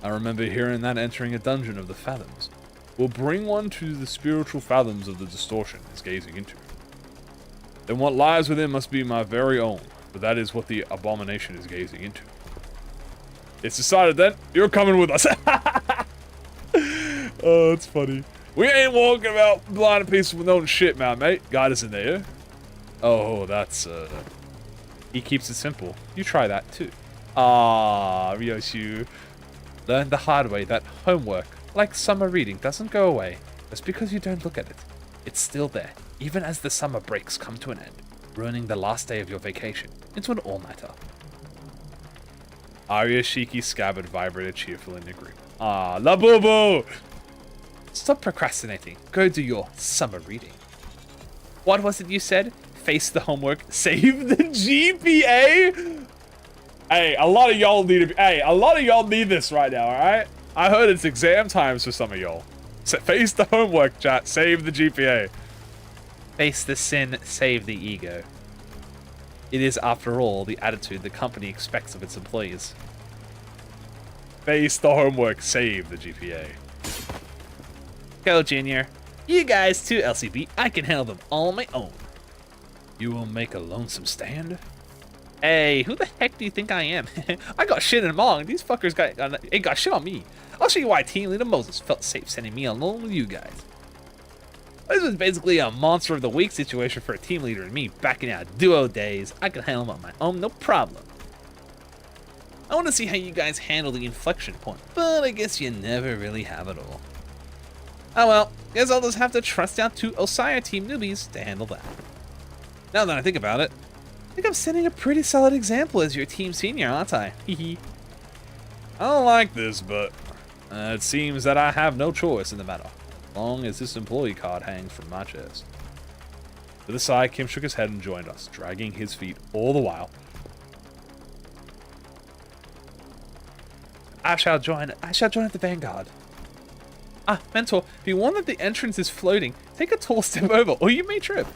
I remember hearing that entering a dungeon of the fathoms will bring one to the spiritual fathoms of the distortion is gazing into. Then what lies within must be my very own, but that is what the abomination is gazing into. It's decided then, you're coming with us. Oh, it's funny. We ain't walking about blind and peaceful with no shit, man, mate. Guide us in there. Oh, that's, He keeps it simple. You try that, too. Ah, Ryoshu. Learn the hard way that homework, like summer reading, doesn't go away just because you don't look at it. It's still there, even as the summer breaks come to an end, ruining the last day of your vacation into an all-nighter. Arya's cheeky scabbard vibrated cheerfully in agreement. Ah, la boo-boo! Stop procrastinating. Go do your summer reading. What was it you said? Face the homework, save the GPA? Hey, a lot of y'all need to be, hey, a lot of y'all need this right now, alright? I heard it's exam times for some of y'all. So face the homework, chat, save the GPA. Face the sin, save the ego. It is, after all, the attitude the company expects of its employees. Face the homework, save the GPA. Go, Junior. You guys too, LCB. I can handle them all on my own. You will make a lonesome stand? Hey, who the heck do you think I am? I got shit in Mong. These fuckers ain't got shit on me. I'll show you why Team Leader Moses felt safe sending me alone with you guys. This was basically a monster of the week situation for a team leader and me backing out duo days. I can handle them on my own, no problem. I want to see how you guys handle the inflection point, but I guess you never really have it all. Oh well, guess I'll just have to trust out two Osaya team newbies to handle that. Now that I think about it, I think I'm setting a pretty solid example as your team senior, aren't I? Hehe. I don't like this, but it seems that I have no choice in the matter. Long as this employee card hangs from my chest. To the side, Kim shook his head and joined us, dragging his feet all the while. I shall join at the vanguard. Ah, Mentor, be warned that the entrance is floating. Take a tall step over, or you may trip.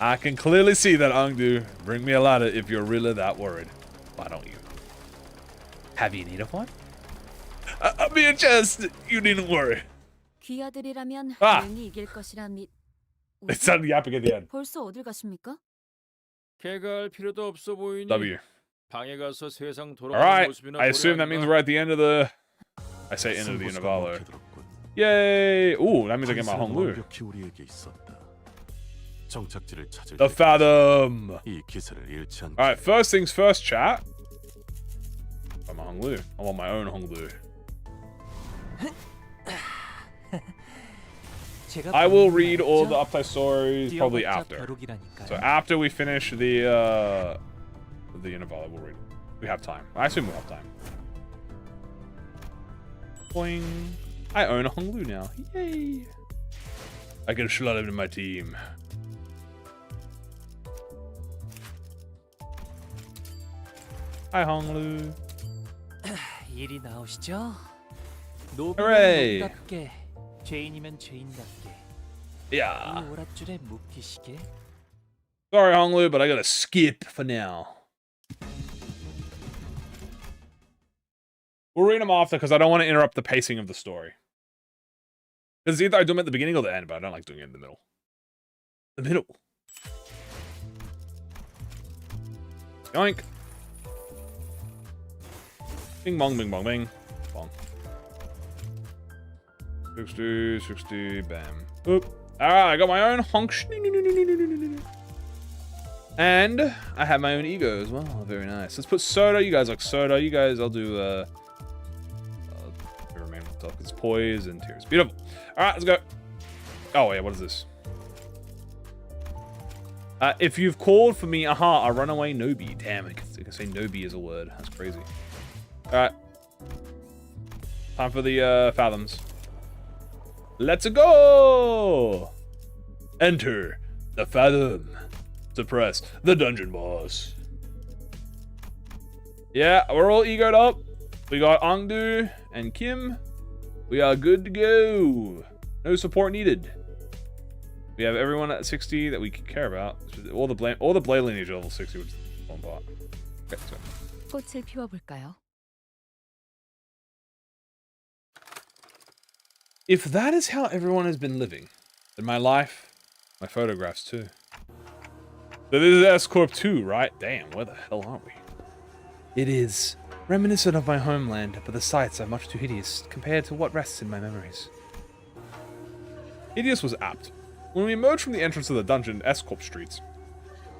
I can clearly see that, Ungdu. Bring me a ladder if you're really that worried. Why don't you? Have you need of one? I'll be a chest. You needn't worry. 귀하들이라면 아! 능히 이길 것이라 믿. It sounded yapping at the end. 벌써 어딜 가십니까? 개갈 필요도 없어 보이니. W. 방에 가서 세상 돌아가는 Alright, 모습이나 I assume that means we're at the end of the... I say end of the Intervallo. Yay! Ooh, that means I get my Honglu. The Fathom! Alright, first things first, chat. I'm a Honglu. I want my own Honglu. I will read all the upside stories probably after. So after we finish the Intervallo, we'll read. We have time. I assume we'll have time. Boing. I own a Honglu now. Yay! I can slot him in my team. Hi, Honglu. 이리 나오시죠. Hooray! 노비답게 죄인이면 죄인답게 Yeah. 이 오랏줄에 묶이시게. Sorry, Honglu, but I gotta skip for now. We'll read them after because I don't want to interrupt the pacing of the story. Because either I do them at the beginning or the end, but I don't like doing it in the middle. The middle. Yoink. Bing bong, bing bong, bing. Bong. 60, 60, bam. Oop. Alright, I got my own honk. And I have my own ego as well. Very nice. Let's put soda. You guys like soda. You guys, I'll do remain with talk. It's poise and tears. Beautiful. All right, let's go. Oh yeah, what is this? If you've called for me, aha, a runaway Nobi. Damn, I can say Nobi is a word. That's crazy. All right. Time for the fathoms. Let's go! Enter the fathom. Suppress the dungeon boss. Yeah, we're all egoed up. We got Angdu and Kim. We are good to go. No support needed. We have everyone at 60 that we can care about. All the blade lineage level 60, which is one part. Okay, so. 꽃을 피워볼까요? If that is how everyone has been living, then my life, my photographs too. So this is S-Corp 2, right? Damn, where the hell are we? It is reminiscent of my homeland, but the sights are much too hideous compared to what rests in my memories. Hideous was apt. When we emerged from the entrance of the dungeon, S-Corp streets,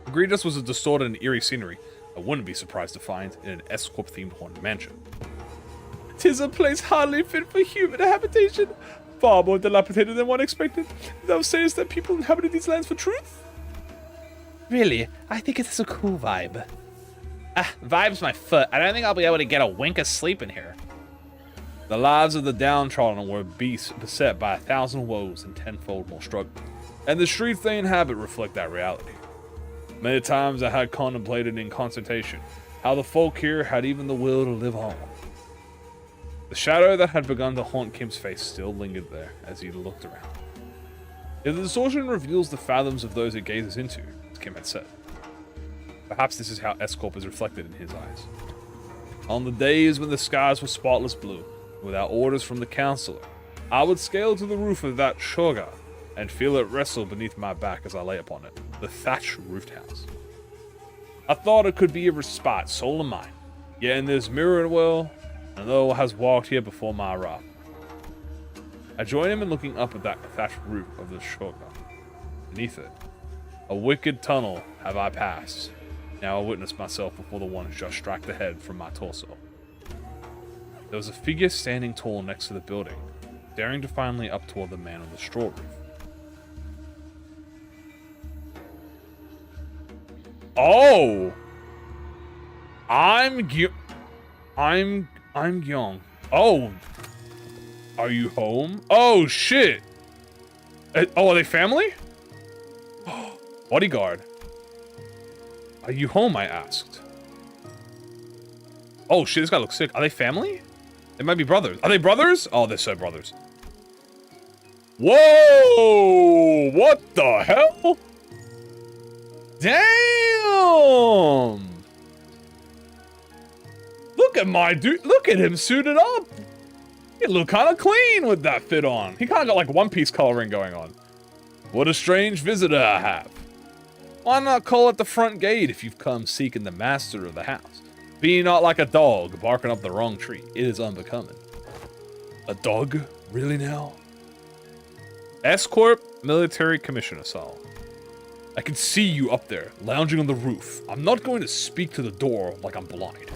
greeted us was a distorted and eerie scenery I wouldn't be surprised to find in an S-Corp themed haunted mansion. 'Tis a place hardly fit for human habitation, far more dilapidated than one expected. Thou sayest that people inhabited these lands for truth? Really, I think it has a cool vibe. Vibe's my foot. I don't think I'll be able to get a wink of sleep in here. The lives of the downtrodden were beset by 1,000 woes and tenfold more struggle, and the streets they inhabit reflect that reality. Many times I had contemplated in consultation how the folk here had even the will to live on. The shadow that had begun to haunt Kim's face still lingered there as he looked around. If the distortion reveals the fathoms of those it gazes into, as Kim had said, perhaps this is how S-Corp is reflected in his eyes. On the days when the skies were spotless blue, without orders from the counselor, I would scale to the roof of that shoga and feel it wrestle beneath my back as I lay upon it, the thatched roofed house. I thought it could be a respite, soul of mine, yet in this mirrored world, another has walked here before my arrival. I join him in looking up at that thatched roof of the shoga. Beneath it, a wicked tunnel have I passed. Now I witness myself before the one who just struck the head from my torso. There was a figure standing tall next to the building, staring defiantly up toward the man on the straw roof. Oh! I'm Gyong. Oh! Are you home? Oh, shit! Oh, are they family? Bodyguard. Are you home, I asked. Oh shit, this guy looks sick. Are they family? They might be brothers. Are they brothers? Oh, they're so brothers. Whoa! What the hell? Damn! Look at my dude. Look at him suited up. He look kind of clean with that fit on. He kind of got like One Piece coloring going on. What a strange visitor I have. Why not call at the front gate if you've come seeking the master of the house? Be not like a dog barking up the wrong tree. It is unbecoming. A dog? Really now? S-Corp Military Commissioner Saul. I can see you up there, lounging on the roof. I'm not going to speak to the door like I'm blind.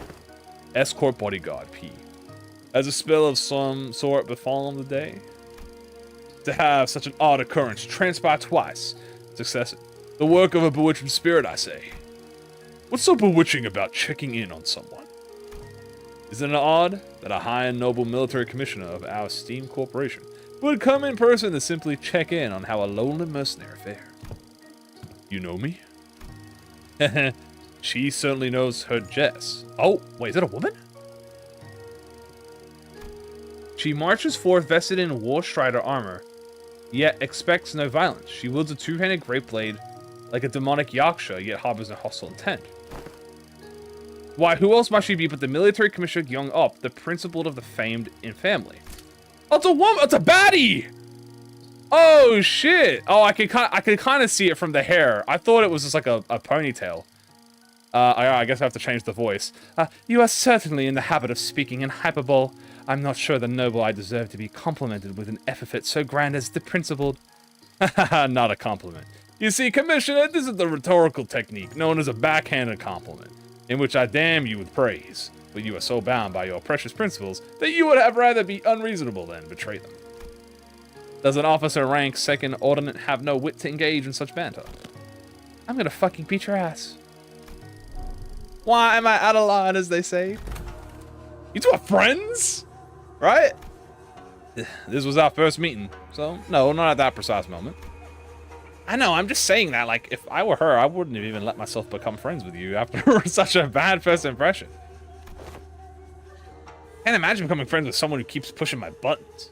S-Corp Bodyguard P. Has a spell of some sort befallen the day? To have such an odd occurrence transpire twice. Successive. The work of a bewitching spirit, I say. What's so bewitching about checking in on someone? Isn't it odd that a high and noble military commissioner of our esteemed corporation would come in person to simply check in on how a lonely mercenary fared? You know me? She certainly knows her Jess. Oh, wait, is that a woman? She marches forth vested in war strider armor, yet expects no violence. She wields a two-handed great blade like a demonic yaksha, yet harbors a hostile intent. Why, who else might she be but the military commissioner Gyung Up, the principal of the famed in family? Oh, it's a woman! It's a baddie! Oh, shit! Oh, I can kind of see it from the hair. I thought it was just like a ponytail. I guess I have to change the voice. You are certainly in the habit of speaking in hyperbole. I'm not sure the noble I deserve to be complimented with an epithet so grand as the principled. Not a compliment. You see, Commissioner, this is the rhetorical technique known as a backhanded compliment, in which I damn you with praise, but you are so bound by your precious principles that you would have rather be unreasonable than betray them. Does an officer rank second ordinate have no wit to engage in such banter? I'm gonna fucking beat your ass. Why am I out of line, as they say? You two are friends? Right? This was our first meeting, so no, not at that precise moment. I know, I'm just saying that, like, if I were her, I wouldn't have even let myself become friends with you after such a bad first impression. Can't imagine becoming friends with someone who keeps pushing my buttons.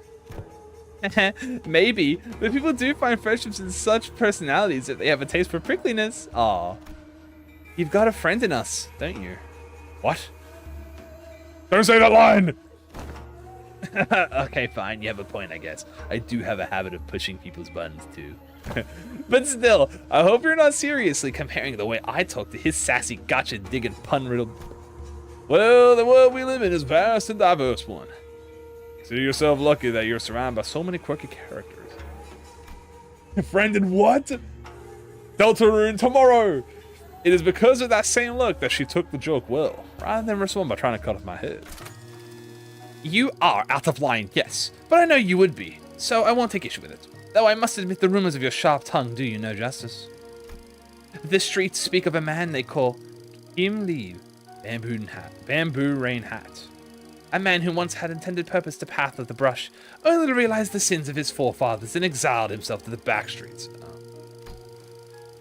Maybe, but people do find friendships in such personalities if they have a taste for prickliness. Aw. You've got a friend in us, don't you? What? Don't say that line! Okay, fine, you have a point, I guess. I do have a habit of pushing people's buttons, too. But still, I hope you're not seriously comparing the way I talk to his sassy, gotcha-digging, pun-riddled... Well, the world we live in is a vast and diverse one. Consider yourself lucky that you're surrounded by so many quirky characters. Friend in what? Deltarune tomorrow! It is because of that same look that she took the joke well, rather than respond by trying to cut off my head. You are out of line, yes, but I know you would be, so I won't take issue with it. Though I must admit the rumors of your sharp tongue do you no justice. The streets speak of a man they call Kim Lee, Bamboo Rain Hat. A man who once had intended purpose to path of the brush, only to realize the sins of his forefathers and exiled himself to the back streets.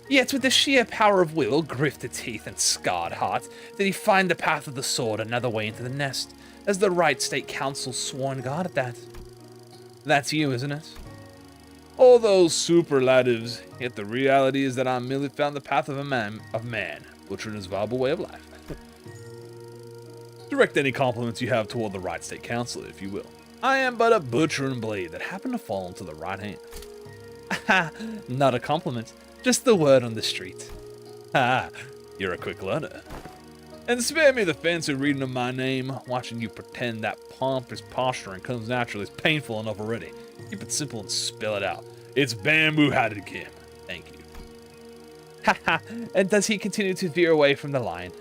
Yet with the sheer power of will, grifted teeth, and scarred heart, did he find the path of the sword another way into the nest, as the right state council's sworn guard at that. That's you, isn't it? All those superlatives, yet the reality is that I merely found the path of man, butchering his viable way of life. Direct any compliments you have toward the right state council, if you will. I am but a butcher and blade that happened to fall into the right hand. Ha! Not a compliment, just the word on the street. Ha! You're a quick learner. And spare me the fancy reading of my name. Watching you pretend that pompous posturing comes naturally is painful enough already. Keep it simple and spell it out. It's Bamboo-Hatted Kim. Thank you. Ha ha! And does he continue to veer away from the line?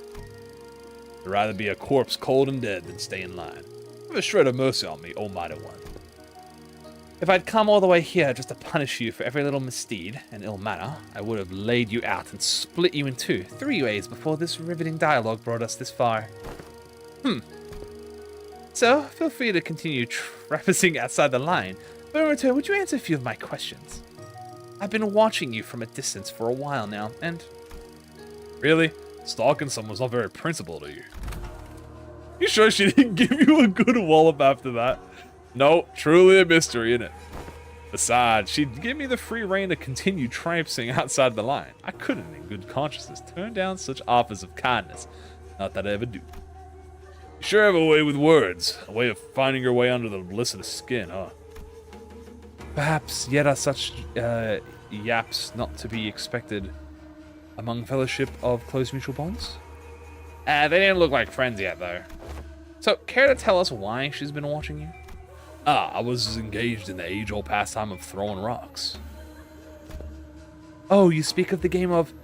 I'd rather be a corpse cold and dead than stay in line. Have a shred of mercy on me, almighty one. If I'd come all the way here just to punish you for every little misdeed and ill manner, I would have laid you out and split you in two, 3 ways before this riveting dialogue brought us this far. So, feel free to continue traversing outside the line, but in return, would you answer a few of my questions? I've been watching you from a distance for a while now, and... Really? Stalking someone's not very principled, are you? You sure she didn't give you a good wallop after that? No, truly a mystery, innit? Besides, she'd give me the free rein to continue traipsing outside the line. I couldn't, in good consciousness, turn down such offers of kindness. Not that I ever do. You sure have a way with words. A way of finding your way under the listener's skin, huh? Perhaps yet are such yaps not to be expected among fellowship of close mutual bonds? They didn't look like friends yet, though. So, care to tell us why she's been watching you? I was engaged in the age-old pastime of throwing rocks. Oh, you speak of the game of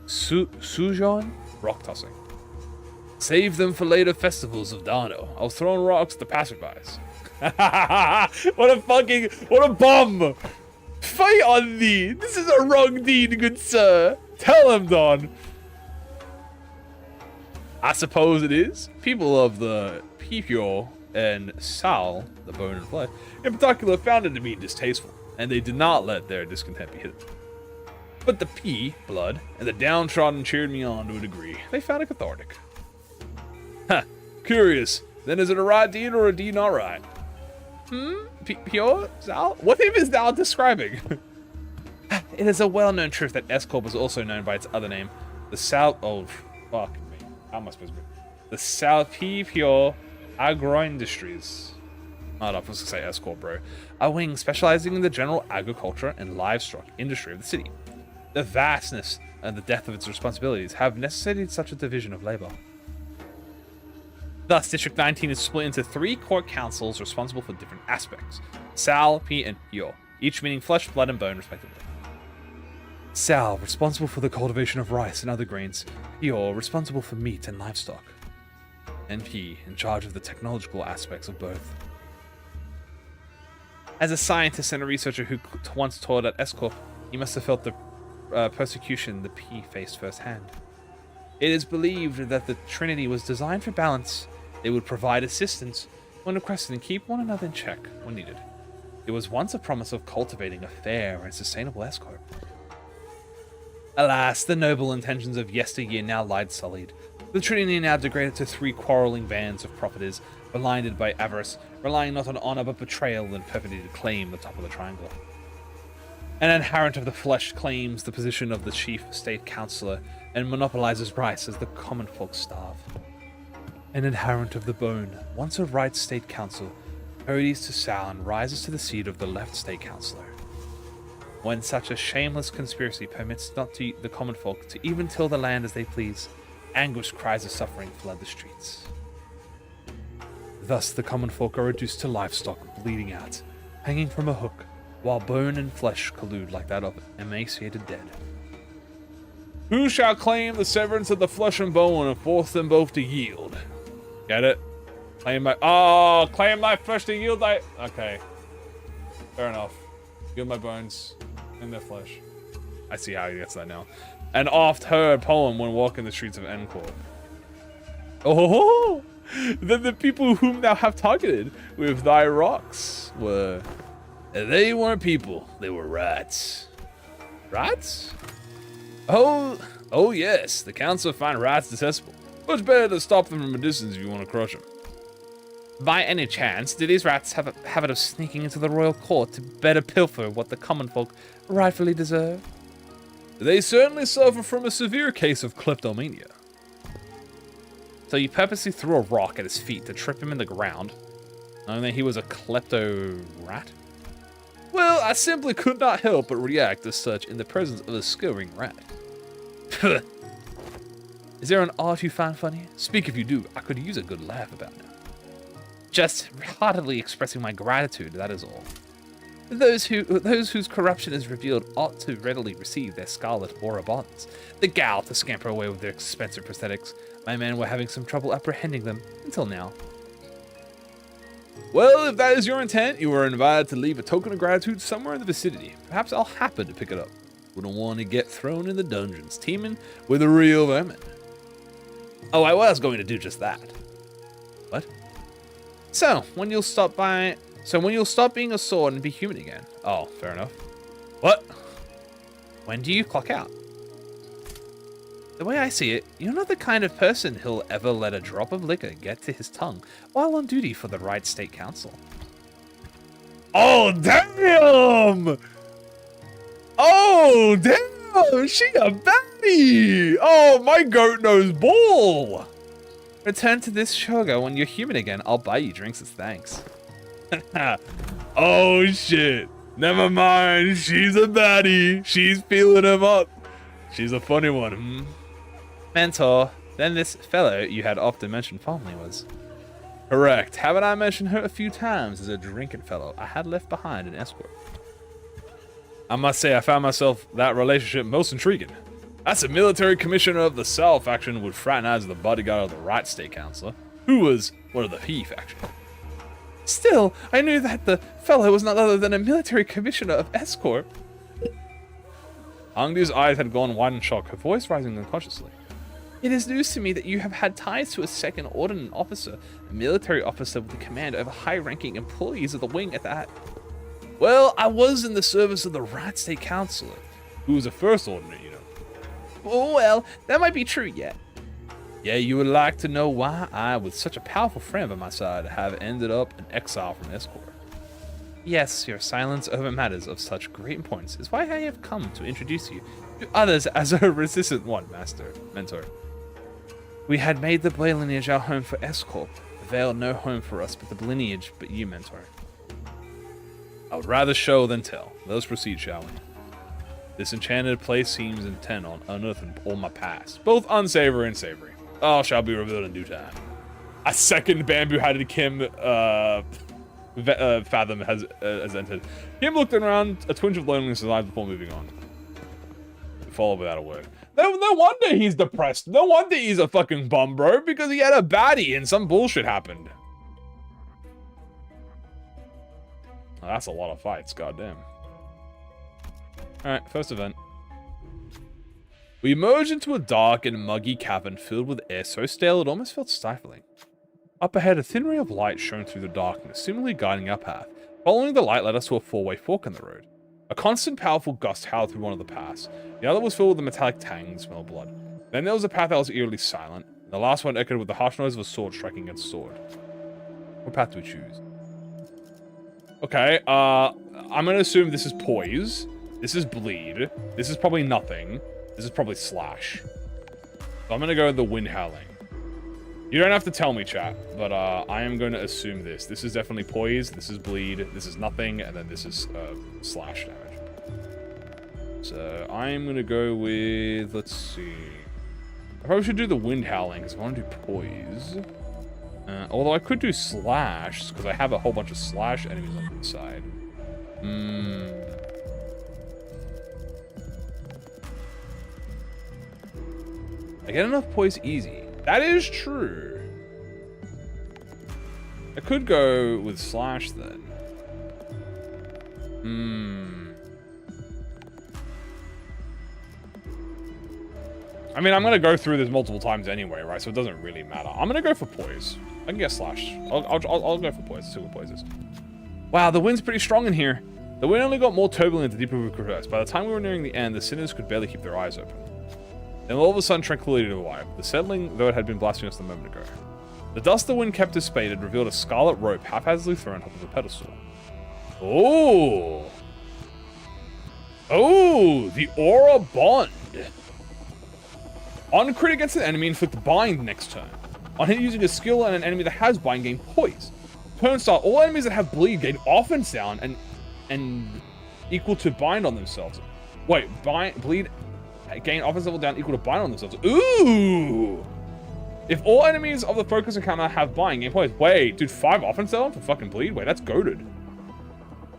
Sujon? Rock tossing. Save them for later festivals of Dano. I was throwing rocks at the passerbys. What a bum! Fight on thee! This is a wrong deed, good sir! Tell him, Don! I suppose it is. People of the Pipyo and Sal, the bone and flesh, in particular found it to be distasteful, and they did not let their discontent be hidden. But the P, blood, and the downtrodden cheered me on to a degree. They found it cathartic. Huh, curious. Then is it a right deed or a deed not right? Pure? Sal? What name is Sal describing? It is a well-known truth that S-Corp is also known by its other name, the Sal... Oh, fuck me. How am I supposed to be? The Salpipio Agro-Industries. Oh, I was going to say S-Corp, bro. A wing specializing in the general agriculture and livestock industry of the city. The vastness and the depth of its responsibilities have necessitated such a division of labor. Thus, District 19 is split into 3 core councils responsible for different aspects. Sal, P, and Yo, each meaning flesh, blood, and bone, respectively. Sal, responsible for the cultivation of rice and other grains. You're responsible for meat and livestock. NP, in charge of the technological aspects of both. As a scientist and a researcher who once taught at S-Corp, you must have felt the persecution the P faced firsthand. It is believed that the Trinity was designed for balance. They would provide assistance when requested and keep one another in check when needed. It was once a promise of cultivating a fair and sustainable S-Corp. Alas, the noble intentions of yesteryear now lied sullied. The Trinity now degraded to 3 quarreling bands of profiteers, blinded by avarice, relying not on honor but betrayal and perfidy to claim the top of the triangle. An inherent of the flesh claims the position of the chief state councillor and monopolizes rice as the common folk starve. An inherent of the bone, once a right state council, odies to Sal and rises to the seat of the left state councillor. When such a shameless conspiracy permits not to the common folk to even till the land as they please, anguished cries of suffering flood the streets. Thus the common folk are reduced to livestock bleeding out, hanging from a hook, while bone and flesh collude like that of emaciated dead. Who shall claim the severance of the flesh and bone and force them both to yield? Get it? Claim my flesh to yield thy... Okay. Fair enough. Yield my bones and their flesh. I see how he gets that now. An oft-heard poem when walking the streets of Encore. Oh, then the people whom thou have targeted with thy rocks were... They weren't people. They were rats. rats? Oh yes. The council find rats detestable. Much better to stop them from a distance if you want to crush them. By any chance, do these rats have a habit of sneaking into the royal court to better pilfer what the common folk rightfully deserve? They certainly suffer from a severe case of kleptomania. So you purposely threw a rock at his feet to trip him in the ground, knowing that he was a klepto rat? Well, I simply could not help but react as such in the presence of a scurrying rat. Is there an art you find funny? Speak if you do. I could use a good laugh about it. Just heartily expressing my gratitude, that is all. Those whose corruption is revealed ought to readily receive their scarlet aura bonds. The gal to scamper away with their expensive prosthetics. My men were having some trouble apprehending them, until now. Well, if that is your intent, you are invited to leave a token of gratitude somewhere in the vicinity. Perhaps I'll happen to pick it up. Wouldn't want to get thrown in the dungeons, teeming with a real vermin. Oh, I was going to do just that. What? So, when you'll stop being a sword and be human again? Oh, fair enough. What? When do you clock out? The way I see it, you're not the kind of person who'll ever let a drop of liquor get to his tongue while on duty for the right state council. Oh, damn! Oh, damn! She a baddie! Oh, my goat knows ball! Return to this shoga when you're human again. I'll buy you drinks as thanks. Oh, shit. Never mind. She's a baddie. She's feeling him up. She's a funny one, hmm? Mentor, then this fellow you had often mentioned fondly was. Correct. Haven't I mentioned her a few times as a drinking fellow I had left behind in escort? I must say I found myself that relationship most intriguing. That's a military commissioner of the Sal faction would fraternize the bodyguard of the right state councillor, who was one of the P faction. Still, I knew that the fellow was not other than a military commissioner of S-Corp. Hangdu's eyes had gone wide in shock, her voice rising unconsciously. It is news to me that you have had ties to a second ordnance officer, a military officer with the command over high-ranking employees of the wing at that. Well, I was in the service of the right state councillor, who was a first ordinary, you know. Oh, well, that might be true yet. Yeah, you would like to know why I, with such a powerful friend by my side, have ended up in exile from Escort. Yes, your silence over matters of such great importance is why I have come to introduce you to others as a resistant one, mentor. We had made the Blade lineage our home for Escort, the Veil no home for us but the lineage but you, mentor. I would rather show than tell. Let us proceed, shall we? This enchanted place seems intent on unearthing all my past, both unsavory and savory. All shall be revealed in due time. A second bamboo-hatted Kim Fathom has entered. Kim looked around, a twinge of loneliness in his eyes before moving on. follow without a word. No wonder he's depressed. No wonder he's a fucking bum, bro, because he had a baddie and some bullshit happened. Oh, that's a lot of fights, goddamn. Alright, first event. We emerged into a dark and muggy cavern filled with air so stale it almost felt stifling. Up ahead, a thin ray of light shone through the darkness, seemingly guiding our path. Following the light led us to a four-way fork in the road. A constant, powerful gust howled through one of the paths. The other was filled with a metallic tang and the smell of blood. Then there was a path that was eerily silent. And the last one echoed with the harsh noise of a sword striking against sword. What path do we choose? Okay, I'm gonna assume this is poise. This is bleed. This is probably nothing. This is probably slash. So I'm gonna go with the wind howling. You don't have to tell me, chat, but I am going to assume this. This is definitely poise, this is bleed, this is nothing, and then this is slash damage. So I'm going to go with, let's see. I probably should do the wind howling, because I want to do poise. Although I could do slash, because I have a whole bunch of slash enemies on the side. I get enough poise easy. That is true. I could go with slash then. I mean, I'm going to go through this multiple times anyway, right? So it doesn't really matter. I'm going to go for poise. I can get slash. I'll go for poise. Let's see what poise is. Wow, the wind's pretty strong in here. The wind only got more turbulent the deeper we progressed. By the time we were nearing the end, the sinners could barely keep their eyes open. Then all of a sudden, tranquility arrived, the settling though it had been blasting us a moment ago. The dust the wind kept dissipated revealed a scarlet rope haphazardly thrown on top of a pedestal. Oh! Oh! The Aura Bond! On crit against an enemy, inflict bind next turn. On hit using a skill and an enemy that has bind, gain poise. Turn start, all enemies that have bleed gain offense down and equal to bind on themselves. Wait, bleed... gain offense level down equal to bind on themselves. Ooh! If all enemies of the focus encounter have bind, gain poise. Wait, dude, 5 offense level for fucking bleed? Wait, that's goated.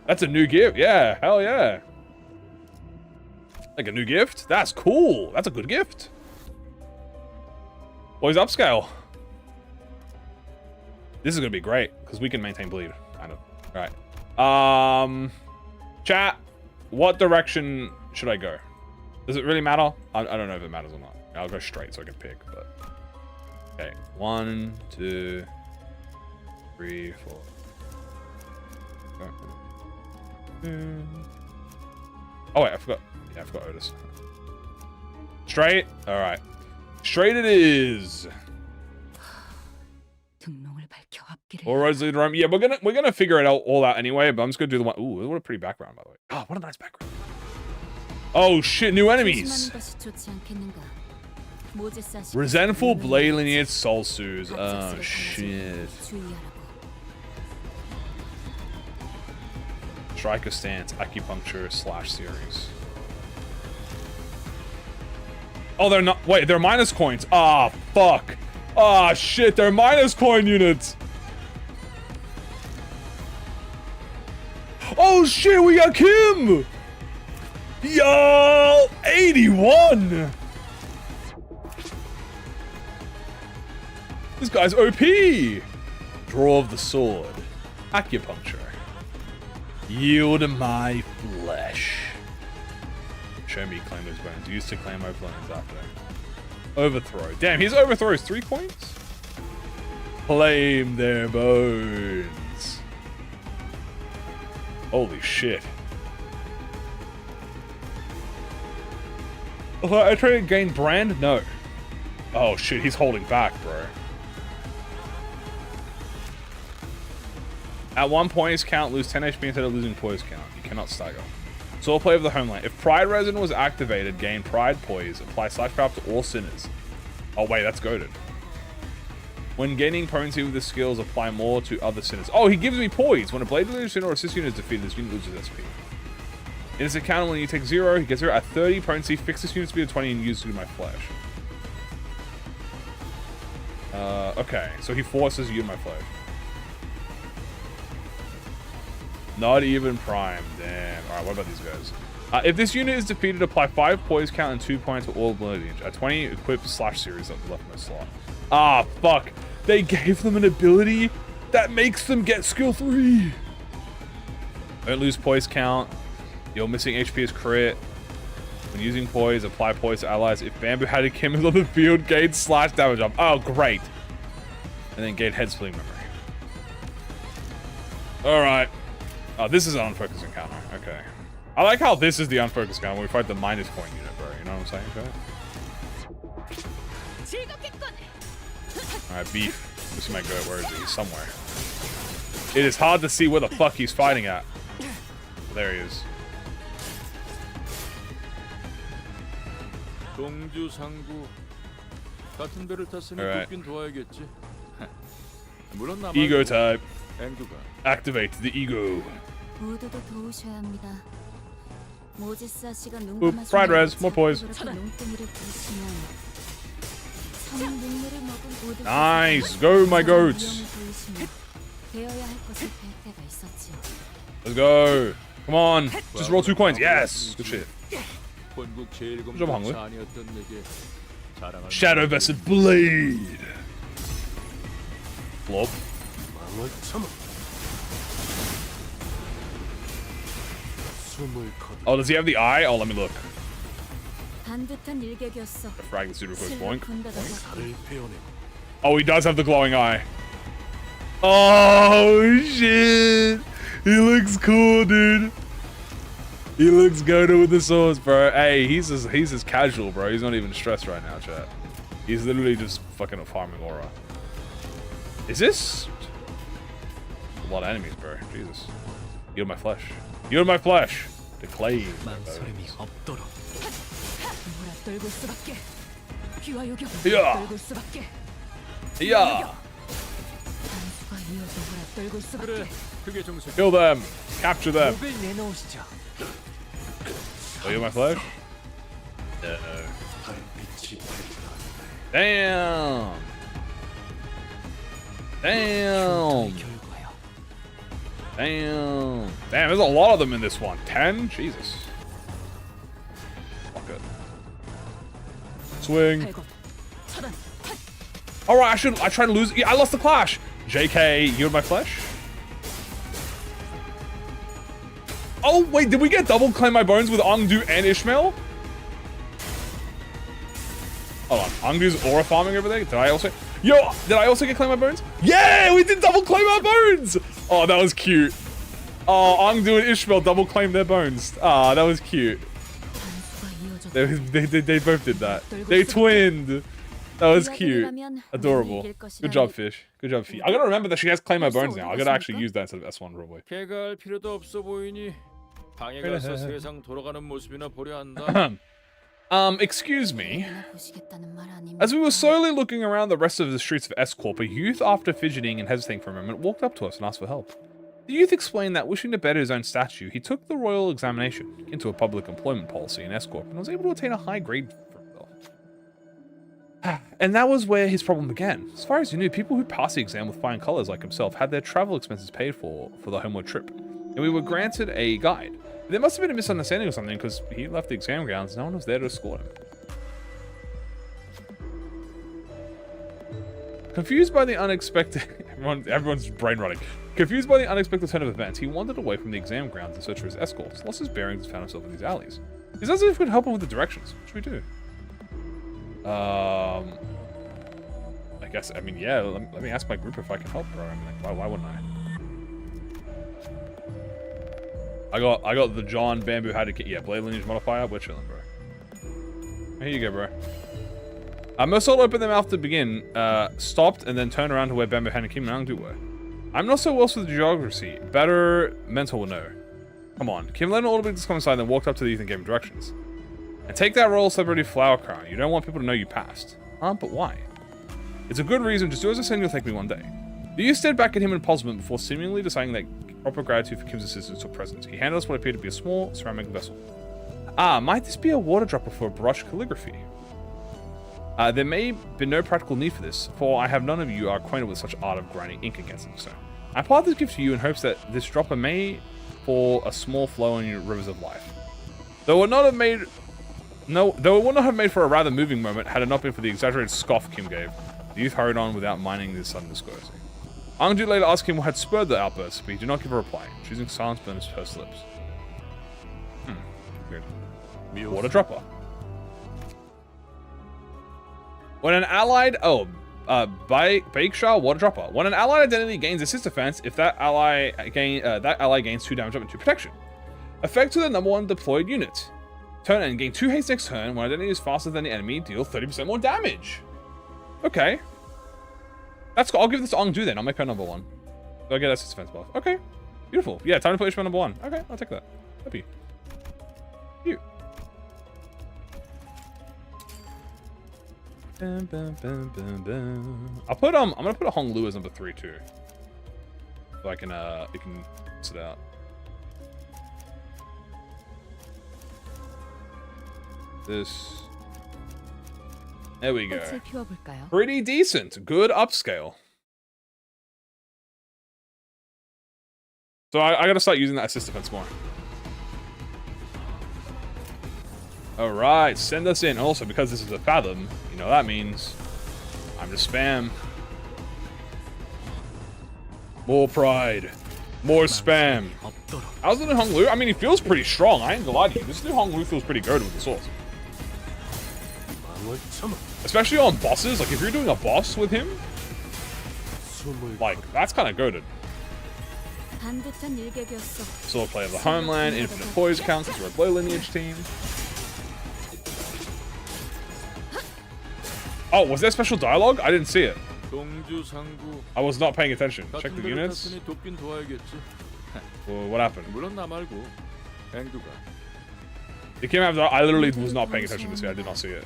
That's a new gift. Yeah, hell yeah. Like a new gift? That's cool. That's a good gift. Poise upscale. This is gonna be great, because we can maintain bleed. Kind of. Alright. Chat, what direction should I go? Does it really matter? I don't know if it matters or not. I'll go straight so I can pick, but... Okay, 1, 2, 3, 4. Oh wait, I forgot. Yeah, I forgot Otis. Straight? Alright. Straight it is! All roads lead to Rome. Yeah, we're gonna figure it out all out anyway, but I'm just gonna do the one... Ooh, what a pretty background, by the way. Oh, what a nice background. Oh shit, new enemies! Resentful blade lineage soul sues. Oh shit. Striker stance, acupuncture, slash series. Oh, they're not. Wait, they're minus coins. Ah, fuck. Ah, shit, they're minus coin units. Oh shit, we got Kim! Yo, 81! This guy's OP! Draw of the sword. Acupuncture. Yield my flesh. Show me claim those bones. Used to claim my bones after. Overthrow. Damn, his overthrow is 3 coins? Claim their bones. Holy shit. Oh, I try to gain brand? No. Oh shit, he's holding back, bro. At one poise count, lose 10 HP instead of losing poise count. You cannot stagger. Sword play of the homeland. If Pride Resin was activated, gain Pride Poise. Apply slash power to all sinners. Oh wait, that's goated. When gaining potency with the skills, apply more to other sinners. Oh, he gives me poise. When a blade leader sinner or assist unit is defeated, this unit loses SP. In his encounter, when you take 0, he gets 0 at 30 potency, fix this unit speed to 20 and use it to my flesh. Okay, so he forces you in my flesh. Not even prime, damn. Alright, what about these guys? If this unit is defeated, apply 5 poise count and 2 points to all ability. A 20 equipped slash series at the leftmost slot. Ah, fuck. They gave them an ability that makes them get skill 3. Don't lose poise count. Your missing HP is crit. When using poise, apply poise to allies. If Bamboo Hattie Kim is on the field, gain slash damage up. Oh, great. And then gain head splitting memory. Alright. Oh, this is an unfocused encounter. Okay. I like how this is the unfocused encounter when we fight the minus point unit, bro. You know what I'm saying? Okay. Alright, beef. This might go. Where is he? He's somewhere. It is hard to see where the fuck he's fighting at. There he is. 동주 상구 같은 배를 탔으니 Alright. 돕긴 도와야겠지. 물론 나만 Ego type. 앵두가 Activate the ego. 모두도 도우셔야 합니다. 모지스 아씨가 눈 Oop, fried res, more poise. 눈덩이를 부으시면 저는 눈물을 먹은 모두 Nice. Go, my goats. 위험을 보이시면 배워야 할 것을 뵐 때가 있었지요. Let's go. Come on. Just roll 2 coins. Yes. Good shit. 본국 제일 좀 검사 한 거야? 아니었던 내게 자랑할 Shadow Vested Blade. Blob. 망을 참아. 숨을 거둬. Oh, does he have the eye? Oh, let me look. 반듯한 일격이었어. Frag the super close. 실로 Boink. 군다더라. 달을 베어내고 Oh, he does have the glowing eye. Oh, shit. He looks cool, dude. He looks good with the swords, bro. Hey, he's just casual, bro. He's not even stressed right now, chat. He's literally just fucking farming aura. Is this a lot of enemies, bro? Jesus. Yield my flesh. Yield my flesh. Declave. 망설임이 없도록. 몰아떨굴 수밖에. 귀와 요격. 야. 떨굴 수밖에. Yeah. 단수가 이어서 몰아떨굴 수밖에. 그래 그게 정석. Kill them. Capture them. 목을 내놓으시죠. Oh, yield my flesh? 달빛이 밝다. Damn. Damn. 결과요. Damn. Damn, there's a lot of them in this one. 10? Jesus. Fuck it. Swing. 발광. 차단. Alright, I tried to lose. Yeah, I lost the clash. JK, yield my flesh? Oh, wait, did we get double claim my bones with Ongdu and Ishmael? Hold on, Ongdu's aura farming over there? Did I also... Yo, did I also get claim my bones? Yeah, we did double claim our bones! Oh, that was cute. Oh, Ongdu and Ishmael double claimed their bones. Ah, that was cute. 단수가 이어져. They both did that. They twinned. That was cute. Adorable. Good job, Fish. Good job, Fish. I gotta remember that she has claim my bones now. I gotta actually use that instead of S1 probably. 개갈 필요도 없어 보이니 방에 가서 세상 돌아가는 모습이나 보려 한다. Excuse me. 보시겠다는 말 아닙니까? As we were slowly looking around the rest of the streets of S-Corp, a youth, after fidgeting and hesitating for a moment, walked up to us and asked for help. The youth explained that, wishing to better his own statue, he took the royal examination into a public employment policy in S-Corp and was able to attain a high grade for himself. And that was where his problem began. As far as he knew, people who passed the exam with fine colors like himself had their travel expenses paid for the homeward trip, and we were granted a guide. There must have been a misunderstanding or something, because he left the exam grounds and no one was there to escort him. Confused by the unexpected... everyone's brain running. Confused by the unexpected turn of events, he wandered away from the exam grounds in search of his escorts, lost his bearings and found himself in these alleys. He's asked if we could help him with the directions. What should we do? I guess, I mean, yeah, let me ask my group if I can help, bro. I mean, like, why wouldn't I? I got the John Bamboo had to yeah, blade lineage modifier. We're chilling, bro. Here you go, bro. Most all opened their mouth to begin, stopped, and then turned around to where Bamboo and Kim and Angdu were. I'm not so well with the geography. Better mental will know. Come on. Kim let an audible come inside, then walked up to the youth and gave him directions. And take that royal celebrity flower crown. You don't want people to know you passed. But why? It's a good reason. Just do as I say and you'll thank me one day. The youth stared back at him in puzzlement before seemingly deciding that proper gratitude for Kim's assistance took precedence. He handed us what appeared to be a small ceramic vessel. Might this be a water dropper for a brush calligraphy? There may be no practical need for this, for I have none of you are acquainted with such art of grinding ink against the stone. I apply this gift to you in hopes that this dropper may fall a small flow in your rivers of life. They would not have made... No, they would not have made for a rather moving moment had it not been for the exaggerated scoff Kim gave. The youth hurried on without minding this sudden disclosure. Angju later asked him what had spurred the outburst, but he did not give a reply, choosing silence burn his pursed lips. Weird. Water dropper. When an allied... Bakesha water dropper. When an allied identity gains assist defense, if that ally gains 2 damage up and 2 protection. Effect to the number 1 deployed unit. Turn and gain 2 haste next turn. When identity is faster than the enemy, deal 30% more damage. Okay. That's cool. I'll give this to Angju then. I'll make her number 1. I'll get assist defense buff. Okay. Beautiful. Yeah, time to play HP number 1. Okay, I'll take that. Happy. You. I'm gonna put a Hong Lu as number 3 too. So I can it can sit out. This. There we go. Pretty decent. Good upscale. So I gotta start using that assist defense more. Alright, send us in. Also, because this is a Fathom, you know what that means. I'm to spam. More pride. More spam. How's the new Hong Lu? I mean, he feels pretty strong. I ain't gonna lie to you. This new Hong Lu feels pretty good with the swords. Especially on bosses. Like, if you're doing a boss with him, like, that's kind of goated. Sword Play of the Homeland, Infinite Poise counts as a Red Low lineage team. Oh, was there special dialogue? I didn't see it. I was not paying attention. Check the units. Well, what happened? It came after. I literally was not paying attention to see. I did not see it.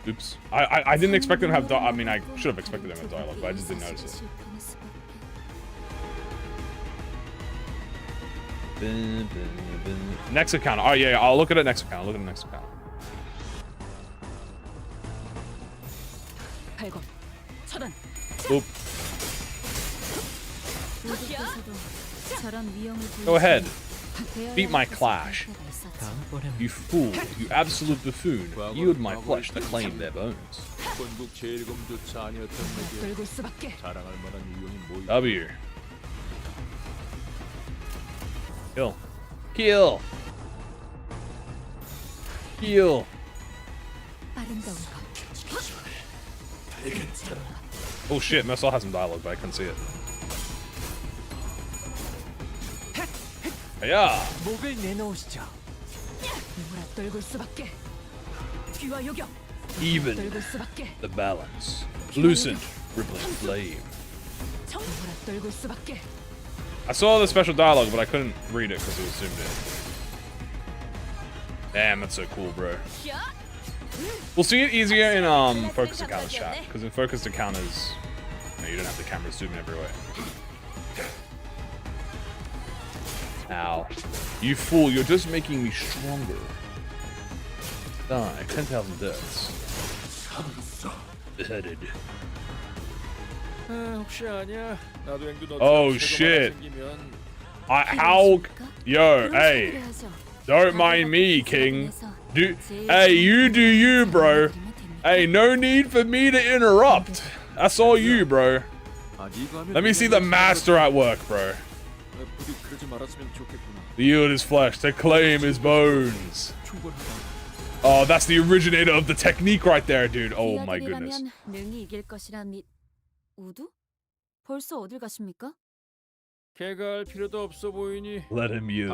Oops. I didn't expect them to have. I mean, I should have expected them to have dialogue, but I just didn't notice it. Next account. Oh yeah, I'll look at it next account. I'll look at the next account. Oop. Go ahead. Beat my clash. You fool. You absolute buffoon. Yield my flesh to claim their bones. W. Kill. Kill. Kill. Oh shit, Messel has some dialogue, but I couldn't see it. Yeah. Even the balance. Lucent, rippling flame. I saw the special dialogue, but I couldn't read it because it was zoomed in. Damn, that's so cool, bro. We'll see it easier in focus encounters chat, because in focus encounters, you don't have the camera zooming everywhere. Ow. You fool, you're just making me stronger. Die, 10,000 deaths. Beheaded. Oh shit. Yo, hey. Don't mind me, King. Hey, you do you, bro. Hey, no need for me to interrupt. That's all you, bro. Let me see the master at work, bro. To yield his flesh, to claim his bones. Oh, that's the originator of the technique right there, dude. Oh my goodness. Let him yield.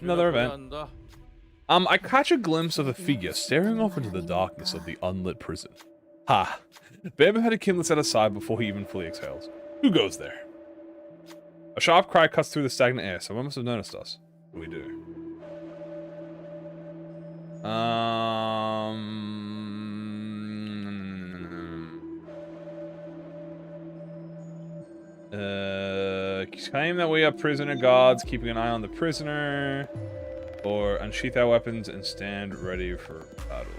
Another event. I catch a glimpse of a figure staring off into the darkness of the unlit prison. Ha! Bamboo had a kindle set aside before he even fully exhales. Who goes there? A sharp cry cuts through the stagnant air. Someone must have noticed us. What do we do? Claim that we are prisoner guards, keeping an eye on the prisoner, or unsheath our weapons and stand ready for battle.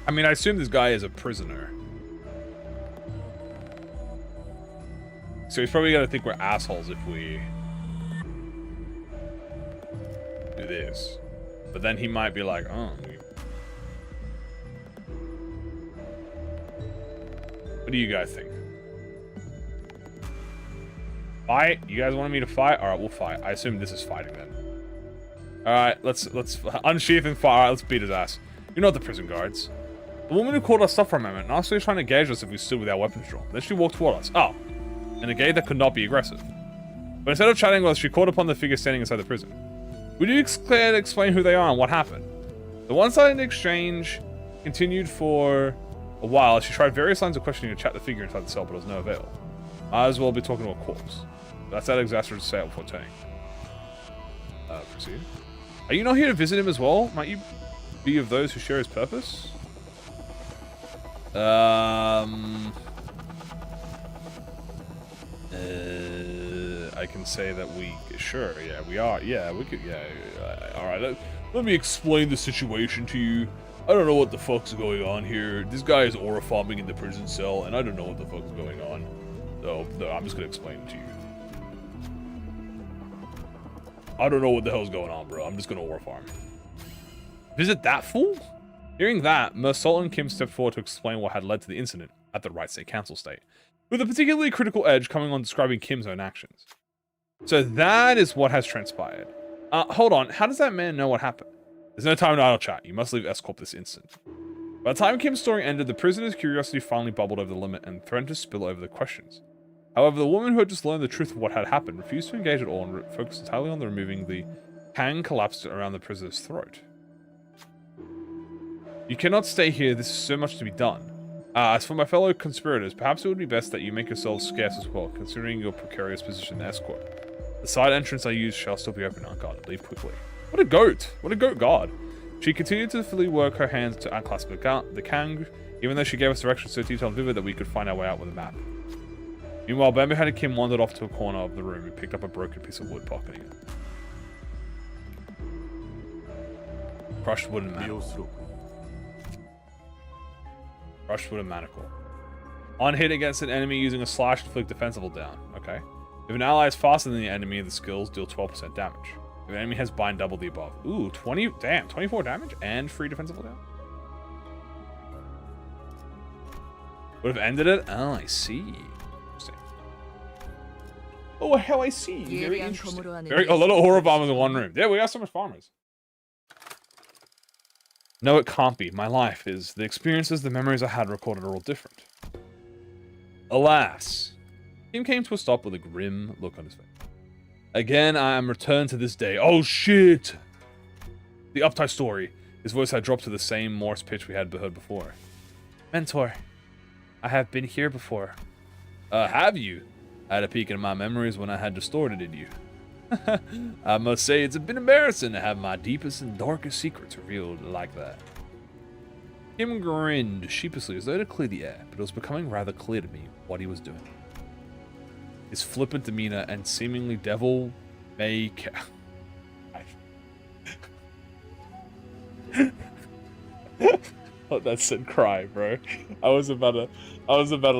I mean, I assume this guy is a prisoner. So he's probably gonna think we're assholes if we do this. But then he might be like, oh. What do you guys think? Fight? You guys wanted me to fight? Alright, we'll fight. I assume this is fighting then. Alright, let's unsheath and fire. Alright, let's beat his ass. You're not the prison guards. The woman who called us up for a moment and asked us trying to gauge us if we stood with our weapons drawn. Then she walked toward us. Oh. In a gait that could not be aggressive. But instead of chatting with us, she caught upon the figure standing inside the prison. Would you care to explain who they are and what happened? The one-sided exchange continued for a while as she tried various lines of questioning to chat the figure inside the cell, but it was no avail. Might as well be talking to a corpse. That's that exasperated to say it before turning. Proceed. Are you not here to visit him as well? Might you be of those who share his purpose? I can say that sure, yeah, we are, yeah, we could, yeah, alright, let me explain the situation to you. I don't know what the fuck's going on here. This guy is aura farming in the prison cell, and I don't know what the fuck's going on. So, no, I'm just gonna explain it to you. I don't know what the hell's going on, bro. I'm just gonna aura farm. Visit that fool? Hearing that, Mersault and Kim stepped forward to explain what had led to the incident at the Right State Council State, with a particularly critical edge coming on describing Kim's own actions. So that is what has transpired. Hold on, how does that man know what happened? There's no time to idle chat. You must leave S-Corp this instant. By the time Kim's story ended, the prisoner's curiosity finally bubbled over the limit and threatened to spill over the questions. However, the woman who had just learned the truth of what had happened refused to engage at all and focused entirely on removing the hang collapsed around the prisoner's throat. You cannot stay here. This is so much to be done. As for my fellow conspirators, perhaps it would be best that you make yourselves scarce as well, considering your precarious position in Escort. The side entrance I used shall still be open unguarded. Leave quickly. What a goat! What a goat guard! She continued to fully work her hands to unclasp the Kang, even though she gave us directions so detailed and vivid that we could find our way out with a map. Meanwhile, Bamboo-headed Kim wandered off to a corner of the room and picked up a broken piece of wood, pocketing it. Crushed wooden manacle. Crushed wooden manacle. On hit against an enemy using a slash to inflict defensible down. Okay. If an ally is faster than the enemy, the skills deal 12% damage. If an enemy has bind, double the above. Ooh, 24 damage and free defensible down. Would have ended it? Oh, I see. Interesting. Oh, hell, I see. Very interesting. A lot of horror bombers in one room. Yeah, we got so much farmers. No, it can't be. My life is. The experiences, the memories I had recorded are all different. Alas. Kim came to a stop with a grim look on his face. Again, I am returned to this day. Oh, shit! The uptight story. His voice had dropped to the same Morse pitch we had heard before. Mentor, I have been here before. Have you? I had a peek into my memories when I had distorted in you. I must say, it's a bit embarrassing to have my deepest and darkest secrets revealed like that. Kim grinned sheepishly as though to clear the air, but it was becoming rather clear to me what he was doing. His flippant demeanor and seemingly devil may Oh, that said cry, bro. I was about to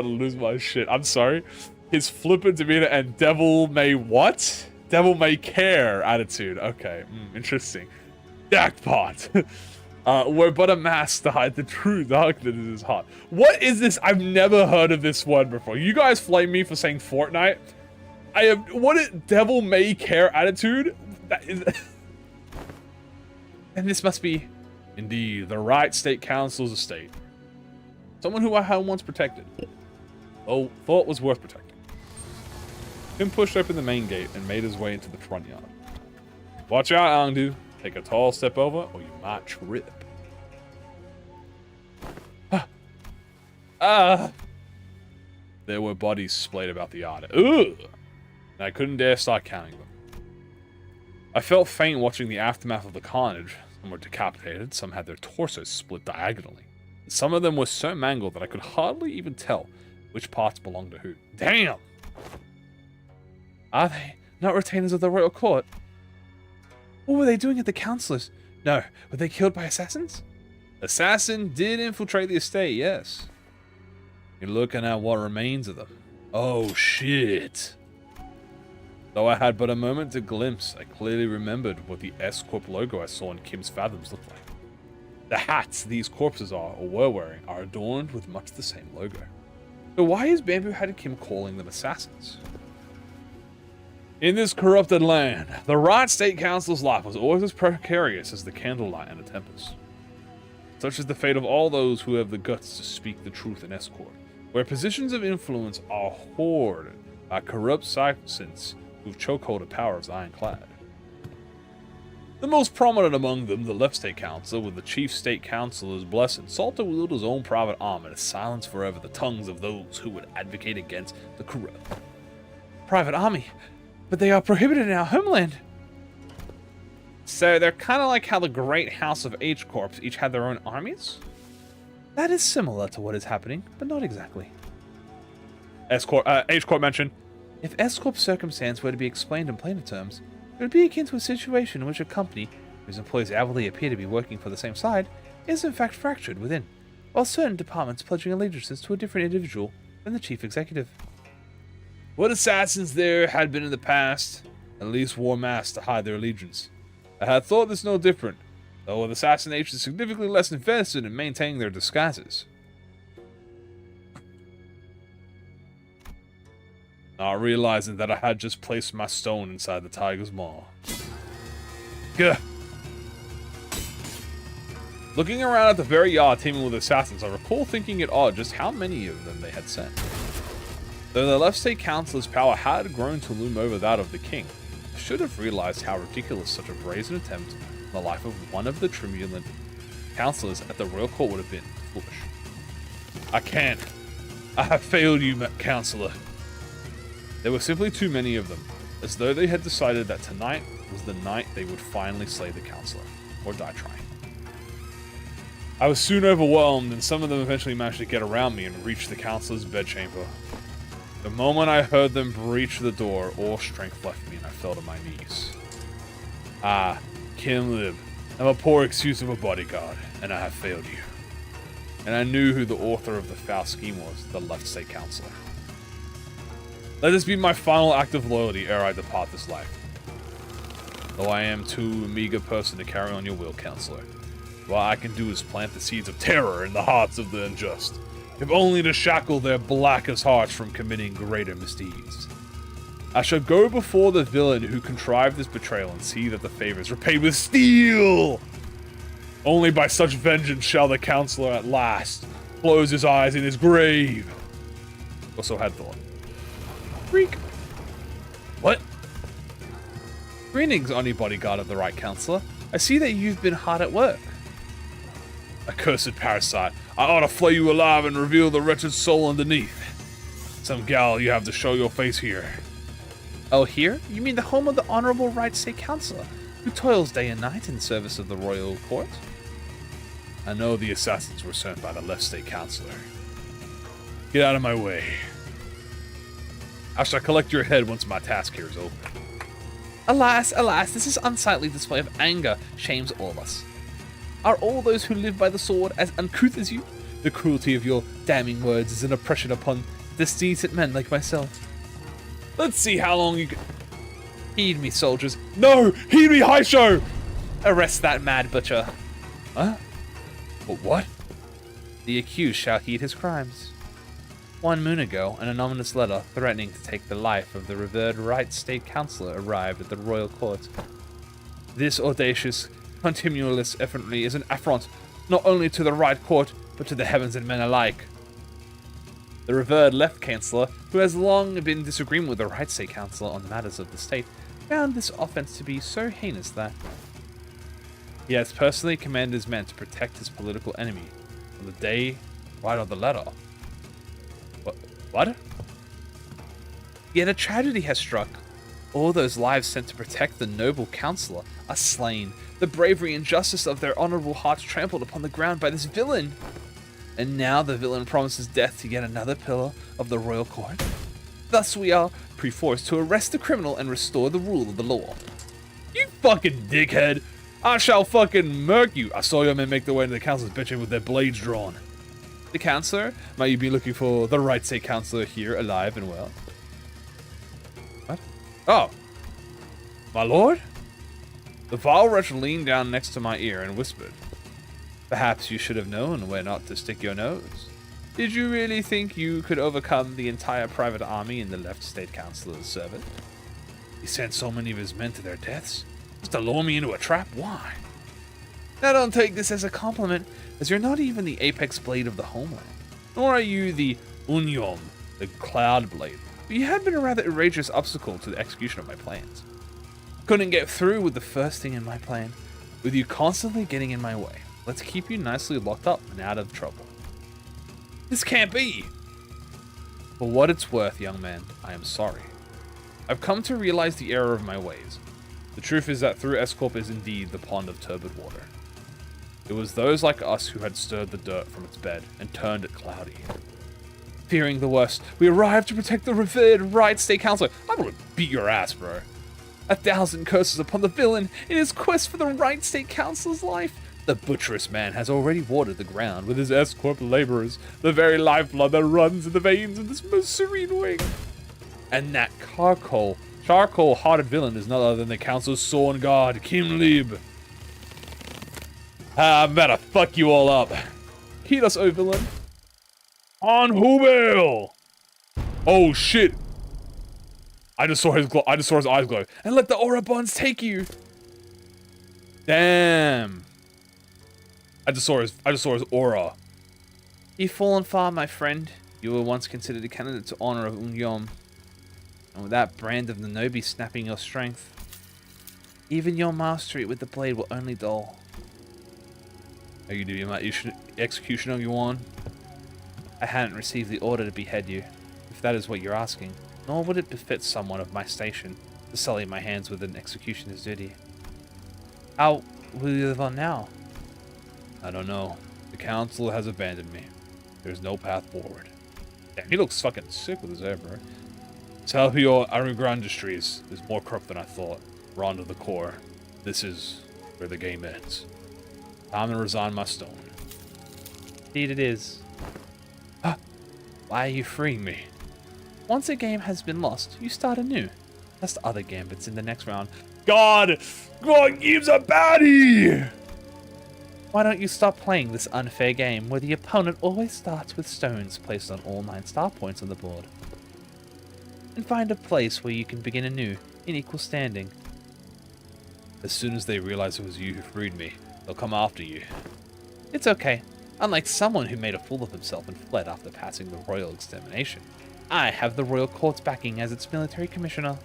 lose my shit. I'm sorry. His flippant demeanor and devil may what? Devil may care attitude. Okay, interesting. Jackpot. We're but a mask to hide the true darkness in his heart. What is this? I've never heard of this one before. You guys flame me for saying Fortnite. What is devil may care attitude? That is... And this must be, indeed, the Right State Council's estate. Someone who I had once protected. Oh, thought was worth protecting. Tim pushed open the main gate and made his way into the front yard. Watch out, Angdu. Take a tall step over, or you might trip. There were bodies splayed about the yard. Ugh! And I couldn't dare start counting them. I felt faint watching the aftermath of the carnage. Some were decapitated, some had their torsos split diagonally. And some of them were so mangled that I could hardly even tell which parts belonged to who. Damn! Are they not retainers of the royal court? What were they doing at the councilors? No, were they killed by assassins? Assassin did infiltrate the estate, yes. You're looking at what remains of them. Oh, shit. Though I had but a moment to glimpse, I clearly remembered what the S-Corp logo I saw in Kim's Fathoms looked like. The hats these corpses are, or were wearing, are adorned with much the same logo. So why is Bamboo Head Kim calling them assassins? In this corrupted land, the Right State Council's life was always as precarious as the candlelight in a tempest. Such is the fate of all those who have the guts to speak the truth in Escort, where positions of influence are hoarded by corrupt sycophants who've chokehold of power as ironclad. The most prominent among them, the Left State Council, with the Chief State Councilor's blessing, sought to wield his own private army to silence forever the tongues of those who would advocate against the corrupt. Private army? But they are prohibited in our homeland. So they're kind of like how the Great House of H-Corps each had their own armies? That is similar to what is happening, but not exactly. H-Corp mentioned, if S-Corp's circumstance were to be explained in plainer terms, it would be akin to a situation in which a company, whose employees outwardly appear to be working for the same side, is in fact fractured within, while certain departments pledging allegiances to a different individual than the chief executive. What assassins there had been in the past, at least wore masks to hide their allegiance. I had thought this no different, though with assassination significantly less invested in maintaining their disguises. Not realizing that I had just placed my stone inside the tiger's maw. Gah! Looking around at the very yard teeming with assassins, I recall thinking it odd just how many of them they had sent. Though the Left State Councilor's power had grown to loom over that of the king, I should have realized how ridiculous such a brazen attempt on the life of one of the tribunal councillors at the royal court would have been. Foolish. I can't. I have failed you, councillor. There were simply too many of them, as though they had decided that tonight was the night they would finally slay the councillor, or die trying. I was soon overwhelmed, and some of them eventually managed to get around me and reach the councillor's bedchamber. The moment I heard them breach the door, all strength left me and I fell to my knees. Ah, Kim Lib, I'm a poor excuse of a bodyguard, and I have failed you. And I knew who the author of the foul scheme was, the Left State Councilor. Let this be my final act of loyalty ere I depart this life. Though I am too meager person to carry on your will, Councilor. What I can do is plant the seeds of terror in the hearts of the unjust, if only to shackle their blackest hearts from committing greater misdeeds. I shall go before the villain who contrived this betrayal and see that the favor is repaid with steel! Only by such vengeance shall the Councilor at last close his eyes in his grave. Also had thought. Freak. What? Greetings, only bodyguard of the right Councilor. I see that you've been hard at work. Accursed parasite. I ought to flay you alive and reveal the wretched soul underneath. Some gal, you have to show your face here. Oh, here? You mean the home of the Honorable Right State Councilor, who toils day and night in service of the royal court? I know the assassins were sent by the Left State Councilor. Get out of my way. I shall collect your head once my task here is over. Alas, alas, this unsightly display of anger shames all of us. Are all those who live by the sword as uncouth as you? The cruelty of your damning words is an oppression upon decent men like myself. Let's see how long you can... Heed me, soldiers. No! Heed me, Haisho! Arrest that mad butcher. Huh? But what? The accused shall heed his crimes. 1 moon ago, an anonymous letter threatening to take the life of the revered Right State Councilor arrived at the royal court. This audacious, continuous effrontery is an affront not only to the right court, but to the heavens and men alike. The revered Left Councilor, who has long been disagreeing with the Right State Councilor on matters of the state, found this offense to be so heinous that he has personally commanded his men to protect his political enemy on the day right of the letter. What? Yet a tragedy has struck. All those lives sent to protect the noble councillor are slain, the bravery and justice of their honourable hearts trampled upon the ground by this villain. And now the villain promises death to yet another pillar of the royal court. Thus we are perforced to arrest the criminal and restore the rule of the law. You fucking dickhead! I shall fucking murk you. I saw your men make their way into the council's bedroom with their blades drawn. The counselor? Might you be looking for the right state counselor here, alive and well? What? Oh. My lord? The vile wretch leaned down next to my ear and whispered, "Perhaps you should have known where not to stick your nose. Did you really think you could overcome the entire private army in the left state councilor's service? He sent so many of his men to their deaths? Just to lure me into a trap? Why? Now don't take this as a compliment, as you're not even the apex blade of the homeland, nor are you the Unyom, the cloud blade, but you have been a rather outrageous obstacle to the execution of my plans. Couldn't get through with the first thing in my plan, with you constantly getting in my way. Let's keep you nicely locked up and out of trouble." This can't be. For what it's worth, young man, I am sorry. I've come to realize the error of my ways. The truth is that through S-Corp is indeed the pond of turbid water. It was those like us who had stirred the dirt from its bed and turned it cloudy. Fearing the worst, we arrived to protect the revered right state councilor. I'm gonna beat your ass, bro. 1,000 curses upon the villain in his quest for the right state councilor's life. The butcherous man has already watered the ground with his S-Corp laborers, the very lifeblood that runs in the veins of this most serene wing. And that charcoal-hearted villain is none other than the council's sworn guard, Kim Lib. I'm about to fuck you all up. Heed us, O villain. On Hubel! Oh shit! I just saw his eyes glow. And let the aura bonds take you. Damn. I just saw his aura. You've fallen far, my friend. You were once considered a candidate to honor of Unyom. And with that brand of Nanobi snapping your strength, even your mastery with the blade will only dull. Are you doing my execution on you on? I hadn't received the order to behead you, if that is what you're asking. Nor would it befit someone of my station to sully my hands with an executioner's duty. How will you live on now? I don't know. The council has abandoned me. There's no path forward. Damn, he looks fucking sick with his hair, bro. Tell your Arugandistries is more corrupt than I thought. Round to the core. This is where the game ends. Time to resign my stone. Indeed it is. Why are you freeing me? Once a game has been lost, you start anew. Test other gambits in the next round. God! God, game's a baddie! Why don't you stop playing this unfair game where the opponent always starts with stones placed on all 9 star points on the board? And find a place where you can begin anew, in equal standing. As soon as they realize it was you who freed me, they'll come after you. It's okay. Unlike someone who made a fool of himself and fled after passing the royal examination, I have the royal court's backing as its military commissioner.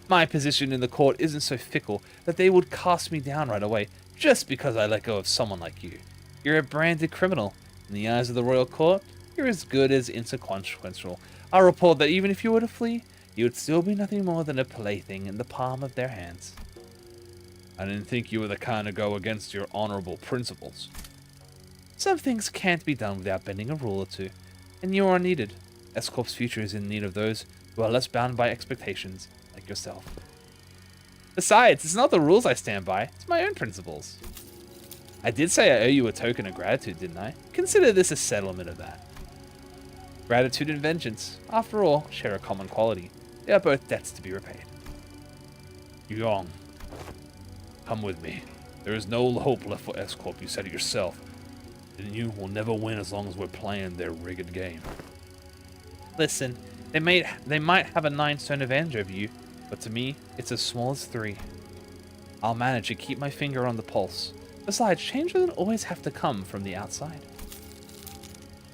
My position in the court isn't so fickle that they would cast me down right away just because I let go of someone like you. You're a branded criminal. In the eyes of the royal court, you're as good as inconsequential. I'll report that even if you were to flee, you would still be nothing more than a plaything in the palm of their hands. I didn't think you were the kind to go against your honorable principles. Some things can't be done without bending a rule or two, and you are needed. S-Corp's future is in need of those who are less bound by expectations, like yourself. Besides, it's not the rules I stand by, it's my own principles. I did say I owe you a token of gratitude, didn't I? Consider this a settlement of that. Gratitude and vengeance, after all, share a common quality. They are both debts to be repaid. Yong, come with me. There is no hope left for S-Corp, you said it yourself. And you will never win as long as we're playing their rigged game. Listen, they might have a 9-stone advantage over you, but to me, it's as small as 3. I'll manage to keep my finger on the pulse. Besides, change doesn't always have to come from the outside.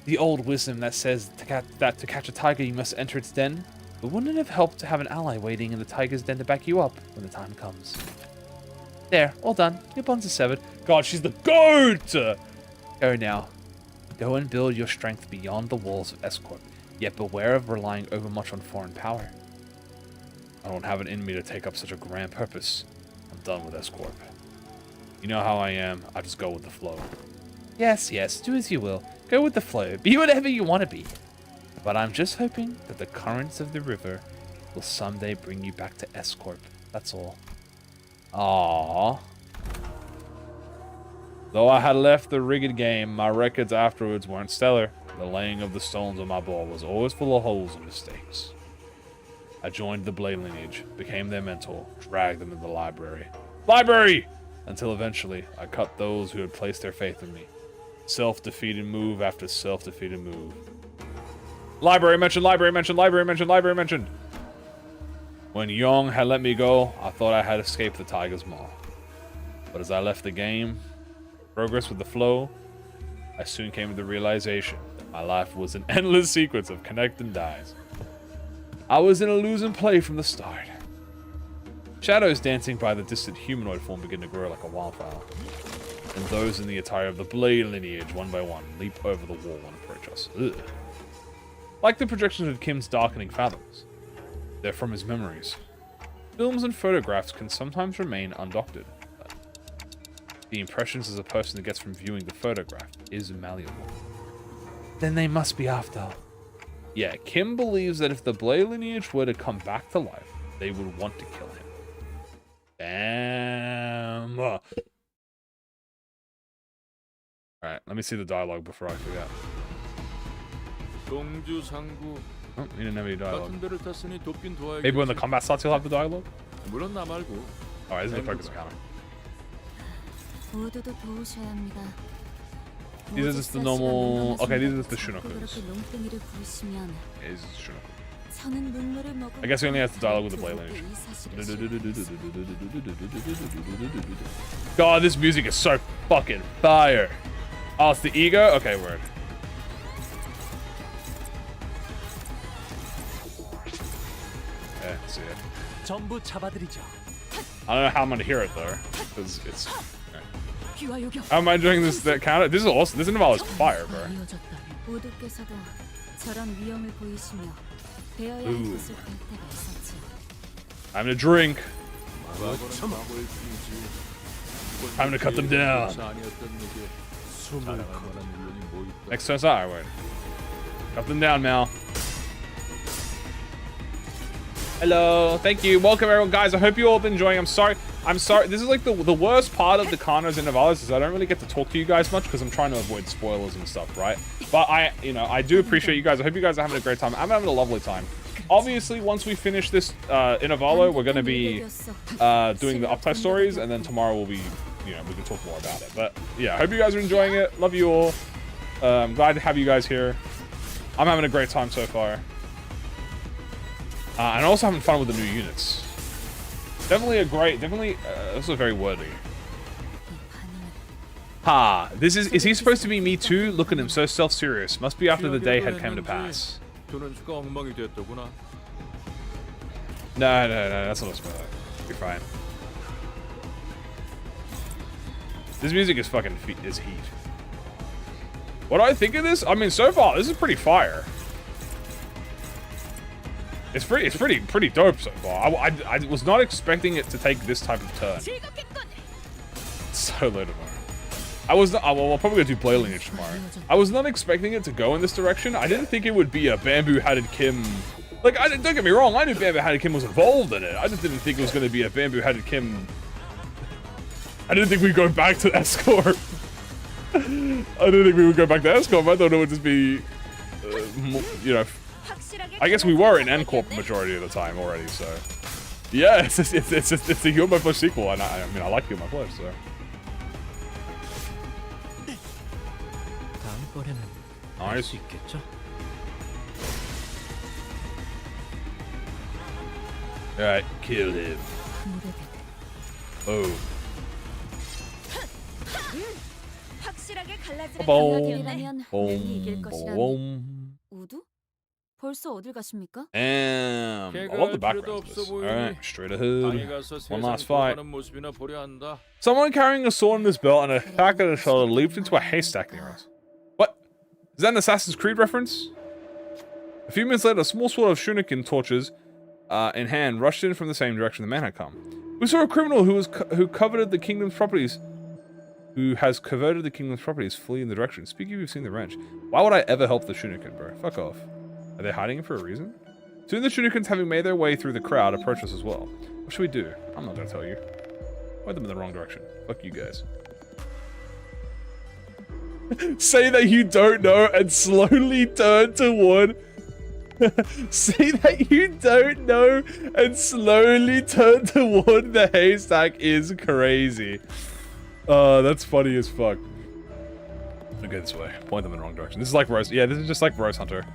The old wisdom that says that to catch a tiger you must enter its den, but wouldn't it have helped to have an ally waiting in the tiger's den to back you up when the time comes? There, all done. Your bonds are severed. God, she's the GOAT! Go now. Go and build your strength beyond the walls of S-Corp, yet beware of relying overmuch on foreign power. I don't have it in me to take up such a grand purpose. I'm done with S-Corp. You know how I am, I just go with the flow. Yes, do as you will. Go with the flow. Be whatever you want to be. But I'm just hoping that the currents of the river will someday bring you back to S-Corp. That's all. Aww. Though I had left the rigged game, my records afterwards weren't stellar. The laying of the stones on my board was always full of holes and mistakes. I joined the Blade lineage, became their mentor, dragged them into the library. Library! Until eventually, I cut those who had placed their faith in me. Self-defeated move after self-defeated move. Library mentioned, library mentioned, library mentioned, library mentioned. When Young had let me go, I thought I had escaped the tiger's maw. But as I left the game, progress with the flow, I soon came to the realization that my life was an endless sequence of connect and dies. I was in a losing play from the start. Shadows dancing by the distant humanoid form begin to grow like a wildfire. And those in the attire of the Blade lineage, one by one, leap over the wall and approach us. Ugh. Like the projections of Kim's darkening fathoms. They're from his memories. Films and photographs can sometimes remain undoctored, but the impressions as a person gets from viewing the photograph is malleable. Then they must be after. Yeah, Kim believes that if the Blade lineage were to come back to life, they would want to kill him. Damn. Alright, let me see the dialogue before I forget. 동주 상구 Oh, you didn't have any dialogue. 같은 배를 탔으니 돕긴 도와야겠지. Maybe when the combat starts, you'll have the dialogue? 물론 나 말고. Alright, this is the focus counter. 모두도 도우셔야 합니다. These are just the normal... Okay, these are just the Shunokus. 그렇게 롱땡이를 부르시면 Yeah, these are the Shunokus. 저는 눈물을 머금고 I guess we only have to dialogue with the Blade 두분께 lineage. 이 사실을 God, this music is so fucking fire. Oh, it's the ego? Okay, word. Yeah, see it. 전부 잡아드리죠. I don't know how I'm gonna hear it though, because it's. 귀와 요격. How am I doing this? That counter? This is awesome. This interval is fire, bro. 모두께서도 저런 위험을 보이시며 배워야 할 Ooh. 것을 볼 때가 있었지요. Time to drink. 뭐 참아. Time to cut them down. 숨을 거둬. Next turn's out, word. Cut them down, Mal. Hello, thank you. Welcome everyone, guys. I hope you all been enjoying. I'm sorry. This is like the worst part of the Kanos intervals is I don't really get to talk to you guys much because I'm trying to avoid spoilers and stuff, right? But I do appreciate you guys. I hope you guys are having a great time. I'm having a lovely time. Obviously, once we finish this intervallo, we're going to be doing the Uptie stories, and then tomorrow we'll be, we can talk more about it. But yeah, I hope you guys are enjoying it. Love you all. I'm glad to have you guys here. I'm having a great time so far. And also having fun with the new units. Definitely, also very wordy. Ha, is he supposed to be me too? Look at him, so self-serious. Must be after the day had come to pass. 교련수가 엉망이 됐더구나. No, that's not a spoiler. You're fine. This music is fucking is heat. What do I think of this? I mean, so far, this is pretty fire. It's pretty dope so far. I was not expecting it to take this type of turn. So low tomorrow. I'll probably go do Blade Lineage tomorrow. I was not expecting it to go in this direction. I didn't think it would be a Bamboo-Hatted Kim. Like, don't get me wrong, I knew Bamboo-Hatted Kim was involved in it. I just didn't think it was going to be a Bamboo-Hatted Kim. I didn't think we'd go back to Escort. I didn't think we would go back to Escort. I thought it would just be, I guess we were in N-Corp majority of the time already, so. Yeah, it's the You're My Flesh sequel, and I mean, I like You're My Flesh, so. 다음번에는 할 Nice. 수 있겠죠? Alright, kill him. Oh. 확실하게 갈라지는 보om. 강하게라면 랠리 이길 것이라니. Boom. 우두? 벌써 어딜 가십니까? Damn. I love the background to this. Alright, straight ahead. 방에 가서 One 세상 last fight. 돌아가는 모습이나 보려 한다. Someone carrying a sword in his belt and a pack on his shoulder leaped into a haystack near us. What? Is that an Assassin's Creed reference? A few minutes later, a small squad of shuriken torches in hand rushed in from the same direction the man had come. We saw a criminal who coveted the kingdom's properties. Who has coveted the kingdom's properties flee in the direction. Speaking of, you've seen the wrench. Why would I ever help the shuriken, bro? Fuck off. Are they hiding it for a reason? Soon the shurikens, having made their way through the crowd, approach us as well. What should we do? I'm not gonna tell you. Point them in the wrong direction. Fuck you guys. Say that you don't know and slowly turn toward. Say that you don't know and slowly turn toward the haystack is crazy. That's funny as fuck. Okay, this way. Point them in the wrong direction. This is like Rose. Yeah, this is just like Rose Hunter.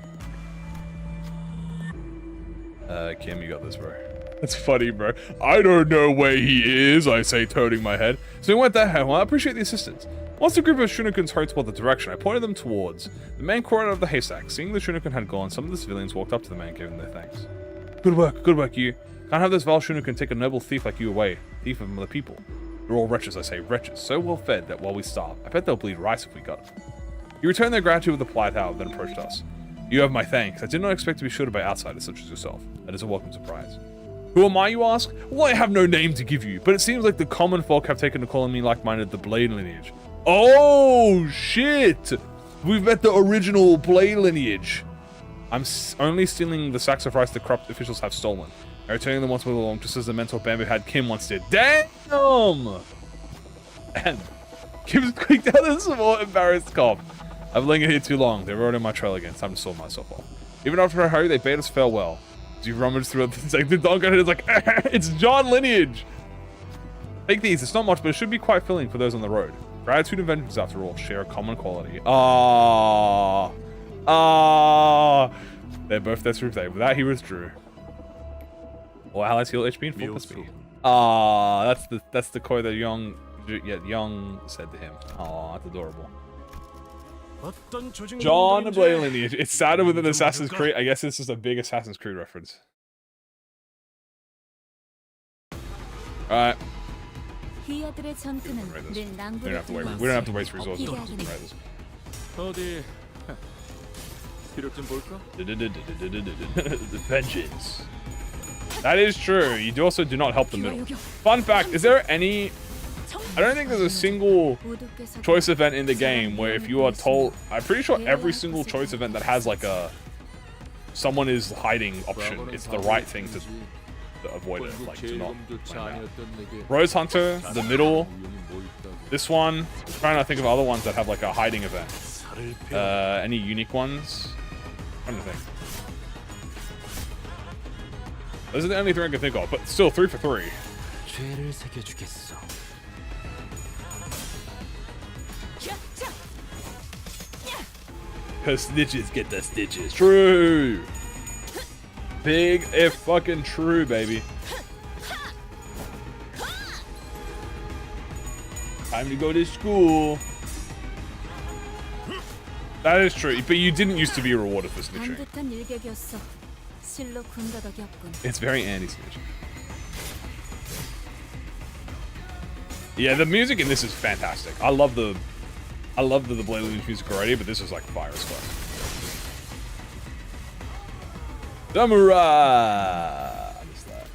Kim, you got this, bro. That's funny, bro. I don't know where he is, I say, toting my head. So we went that way. Well, I appreciate the assistance. Once the group of Shunokins hurried toward the direction I pointed them towards, the man crawled out of the haystack. Seeing the Shunokin had gone, some of the civilians walked up to the man, giving their thanks. Good work, you. Can't have this vile Shunokin take a noble thief like you away. Thief of other people. You're all wretches, I say, wretches. So well fed that while we starve, I bet they'll bleed rice if we got it. You returned their gratitude with a polite bow, then approached us. You have my thanks. I did not expect to be shorted by outsiders such as yourself. That is a welcome surprise. Who am I, you ask? Well, I have no name to give you, but it seems like the common folk have taken to calling me like-minded the Blade lineage. Oh, shit! We've met the original Blade lineage. I'm only stealing the sacrifice the corrupt officials have stolen. And returning them once more along, just as the mental bamboo had Kim once did. Damn! And Kim's quick down a small embarrassed cough. I've lingered here too long. They rode in my trail again. It's time to sort myself off. Even after I hurry, they bade us farewell. As you rummage through it, it's like the dog head is like, it's John lineage! Take these. It's not much, but it should be quite filling for those on the road. Gratitude and vengeance, after all, share a common quality. They're both their truth. With that, he withdrew. Or allies heal HP and full speed. That's the quote that Young said to him. That's adorable. John Blade lineage. It started with an Assassin's Creed. I guess this is a big Assassin's Creed reference. Alright. We don't have to waste resources. We can write this. 어디 기록 좀 볼까? The vengeance. That is true. You also do not help the middle. Fun fact, is there any... I don't think there's a single choice event in the game where if you are told... I'm pretty sure every single choice event that has like a... someone is hiding option, it's the right thing to avoid it, like to not find out. Rose Hunter, the middle, this one. I'm trying to think of other ones that have like a hiding event. Any unique ones? I'm trying to think. Those are the only three I can think of, but still 3 for 3. Cause snitches get the stitches. True. Big if fucking true, baby. Time to go to school. That is true, but you didn't used to be rewarded for snitching. It's very anti-snitching. Yeah, the music in this is fantastic. I love the Blade Lineage music already, but this is like fire as fuck. Samurai! I missed that.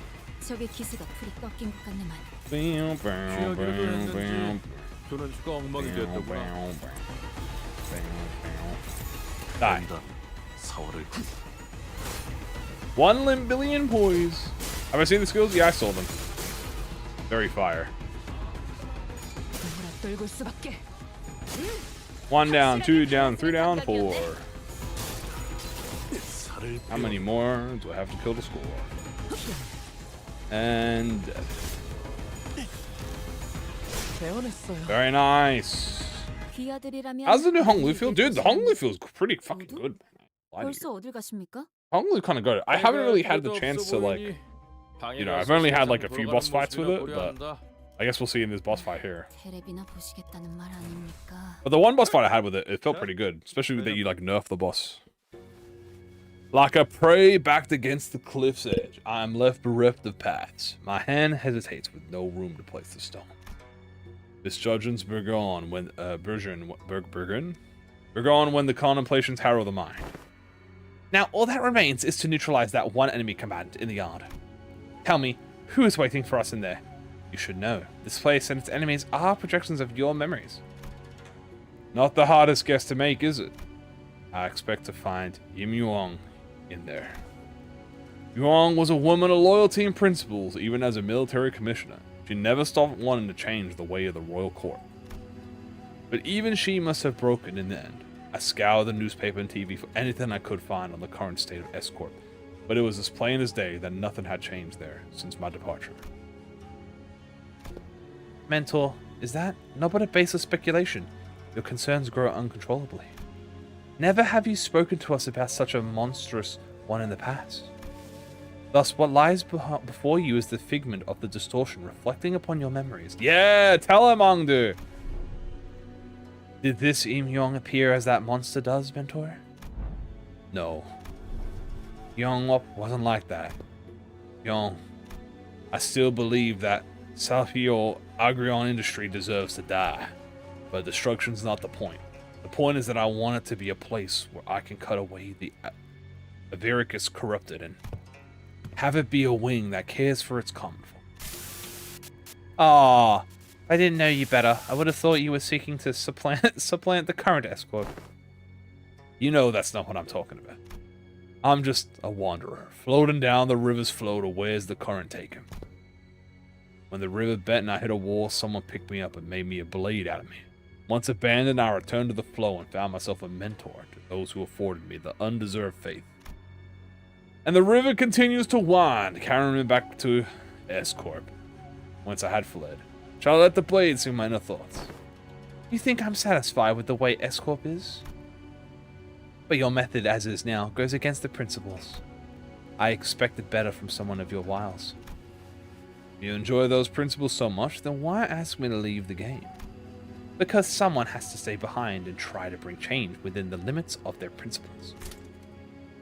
Die. 1 billion poise. Have I seen the skills? Yeah, I saw them. Very fire. 1 down, 2 down, 3 down, 4. How many more do I have to kill to score? And very nice. How's the new Honglu feel? Dude, the Honglu feels pretty fucking good. Honglu kind of good. I haven't really had the chance to like, you know, I've only had like a few boss fights with it, but I guess we'll see in this boss fight here. But the one boss fight I had with it, it felt pretty good, especially that you like nerf the boss. Like a prey backed against the cliff's edge, I am left bereft of paths. My hand hesitates with no room to place the stone. Misjudgments begone when when the contemplations harrow the mind. Now all that remains is to neutralize that one enemy combatant in the yard. Tell me, who is waiting for us in there? You should know. This place and its enemies are projections of your memories. Not the hardest guess to make, is it? I expect to find Yim Yuang in there. Yuang was a woman of loyalty and principles, even as a military commissioner. She never stopped wanting to change the way of the royal court. But even she must have broken in the end. I scoured the newspaper and TV for anything I could find on the current state of S-Corp, but it was as plain as day that nothing had changed there since my departure. Mentor, is that not but a baseless speculation? Your concerns grow uncontrollably. Never have you spoken to us about such a monstrous one in the past. Thus, what lies before you is the figment of the distortion reflecting upon your memories. Yeah, tell him, Mangdu! Did this Im Yong appear as that monster does, Mentor? No. Yong wasn't like that. Yong, I still believe that Salpio Agrion industry deserves to die, but destruction's not the point. The point is that I want it to be a place where I can cut away the Avaricus corrupted and have it be a wing that cares for its common folk. Ah, I didn't know you better. I would have thought you were seeking to supplant the current escort. You know that's not what I'm talking about. I'm just a wanderer, floating down the river's flow to where's the current taken. When the river bent and I hit a wall, someone picked me up and made me a blade out of me. Once abandoned, I returned to the flow and found myself a mentor to those who afforded me the undeserved faith. And the river continues to wind, carrying me back to S-Corp, whence I had fled. Shall I let the blade see my inner thoughts? You think I'm satisfied with the way S-Corp is? But your method, as is now, goes against the principles. I expected better from someone of your wiles. If you enjoy those principles so much, then why ask me to leave the game? Because someone has to stay behind and try to bring change within the limits of their principles.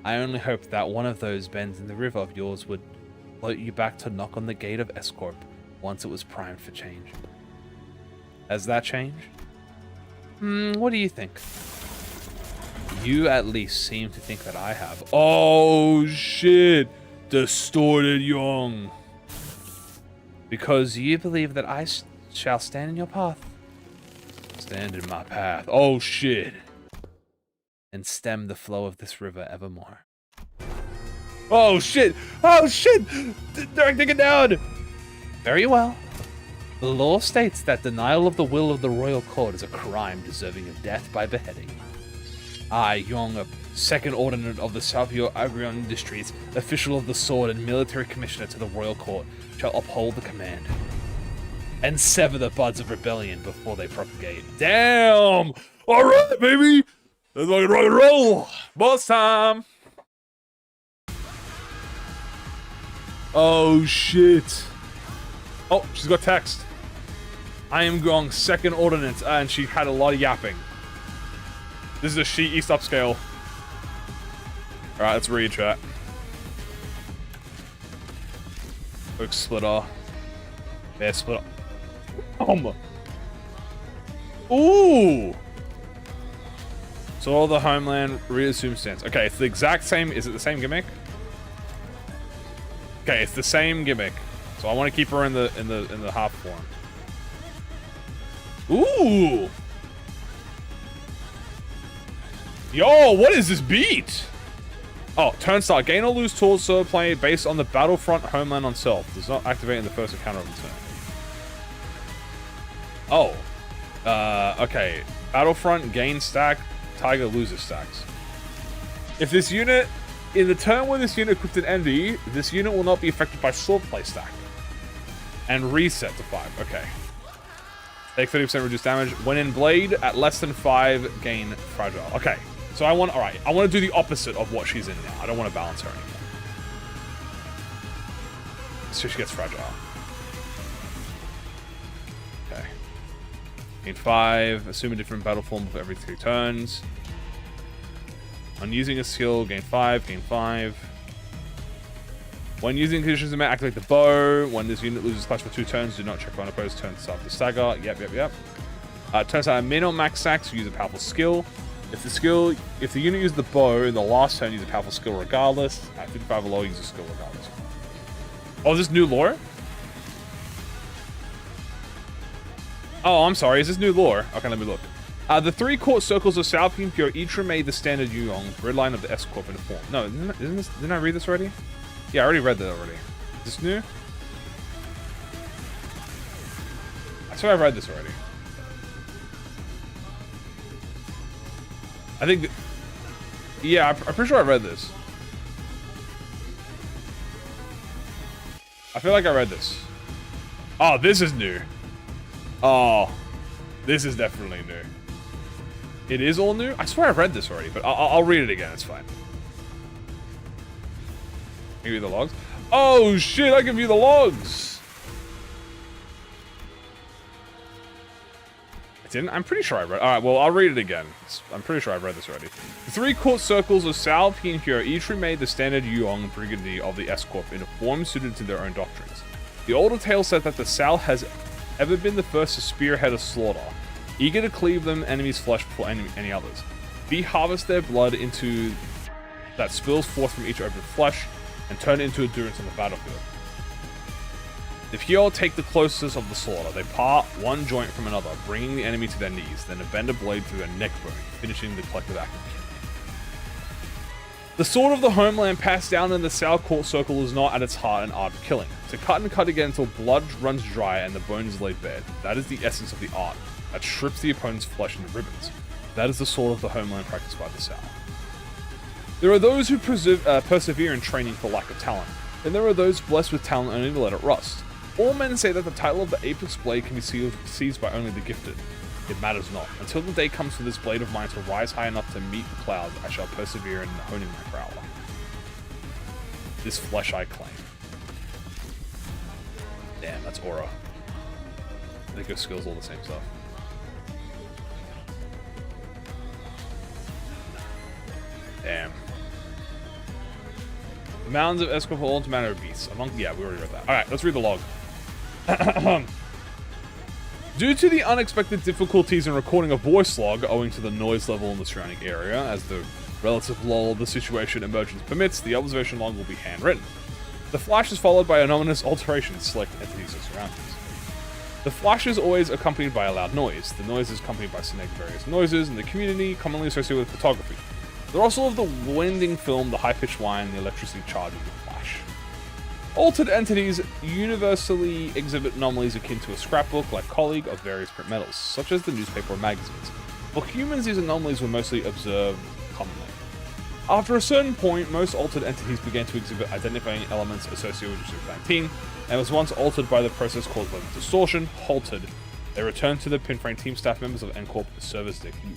I only hoped that one of those bends in the river of yours would float you back to knock on the gate of S-Corp once it was primed for change. Has that changed? What do you think? You at least seem to think that I have. Oh shit! Distorted Young! Because you believe that I shall stand in your path. Stand in my path. Oh shit! And stem the flow of this river evermore. Oh shit! Oh shit! Directing it down! Very well. The law states that denial of the will of the royal court is a crime deserving of death by beheading. I, Yong, a second ordinate of the Salpio Agrion Industries, official of the sword and military commissioner to the royal court, shall uphold the command and sever the buds of rebellion before they propagate. Damn! Alright, baby! Let's fucking rock and roll! Boss time! Oh, shit. Oh, she's got text. I am Gong, second ordinance, and she had a lot of yapping. This is a she East upscale. Alright, let's read chat. Oak splitter. Bear splitter. Ooh! So all the homeland reassume stance. Okay, it's the exact same. Is it the same gimmick? Okay, it's the same gimmick. So I want to keep her in the half form. Ooh! Yo, what is this beat? Oh, turnstile. Gain or lose tools so play based on the battlefront homeland on self. Does not activate in the first encounter of the turn. Oh. Okay. Battlefront, gain stack, Tiger loses stacks. If this unit, in the turn where this unit equipped an envy, this unit will not be affected by swordplay stack. And reset to 5. Okay. Take 30% reduced damage. When in blade, at less than 5, gain fragile. Okay. So I want to do the opposite of what she's in now. I don't want to balance her anymore. So she gets fragile. Okay. Gain 5. Assume a different battle form for every 3 turns. When using a skill, gain 5, gain 5. When using conditions to activate the bow. When this unit loses clutch for 2 turns, do not check on opposed turn to start the stagger. Yep. Turns out min or max stacks, use a powerful skill. If the unit uses the bow in the last turn, use a powerful skill regardless. At 55 or lower, use a skill regardless. Oh, is this new lore? Oh, I'm sorry. Is this new lore? Okay, let me look. The 3 court circles of South Impure each remain the standard Yuyong, red line of the S-Corp in form. No, didn't I read this already? Yeah, I already read that already. Is this new? I swear I read this already. I think... Yeah, I'm pretty sure I read this. I feel like I read this. Oh, this is new. Oh, this is definitely new. It is all new? I swear I've read this already, but I'll read it again. It's fine. Maybe the logs? Oh, shit, I can view the logs. I didn't? I'm pretty sure I read. All right, well, I'll read it again. I'm pretty sure I've read this already. The 3 court circles of Sao, P, and Hyo each remade the standard Yuong brigade of the S-Corp in a form suited to their own doctrines. The older tale said that the Sao has ever been the first to spearhead a slaughter, eager to cleave them enemies' flesh before any others. Be harvest their blood into that spills forth from each open flesh and turn it into endurance on the battlefield. The Hyo take the closest of the slaughter. They part one joint from another, bringing the enemy to their knees, then bend a blade through their neck bone, finishing the collective act of killing. The sword of the homeland passed down in the Sao Court Circle is not at its heart an art of killing. To cut and cut again until blood runs dry and the bones lay bare. That is the essence of the art, that strips the opponent's flesh into ribbons. That is the sword of the homeland practiced by the Sao. There are those who persevere in training for lack of talent, and there are those blessed with talent only to let it rust. All men say that the title of the Apex Blade can be seized by only the gifted. It matters not. Until the day comes for this blade of mine to rise high enough to meet the clouds, I shall persevere in honing my prowler. This flesh I claim. Damn, that's aura. I think her skills all the same stuff. Damn. The mountains of Escort hold to matter of beasts. Yeah, we already read that. Alright, let's read the log. Due to the unexpected difficulties in recording a voice log owing to the noise level in the surrounding area, as the relative lull of the situation emergence permits, the observation log will be handwritten. The flash is followed by anomalous alterations, select entities or surroundings. The flash is always accompanied by a loud noise. The noise is accompanied by various noises in the community, commonly associated with photography. The rustle of the winding film, the high-pitched whine, the electricity charge of the flash. Altered entities universally exhibit anomalies akin to a scrapbook, like colleague of various print metals, such as the newspaper or magazines. For humans, these anomalies were mostly observed commonly. After a certain point, most altered entities began to exhibit identifying elements associated with District 19, and was once altered by the process caused by the distortion, halted. They returned to the Pinframe team staff members of NCorp service their queue.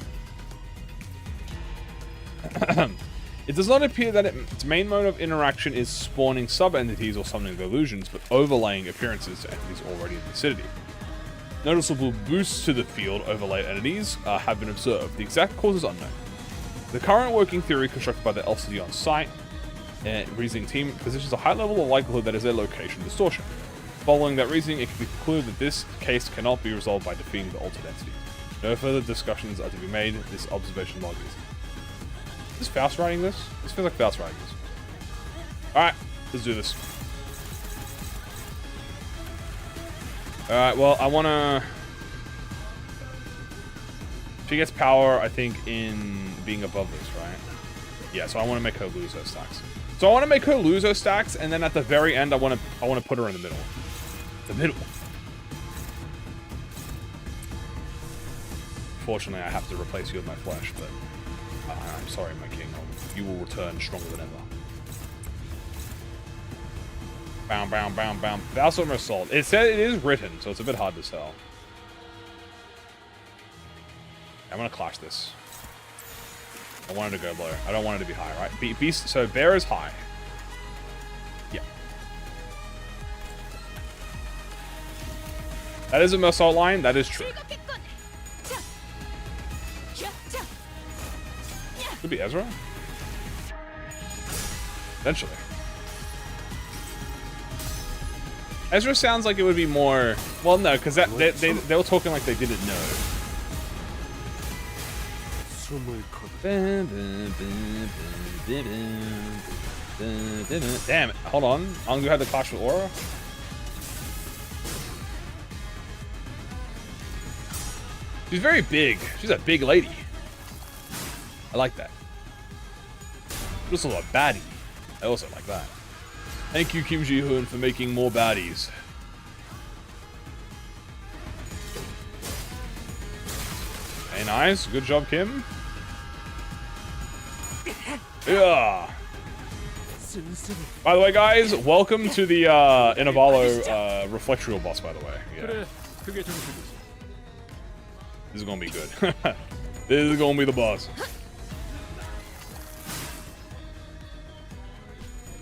It does not appear that its main mode of interaction is spawning sub-entities or summoning illusions, but overlaying appearances to entities already in the vicinity. Noticeable boosts to the field overlaid entities have been observed. The exact cause is unknown. The current working theory constructed by the LCD on site and reasoning team positions a high level of likelihood that is a location distortion. Following that reasoning, it can be concluded that this case cannot be resolved by defeating the altered entity. No further discussions are to be made. This observation log is Faust writing this? This feels like Faust writing this. Alright, let's do this. Alright, well, I wanna... She gets power, I think, in being above this, right? Yeah, so I want to make her lose her stacks. So I want to make her lose her stacks, and then at the very end, I want to put her in the middle. The middle. Fortunately, I have to replace you with my flesh, but I'm sorry, my king. You will return stronger than ever. Bam, bam, bam, bam. Valsum Assault. It said it is written, so it's a bit hard to tell. I'm gonna clash this. I want it to go low. I don't want it to be high, right? Beast. So bear is high. Yeah. That is a Assault line. That is true. Could be Ezra. Eventually. Ezra sounds like it would be more. Well, no, because they were talking like they didn't know. Damn it. Hold on. Angu had the clash with Aura. She's very big. She's a big lady. I like that. She's also a baddie. I also like that. Thank you, Kim Ji-hoon, for making more baddies. Hey, nice. Good job, Kim. Yeah. By the way, guys, welcome to the Intervallo Reflectorial boss, by the way. Yeah. 그래, 그게 정식이지. This is gonna be good. This is gonna be the boss.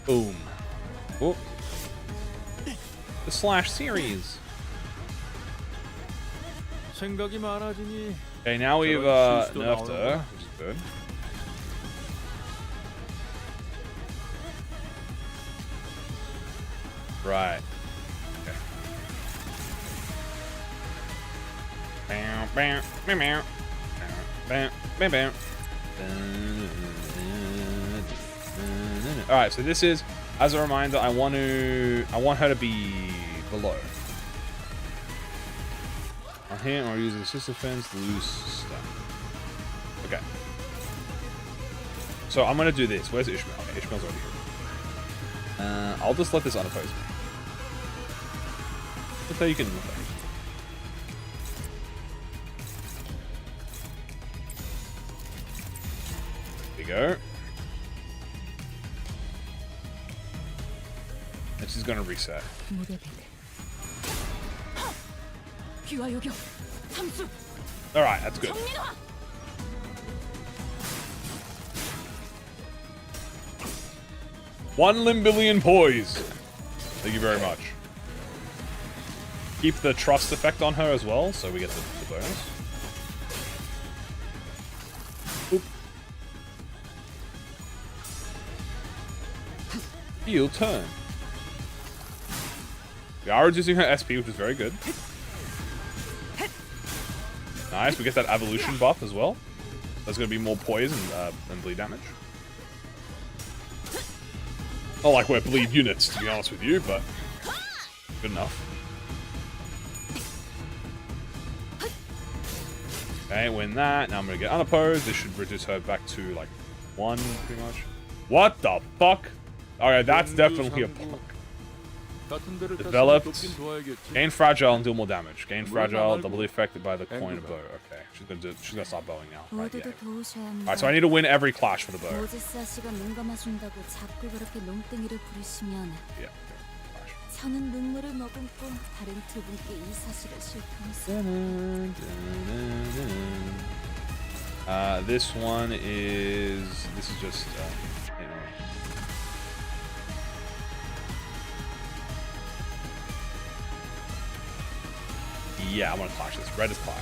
Boom. Oh. The Slash series. 생각이 많아지니. Okay, now we've nerfed her, which is good. Right. Okay. Bow, bow, bow, bow. Bow, bow, bow. All right, so this is, as a reminder, I want her to be below. On him, or using assist defense, loose stuff. Okay. So I'm gonna do this. Where's Ishmael? Okay, Ishmael's over here. I'll just let this unopposed. So you can. There you go. And she's gonna reset. Alright, that's good. One Limbillion poise. Thank you very much. Keep the trust effect on her as well, so we get the bonus. Oop. Heal turn. We are reducing her SP, which is very good. Nice, we get that evolution buff as well. There's going to be more poise and bleed damage. Not like we're bleed units, to be honest with you, but good enough. Okay, win that. Now I'm going to get unopposed. This should reduce her back to like 1, pretty much. What the fuck? Okay, that's definitely a fuck. Developed. Gain fragile and deal more damage. Gain fragile, doubly affected by the coin of bow. Okay, she's gonna start bowing now. Right, yeah. Alright, so I need to win every clash for the bow. Yeah. This one is. This is just. You know. Yeah, I want to clash this. Red is clash.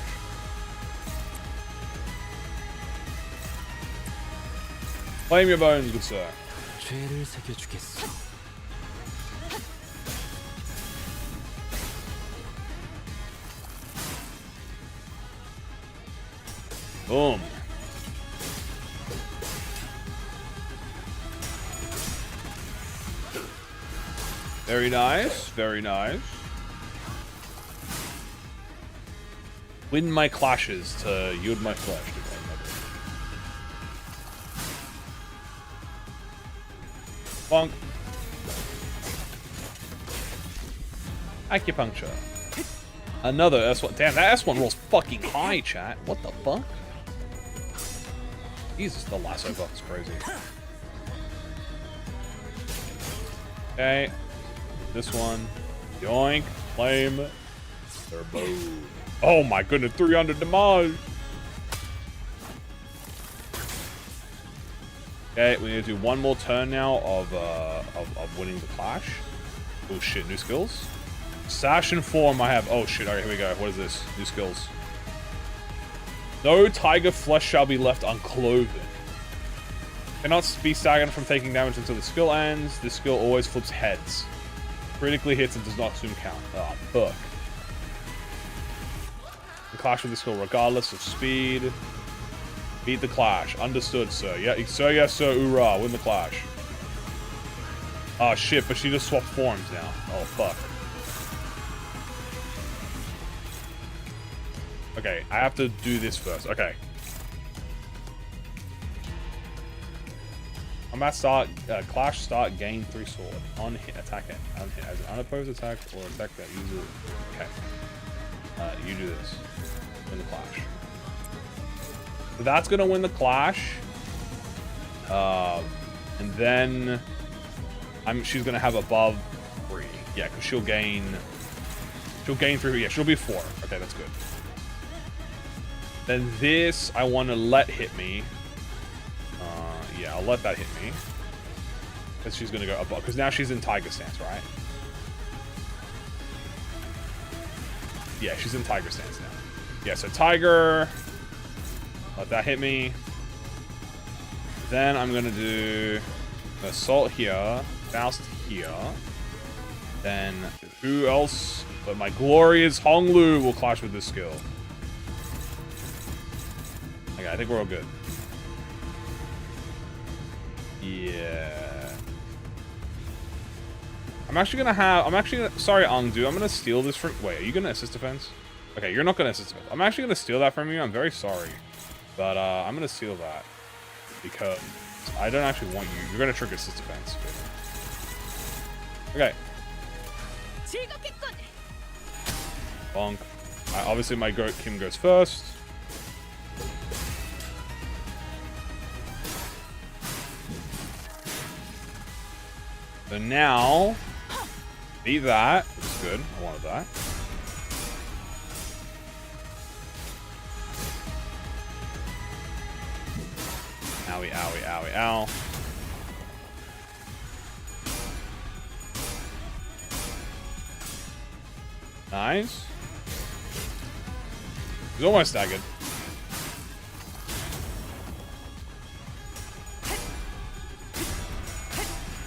Claim your bones, good sir. 죄를 새겨주겠어. Boom. Very nice. Very nice. Win my clashes to yield my flesh. Bonk. Acupuncture. Another S1. Damn, that S1 rolls fucking high, chat. What the fuck? Jesus, the lasso buff is crazy. Okay. This one. Yoink. Flame. Turbo. Oh my goodness, 300 damage. Okay, we need to do one more turn now of winning the clash. Oh shit, new skills. Sash and form I have. Oh shit, alright, here we go. What is this? New skills. No tiger flesh shall be left unclothed. Cannot be staggered from taking damage until the skill ends. This skill always flips heads. Critically hits and does not soon count. Ah, fuck. The clash with the skill regardless of speed. Beat the clash. Understood, sir. Yeah, sir, yes, sir. Hoorah. Win the clash. Oh, shit, but she just swapped forms now. Oh, fuck. Okay, I have to do this first. Okay. Combat start, clash start, gain 3 sword. On hit, attack it. On hit, as an unopposed attack or attack that uses. Okay. You do this. Win the clash. So that's gonna win the clash. And then she's gonna have above 3. Yeah, because she'll gain 3. Yeah, she'll be 4. Okay, that's good. Then this I want to let hit me. Yeah, I'll let that hit me. Because she's gonna go above. Because now she's in Tiger Stance, right? Yeah, she's in Tiger Stance now. Yeah, so Tiger. Let that hit me. Then I'm gonna do Assault here, Faust here. Then who else? But my glorious Honglu will clash with this skill. Okay, I think we're all good. Yeah. Sorry, Angdu. I'm gonna steal this from. Wait, are you gonna assist defense? Okay, you're not gonna assist defense. I'm actually gonna steal that from you. I'm very sorry, but I'm gonna steal that because I don't actually want you. You're gonna trigger assist defense. Okay. Bonk. Obviously, my goat Kim goes first. So now, beat that. Which is good. I wanted that. Owie, owie, owie, ow. Nice. He's almost staggered.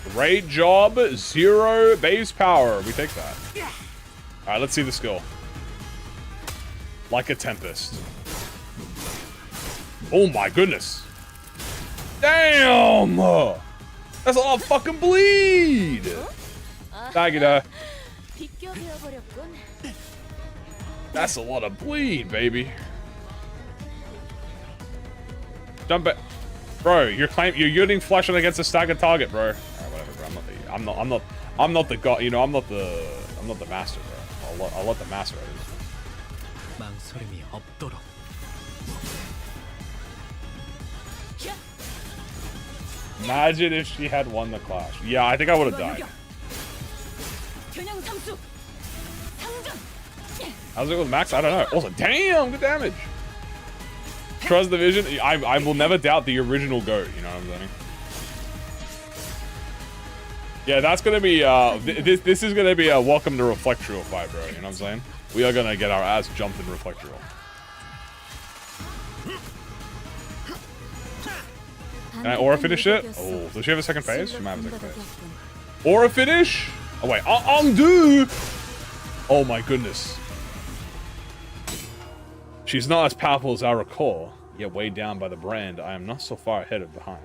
Great job. 0 base power. We take that. Alright, let's see the skill. Like a Tempest. Oh my goodness. Damn! That's a lot of fucking bleed! Dagida. That's a lot of bleed, baby. Jump it. Bro, you're using flash on against a staggered target, bro. Alright, whatever, bro. I'm not the god, you know, I'm not the master, bro. I'll let the master out. Imagine if she had won the clash. Yeah, I think I would have died. How's it with Max? I don't know. Also, damn, good damage. Trust the vision. I will never doubt the original GOAT. You know what I'm saying? Yeah, that's gonna be this is gonna be a welcome to Reflectrial fight, bro. You know what I'm saying? We are gonna get our ass jumped in Reflectrial. Can I aura finish it? Oh, does she have a second phase? She might have a second phase. Aura finish? Oh wait, undo. Oh my goodness. She's not as powerful as I recall, yet weighed down by the brand. I am not so far ahead of behind.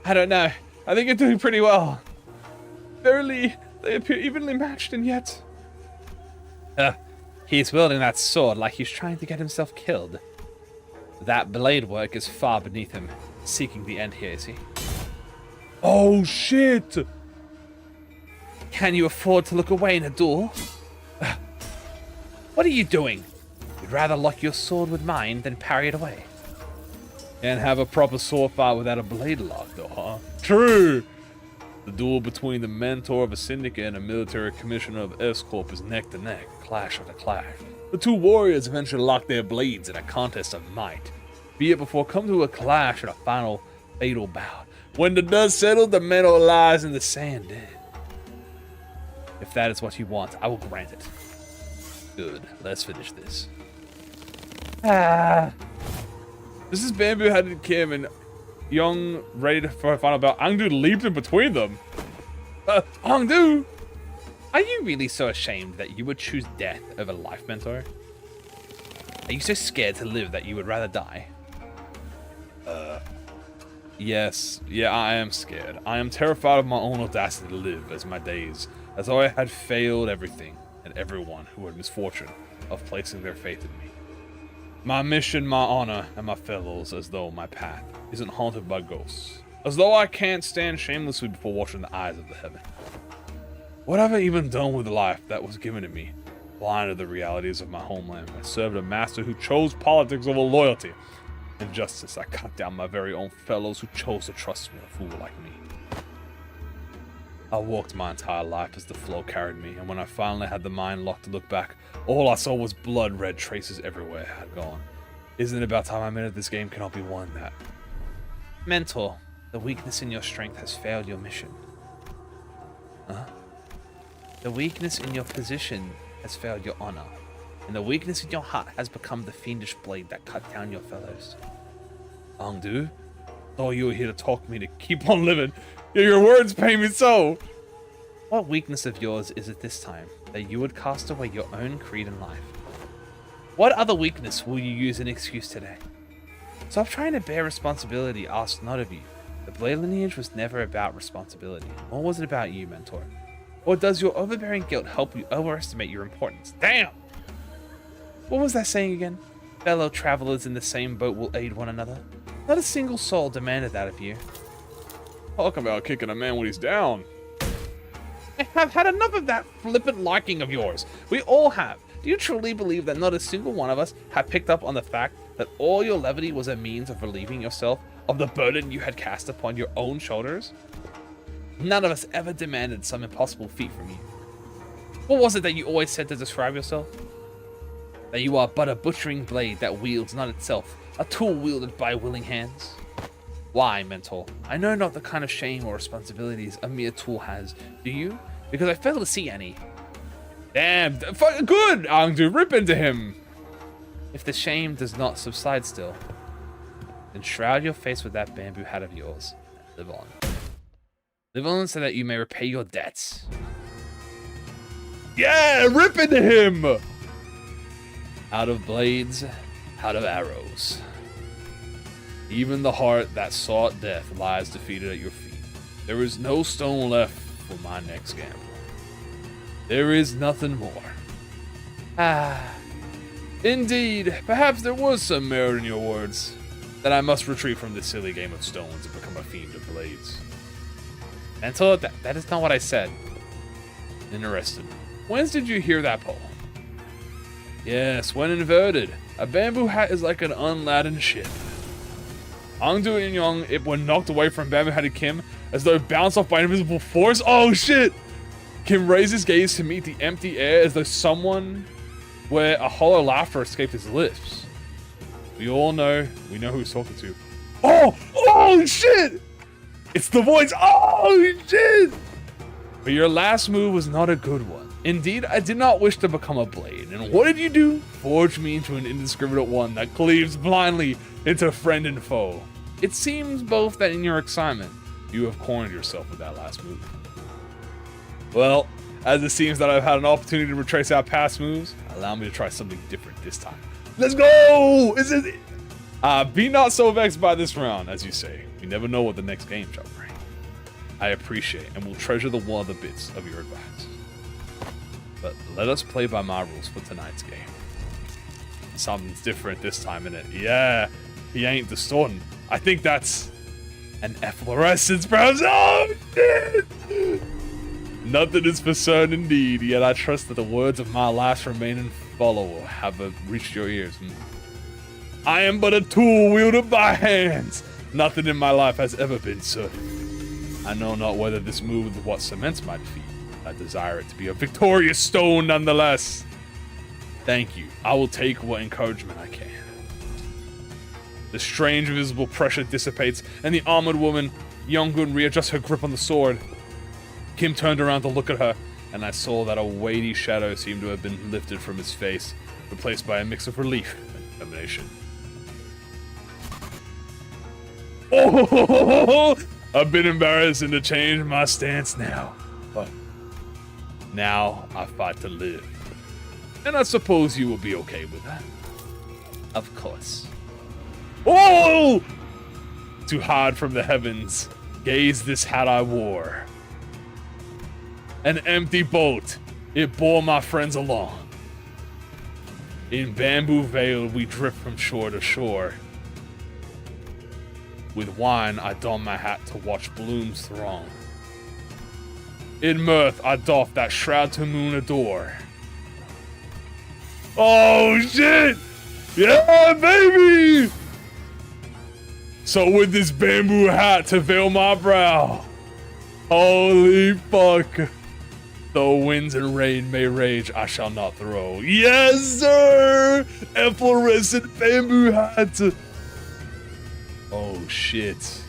I don't know. I think you're doing pretty well. Verily, they appear evenly matched, and yet... He's wielding that sword like he's trying to get himself killed. That blade work is far beneath him, seeking the end here, is he? Oh, shit! Can you afford to look away in a duel? What are you doing? You'd rather lock your sword with mine than parry it away. Can't have a proper sword fight without a blade lock, though, huh? True! The duel between the mentor of a syndicate and a military commissioner of S-Corp is neck to neck, clash after clash. The two warriors eventually lock their blades in a contest of might, be it before come to a clash and a final fatal bout. When the dust settles, the metal lies in the sand. If that is what you want, I will grant it. Good, let's finish this. This is bamboo-headed Kim and Young ready for a final bout. Angdu leaped in between them. Angdu! Are you really so ashamed that you would choose death over life, Mentor? Are you so scared to live that you would rather die? Yes. Yeah, I am scared. I am terrified of my own audacity to live as my days, as though I had failed everything and everyone who had misfortune of placing their faith in me. My mission, my honor, and my fellows, as though my path isn't haunted by ghosts. As though I can't stand shamelessly before watching the eyes of the heaven. What have I even done with the life that was given to me? Blind to the realities of my homeland, I served a master who chose politics over loyalty, In justice, I cut down my very own fellows who chose to trust me, a fool like me. I walked my entire life as the flow carried me, and when I finally had the mind locked to look back, all I saw was blood-red traces everywhere I had gone. Isn't it about time I admitted this game cannot be won that? Mentor, the weakness in your strength has failed your mission. Huh? The weakness in your position has failed your honor, and the weakness in your heart has become the fiendish blade that cut down your fellows. Angdu, thought you were here to talk me to keep on living. Yeah, your words pain me so. What weakness of yours is it this time, that you would cast away your own creed in life? What other weakness will you use an excuse today? Stop trying to bear responsibility asked not of you. The Blade lineage was never about responsibility, or was it about you, Mentor? Or does your overbearing guilt help you overestimate your importance? Damn! What was that saying again? Fellow travelers in the same boat will aid one another. Not a single soul demanded that of you. Talk about kicking a man when he's down. I have had enough of that flippant liking of yours. We all have. Do you truly believe that not a single one of us have picked up on the fact that all your levity was a means of relieving yourself of the burden you had cast upon your own shoulders? None of us ever demanded some impossible feat from you. What was it that you always said to describe yourself? That you are but a butchering blade that wields not itself, a tool wielded by willing hands? Why, Mentor? I know not the kind of shame or responsibilities a mere tool has. Do you? Because I fail to see any. Damn, good, Angdu, rip into him. If the shame does not subside still, then shroud your face with that bamboo hat of yours and live on. Live on so that you may repay your debts. Yeah, rip into him. Out of blades, out of arrows. Even the heart that sought death lies defeated at your feet. There is no stone left for my next gamble. There is nothing more. Ah, Indeed, perhaps there was some merit in your words. That I must retreat from this silly game of stones and become a fiend of blades. Mentor, that is not what I said. Interesting. Whence did you hear that poem? Yes, when inverted, a bamboo hat is like an unladen ship. Angdu and Young, it were knocked away from bamboo-hatted Kim as though bounced off by an invisible force. Oh shit! Kim raised his gaze to meet the empty air as though someone where a hollow laughter escaped his lips. We know who he's talking to. Oh shit! It's the voice. Oh shit! But your last move was not a good one. Indeed, I did not wish to become a blade. And what did you do? Forge me into an indiscriminate one that cleaves blindly into friend and foe. It seems both that in your excitement, you have cornered yourself with that last move. Well, as it seems that I've had an opportunity to retrace our past moves, allow me to try something different this time. Let's go! Be not so vexed by this round, as you say. We never know what the next game shall bring. I appreciate and will treasure the one of the bits of your advice. But let us play by my rules for tonight's game. Something's different this time, innit? Yeah, he ain't distorting. I think that's an efflorescence, perhaps. Oh, shit! Nothing is for certain indeed, yet I trust that the words of my last remaining follower have reached your ears. I am but a tool wielded by hands. Nothing in my life has ever been certain. I know not whether this move is what cements my defeat. I desire it to be a victorious stone nonetheless. Thank you. I will take what encouragement I can. The strange visible pressure dissipates, and the armored woman, Yongun, readjusts her grip on the sword. Kim turned around to look at her, and I saw that a weighty shadow seemed to have been lifted from his face, replaced by a mix of relief and determination. Oh, a bit embarrassing to change my stance now, but now I fight to live. And I suppose you will be okay with that. Of course. Oh! To hide from the heavens, gaze this hat I wore. An empty boat, it bore my friends along. In bamboo veil we drift from shore to shore. With wine I don my hat to watch blooms throng. In mirth I doff that shroud to moon adore. Oh shit! Yeah, baby! So with this bamboo hat to veil my brow, holy fuck. Though winds and rain may rage, I shall not throw. Yes, sir! Efflorescent bamboo hat. Oh, shit.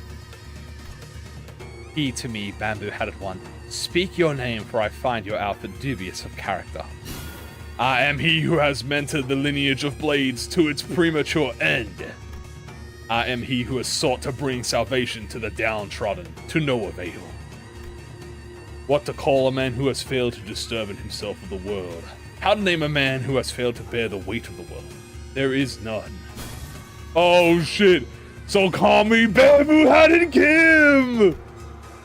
He to me, bamboo-hatted one. Speak your name, for I find your outfit dubious of character. I am he who has mentored the lineage of blades to its premature end. I am he who has sought to bring salvation to the downtrodden, to no avail. What to call a man who has failed to disturb in himself of the world? How to name a man who has failed to bear the weight of the world? There is none. Oh shit! So call me Bamboo-Hatted Kim!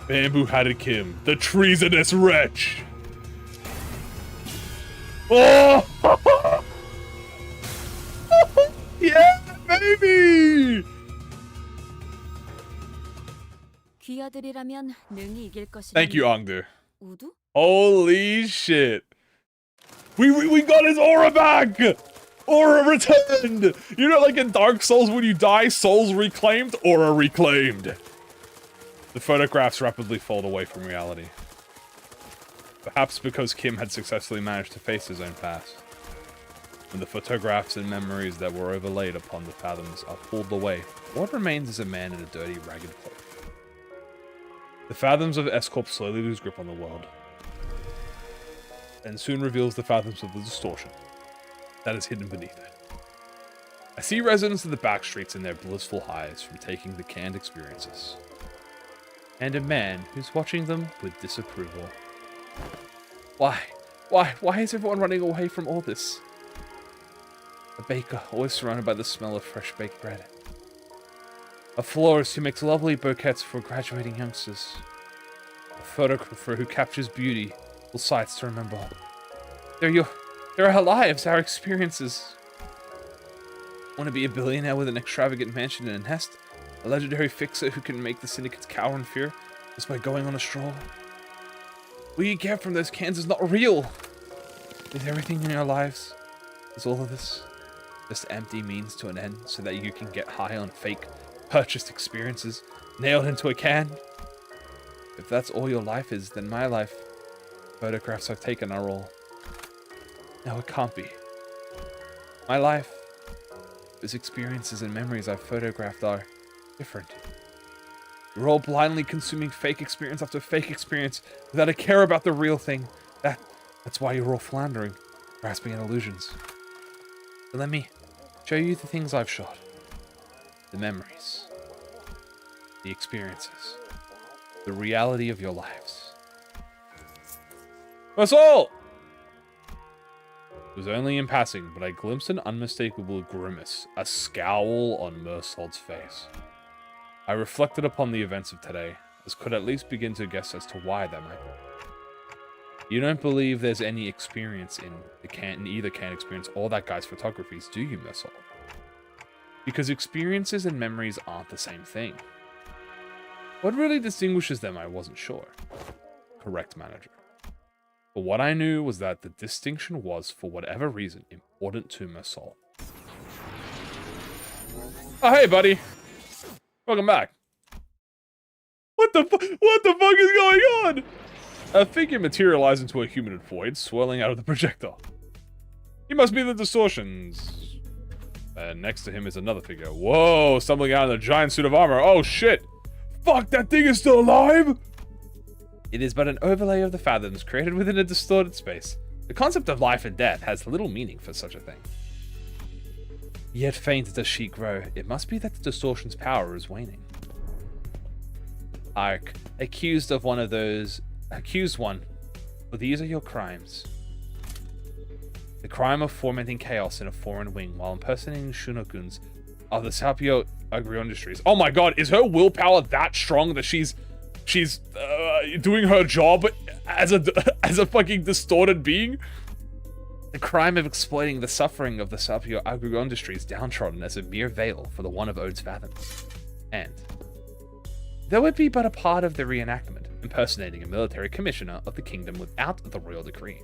Bamboo-Hatted Kim, the treasonous wretch! Oh! Yeah, baby! 귀하들이라면 능히 이길 것이라는 Thank you, Angdu. 우두? Holy shit. We got his aura back! Aura returned! You know, like in Dark Souls, when you die, souls reclaimed, aura reclaimed. The photographs rapidly fold away from reality. Perhaps because Kim had successfully managed to face his own past. When the photographs and memories that were overlaid upon the fathoms are pulled away, what remains is a man in a dirty, ragged cloak. The fathoms of S-Corp slowly lose grip on the world, and soon reveals the fathoms of the distortion that is hidden beneath it. I see residents of the back streets in their blissful highs from taking the canned experiences, and a man who's watching them with disapproval. Why is everyone running away from all this? A baker, always surrounded by the smell of fresh baked bread. A florist who makes lovely bouquets for graduating youngsters. A photographer who captures beauty, full sights to remember. They're our lives, our experiences. Want to be a billionaire with an extravagant mansion and a nest? A legendary fixer who can make the syndicates cower in fear just by going on a stroll? What you get from those cans is not real. Is everything in your lives, is all of this, just empty means to an end so that you can get high on fake purchased experiences nailed into a can? If that's all your life is, then my life, photographs I've taken are all. No, it can't be. My life, those experiences and memories I've photographed are different. We're all blindly consuming fake experience after fake experience without a care about the real thing. That's why you're all floundering, grasping at illusions. But let me show you the things I've shot. The memories, the experiences, the reality of your lives. That's all! It was only in passing, but I glimpsed an unmistakable grimace, a scowl on Mersault's face. I reflected upon the events of today, as could at least begin to guess as to why that might be. You don't believe there's any experience in either can experience or that guy's photographies, do you, Mersault? Because experiences and memories aren't the same thing. What really distinguishes them, I wasn't sure. Correct, manager. But what I knew was that the distinction was, for whatever reason, important to Mersault. Oh, hey, buddy. Welcome back. What the fuck is going on? A figure materialized into a humanoid void, swirling out of the projector. He must be the distortions. And next to him is another figure. Whoa, stumbling out in a giant suit of armor. Oh shit! Fuck, that thing is still alive? It is but an overlay of the fathoms created within a distorted space. The concept of life and death has little meaning for such a thing. Yet faint does she grow, it must be that the distortion's power is waning. Ark, accused one, for these are your crimes. The crime of fomenting chaos in a foreign wing while impersonating Shunokuns of the Sapio Agri-Industries. Oh my god, is her willpower that strong that she's doing her job as a fucking distorted being? The crime of exploiting the suffering of the Sapio Agri-Industries downtrodden as a mere veil for the one of Ode's fathoms. And, though it be but a part of the reenactment, impersonating a military commissioner of the kingdom without the royal decree.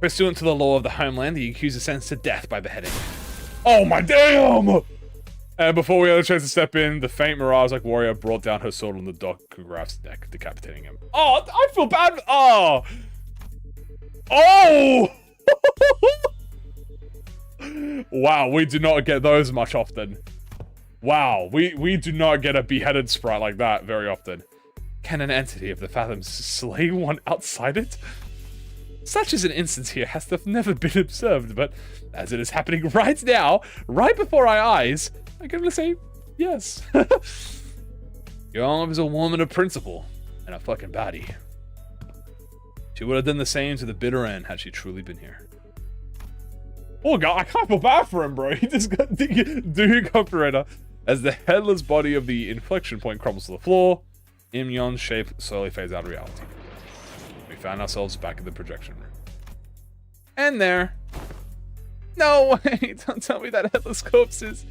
Pursuant to the law of the homeland, the accused is sentenced to death by beheading. Oh my damn! And before we had a chance to step in, the faint Mirage-like warrior brought down her sword on the Dokugraph's neck, decapitating him. Oh, I feel bad. Oh! Oh! Wow, we do not get those much often. Wow, we do not get a beheaded sprite like that very often. Can an entity of the Fathoms slay one outside it? Such as an instance here has never been observed, but as it is happening right now, right before our eyes, I'm gonna say yes. Young is a woman of principle and a fucking body. She would have done the same to the bitter end had she truly been here. Oh god, I can't feel bad for him, bro. He just got Duke operator. As the headless body of the inflection point crumbles to the floor, Imyon's shape slowly fades out of reality. We found ourselves back in the projection room. And there. No way, don't tell me that headless corpses.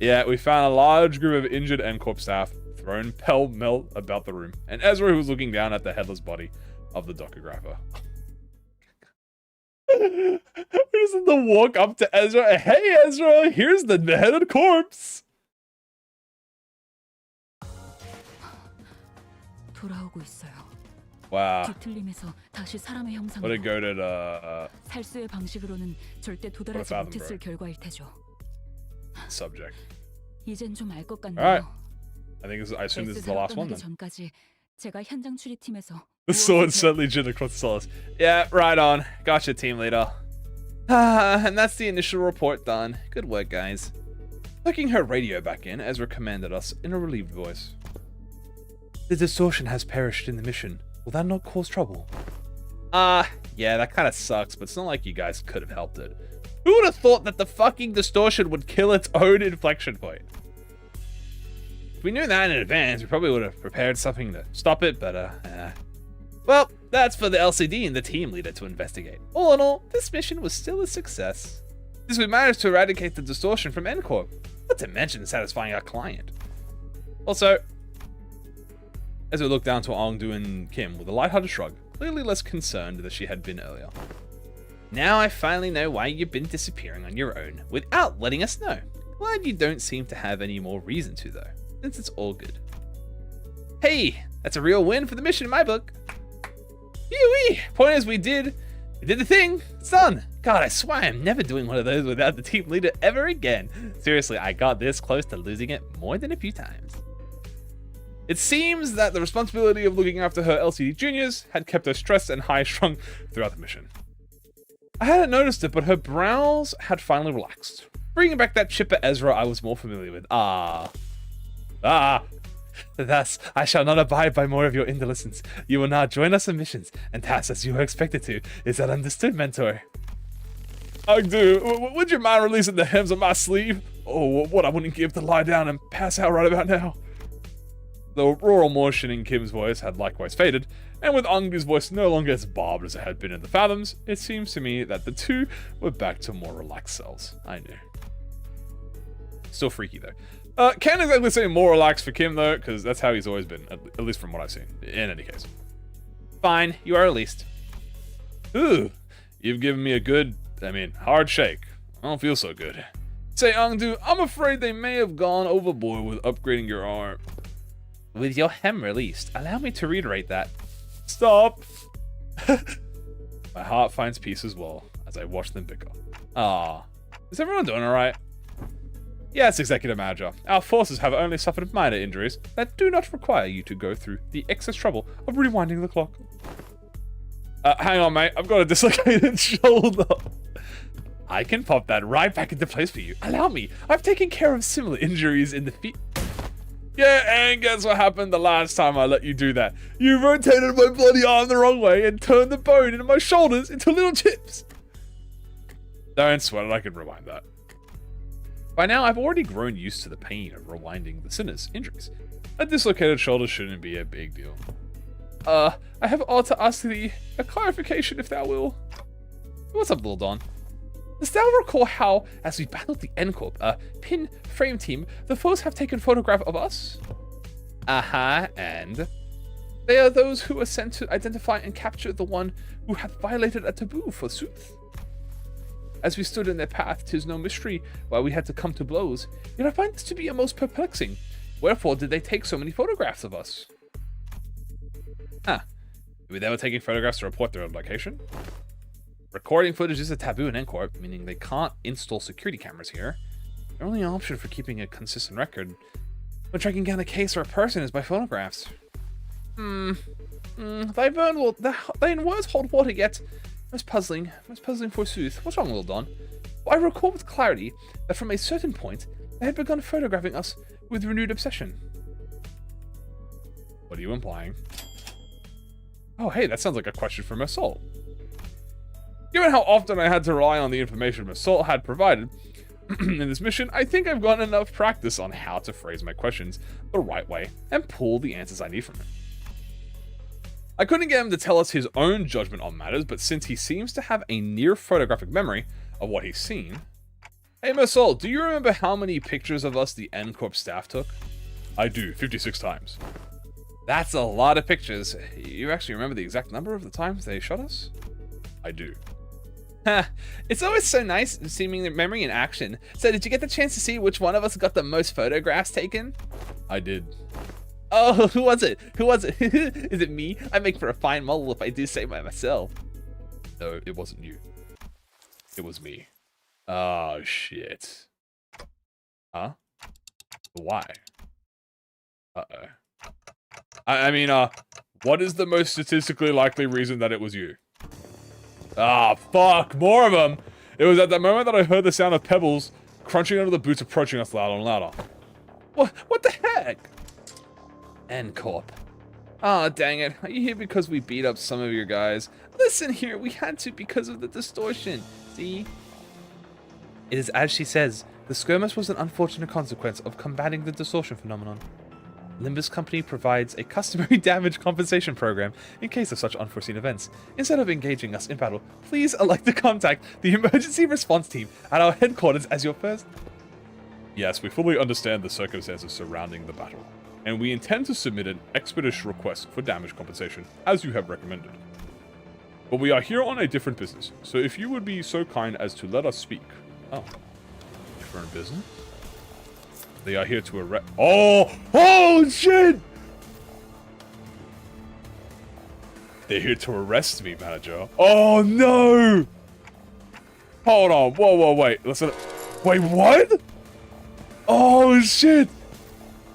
Yeah, we found a large group of injured N-Corp staff thrown pell-mell about the room, and Ezra, who was looking down at the headless body of the Dokographer. We just had to walk up to Ezra. Hey, Ezra, here's the beheaded corpse. 돌아오고 있어요. Wow. 뒤틀림에서 다시 사람의 형상으로. What a goated, 살수의 방식으로는 절대 도달하지 fathom, 못했을 결과일 테죠. subject. 이젠 좀 알 것 같네요. Alright. I assume this is the last one then. 전까지 제가 현장 추리팀에서 The sword suddenly jigged across the solace. Yeah, right on. Gotcha, team leader. And that's the initial report done. Good work, guys. Plugging her radio back in, Ezra commanded us in a relieved voice. The distortion has perished in the mission. Will that not cause trouble? Yeah, that kind of sucks, but it's not like you guys could have helped it. Who would have thought that the fucking distortion would kill its own inflection point? If we knew that in advance, we probably would have prepared something to stop it, but, well, that's for the LCD and the team leader to investigate. All in all, this mission was still a success. Since we managed to eradicate the distortion from N-Corp, not to mention satisfying our client. Also, as we looked down to Ongdu and Kim with a lighthearted shrug, clearly less concerned than she had been earlier. Now I finally know why you've been disappearing on your own, without letting us know. Glad you don't seem to have any more reason to, though, since it's all good. Hey, that's a real win for the mission in my book. Yee-wee! Point is, we did the thing. It's done. God, I swear I'm never doing one of those without the team leader ever again. Seriously, I got this close to losing it more than a few times. It seems that the responsibility of looking after her LCD juniors had kept her stressed and high-strung throughout the mission. I hadn't noticed it, but her brows had finally relaxed, bringing back that chipper Ezra I was more familiar with. Thus, I shall not abide by more of your indolence. You will now join us on missions, and tasks as you were expected to. Is that understood, mentor? Dude, would you mind releasing the hems on my sleeve? Oh, what I wouldn't give to lie down and pass out right about now. The rural motion in Kim's voice had likewise faded, and with Ongdu's voice no longer as barbed as it had been in the Fathoms, it seems to me that the two were back to more relaxed selves. I knew. Still freaky though. Can't exactly say more relaxed for Kim though, because that's how he's always been, at least from what I've seen, in any case. Fine, you are released. Ooh, you've given me a good, hard shake. I don't feel so good. Say, Ongdu, I'm afraid they may have gone overboard with upgrading your arm. With your hem released, allow me to reiterate that. Stop! My heart finds peace as well, as I watch them bicker. Ah, is everyone doing alright? Yes, Executive Manager. Our forces have only suffered minor injuries that do not require you to go through the excess trouble of rewinding the clock. Hang on, mate. I've got a dislocated shoulder. I can pop that right back into place for you. Allow me. I've taken care of similar injuries in the feet. Yeah, and guess what happened the last time I let you do that? You rotated my bloody arm the wrong way and turned the bone in my shoulders into little chips. Don't sweat it, I can rewind that. By now, I've already grown used to the pain of rewinding the sinner's injuries. A dislocated shoulder shouldn't be a big deal. I have ought to ask thee a clarification if thou will. What's up, Lil Don? Dost thou recall how, as we battled the N-Corp, pin frame team, the foes have taken photograph of us? And? They are those who are sent to identify and capture the one who hath violated a taboo, forsooth. As we stood in their path, 'tis no mystery why we had to come to blows. Yet I find this to be a most perplexing. Wherefore did they take so many photographs of us? Huh. Maybe they were taking photographs to report their location? Recording footage is a taboo in NCorp, meaning they can't install security cameras here. The only option for keeping a consistent record when tracking down a case or a person is by photographs. Thine words hold water yet. Most puzzling forsooth. What's wrong, Little Don? Well, I recall with clarity that from a certain point, they had begun photographing us with renewed obsession. What are you implying? Oh, hey, that sounds like a question from Assault. Given how often I had to rely on the information Assault had provided in this mission, I think I've gotten enough practice on how to phrase my questions the right way and pull the answers I need from him. I couldn't get him to tell us his own judgment on matters, but since he seems to have a near photographic memory of what he's seen... Hey, Assault, do you remember how many pictures of us the NCorp staff took? I do, 56 times. That's a lot of pictures. You actually remember the exact number of the times they shot us? I do. It's always so nice seeing the memory in action. So did you get the chance to see which one of us got the most photographs taken? I did. Oh, who was it? Who was it? Is it me? I make for a fine model if I do say by myself. No, it wasn't you. It was me. Oh, shit. Huh? Why? Uh-oh. I mean, what is the most statistically likely reason that it was you? Ah, fuck, more of them! It was at that moment that I heard the sound of pebbles crunching under the boots approaching us louder and louder. What the heck? NCorp. Ah, dang it. Are you here because we beat up some of your guys? Listen here, we had to because of the distortion. See? It is as she says, the skirmish was an unfortunate consequence of combating the distortion phenomenon. Limbus Company provides a customary damage compensation program in case of such unforeseen events. Instead of engaging us in battle, please elect to contact the emergency response team at our headquarters as your first... Yes, we fully understand the circumstances surrounding the battle, and we intend to submit an expeditious request for damage compensation, as you have recommended. But we are here on a different business, so if you would be so kind as to let us speak. Oh. Different business? They are here to arrest. Oh shit! They're here to arrest me, manager. Oh no! Hold on. Whoa, wait. Listen. Wait, what? Oh shit!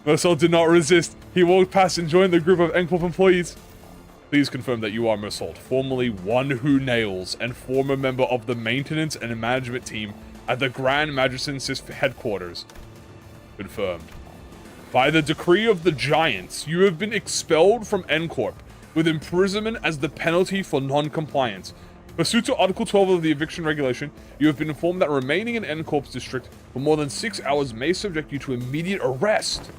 Mersault did not resist. He walked past and joined the group of NCorp employees. Please confirm that you are Mersault, formerly One Who Nails and former member of the maintenance and management team at the Grand Magician's headquarters. Confirmed. By the decree of the Giants, you have been expelled from NCorp, with imprisonment as the penalty for non-compliance. Pursuant to Article 12 of the Eviction Regulation, you have been informed that remaining in NCorp's district for more than 6 hours may subject you to immediate arrest.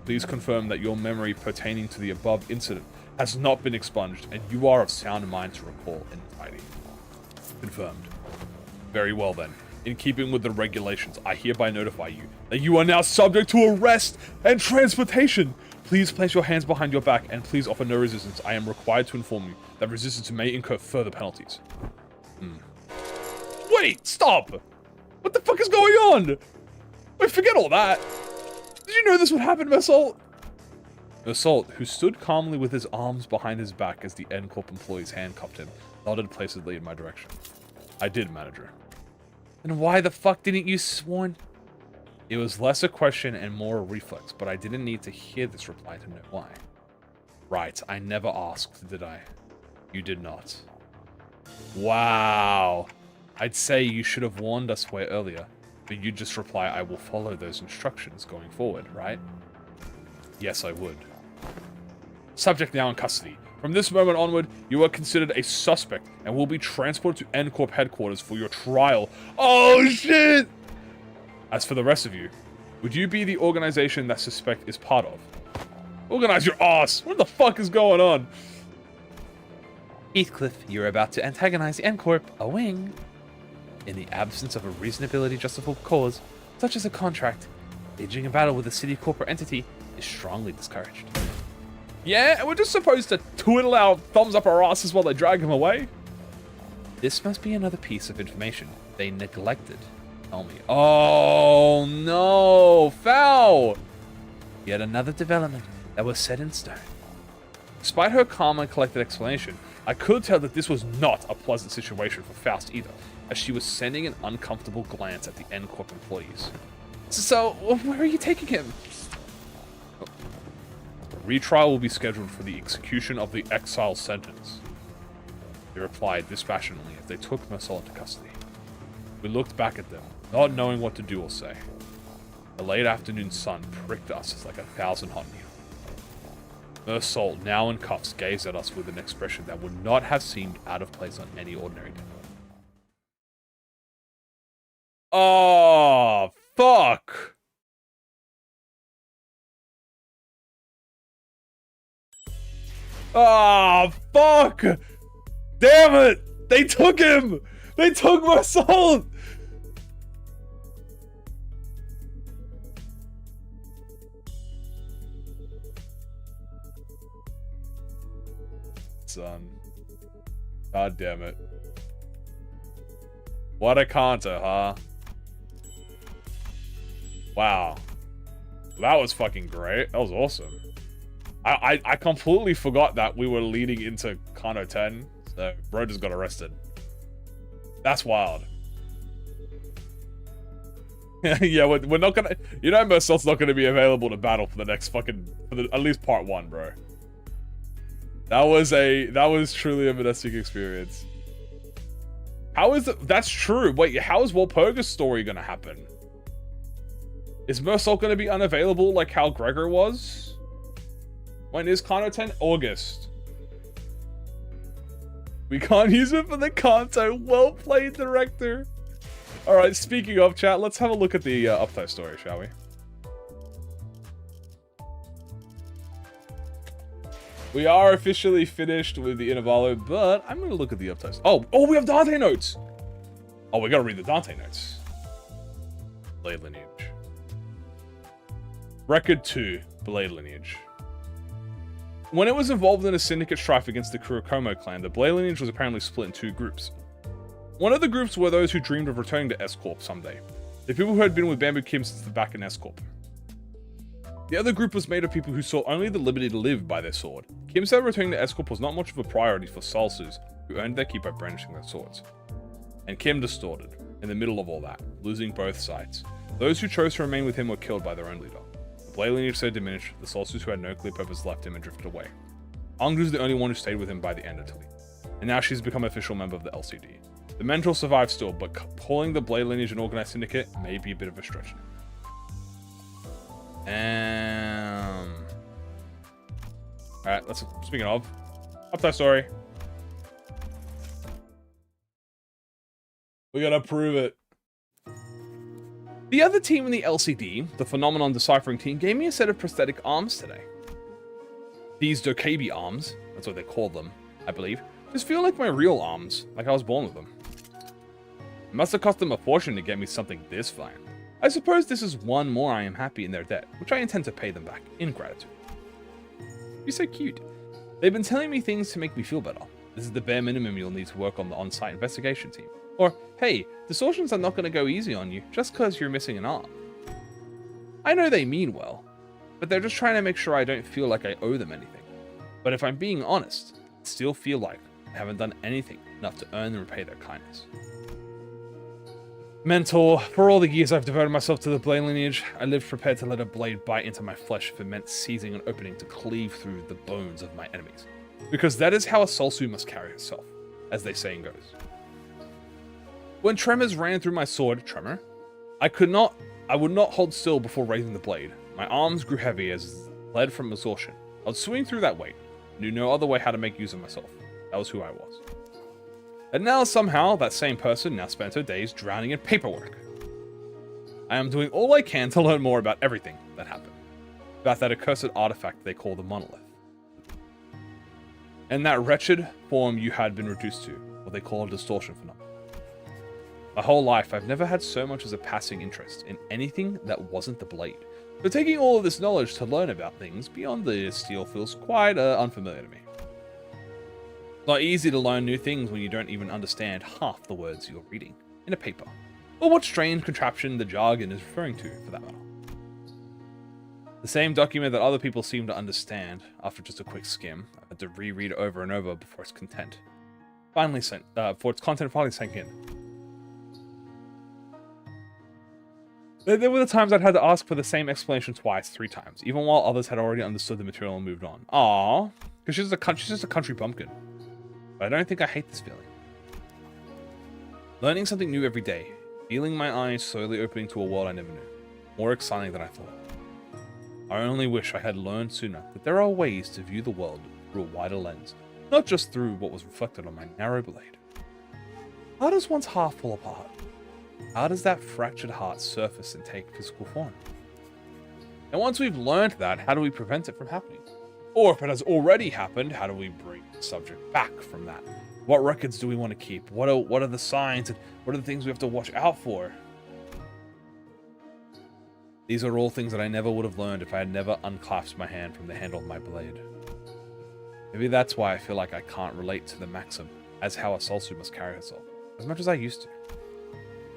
Please confirm that your memory pertaining to the above incident has not been expunged, and you are of sound mind to recall entirety. Confirmed. Very well then. In keeping with the regulations, I hereby notify you that you are now subject to arrest and transportation. Please place your hands behind your back and please offer no resistance. I am required to inform you that resistance may incur further penalties. Wait, stop! What the fuck is going on? Wait, forget all that. Did you know this would happen, Assault? Assault, who stood calmly with his arms behind his back as the NCorp employees handcuffed him, nodded placidly in my direction. I did, manager. And why the fuck didn't you sworn? It was less a question and more a reflex, but I didn't need to hear this reply to know why. Right, I never asked, did I? You did not. Wow. I'd say you should have warned us way earlier, but you just reply, I will follow those instructions going forward, right? Yes, I would. Subject now in custody. From this moment onward, you are considered a suspect and will be transported to NCorp headquarters for your trial. Oh, shit! As for the rest of you, would you be the organization that suspect is part of? Organize your ass! What the fuck is going on? Heathcliff, you're about to antagonize NCorp, a wing. In the absence of a reasonability justifiable cause, such as a contract, waging a battle with a city corporate entity is strongly discouraged. Yeah, and we're just supposed to twiddle our thumbs up our asses while they drag him away? This must be another piece of information they neglected. Tell me. Oh no! Foul! Yet another development that was set in stone. Despite her calm and collected explanation, I could tell that this was not a pleasant situation for Faust either, as she was sending an uncomfortable glance at the N-Corp employees. So, where are you taking him? Retrial will be scheduled for the execution of the exile sentence. They replied dispassionately as they took Mersol into custody. We looked back at them, not knowing what to do or say. The late afternoon sun pricked us like 1,000 hot needles. Mersol, now in cuffs, gazed at us with an expression that would not have seemed out of place on any ordinary day. Oh, fuck! Ah, fuck! Damn it! They took him! They took my soul! Son. God damn it. What a counter, huh? Wow. That was fucking great. That was awesome. I completely forgot that we were leading into Kano 10, so bro just got arrested. That's wild. Yeah, we're not gonna... You know Mercel's not gonna be available to battle for the next fucking... at least part 1, bro. That was truly a MNESTIC experience. How is it... That's true. Wait, how is Walpurga's story gonna happen? Is Mersol gonna be unavailable like how Gregor was? When is Kano 10? August. We can't use it for the Kanto. Well played, director. Alright, speaking of chat, let's have a look at the Uptime story, shall we? We are officially finished with the Intervallo, but I'm going to look at the Uptime. Oh, we have Dante notes! Oh, we got to read the Dante notes. Blade Lineage. Record 2, Blade Lineage. When it was involved in a syndicate strife against the Kurokomo clan, the Blade Lineage was apparently split in 2 groups. One of the groups were those who dreamed of returning to S-Corp someday. The people who had been with Bamboo Kim since the back in S-Corp. The other group was made of people who saw only the liberty to live by their sword. Kim said returning to S-Corp was not much of a priority for Salsus, who earned their keep by brandishing their swords. And Kim distorted, in the middle of all that, losing both sides. Those who chose to remain with him were killed by their own leader. The Blade Lineage so diminished, the Salsus who had no clear purpose left him and drifted away. Angdu was the only one who stayed with him by the end until he... And now she's become an official member of the LCD. The Mentor survives still, but calling the Blade Lineage an organized syndicate may be a bit of a stretch. Alright, let's... Speaking of... Upside story. We gotta prove it. The other team in the LCD, the Phenomenon Deciphering team, gave me a set of prosthetic arms today. These Dokebi arms, that's what they call them, I believe, just feel like my real arms, like I was born with them. It must have cost them a fortune to get me something this fine. I suppose this is one more I am happy in their debt, which I intend to pay them back in gratitude. You're so cute. They've been telling me things to make me feel better. This is the bare minimum you'll need to work on the on-site investigation team. Or, hey, distortions are not going to go easy on you just because you're missing an arm. I know they mean well, but they're just trying to make sure I don't feel like I owe them anything. But if I'm being honest, I still feel like I haven't done anything enough to earn and repay their kindness. Mentor, for all the years I've devoted myself to the Blade Lineage, I lived prepared to let a blade bite into my flesh if it meant seizing an opening to cleave through the bones of my enemies. Because that is how a Solsu must carry herself, as the saying goes. When tremors ran through my sword, tremor, I would not hold still before raising the blade. My arms grew heavy as bled from exhaustion. I would swing through that weight. Knew no other way how to make use of myself. That was who I was. And now somehow, that same person now spent her days drowning in paperwork. I am doing all I can to learn more about everything that happened. About that accursed artifact they call the monolith. And that wretched form you had been reduced to, what they call a distortion phenomenon. My whole life, I've never had so much as a passing interest in anything that wasn't the blade. So taking all of this knowledge to learn about things beyond the steel feels quite unfamiliar to me. It's not easy to learn new things when you don't even understand half the words you're reading in a paper, or what strange contraption the jargon is referring to, for that matter. The same document that other people seem to understand, after just a quick skim, I had to reread over and over before its content finally sank in. There were the times I'd had to ask for the same explanation twice, 3 times, even while others had already understood the material and moved on. Aww, because she's just a country bumpkin. But I don't think I hate this feeling. Learning something new every day, feeling my eyes slowly opening to a world I never knew. More exciting than I thought. I only wish I had learned sooner that there are ways to view the world through a wider lens, not just through what was reflected on my narrow blade. How does one's heart fall apart? How does that fractured heart surface and take physical form? And once we've learned that, how do we prevent it from happening? Or if it has already happened, how do we bring the subject back from that? What records do we want to keep? What are the signs and what are the things we have to watch out for? These are all things that I never would have learned if I had never unclasped my hand from the handle of my blade. Maybe that's why I feel like I can't relate to the maxim as how a soul suit must carry herself, as much as I used to.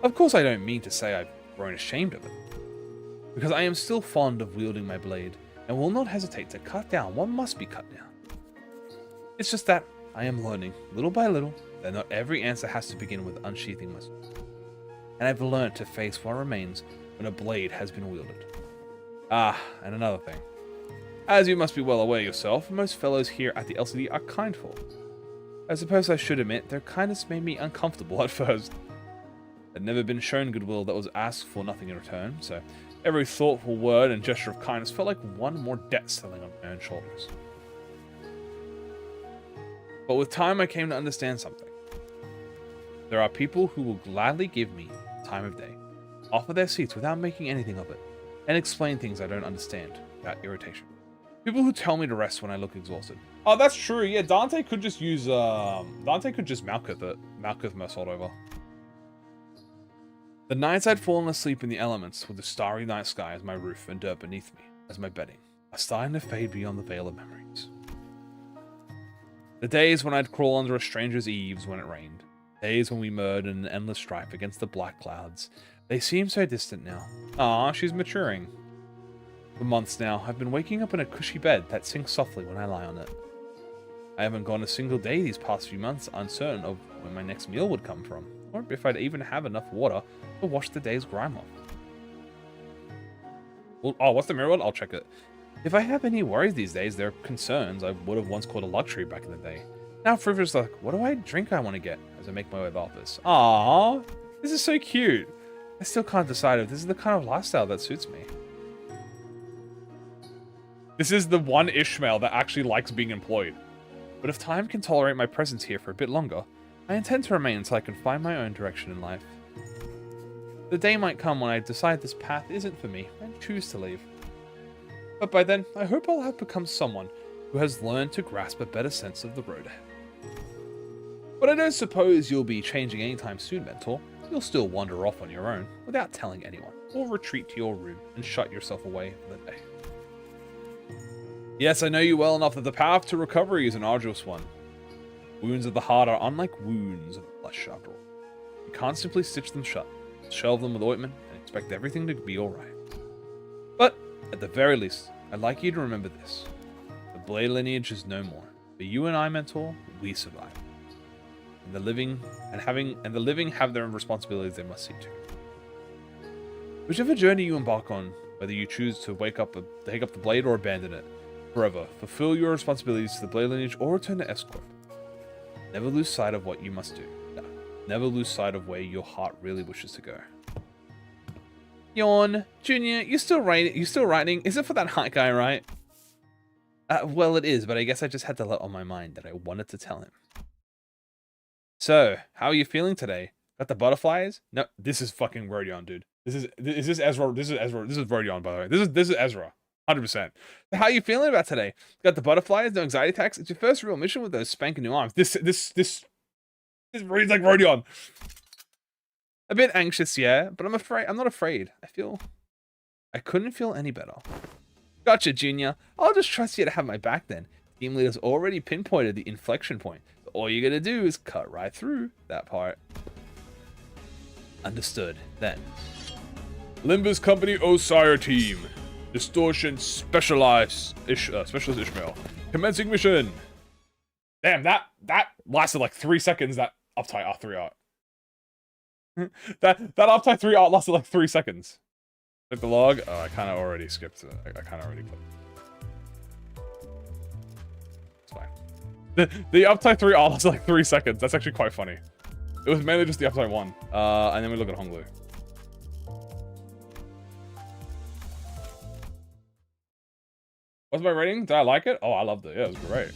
Of course I don't mean to say I've grown ashamed of it, because I am still fond of wielding my blade, and will not hesitate to cut down what must be cut down. It's just that I am learning, little by little, that not every answer has to begin with unsheathing my sword. And I've learned to face what remains when a blade has been wielded. Ah, and another thing. As you must be well aware yourself, most fellows here at the LCD are kindful. I suppose I should admit their kindness made me uncomfortable at first. I'd never been shown goodwill that was asked for nothing in return, so every thoughtful word and gesture of kindness felt like one more debt settling on my own shoulders. But with time I came to understand something. There are people who will gladly give me time of day, offer their seats without making anything of it, and explain things I don't understand without irritation. People who tell me to rest when I look exhausted. Oh, that's true. Yeah, Dante could just use Dante could just Malkuth my sword over. The nights I'd fallen asleep in the elements with the starry night sky as my roof and dirt beneath me as my bedding are starting to fade beyond the veil of memories. The days when I'd crawl under a stranger's eaves when it rained, days when we murdered in an endless strife against the black clouds, they seem so distant now. Ah, she's maturing. For months now, I've been waking up in a cushy bed that sinks softly when I lie on it. I haven't gone a single day these past few months uncertain of where my next meal would come from, or if I'd even have enough water to wash the day's grime off. Well, oh, what's the mirror one? I'll check it. If I have any worries these days, they're concerns I would have once called a luxury back in the day. Now frivolous like, what do I drink I want to get as I make my way to the office? Aww, this is so cute. I still can't decide if this is the kind of lifestyle that suits me. This is the one Ishmael that actually likes being employed. But if time can tolerate my presence here for a bit longer, I intend to remain until I can find my own direction in life. The day might come when I decide this path isn't for me and choose to leave. But by then, I hope I'll have become someone who has learned to grasp a better sense of the road ahead. But I don't suppose you'll be changing anytime soon, Mentor. You'll still wander off on your own without telling anyone, or retreat to your room and shut yourself away for the day. Yes, I know you well enough that the path to recovery is an arduous one. Wounds of the heart are unlike wounds of the flesh, after all. You can't simply stitch them shut, shelve them with ointment, and expect everything to be alright. But, at the very least, I'd like you to remember this. The Blade lineage is no more, but you and I, Mentor, we survive. And the living have their own responsibilities they must see to. Whichever journey you embark on, whether you choose to take up the Blade or abandon it, forever, fulfill your responsibilities to the Blade lineage or return to S-Corp. Never lose sight of what you must do. No, never lose sight of where your heart really wishes to go. Yawn. Junior, you still writing? Is it for that hot guy, right? Well, it is, but I guess I just had to let on my mind that I wanted to tell him. So, how are you feeling today? Got the butterflies? No, this is fucking Rodion, dude. Is this Ezra? This is Ezra. This is Rodion, by the way. This is Ezra. 100%. How are you feeling about today? Got the butterflies, no anxiety attacks. It's your first real mission with those spanking new arms. This reads like Rodion. A bit anxious, yeah, but I'm not afraid. I couldn't feel any better. Gotcha, Junior. I'll just trust you to have my back then. Team leader's already pinpointed the inflection point. all you're gonna do is cut right through that part. Understood. Then. Limbus Company Osire Team. Distortion Specialist Ishmael. Commencing mission. Damn, that lasted like 3 seconds, that uptight R3 art. that uptight 3 art lasted like 3 seconds. Click the log. Oh, I kind of already skipped it. I kind of already clicked. It's fine. The uptight 3 art lasted like 3 seconds. That's actually quite funny. It was mainly just the uptight 1. And then we look at Honglu. What's my rating? Did I like it? Oh, I loved it. Yeah, it was great.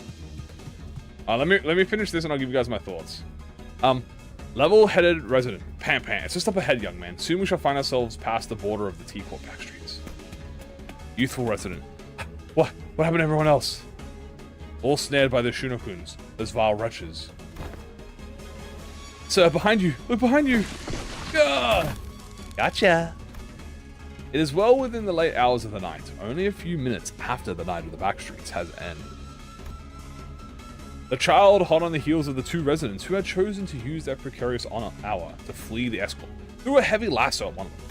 Let me finish this and I'll give you guys my thoughts. Level-headed resident. Pan. It's just up ahead, young man. Soon we shall find ourselves past the border of the T-Court backstreets. Youthful resident. What happened to everyone else? All snared by the Shunokuns, those vile wretches. Sir, behind you! Look behind you! Gah! Gotcha. It is well within the late hours of the night, only a few minutes after the night of the backstreets has ended. The child, hot on the heels of the 2 residents who had chosen to use their precarious hour to flee the escort, threw a heavy lasso at one of them.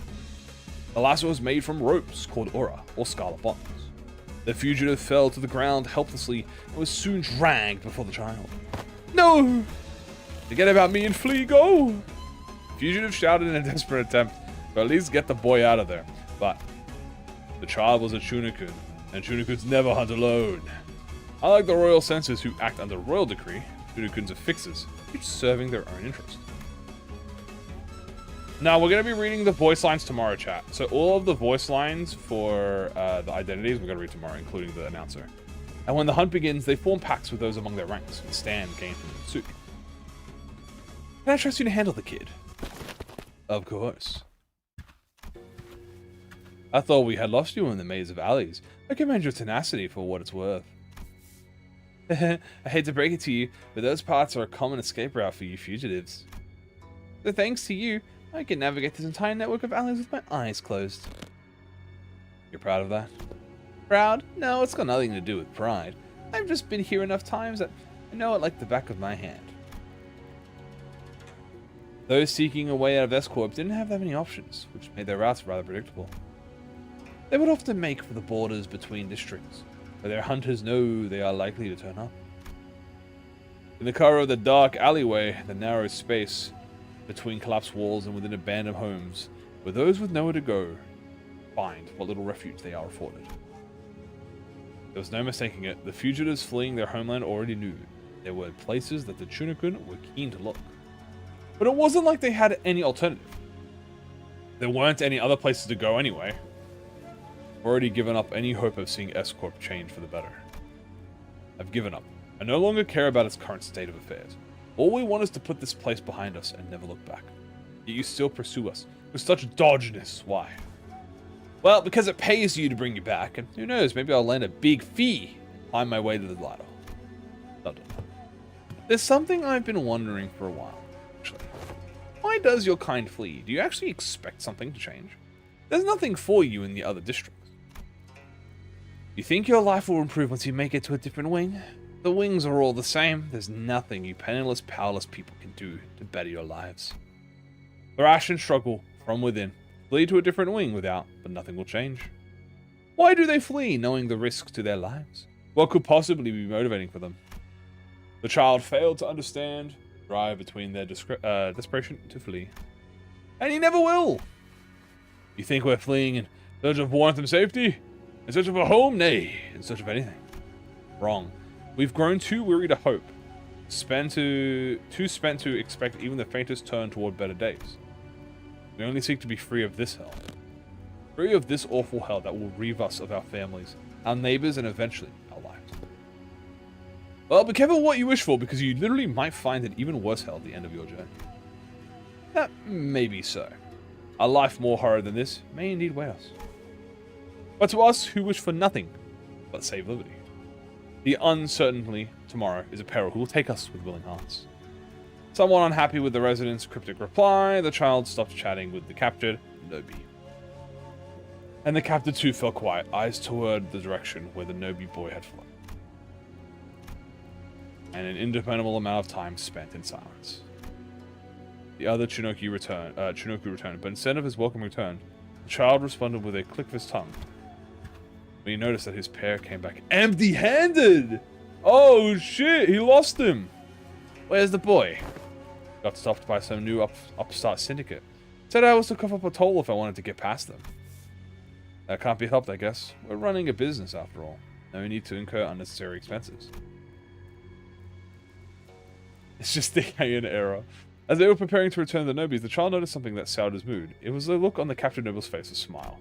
The lasso was made from ropes called ora, or scarlet bonds. The fugitive fell to the ground helplessly and was soon dragged before the child. No! Forget about me and flee, go! The fugitive shouted in a desperate attempt to at least get the boy out of there, but the child was a Chunokun, and Chunokuns never hunt alone. Unlike the royal censors who act under royal decree, Chunokuns are fixers, each serving their own interest. Now, we're going to be reading the voice lines tomorrow, chat. So all of the voice lines for the identities we're going to read tomorrow, including the announcer. And when the hunt begins, they form packs with those among their ranks and stand game from the suit. Can I trust you to handle the kid? Of course. I thought we had lost you in the maze of alleys. I commend your tenacity for what it's worth. I hate to break it to you, but those parts are a common escape route for you fugitives. So thanks to you, I can navigate this entire network of alleys with my eyes closed. You're proud of that? Proud? No, it's got nothing to do with pride. I've just been here enough times that I know it like the back of my hand. Those seeking a way out of S-Corp didn't have that many options, which made their routes rather predictable. They would often make for the borders between districts, where their hunters know they are likely to turn up. In the cover of the dark alleyway, the narrow space between collapsed walls and within abandoned homes, where those with nowhere to go find what little refuge they are afforded. There was no mistaking it. The fugitives fleeing their homeland already knew there were places that the Chunokun were keen to look. But it wasn't like they had any alternative. There weren't any other places to go anyway. I've already given up any hope of seeing S-Corp change for the better. I've given up. I no longer care about its current state of affairs. All we want is to put this place behind us and never look back. Yet you still pursue us with such dodginess. Why? Well, because it pays you to bring you back, and who knows, maybe I'll land a big fee on my way to the ladder. There's something I've been wondering for a while, actually. Why does your kind flee? Do you actually expect something to change? There's nothing for you in the other districts. You think your life will improve once you make it to a different wing? The wings are all the same. There's nothing you penniless, powerless people can do to better your lives. Thrash and struggle from within. Flee to a different wing without, but nothing will change. Why do they flee, knowing the risks to their lives? What could possibly be motivating for them? The child failed to understand, drive between their desperation to flee. And he never will! You think we're fleeing in search of warmth and safety? In search of a home? Nay, in search of anything. Wrong. We've grown too weary to hope, too spent to expect even the faintest turn toward better days. We only seek to be free of this hell. Free of this awful hell that will reave us of our families, our neighbors, and eventually our lives. Well, be careful what you wish for, because you literally might find an even worse hell at the end of your journey. That may be so. A life more horror than this may indeed wait us. But to us who wish for nothing but save liberty, the uncertainty tomorrow is a peril who will take us with willing hearts. Somewhat unhappy with the resident's cryptic reply, the child stopped chatting with the captured Nobi. And the captive too fell quiet, eyes toward the direction where the Nobi boy had flown. and an indeterminable amount of time spent in silence. The other Chinoki returned, but instead of his welcome return, the child responded with a click of his tongue. When he noticed that his pair came back empty-handed! Oh shit, he lost him! Where's the boy? Got stopped by some new upstart syndicate. Said I was to cough up a toll if I wanted to get past them. That can't be helped, I guess. We're running a business after all. No need to incur unnecessary expenses. It's just the Heian era. As they were preparing to return to the Nobis, the child noticed something that soured his mood. It was a look on the captured noble's face, a smile.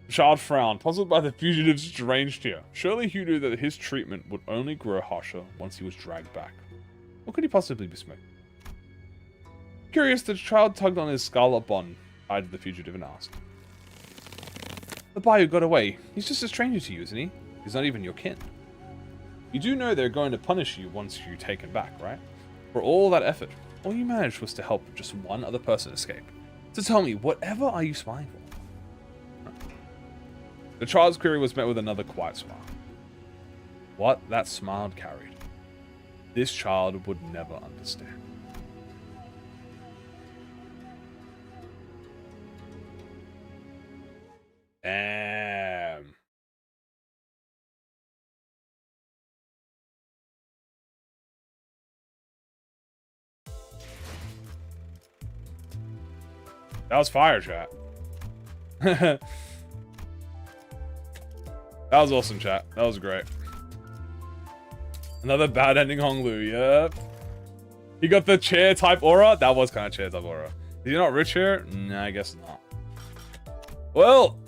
The child frowned, puzzled by the fugitive's strange tear. Surely he knew that his treatment would only grow harsher once he was dragged back. What could he possibly be smoking? Curious, the child tugged on his scarlet bond, eyed the fugitive, and asked. The Bayou got away. He's just a stranger to you, isn't he? He's not even your kin. You do know they're going to punish you once you take him back, right? For all that effort, all you managed was to help just one other person escape. So tell me, whatever are you spying for? The child's query was met with another quiet smile. What that smile carried, this child would never understand. Damn. That was fire, chat. That was awesome, chat. That was great. Another bad ending Honglu, yep. You got the chair type aura? That was kind of chair type aura. Is he not rich here? Nah, I guess not. Well,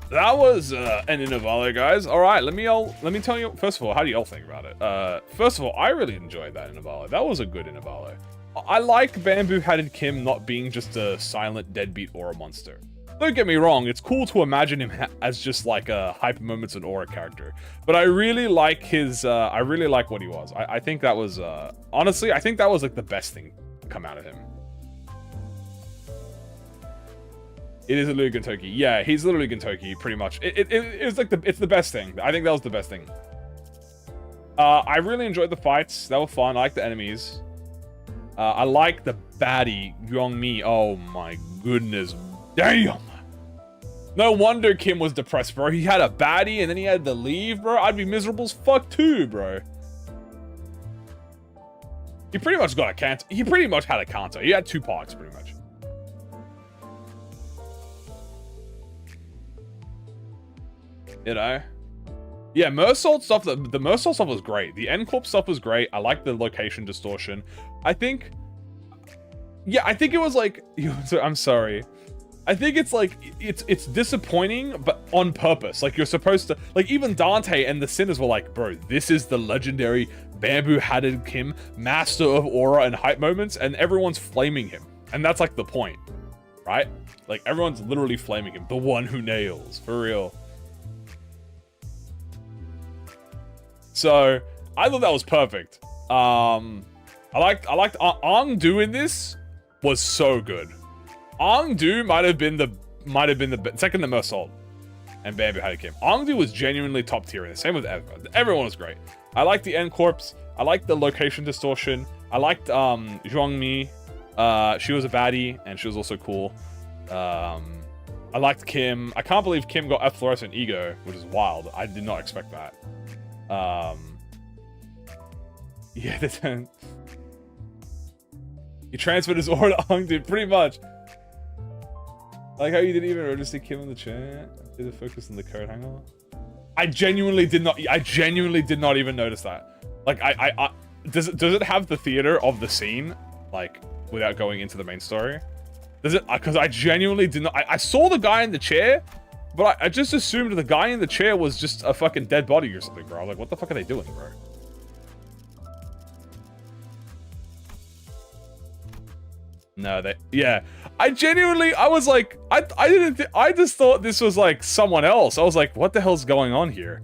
that was an INTERVALLO, guys. All right, let me tell you. First of all, how do y'all think about it? First of all, I really enjoyed that INTERVALLO. That was a good INTERVALLO. I like Bamboo-Hatted Kim not being just a silent deadbeat aura monster. Don't get me wrong, it's cool to imagine him as just like a hyper moments and aura character. But I really like his, I really like what he was. I think that was, honestly, I think that was like the best thing to come out of him. It is a Lulu Gintoki. Yeah, he's literally Gintoki, pretty much. It's like it's the best thing. I think that was the best thing. I really enjoyed the fights. That were fun. I like the enemies. I like the baddie, Yongmi. Oh my goodness. Damn! No wonder Kim was depressed, bro. He had a baddie and then he had to leave, bro. I'd be miserable as fuck too, bro. He pretty much got a canter. He pretty much had a counter. He had 2 parts, pretty much. You know? Yeah, Mersault stuff, the Mersault stuff was great. The N-Corp stuff was great. I like the location distortion. I think... Yeah, I think it was like... I'm sorry. I think it's like... It's disappointing, but on purpose. Like, you're supposed to... Like, even Dante and the Sinners were like, bro, this is the legendary Bamboo-Hatted Kim, master of aura and hype moments, and everyone's flaming him. And that's like the point, right? Like, everyone's literally flaming him. The one who nails, for real. So, I thought that was perfect. I liked Ongdu in this was so good. Ongdu might have been the second to Mersault and Bamboo-Hatted Kim. Ongdu was genuinely top tier in the same with everyone. Everyone was great. I liked the N-Corps. I liked the location distortion. I liked Zhuangmi. She was a baddie and she was also cool. I liked Kim. I can't believe Kim got efflorescent ego, which is wild. I did not expect that. Yeah, he transferred his aura to Ongdu, pretty much. Like how you didn't even register Kim in the chat. Did it focus on the code hanger? I genuinely did not even notice that. Like, does it have the theater of the scene, like, without going into the main story? Does it? Because I genuinely did not. I saw the guy in the chair, but I just assumed the guy in the chair was just a fucking dead body or something, bro. Like, what the fuck are they doing, bro? No, yeah. I was like, I just thought this was like someone else. I was like, what the hell's going on here?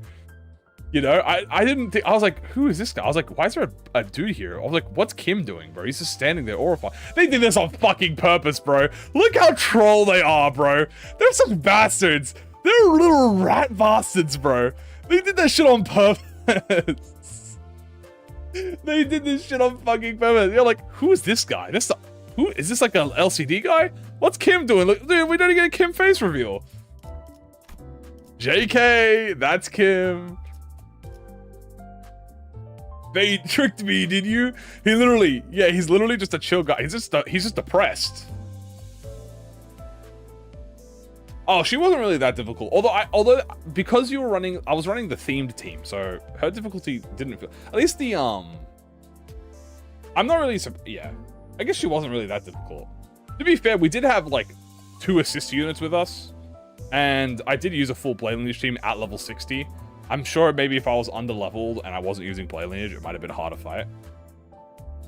You know, I didn't think, I was like, who is this guy? I was like, why is there a dude here? I was like, what's Kim doing, bro? He's just standing there horrified. They did this on fucking purpose, bro. Look how troll they are, bro. They're such bastards. They're little rat bastards, bro. They did that shit on purpose. They did this shit on fucking purpose. You're like, who is this guy? Who is this, like a LCD guy? What's Kim doing? Look, dude, we don't get a Kim face reveal. JK, that's Kim. They tricked me, did you? He literally, yeah, he's literally just a chill guy. He's just depressed. Oh, she wasn't really that difficult. Although because you were running, I was running the themed team, so her difficulty didn't feel. At least the I'm not really. Yeah, I guess she wasn't really that difficult. To be fair, we did have like 2 assist units with us, and I did use a full blade lineage team at level 60. I'm sure maybe if I was under leveled and I wasn't using blade lineage, it might have been hard to fight.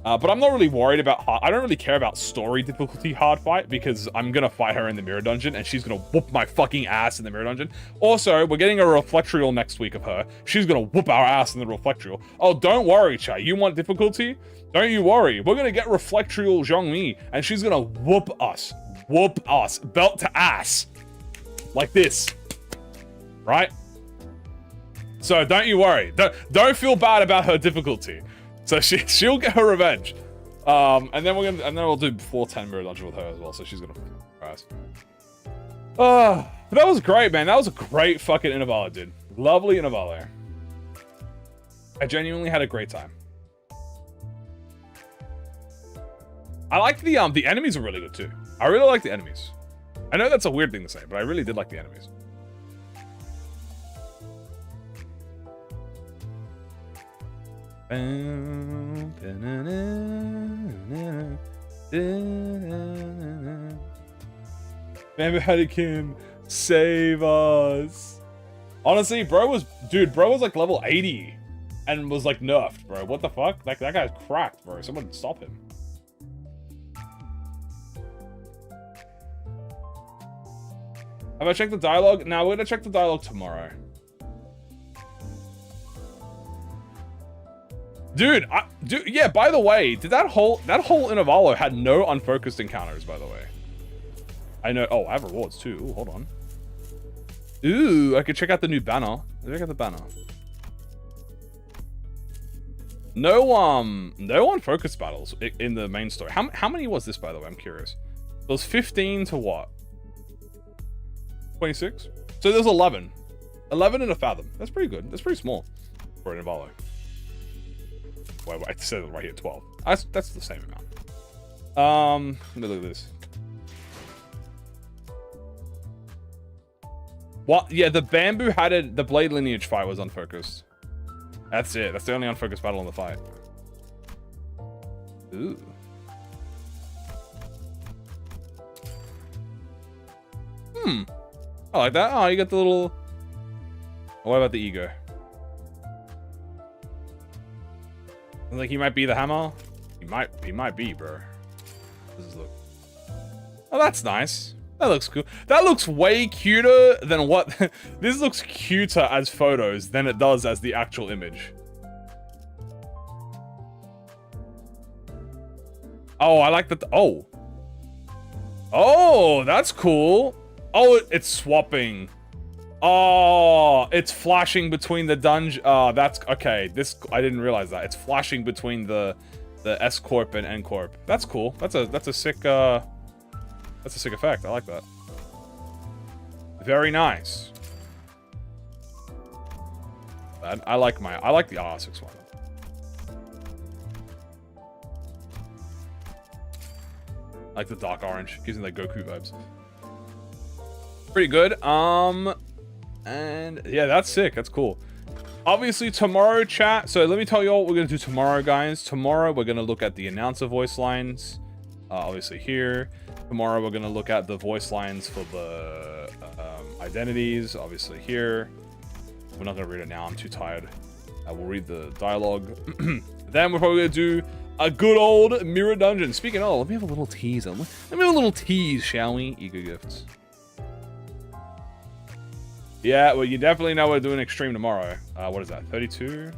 But I'm not really worried about I don't really care about story difficulty hard fight because I'm gonna fight her in the mirror dungeon and she's gonna whoop my fucking ass in the mirror dungeon. Also, we're getting a reflectorial next week of her. She's gonna whoop our ass in the reflectorial. Oh, don't worry, chat. You want difficulty? Don't you worry. We're gonna get reflectorial Zhongmi and she's gonna whoop us. Whoop us. Belt to ass. Like this. Right? So don't you worry. Don't feel bad about her difficulty. So she'll get her revenge, and then we'll do 410 mirror dungeon with her as well. So she's gonna rise. Oh, but that was great, man. That was a great fucking Intervallo, dude. Lovely Intervallo. I genuinely had a great time. I like the enemies are really good too. I really like the enemies. I know that's a weird thing to say, but I really did like the enemies. Remember how to Kim save us. Honestly, bro was like level 80 and was like nerfed, bro. What the fuck? Like that guy's cracked, bro. Someone stop him. Have I checked the dialogue? Now we're gonna check the dialogue tomorrow. Dude, yeah, by the way, did that whole Intervallo had no unfocused encounters, by the way. I know. Oh, I have rewards too. Ooh, hold on. Ooh, I could check out the new banner. Check out the banner. No unfocused battles in the main story. How many was this, by the way? I'm curious. It was 15 to what? 26? So there's 11. 11 in a fathom. That's pretty good. That's pretty small for an Intervallo. Wait, I said it right here, 12. That's the same amount. Let me look at this. What? Yeah, the bamboo hatted the blade lineage fight was unfocused. That's it. That's the only unfocused battle in the fight. Ooh. I like that. Oh, you got the little. Oh, what about the ego? Like he might be the hammer. He might be, bro. This is look. Oh, that's nice. That looks cool. That looks way cuter than what. This looks cuter as photos than it does as the actual image. Oh, I like that. Oh. Oh, that's cool. Oh, it's swapping. Oh, it's flashing between the dungeon. Oh, that's okay. This I didn't realize that. It's flashing between the S Corp and N Corp. That's cool. That's a sick effect. I like that. Very nice. I like the R6 one. I like the dark orange. Gives me like Goku vibes. Pretty good. And yeah, that's sick. That's cool. Obviously tomorrow, chat. So let me tell you all what we're gonna do tomorrow, guys. Tomorrow we're gonna look at the announcer voice lines. Obviously here. Tomorrow we're gonna look at the voice lines for the identities. Obviously here. We're not gonna read it now. I'm too tired. We'll read the dialogue. Then we're probably gonna do a good old mirror dungeon. Speaking of, let me have a little tease. Let me have a little tease, shall we? Ego gifts. Yeah, well, you definitely know we're doing extreme tomorrow. What is that? 32?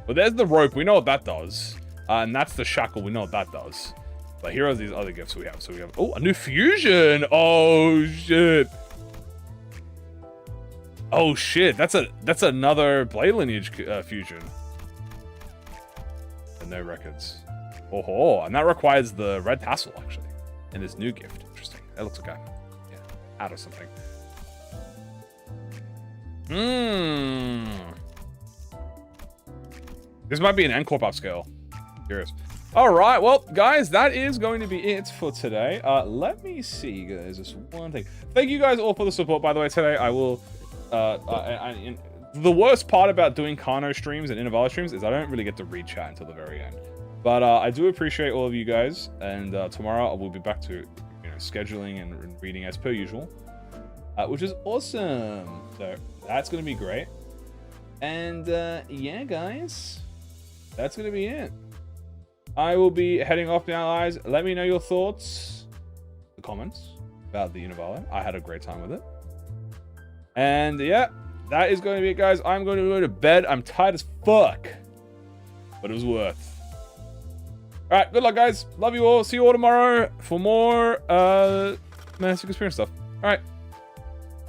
Well, there's the rope. We know what that does. And that's the shackle. We know what that does. But here are these other gifts we have. So we have... Oh, a new fusion! Oh, shit! Oh shit, that's another Blade Lineage fusion. And no records. Oh, and that requires the red tassel actually. And this new gift. Interesting. That looks okay. Yeah, out of something. This might be an N-Corp upscale. Curious. Alright, well, guys, that is going to be it for today. Let me see, guys, just one thing. Thank you guys all for the support, by the way, today. I will... the worst part about doing Kano streams and Intervallo streams is I don't really get to read chat until the very end. But I do appreciate all of you guys, and tomorrow I will be back to scheduling and reading as per usual, which is awesome. So that's going to be great. And yeah, guys, that's going to be it. I will be heading off now, guys. Let me know your thoughts, the comments about the Intervallo. I had a great time with it. And yeah, that is going to be it, guys. I'm going to go to bed. I'm tired as fuck, but it was worth. All right, good luck, guys. Love you all. See you all tomorrow for more MNESTIC experience stuff. All right,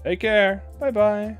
take care. Bye-bye.